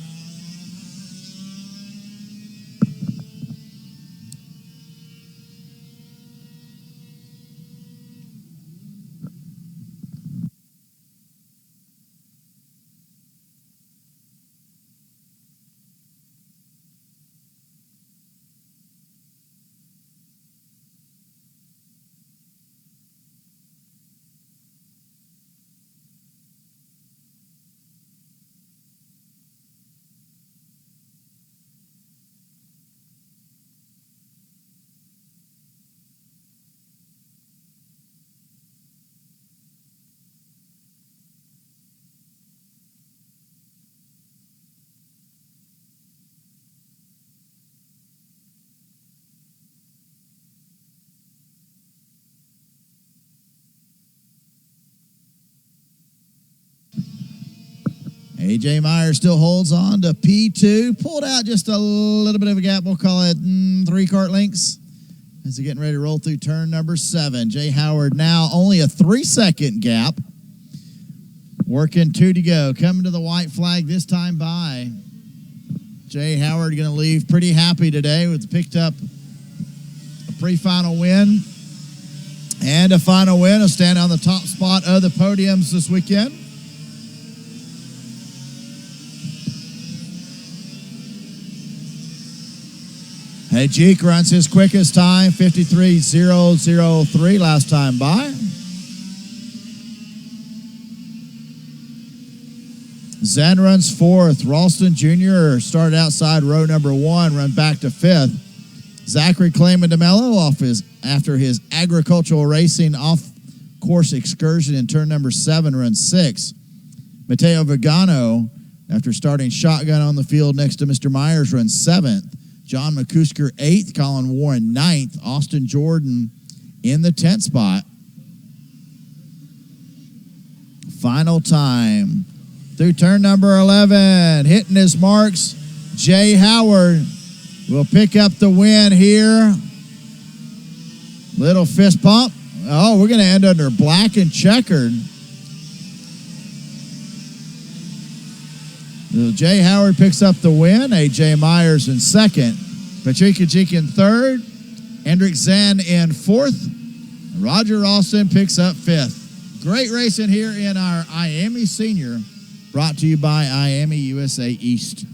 A.J. Myers still holds on to P2. Pulled out just a little bit of a gap. We'll call it 3 cart lengths. As they're getting ready to roll through turn number 7. Jay Howard now only a 3-second gap. Working 2 to go. Coming to the white flag this time by. Jay Howard going to leave pretty happy today with picked up a pre-final win and a final win. He'll stand on the top spot of the podiums this weekend. Ajik runs his quickest time, 53.003 last time by. Zen runs 4th. Ralston Jr. started outside row number 1, run back to 5th. Zachary Clayman DeMello after his agricultural racing off-course excursion in turn number 7 runs 6th. Mateo Vigano, after starting shotgun on the field next to Mr. Myers, runs 7th. John McCusker 8th, Colin Warren 9th, Austin Jordan in the 10th spot. Final time through turn number 11, hitting his marks. Jay Howard will pick up the win here. Little fist pump. Oh, we're going to end under black and checkered. Jay Howard picks up the win. A.J. Myers in 2nd. Patrick Ajik in 3rd. Hendrik Zen in 4th. Roger Ralston picks up 5th. Great racing here in our Iami Senior, brought to you by Iami USA East.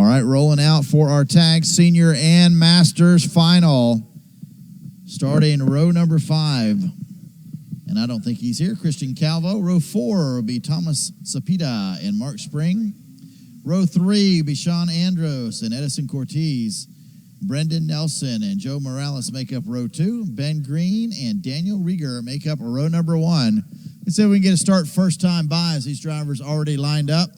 All right, rolling out for our tag senior and masters final. Starting row number 5. And I don't think he's here. Christian Calvo. Row 4 will be Thomas Sapita and Mark Spring. Row 3 will be Sean Andros and Edison Cortez. Brendan Nelson and Joe Morales make up row 2. Ben Green and Daniel Rieger make up row number 1. Let's see if we can get a start first time by as these drivers already lined up.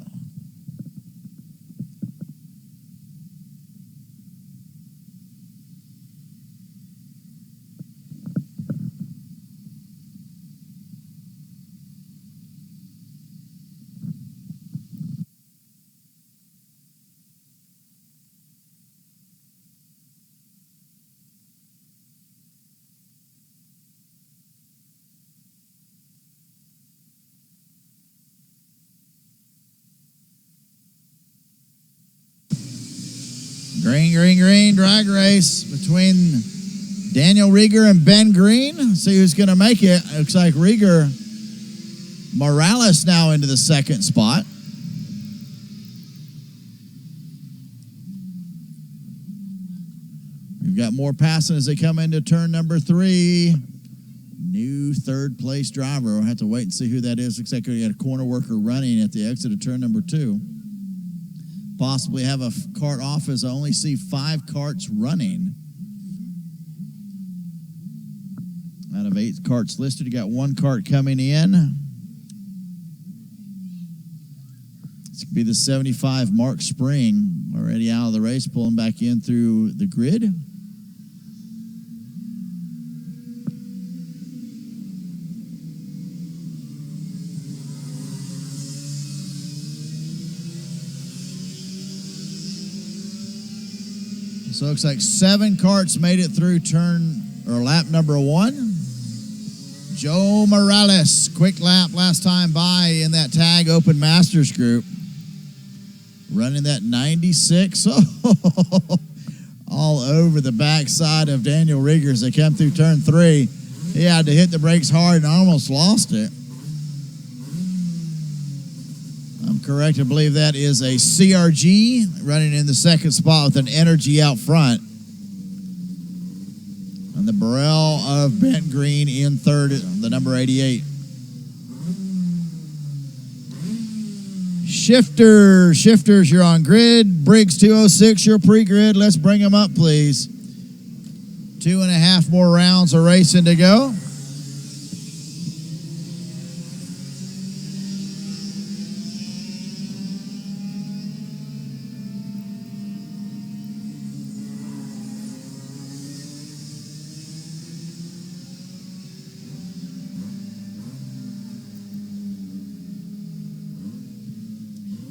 Green, drag race between Daniel Rieger and Ben Green. See who's going to make it. Looks like Rieger. Morales now into the second spot. We've got more passing as they come into turn number 3. New third place driver. We'll have to wait and see who that is. Looks like we got a corner worker running at the exit of turn number 2. Possibly have a cart off as I only see 5 carts running. Out of 8 carts listed, you got 1 cart coming in. This could be the 75 Mark Spring, already out of the race, pulling back in through the grid. So it looks like 7 carts made it through lap number 1. Joe Morales, quick lap last time by in that tag open masters group. Running that 96 all over the backside of Daniel Rieger as they come through turn 3. He had to hit the brakes hard and almost lost it. I'm correct to believe that is a CRG running in the second spot with an Energy out front. And the Burrell of Ben Green in third, the number 88. Shifters, you're on grid. Briggs 206, you're pre-grid. Let's bring them up, please. 2.5 more rounds of racing to go.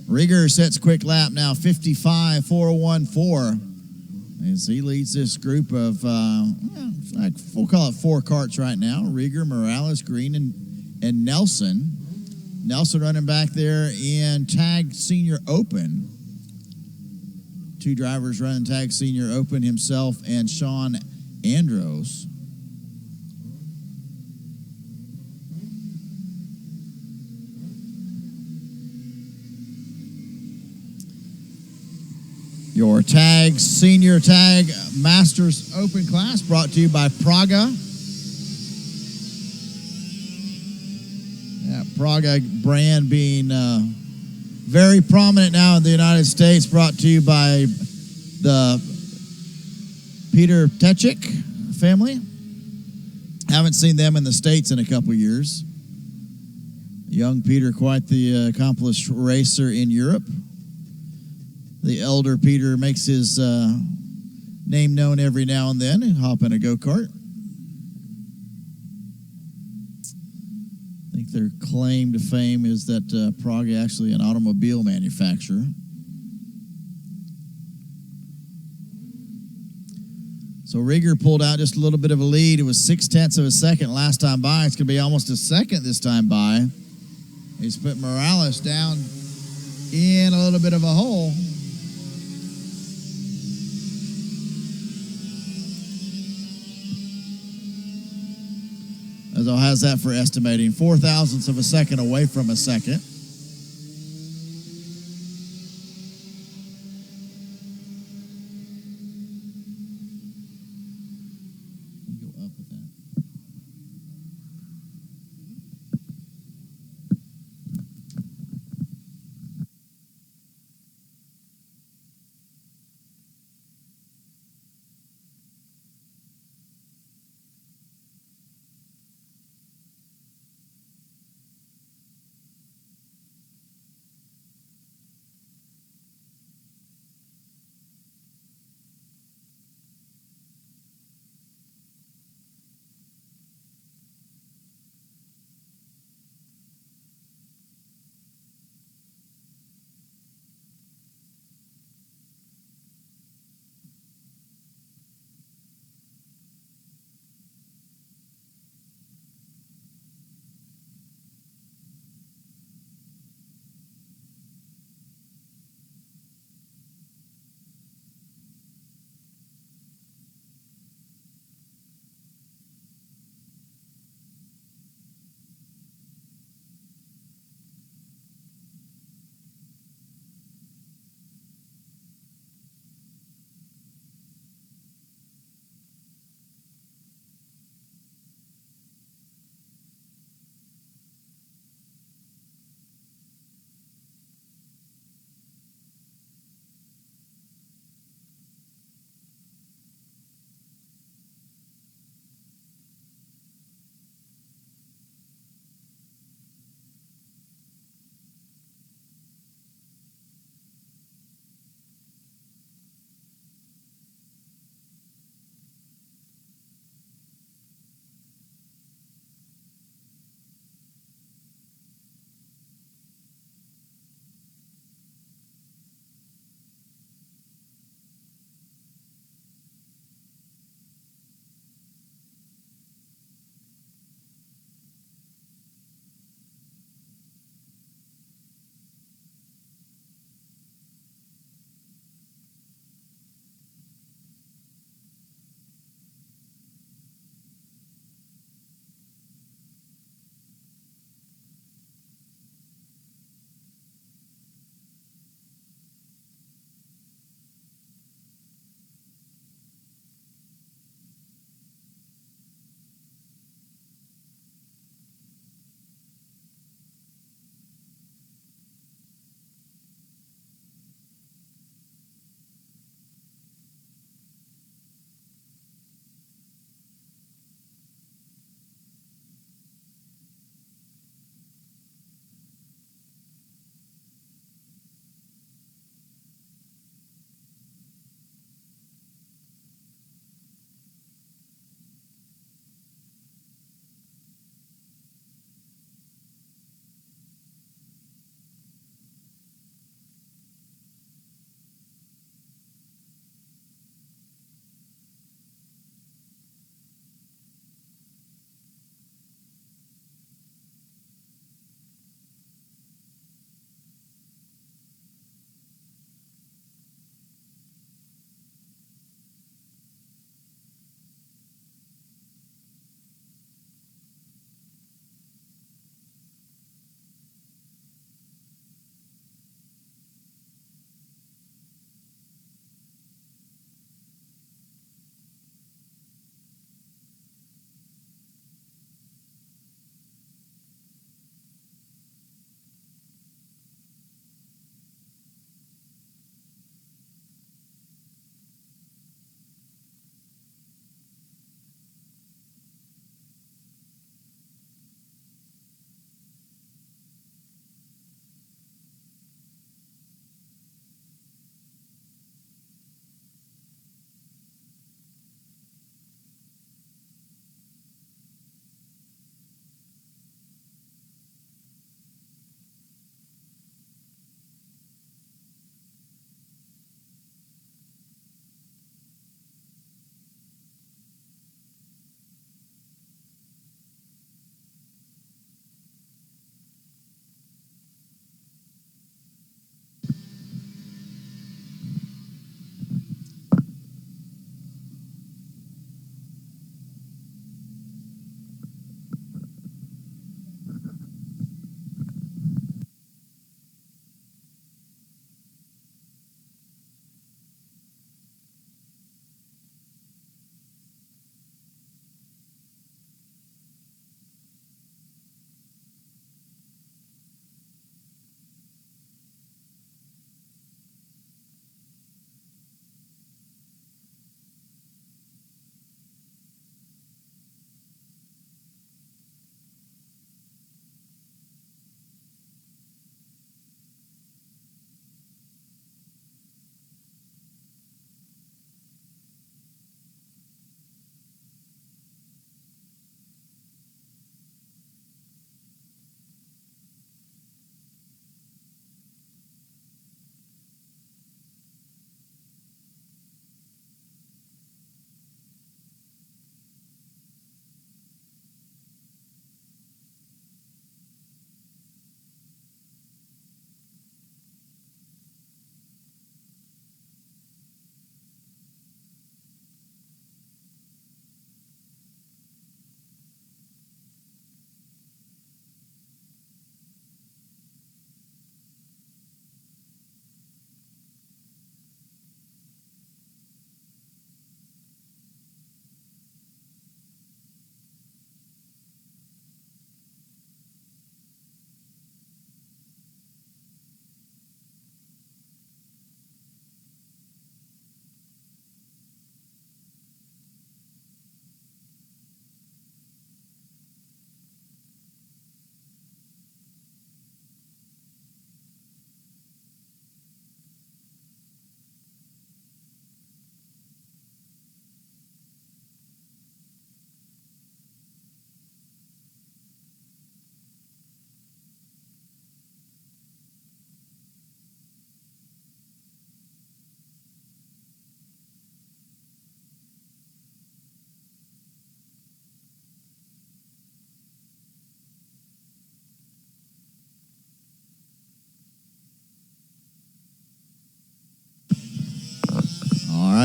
Rieger sets quick lap now, 55.414. As he leads this group of, we'll call it 4 carts right now. Rieger, Morales, Green, and Nelson. Nelson running back there in Tag Senior Open. 2 drivers running Tag Senior Open, himself and Sean Andros. Your tag, senior tag, Masters Open class brought to you by Praga. Yeah, Praga brand being very prominent now in the United States, brought to you by the Peter Techik family. Haven't seen them in the States in a couple years. Young Peter, quite the accomplished racer in Europe. The elder Peter makes his name known every now and then and hop in a go-kart. I think their claim to fame is that Prague is actually an automobile manufacturer. So Rieger pulled out just a little bit of a lead. It was 0.6 of a second last time by. It's going to be almost a second this time by. He's put Morales down in a little bit of a hole. As how's that for estimating? 4 thousandths of a second away from a second. up with that.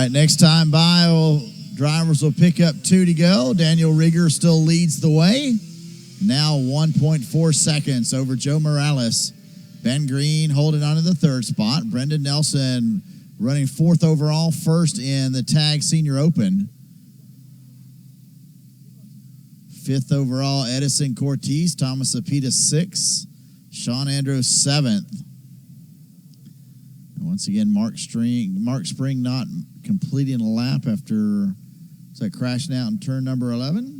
right, next time by, drivers will pick up 2 to go. Daniel Rieger still leads the way. Now 1.4 seconds over Joe Morales. Ben Green holding on to the 3rd spot. Brendan Nelson running 4th overall, 1st in the Tag Senior Open. 5th overall, Edison Cortez. Thomas Apita 6th. Sean Andrews 7th. And once again, Mark Spring not completing a lap after crashing out in turn number 11.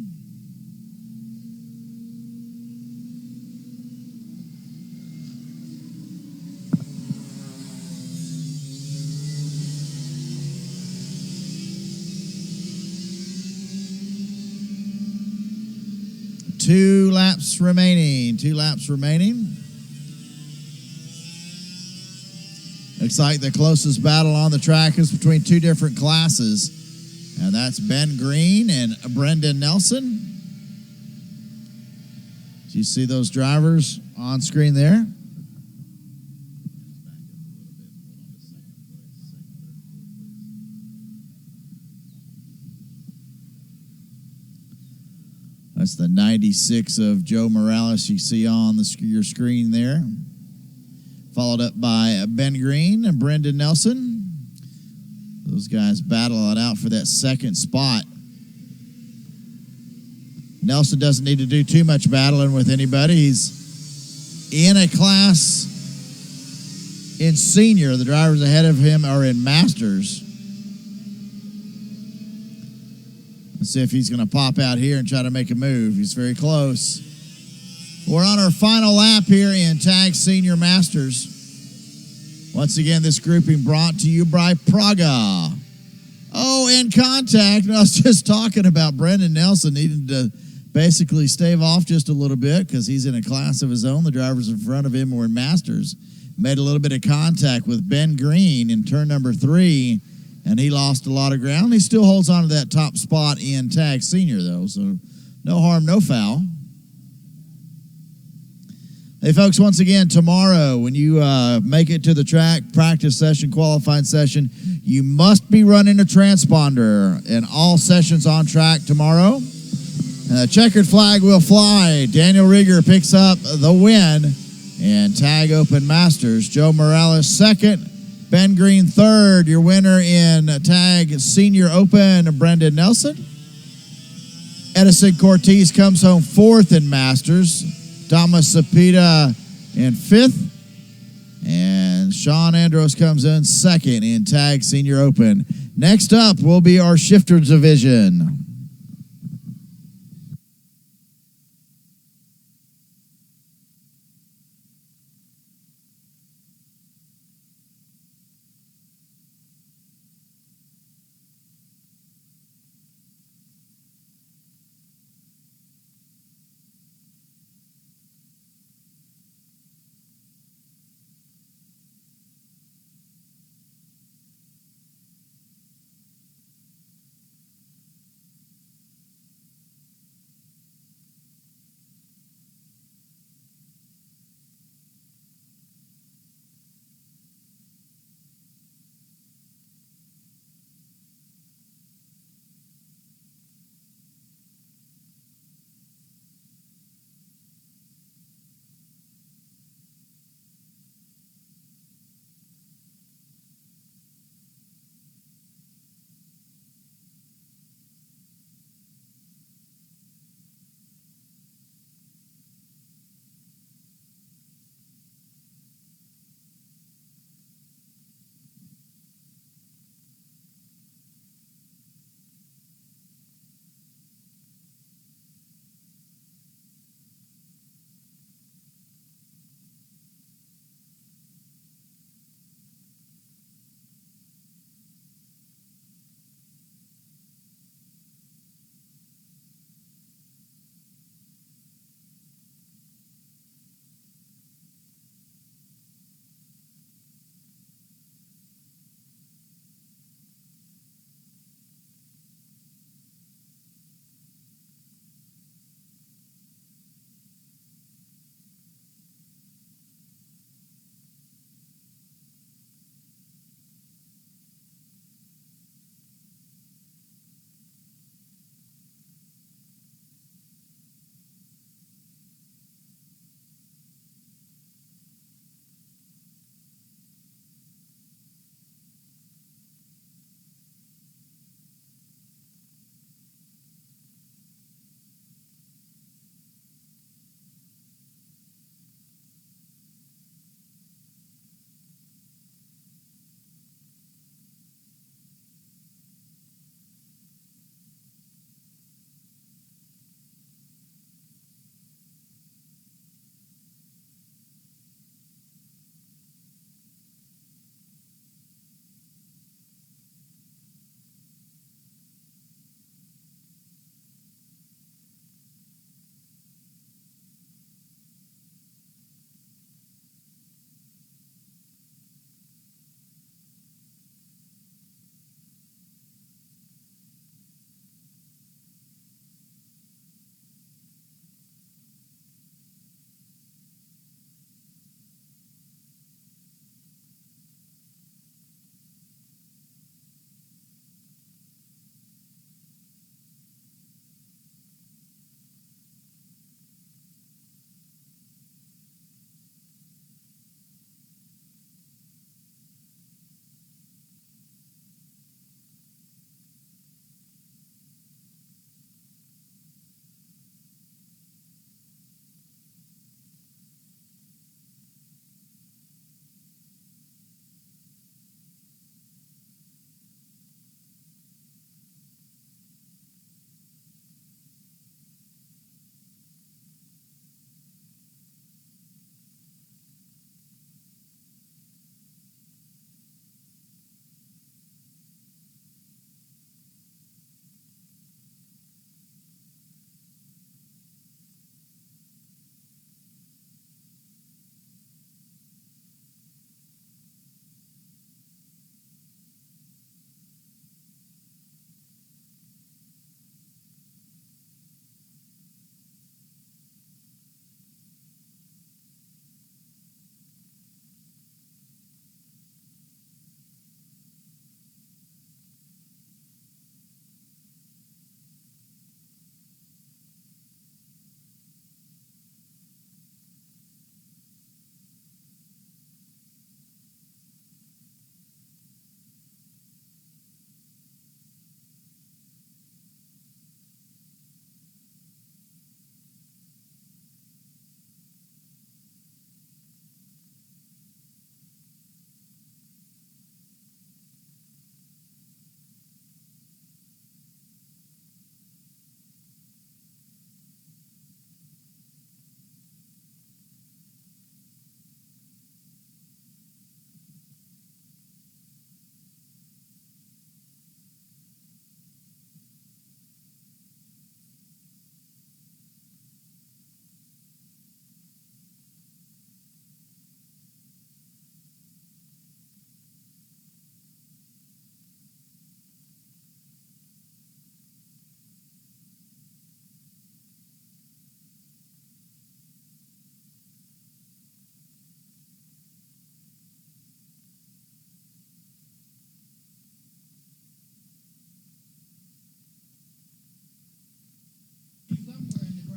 Two laps remaining. Looks like the closest battle on the track is between 2 different classes, and that's Ben Green and Brendan Nelson. Do you see those drivers on screen there? That's the 96 of Joe Morales you see on your screen there. Followed up by Ben Green and Brendan Nelson. Those guys battle it out for that 2nd spot. Nelson doesn't need to do too much battling with anybody. He's in a class in senior. The drivers ahead of him are in masters. Let's see if he's going to pop out here and try to make a move. He's very close. We're on our final lap here in Tag Senior Masters. Once again, this grouping brought to you by Praga. Oh, in contact. I was just talking about Brendan Nelson needing to basically stave off just a little bit because he's in a class of his own. The drivers in front of him were in Masters. Made a little bit of contact with Ben Green in turn number 3, and he lost a lot of ground. He still holds on to that top spot in Tag Senior, though, so no harm, no foul. Hey, folks, once again, tomorrow, when you make it to the track, practice session, qualifying session, you must be running a transponder in all sessions on track tomorrow. Checkered flag will fly. Daniel Rieger picks up the win in Tag Open Masters. Joe Morales 2nd. Ben Green 3rd. Your winner in Tag Senior Open, Brendan Nelson. Edison Cortez comes home 4th in Masters. Thomas Apita in 5th. And Sean Andrews comes in 2nd in Tag Senior Open. Next up will be our shifters division.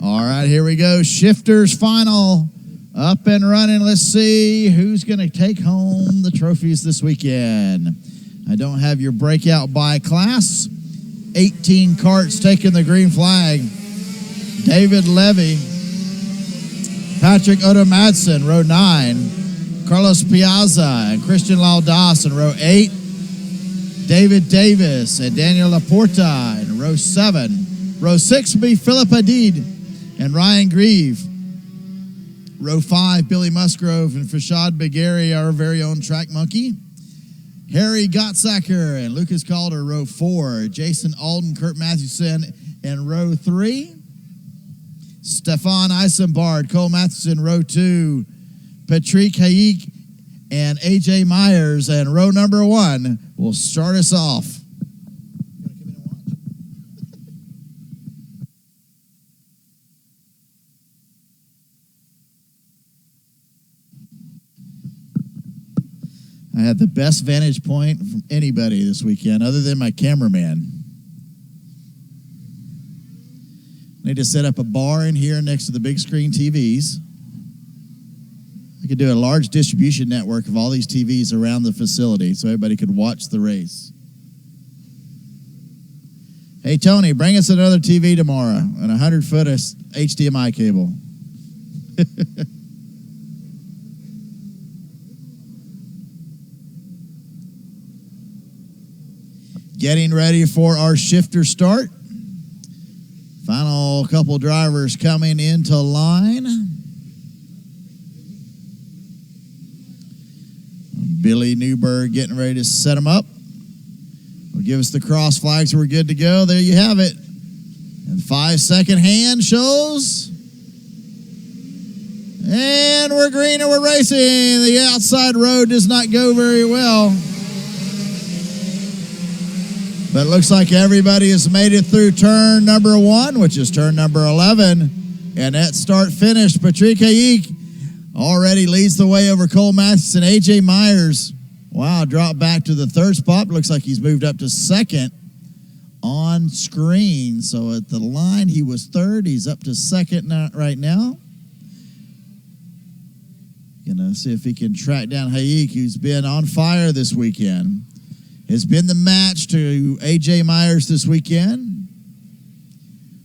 All right, here we go. Shifters final. Up and running. Let's see who's going to take home the trophies this weekend. I don't have your breakout by class. 18 carts taking the green flag. David Levy. Patrick Odomadson, row 9. Carlos Piazza and Christian Laudas in row 8. David Davis and Daniel Laporta in row 7. Row 6 will be Philip Hadid and Ryan Grieve. Row 5, Billy Musgrove and Fashad Begari, our very own track monkey. Harry Gottsacker and Lucas Calder, row 4. Jason Alden, Kurt Mathewson in row 3. Stefan Eisenbard, Cole Matheson, row 2. Patrick Hayek and AJ Myers, and row number 1 will start us off. I had the best vantage point from anybody this weekend, other than my cameraman. Need to set up a bar in here next to the big screen TVs. I could do a large distribution network of all these TVs around the facility so everybody could watch the race. Hey, Tony, bring us another TV tomorrow and a 100-foot HDMI cable. Getting ready for our shifter start. Final couple drivers coming into line. Billy Newberg getting ready to set them up. Will give us the cross flags. We're good to go. There you have it. And 5-second hand shows. And we're green and we're racing. The outside road does not go very well. But it looks like everybody has made it through turn number 1, which is turn number 11. And that start finish, Patrick Hayek already leads the way over Cole Matheson. AJ Myers, wow, dropped back to the 3rd spot. Looks like he's moved up to 2nd on screen. So at the line, he was 3rd. He's up to 2nd right now. Gonna see if he can track down Hayek, who's been on fire this weekend. Has been the match to A.J. Myers this weekend.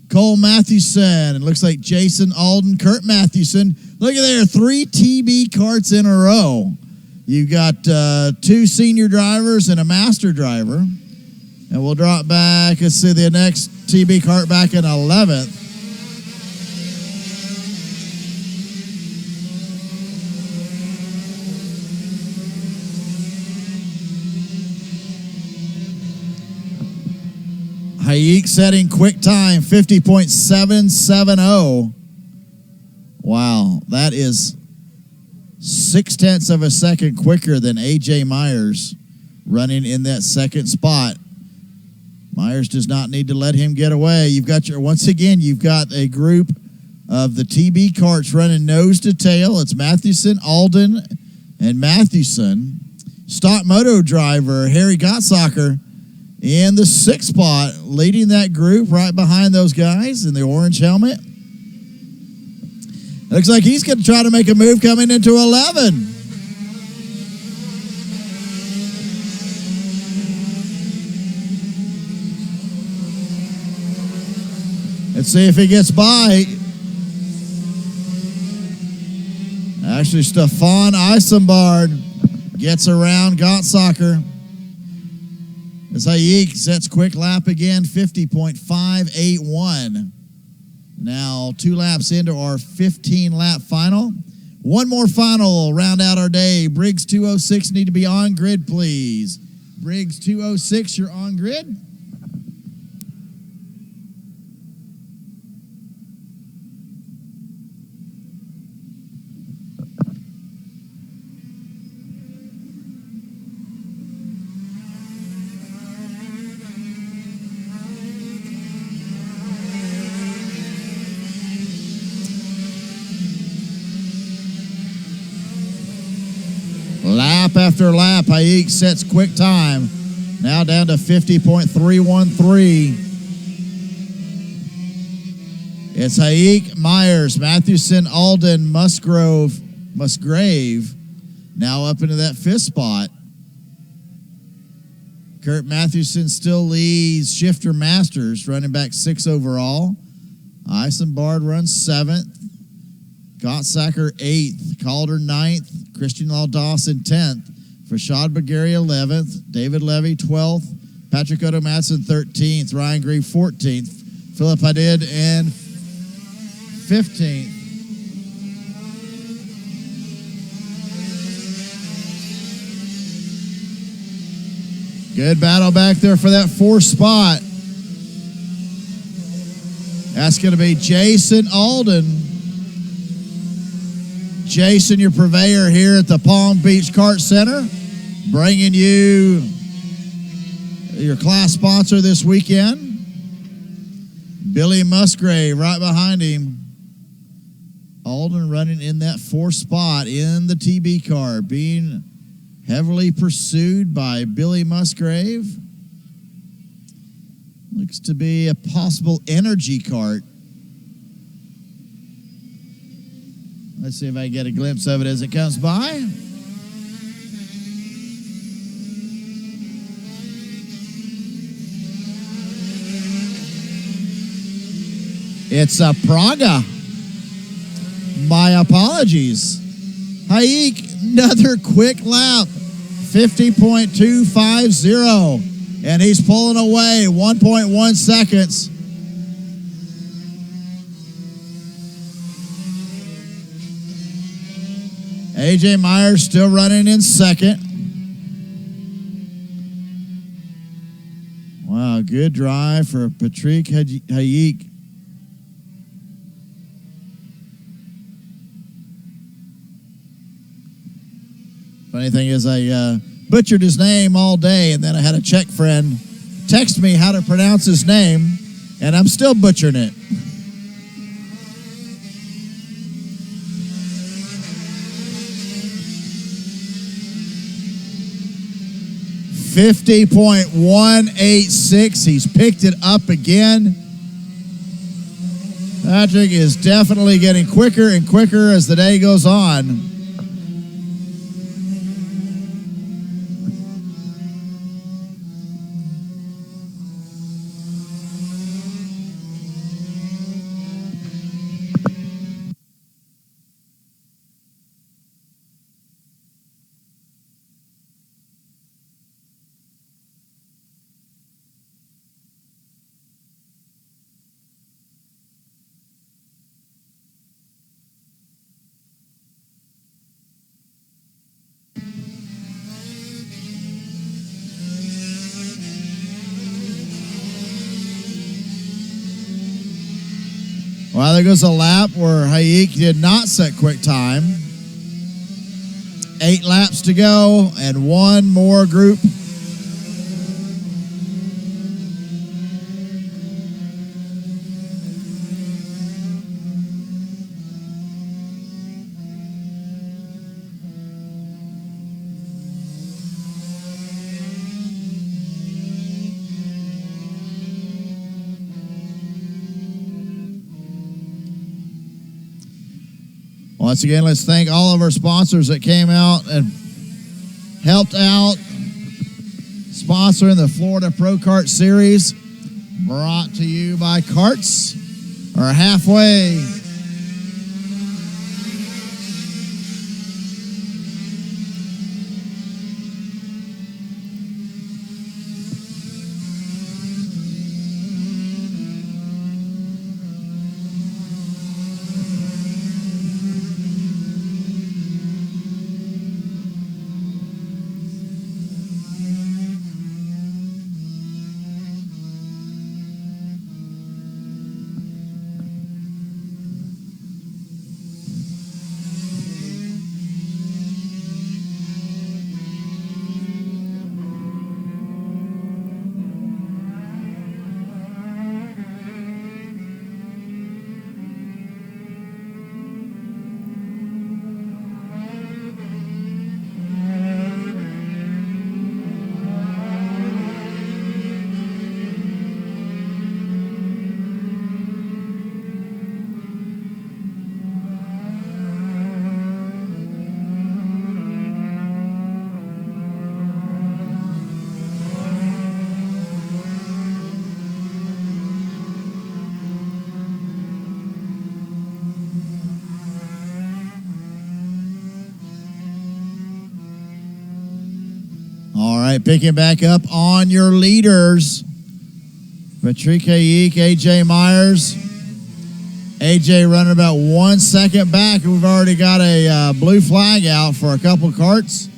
Cole Mathewson. It looks like Jason Alden, Kurt Mathewson. Look at there, 3 TB carts in a row. You've got 2 senior drivers and a master driver. And we'll drop back. Let's see the next TB cart back in 11th. Hayek setting quick time, 50.770. Wow, that is 0.6 of a second quicker than A.J. Myers running in that 2nd spot. Myers does not need to let him get away. Once again, you've got a group of the TB carts running nose to tail. It's Mathewson, Alden, and Mathewson. Stock moto driver Harry Gottsacker in the 6th spot, leading that group right behind those guys in the orange helmet. Looks like he's going to try to make a move coming into 11. Let's see if he gets by. Actually, Stefan Eisenbard gets around Gottsacker. As Hayek sets quick lap again, 50.581. Now 2 laps into our 15-lap final. One more final will round out our day. Briggs 206 need to be on grid, please. Briggs 206, you're on grid. Lap after lap, Hayek sets quick time. Now down to 50.313. It's Hayek, Myers, Mathewson, Alden, Musgrave, now up into that 5th spot. Kurt Mathewson still leads Shifter Masters, running back 6 overall. Eisenbard runs 7th. Gottsacker 8th. Calder 9th. Christian Law Dawson 10th. Fashad Bagari 11th. David Levy 12th. Patrick Otto Madsen 13th. Ryan Grieve 14th. Philip Hadid in 15th. Good battle back there for that 4th spot. That's going to be Jason Alden. Jason, your purveyor here at the Palm Beach Kart Center, bringing you your class sponsor this weekend. Billy Musgrave right behind him. Alden running in that 4th spot in the TB car, being heavily pursued by Billy Musgrave. Looks to be a possible energy cart. Let's see if I can get a glimpse of it as it comes by. It's a Praga. My apologies. Hayek, another quick lap. 50.250. And he's pulling away 1.1 seconds. AJ Myers still running in 2nd. Wow, good drive for Patrick Hayek. Funny thing is, I butchered his name all day, and then I had a Czech friend text me how to pronounce his name, and I'm still butchering it. .186. He's picked it up again. Patrick is definitely getting quicker and quicker as the day goes on. Well, there goes a lap where Hayek did not set quick time. 8 laps to go and 1 more group. Once again, let's thank all of our sponsors that came out and helped out sponsoring the Florida Pro Kart Series, brought to you by Karts or Halfway. right, picking back up on your leaders. Patricia Yeek, AJ Myers. AJ running about 1 second back. We've already got a blue flag out for a couple carts.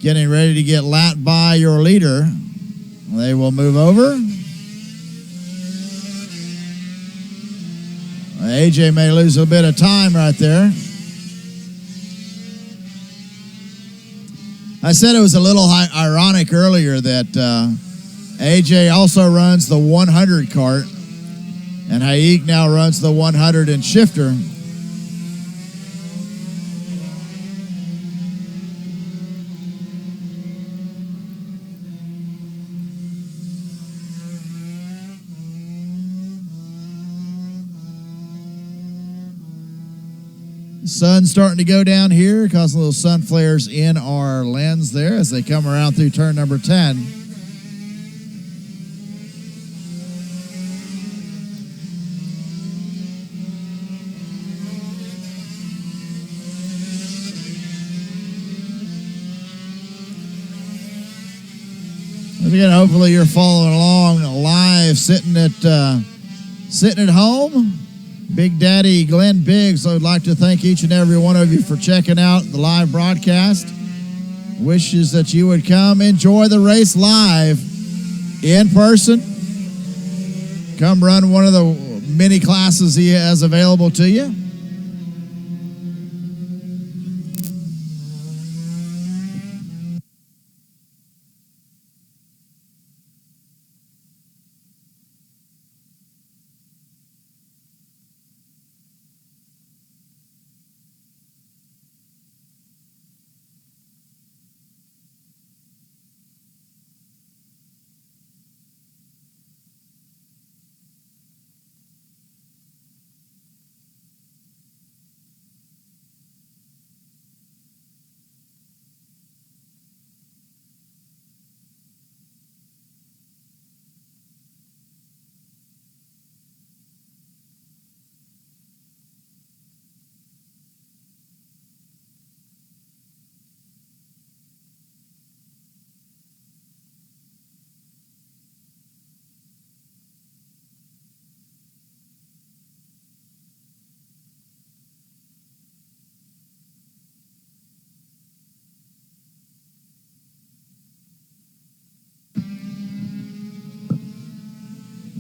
Getting ready to get lapped by your leader. They will move over. AJ may lose a bit of time right there. I said it was a little ironic earlier that AJ also runs the 100 cart, and Hayek now runs the 100 and shifter. Sun's starting to go down here, causing little sun flares in our lens there as they come around through turn number 10. And again, hopefully you're following along live, sitting at home. Big Daddy Glenn Biggs, I would like to thank each and every one of you for checking out the live broadcast. Wishes that you would come enjoy the race live in person. Come run one of the many classes he has available to you.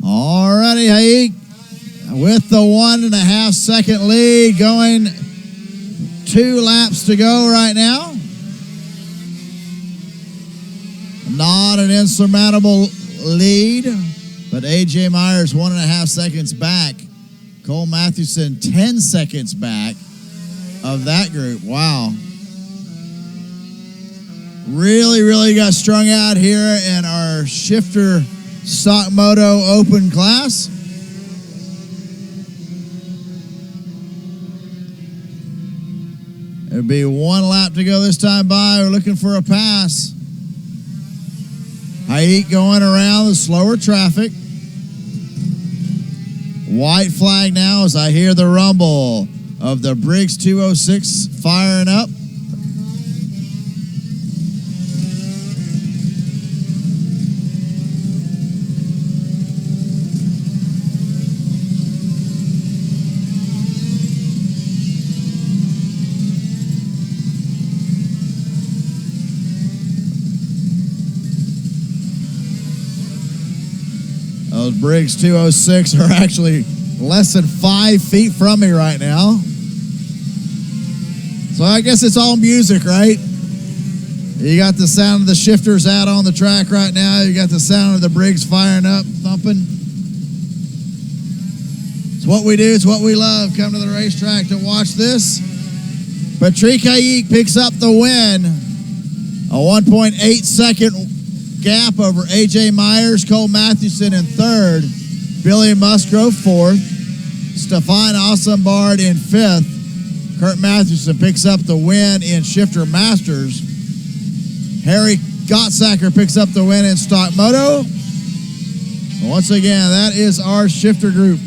Alrighty, Hayek with the 1.5 second lead, going 2 laps to go right now. Not an insurmountable lead, but AJ Myers 1.5 seconds back. Cole Mathewson 10 seconds back of that group. Wow. Really got strung out here in our shifter stock moto open class. It'll be 1 lap to go this time by. We're looking for a pass. Hayek going around the slower traffic. White flag now as I hear the rumble of the Briggs 206 firing up. Those Briggs 206 are actually less than 5 feet from me right now. So I guess it's all music, right? You got the sound of the shifters out on the track right now. You got the sound of the Briggs firing up, thumping. It's what we do. It's what we love. Come to the racetrack to watch this. Patrick Hayek picks up the win. A 1.8 second gap over AJ Myers, Cole Mathewson in third, Billy Musgrove fourth, Stefan Ossenbard in fifth. Kurt Mathewson picks up the win in Shifter Masters. Harry Gottsacker picks up the win in Stock Moto. Once again, that is our shifter group.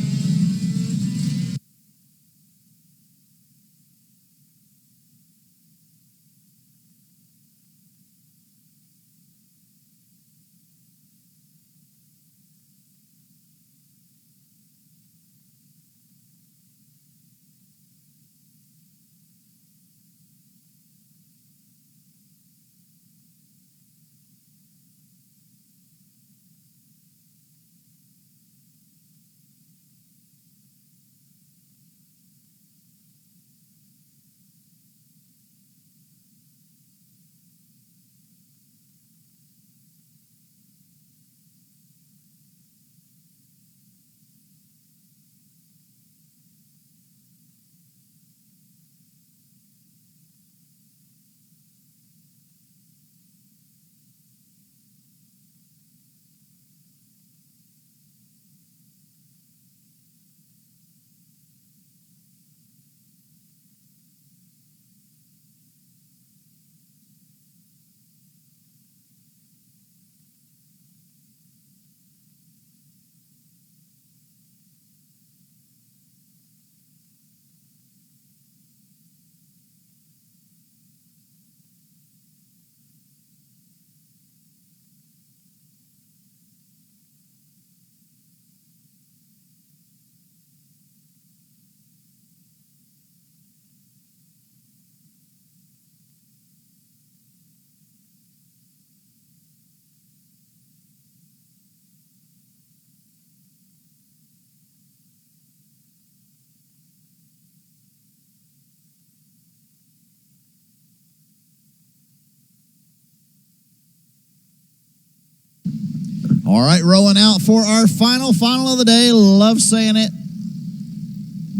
All right, rolling out for our final of the day. Love saying it.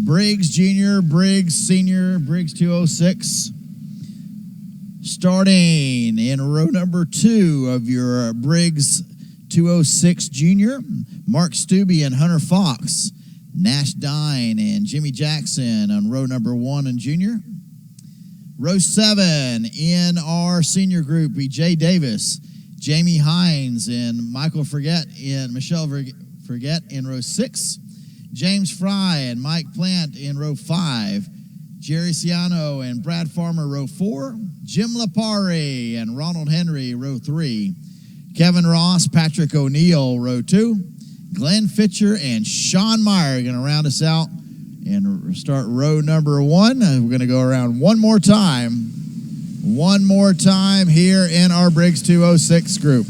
Briggs Junior, Briggs Senior, Briggs 206. Starting in row number 2 of your Briggs 206 Junior, Mark Stubbe and Hunter Fox. Nash Dine and Jimmy Jackson on row number 1 in Junior. Row 7 in our senior group, Jay Davis, Jamie Hines, and Michelle Forget in row 6. James Fry and Mike Plant in row 5. Jerry Ciano and Brad Farmer, row 4. Jim Lapari and Ronald Henry, row 3. Kevin Ross, Patrick O'Neill, row 2. Glenn Fitcher and Sean Meyer are going to round us out and start row number 1. We're going to go around one more time here in our Briggs 206 group.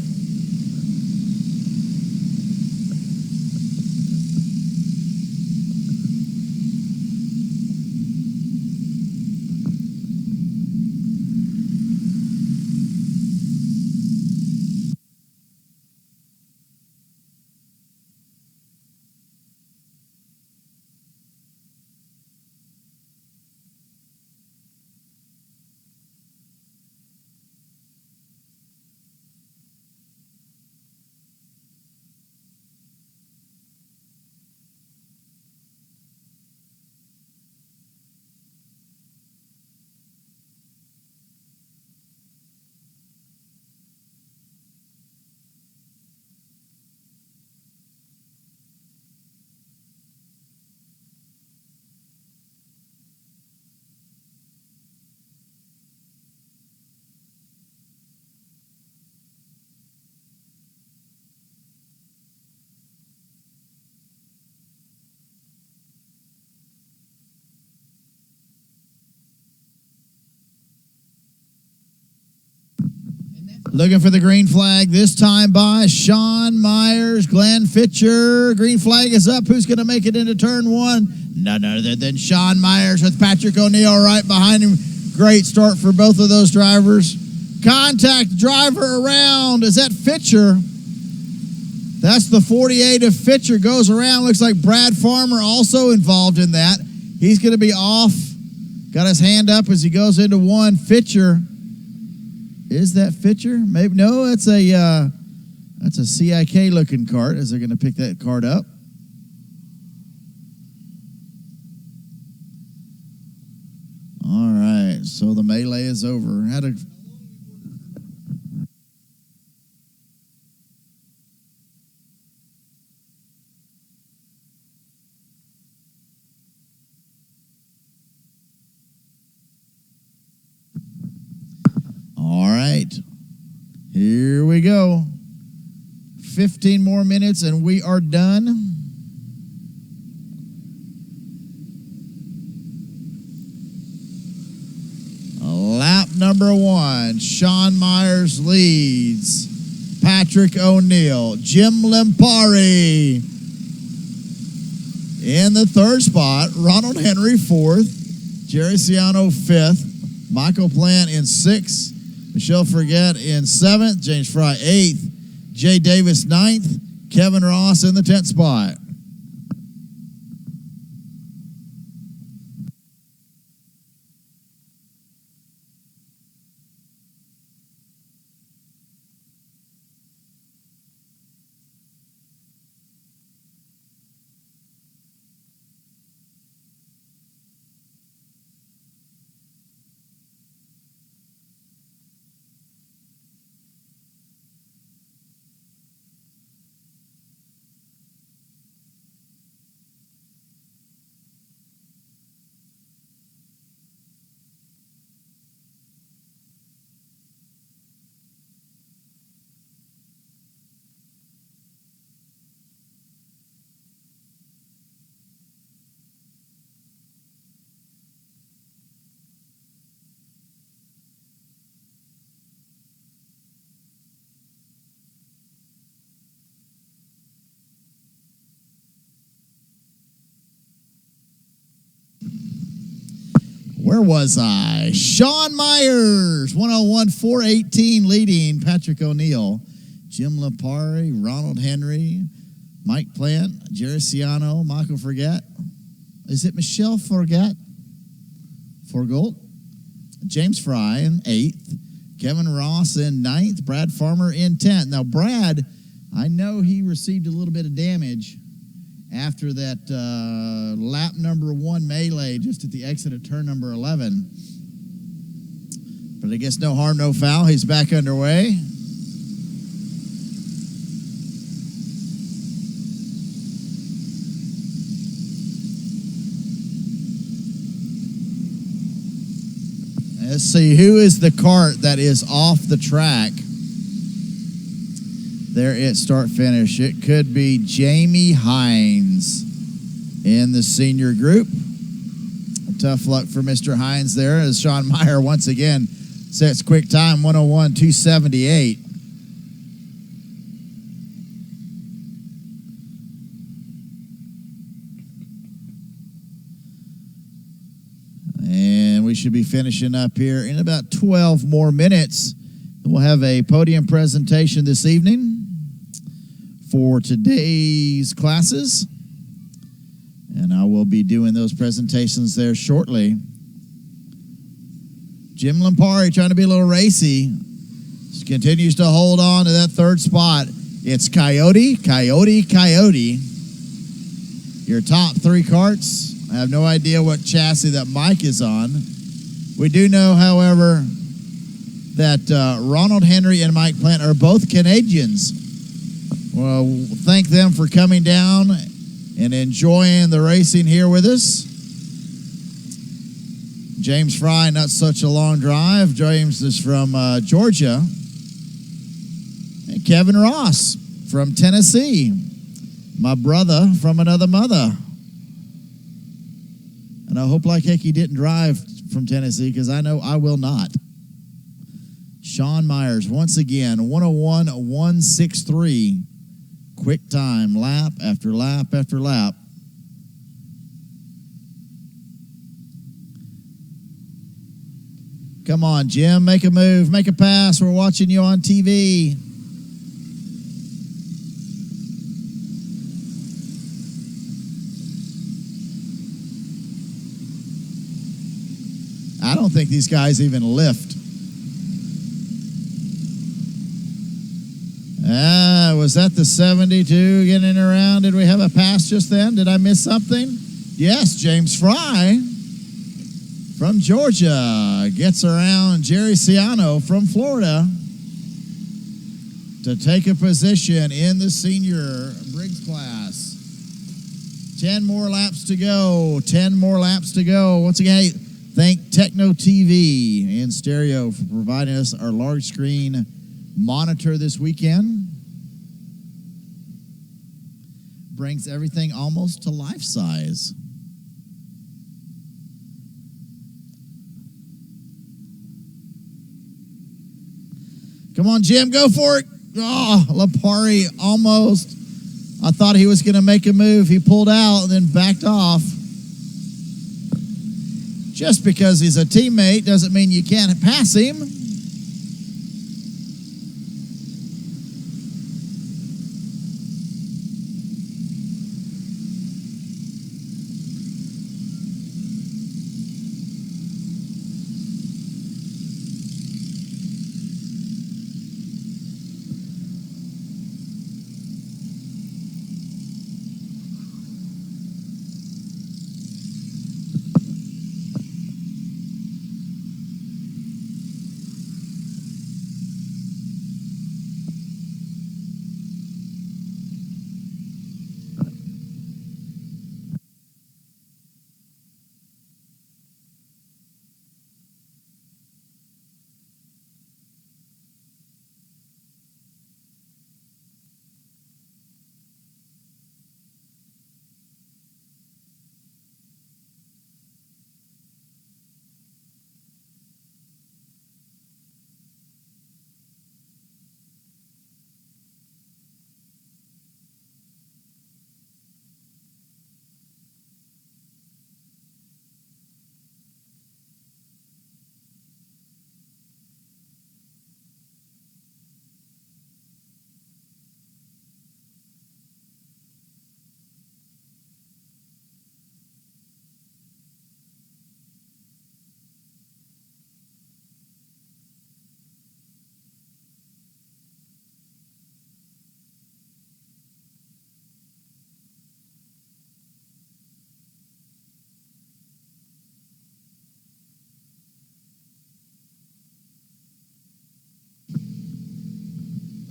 Looking for the green flag, this time by Sean Myers, Glenn Fitcher. Green flag is up. Who's going to make it into turn 1? None other than Sean Myers with Patrick O'Neill right behind him. Great start for both of those drivers. Contact driver around. Is that Fitcher? That's the 48 of Fitcher. Goes around. Looks like Brad Farmer also involved in that. He's going to be off. Got his hand up as he goes into 1. Fitcher. Is that Fitcher? Maybe no. That's a CIK looking cart. As they're going to pick that cart up. All right. So the melee is over. All right, here we go. 15 more minutes and we are done. Lap number 1, Sean Myers leads. Patrick O'Neill, Jim Lampari in the 3rd spot. Ronald Henry 4th, Jerry Ciano 5th, Michael Plant in 6th. Michelle Forget in 7th, James Fry 8th, Jay Davis 9th, Kevin Ross in the 10th spot. Where was I? Sean Myers, 101.418 leading Patrick O'Neill. Jim Lapari, Ronald Henry, Mike Plant, Jerry Ciano, Michael Forget. Is it Michelle Forget? Forgolt. James Fry in 8th. Kevin Ross in 9th. Brad Farmer in 10th. Now, Brad, I know he received a little bit of damage after that lap number 1 melee just at the exit of turn number 11. But I guess no harm, no foul. He's back underway. Let's see, who is the cart that is off the track there at start-finish? It could be Jamie Hines in the senior group. Tough luck for Mr. Hines there as Sean Meyer once again sets quick time 101.278. And we should be finishing up here in about 12 more minutes. We'll have a podium presentation this evening for today's classes. And I will be doing those presentations there shortly. Jim Lampari trying to be a little racy. Just continues to hold on to that 3rd spot. It's Coyote, Coyote, Coyote. Your top 3 carts. I have no idea what chassis that Mike is on. We do know, however, that Ronald Henry and Mike Plant are both Canadians. Well, thank them for coming down and enjoying the racing here with us. James Fry, not such a long drive. James is from Georgia. And Kevin Ross from Tennessee. My brother from another mother. And I hope like heck he didn't drive from Tennessee because I know I will not. Sean Myers, once again, 101.163. Quick time, lap after lap after lap. Come on, Jim, make a move, make a pass. We're watching you on TV. I don't think these guys even lift. Was that the 72 getting around? Did we have a pass just then? Did I miss something? Yes, James Fry from Georgia gets around Jerry Ciano from Florida to take a position in the senior Briggs class. 10 more laps to go. 10 more laps to go. Once again, thank Techno TV and Stereo for providing us our large screen monitor this weekend. Brings everything almost to life size. Come on, Jim, go for it. Oh, Lapari almost. I thought he was going to make a move. He pulled out and then backed off. Just because he's a teammate doesn't mean you can't pass him.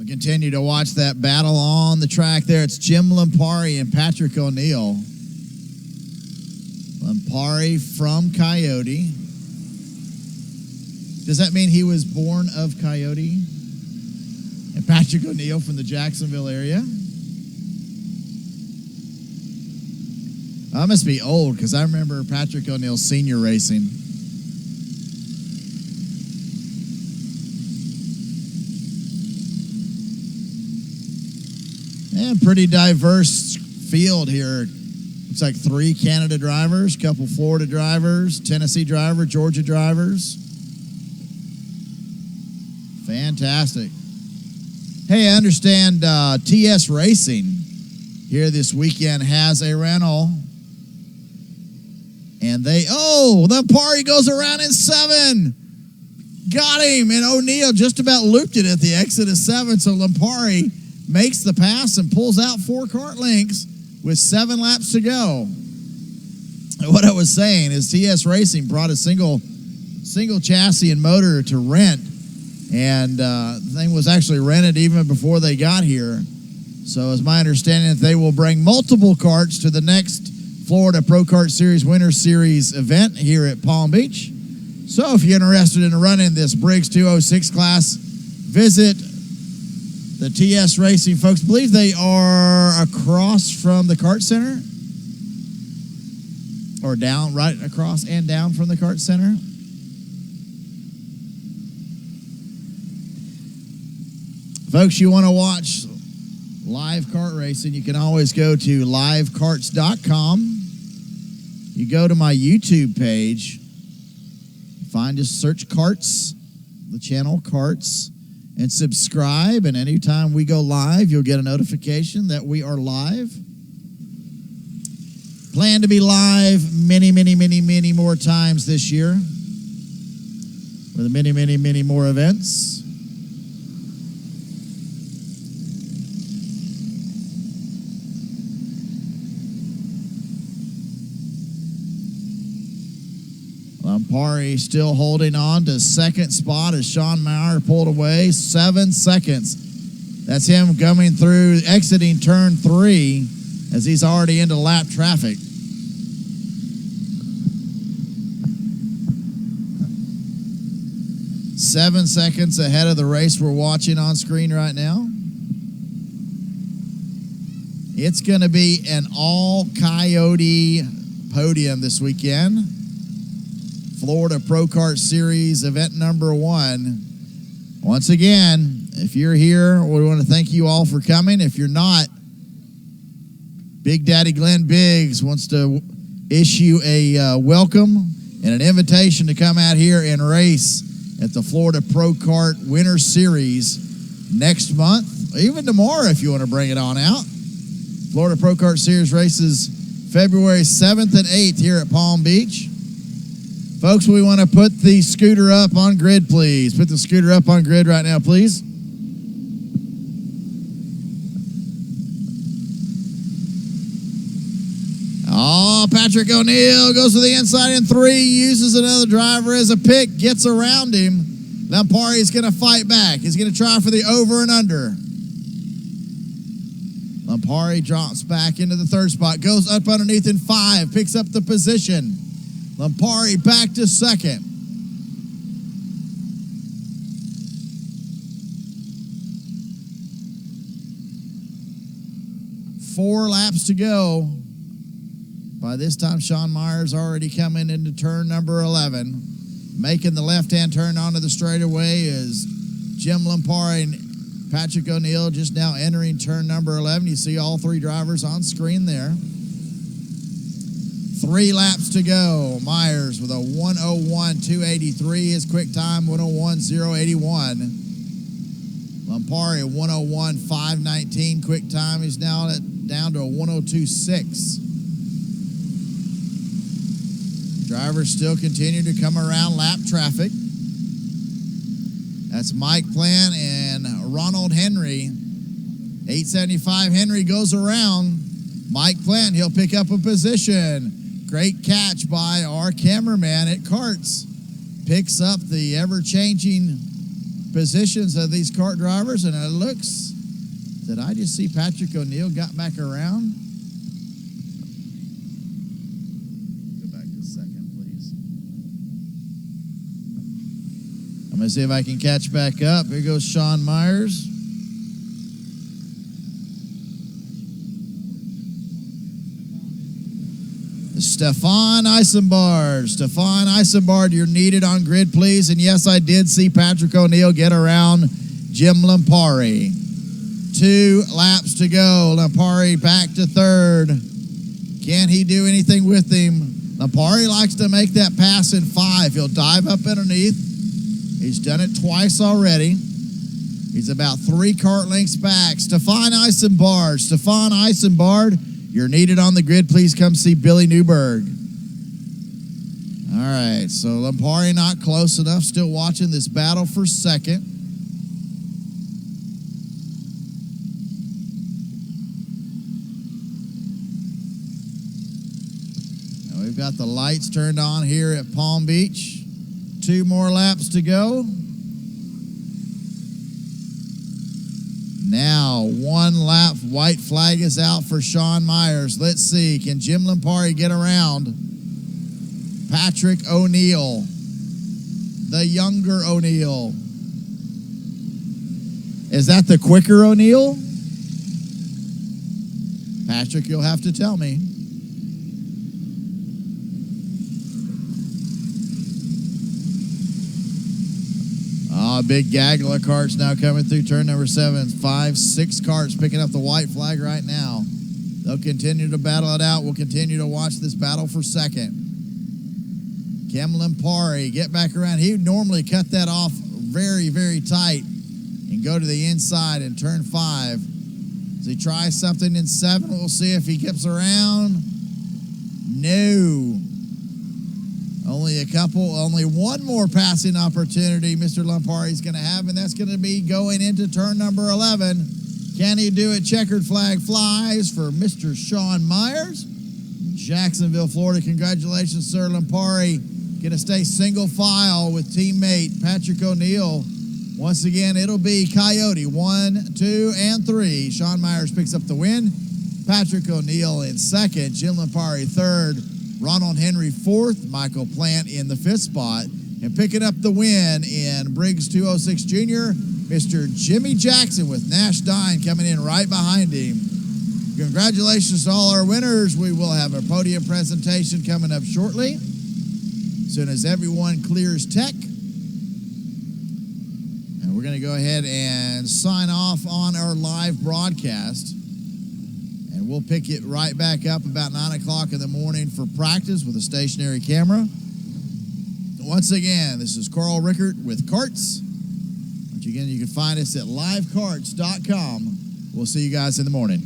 Continue to watch that battle on the track there. It's Jim Lampari and Patrick O'Neill. Lampari from Coyote. Does that mean he was born of Coyote? And Patrick O'Neill from the Jacksonville area? I must be old because I remember Patrick O'Neill senior racing. And pretty diverse field here. It's like 3 Canada drivers, a couple Florida drivers, Tennessee driver, Georgia drivers. Fantastic. Hey, I understand TS Racing here this weekend has a rental. And the party goes around in 7. Got him. And O'Neill just about looped it at the exit of 7. So Lampari makes the pass and pulls out 4 kart lengths with 7 laps to go. And what I was saying is TS Racing brought a single chassis and motor to rent. And the thing was actually rented even before they got here. So it's my understanding that they will bring multiple karts to the next Florida Pro Kart Series Winter Series event here at Palm Beach. So if you're interested in running this Briggs 206 class, visit the TS Racing folks. I believe they are across from the Kart Center. Or down, right across and down from the Kart Center. Folks, you want to watch live kart racing, you can always go to livekarts.com. You go to my YouTube page, just search Karts, the channel Karts, and subscribe. And anytime we go live, you'll get a notification that we are live. Plan to be live many, many, many, many more times this year with many, many, many more events. Lampari still holding on to second spot as Sean Meyer pulled away. 7 seconds. That's him coming through, exiting turn 3 as he's already into lap traffic. Seven seconds ahead of the race we're watching on screen right now. It's going to be an all Coyote podium this weekend. Florida Pro Kart Series event number 1. Once again, if you're here, we want to thank you all for coming. If you're not, Big Daddy Glenn Biggs wants to issue a welcome and an invitation to come out here and race at the Florida Pro Kart Winter Series next month, even tomorrow if you want to bring it on out. Florida Pro Kart Series races February 7th and 8th here at Palm Beach. Folks, we want to put the scooter up on grid, please. Put the scooter up on grid right now, please. Oh, Patrick O'Neill goes to the inside in 3, uses another driver as a pick, gets around him. Lampari's going to fight back. He's going to try for the over and under. Lampari drops back into the 3rd spot, goes up underneath in 5, picks up the position. Lampari back to 2nd. Four laps to go. By this time, Sean Meyer's already coming into turn number 11. Making the left-hand turn onto the straightaway is Jim Lampari and Patrick O'Neill just now entering turn number 11. You see all 3 drivers on screen there. 3 laps to go. Myers with a 101.283. His quick time, 101.081. Lampari, 101.519. Quick time, he's now down to a 102.6. Drivers still continue to come around lap traffic. That's Mike Plant and Ronald Henry. 875 Henry goes around. Mike Plant, he'll pick up a position. Great catch by our cameraman at Karts. Picks up the ever-changing positions of these kart drivers, and it looks that I just see Patrick O'Neill got back around. Go back a second, please. I'm going to see if I can catch back up. Here goes Sean Myers. Stefan Eisenbard. Stefan Eisenbard, you're needed on grid, please. And yes, I did see Patrick O'Neill get around Jim Lampari. 2 laps to go. Lampari back to third. Can he do anything with him? Lampari likes to make that pass in 5. He'll dive up underneath. He's done it twice already. He's about 3 kart lengths back. Stefan Eisenbard. Stefan Eisenbard, you're needed on the grid. Please come see Billy Newberg. All right, so Lampari not close enough. Still watching this battle for second. Now we've got the lights turned on here at Palm Beach. 2 more laps to go. Now, 1 lap, white flag is out for Sean Myers. Let's see, can Jim Lampari get around Patrick O'Neill, the younger O'Neill? Is that the quicker O'Neill? Patrick, you'll have to tell me. Big gaggle of karts now coming through turn number 7. 5, 6 karts picking up the white flag right now. They'll continue to battle it out. We'll continue to watch this battle for second. Kim Lampari, get back around. He would normally cut that off very, very tight and go to the inside in turn 5. Does he try something in 7? We'll see if he gets around. No. Only one more passing opportunity Mr. Lampari is going to have, and that's going to be going into turn number 11. Can he do it? Checkered flag flies for Mr. Sean Myers. Jacksonville, Florida. Congratulations, Sir Lampari. Going to stay single file with teammate Patrick O'Neill. Once again, it'll be Coyote 1, 2, and 3. Sean Myers picks up the win. Patrick O'Neill in second. Jim Lampari third. Ronald Henry fourth, Michael Plant in the 5th spot. And picking up the win in Briggs 206 Jr., Mr. Jimmy Jackson with Nash Dine coming in right behind him. Congratulations to all our winners. We will have a podium presentation coming up shortly, as soon as everyone clears tech. And we're going to go ahead and sign off on our live broadcast. And we'll pick it right back up about 9 o'clock in the morning for practice with a stationary camera. Once again, this is Carl Rickert with Karts. Once again, you can find us at livekarts.com. We'll see you guys in the morning.